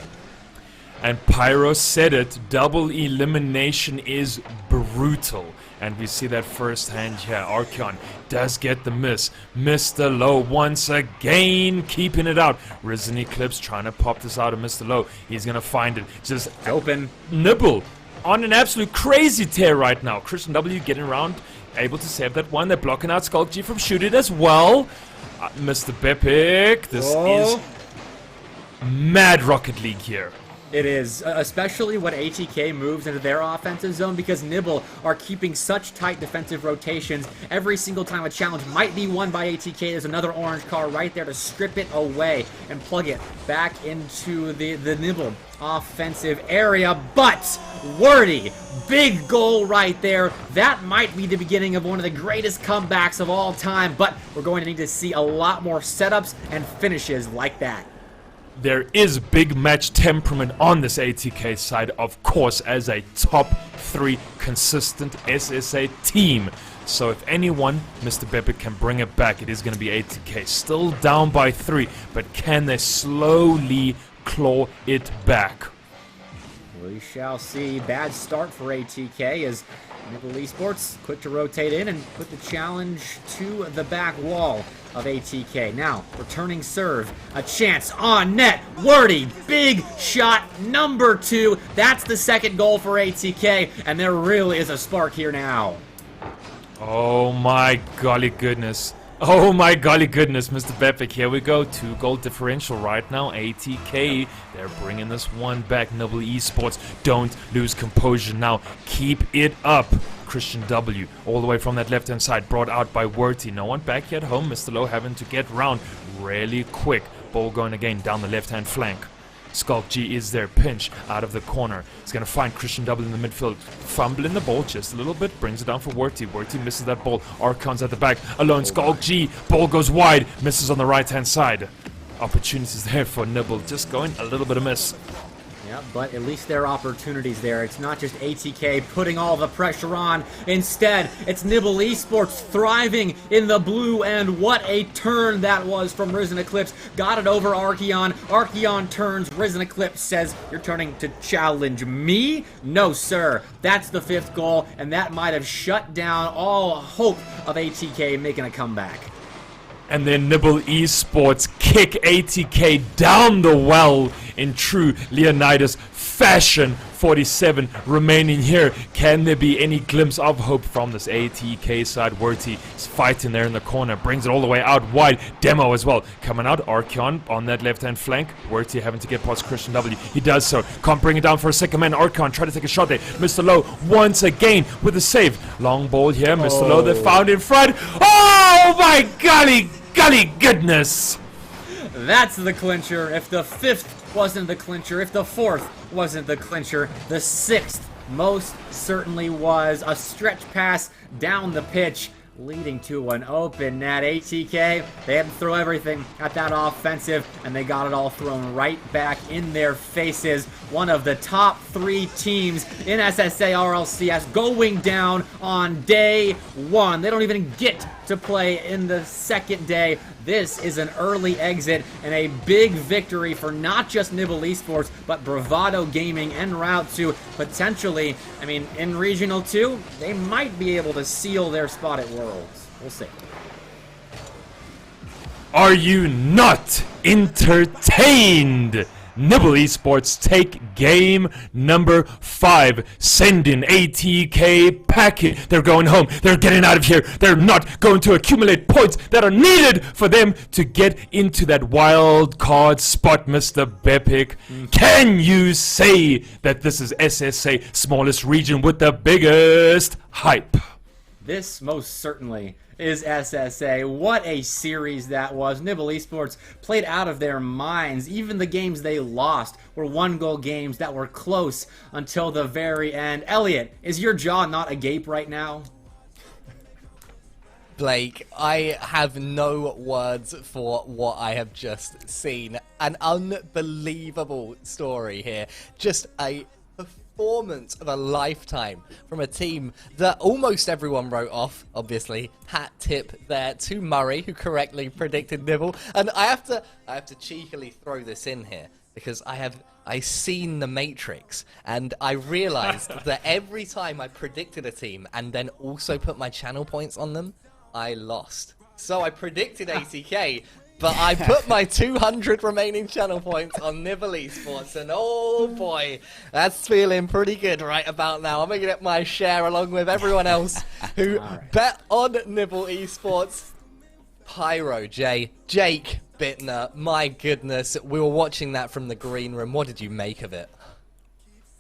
And Pyro said it, double elimination is brutal. And we see that firsthand here. Archeon does get the miss. Mr. Lowe once again keeping it out. Risen Eclipse trying to pop this out of Mr. Lowe. He's going to find it. Just open. Nibble on an absolute crazy tear right now. Christian W getting around, able to save that one. They're blocking out Skulk G from shooting as well. Mr. Bepik, this is mad Rocket League here. It is, especially when ATK moves into their offensive zone, because Nibble are keeping such tight defensive rotations. Every single time a challenge might be won by ATK, there's another orange car right there to strip it away and plug it back into the Nibble offensive area. But Worty, big goal right there. That might be the beginning of one of the greatest comebacks of all time, but we're going to need to see a lot more setups and finishes like that. There is big match temperament on this ATK side, of course, as a top 3 consistent SSA team. So if anyone, Mr. Bepik, can bring it back, it is going to be ATK. Still down by 3, but can they slowly claw it back? We shall see. Bad start for ATK as Nibble Esports quick to rotate in and put the challenge to the back wall of ATK. Now, returning serve, a chance on net. Worty, big shot, number 2. That's the 2nd goal for ATK, and there really is a spark here now. Oh my golly goodness. Oh my golly goodness, Mr. Bepik. Here we go. 2-goal differential right now. ATK, they're bringing this one back. Nibble Esports, don't lose composure now. Keep it up. Christian W, all the way from that left-hand side, brought out by Worty. No one back yet home. Mr. Lowe having to get round really quick. Ball going again down the left-hand flank. Skulk G is there, pinch out of the corner. He's going to find Christian W in the midfield, fumbling the ball just a little bit, brings it down for Werty. Werty misses that ball. Archon's at the back, alone. Skulk G, ball goes wide, misses on the right-hand side. Opportunities there for Nibble, just going a little bit amiss. Yeah, but at least there are opportunities there. It's not just ATK putting all the pressure on. Instead, it's Nibble Esports thriving in the blue, and what a turn that was from Risen Eclipse. Got it over Archeon. Archeon turns. Risen Eclipse says, "You're turning to challenge me?" No, sir. That's the 5th goal, and that might have shut down all hope of ATK making a comeback. And then Nibble Esports kick ATK down the well in true Leonidas fashion. 47 remaining here. Can there be any glimpse of hope from this ATK side? Werty is fighting there in the corner, brings it all the way out wide. Demo as well coming out. Archeon on that left hand flank. Werty having to get past Christian W. He does so. Can't bring it down for a second man. Archeon try to take a shot there. Mr. Lowe once again with a save. Long ball here. Mr. Lowe, they found in front. Oh my golly goodness! That's the clincher. If the 5th wasn't the clincher, if the 4th wasn't the clincher, the 6th most certainly was. A stretch pass down the pitch, leading to an open net. ATK, they had to throw everything at that offensive, and they got it all thrown right back in their faces. One of the top 3 teams in SSA RLCS going down on day 1. They don't even get to play in the 2nd day. This is an early exit and a big victory for not just Nibble Esports, but Bravado Gaming en route to potentially, I mean, in Regional 2, they might be able to seal their spot at Worlds. We'll see. Are you not entertained? Nibble Esports take game number 5, sending ATK packing. They're going home. They're getting out of here. They're not going to accumulate points that are needed for them to get into that wild card spot, Mr. Bepic. Can you say that this is SSA, smallest region with the biggest hype? This most certainly is SSA. What a series that was. Nibble Esports played out of their minds. Even the games they lost were 1-goal games that were close until the very end. Elliot, is your jaw not agape right now? Blake, I have no words for what I have just seen. An unbelievable story here. Just a performance of a lifetime from a team that almost everyone wrote off. Obviously, hat tip there to Murray, who correctly predicted Nibble. And I have to cheekily throw this in here because I seen the Matrix, and I realized that every time I predicted a team and then also put my channel points on them, I lost. So I predicted ATK, but I put my 200 remaining channel points on Nibble Esports, and oh boy, that's feeling pretty good right about now. I'm going to get my share along with everyone else who bet on Nibble Esports. Pyro, Jake Bittner, my goodness, we were watching that from the green room. What did you make of it?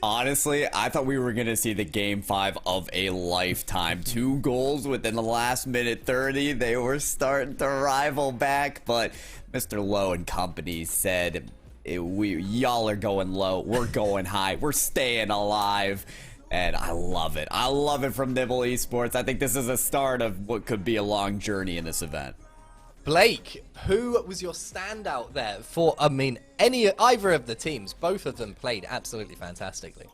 Honestly, I thought we were going to see the game 5 of a lifetime. 2 goals within the last minute 30. They were starting to rival back, but Mr. Lowe and company said, y'all are going low, we're going high, we're staying alive. And I love it. I love it from Nibble Esports. I think this is a start of what could be a long journey in this event. Blake, who was your standout there for, I mean, either of the teams? Both of them played absolutely fantastically.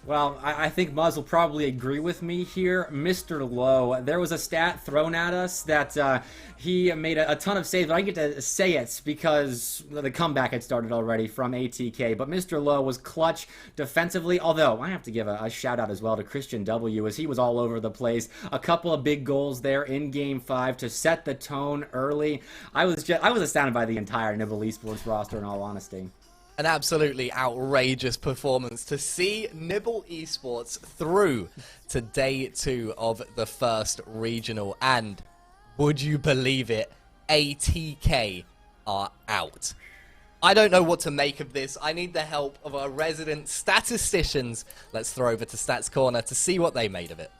Well, I think Muzz will probably agree with me here. Mr. Lowe, there was a stat thrown at us that he made a ton of saves, but I get to say it because the comeback had started already from ATK. But Mr. Lowe was clutch defensively, although I have to give a shout out as well to Christian W, as he was all over the place. A couple of big goals there in Game 5 to set the tone early. I was astounded by the entire Nibble Esports roster, in all honesty. An absolutely outrageous performance to see Nibble Esports through to day 2 of the first regional. And would you believe it, ATK are out. I don't know what to make of this. I need the help of our resident statisticians. Let's throw over to Stats Corner to see what they made of it.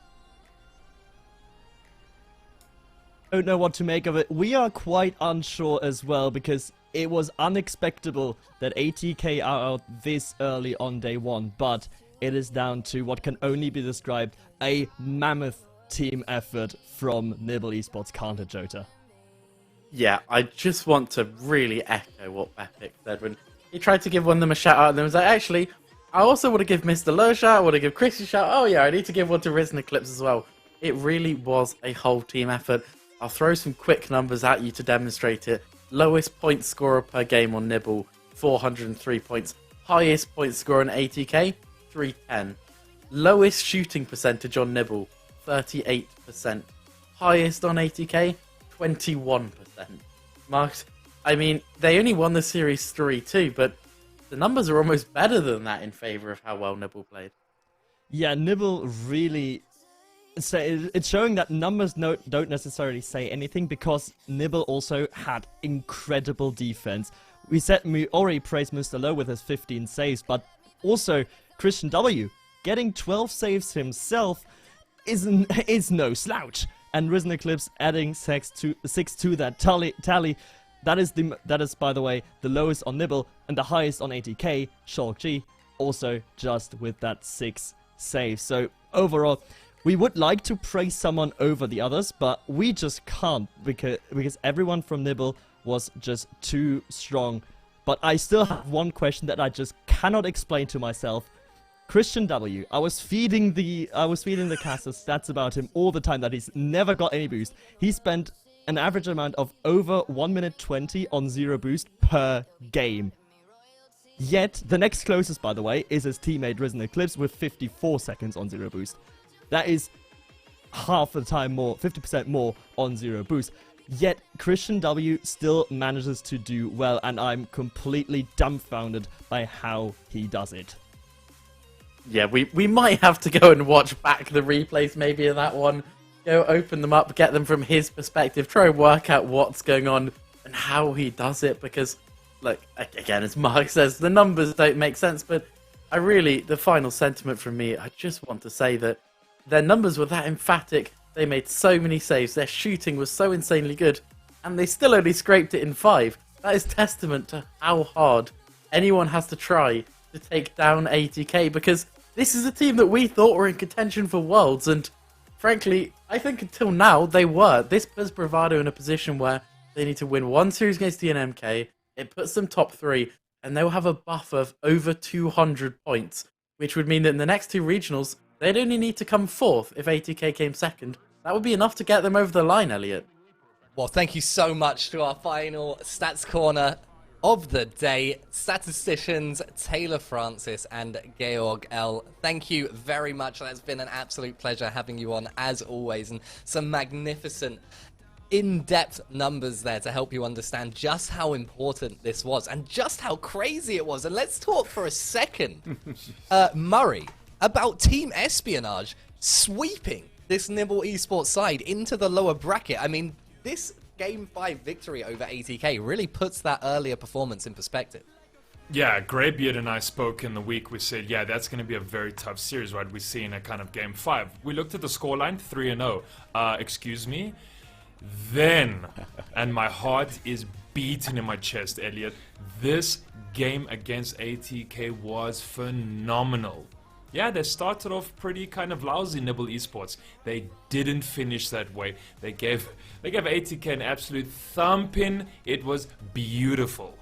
don't know what to make of it. We are quite unsure as well, because it was unexpected that ATK are out this early on day one, but it is down to what can only be described a mammoth team effort from Nibble Esports, can't it, Jota? Yeah, I just want to really echo what Bepic said when he tried to give one of them a shout out, and then was like, actually, I also want to give Mr. Low a shout out, I want to give Chris a shout out. Oh yeah, I need to give one to Risen Eclipse as well. It really was a whole team effort. I'll throw some quick numbers at you to demonstrate it. Lowest point scorer per game on Nibble, 403 points. Highest point scorer on ATK, 310. Lowest shooting percentage on Nibble, 38%. Highest on ATK, 21%. Marks, I mean, they only won the Series 3-2, but the numbers are almost better than that in favour of how well Nibble played. Yeah, Nibble really... So it's showing that numbers don't necessarily say anything, because Nibble also had incredible defense. We already praised Mr. Low with his 15 saves, but also Christian W getting 12 saves himself is no slouch. And Risen Eclipse adding 6 to that tally. That is, by the way, the lowest on Nibble and the highest on ATK. Shulk G also just with that 6 saves. So overall, we would like to praise someone over the others, but we just can't, because everyone from Nibble was just too strong. But I still have one question that I just cannot explain to myself. Christian W, I was feeding the casters stats about him all the time that he's never got any boost. He spent an average amount of over 1 minute 20 on 0 boost per game. Yet, the next closest, by the way, is his teammate Risen Eclipse with 54 seconds on 0 boost. That is half the time more, 50% more on 0 boost. Yet, Christian W still manages to do well, and I'm completely dumbfounded by how he does it. Yeah, we might have to go and watch back the replays maybe of that one. Go open them up, get them from his perspective, try and work out what's going on and how he does it, because, like, again, as Mark says, the numbers don't make sense, but the final sentiment from me, I just want to say that their numbers were that emphatic, they made so many saves, their shooting was so insanely good, and they still only scraped it in 5. That is testament to how hard anyone has to try to take down ATK, because this is a team that we thought were in contention for Worlds, and frankly, I think until now they were. This puts Bravado in a position where they need to win one series against the NMK, it puts them top 3, and they'll have a buffer of over 200 points, which would mean that in the next 2 regionals, they'd only need to come 4th if ATK came 2nd. That would be enough to get them over the line, Elliot. Well, thank you so much to our final Stats Corner of the day. Statisticians Taylor Francis and Georg L. Thank you very much. It's been an absolute pleasure having you on, as always, and some magnificent in-depth numbers there to help you understand just how important this was and just how crazy it was. And let's talk for a second, Murray, about Team Espionage sweeping this Nibble Esports side into the lower bracket. I mean, this Game 5 victory over ATK really puts that earlier performance in perspective. Yeah, Greybeard and I spoke in the week. We said, yeah, that's going to be a very tough series, right? We see in a kind of Game 5. We looked at the scoreline, 3-0. Excuse me? Then, and my heart is beating in my chest, Elliot, this game against ATK was phenomenal. Yeah, they started off pretty kind of lousy, Nibble Esports. They didn't finish that way. They gave ATK an absolute thumping. It was beautiful.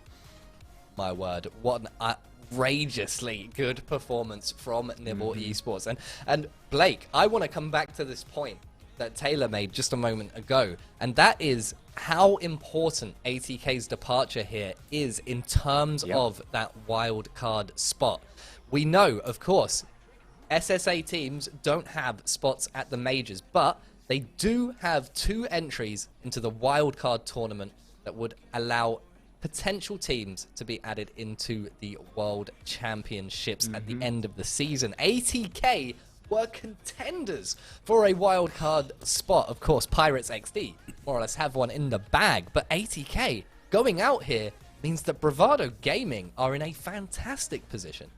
My word, what an outrageously good performance from Nibble Esports. And Blake, I want to come back to this point that Taylor made just a moment ago, and that is how important ATK's departure here is in terms of that wild card spot. We know, of course, SSA teams don't have spots at the majors, but they do have 2 entries into the wildcard tournament that would allow potential teams to be added into the World Championships at the end of the season. ATK were contenders for a wildcard spot. Of course, Pirates XD more or less have one in the bag, but ATK going out here means that Bravado Gaming are in a fantastic position.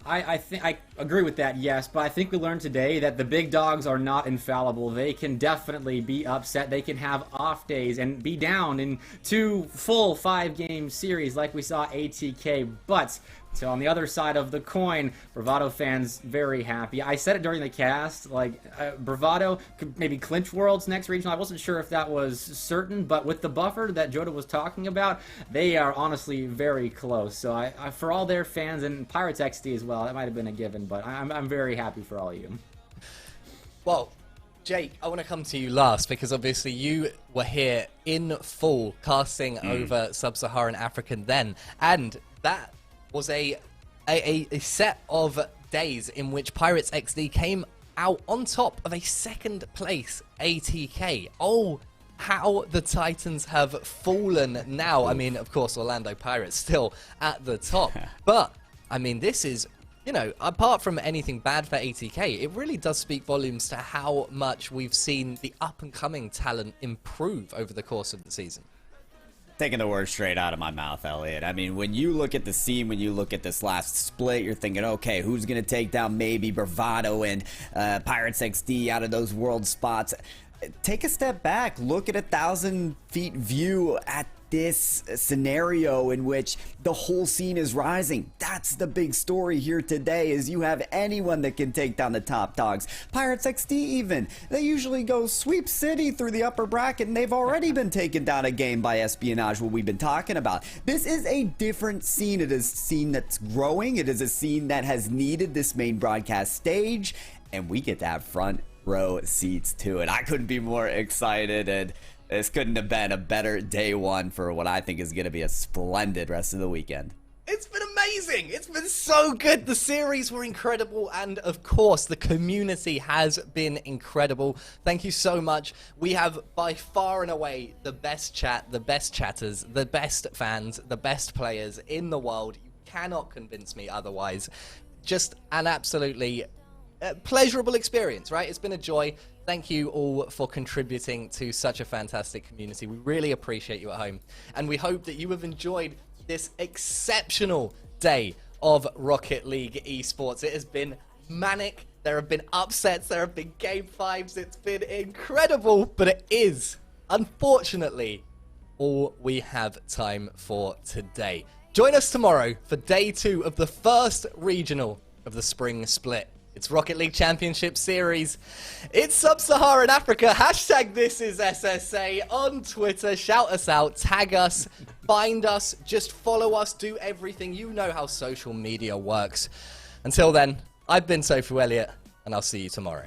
I think I agree with that, yes, but I think we learned today that the big dogs are not infallible. They can definitely be upset. They can have off days and be down in 2 full 5-game series like we saw ATK. But so on the other side of the coin, Bravado fans very happy. I said it during the cast, like Bravado could maybe clinch Worlds next regional. I wasn't sure if that was certain, but with the buffer that Joda was talking about, they are honestly very close. So I for all their fans and Pirates XD as well, that might have been a given, but I'm very happy for all of you. Well, Jake, I want to come to you last because obviously you were here in full casting over Sub-Saharan African then, and that was a set of days in which Pirates XD came out on top of a second place ATK. Oh, how the Titans have fallen now. I mean, of course, Orlando Pirates still at the top. But, I mean, this is, you know, apart from anything bad for ATK, it really does speak volumes to how much we've seen the up-and-coming talent improve over the course of the season. Taking the words straight out of my mouth, Elliot. I mean, when you look at the scene, when you look at this last split, you're thinking, okay, who's going to take down maybe Bravado and Pirates XD out of those world spots? Take a step back. Look at 1,000 feet view at this scenario in which the whole scene is rising. That's the big story here today, is you have anyone that can take down the top dogs. Pirates XD even, they usually go sweep city through the upper bracket, and they've already been taken down a game by Espionage, what we've been talking about. This is a different scene. It is a scene that's growing. It is a scene that has needed this main broadcast stage, and we get to have front row seats to it. I couldn't be more excited, and this couldn't have been a better day one for what I think is going to be a splendid rest of the weekend. It's been amazing. It's been so good. The series were incredible. And of course, the community has been incredible. Thank you so much. We have by far and away the best chat, the best chatters, the best fans, the best players in the world. You cannot convince me otherwise. Just an absolutely pleasurable experience, right? It's been a joy. Thank you all for contributing to such a fantastic community. We really appreciate you at home. And we hope that you have enjoyed this exceptional day of Rocket League esports. It has been manic. There have been upsets. There have been game 5s. It's been incredible. But it is, unfortunately, all we have time for today. Join us tomorrow for day 2 of the first regional of the spring split. It's Rocket League Championship Series. It's Sub-Saharan Africa. Hashtag this is SSA on Twitter. Shout us out. Tag us. Find us. Just follow us. Do everything. You know how social media works. Until then, I've been Sophie Elliott, and I'll see you tomorrow.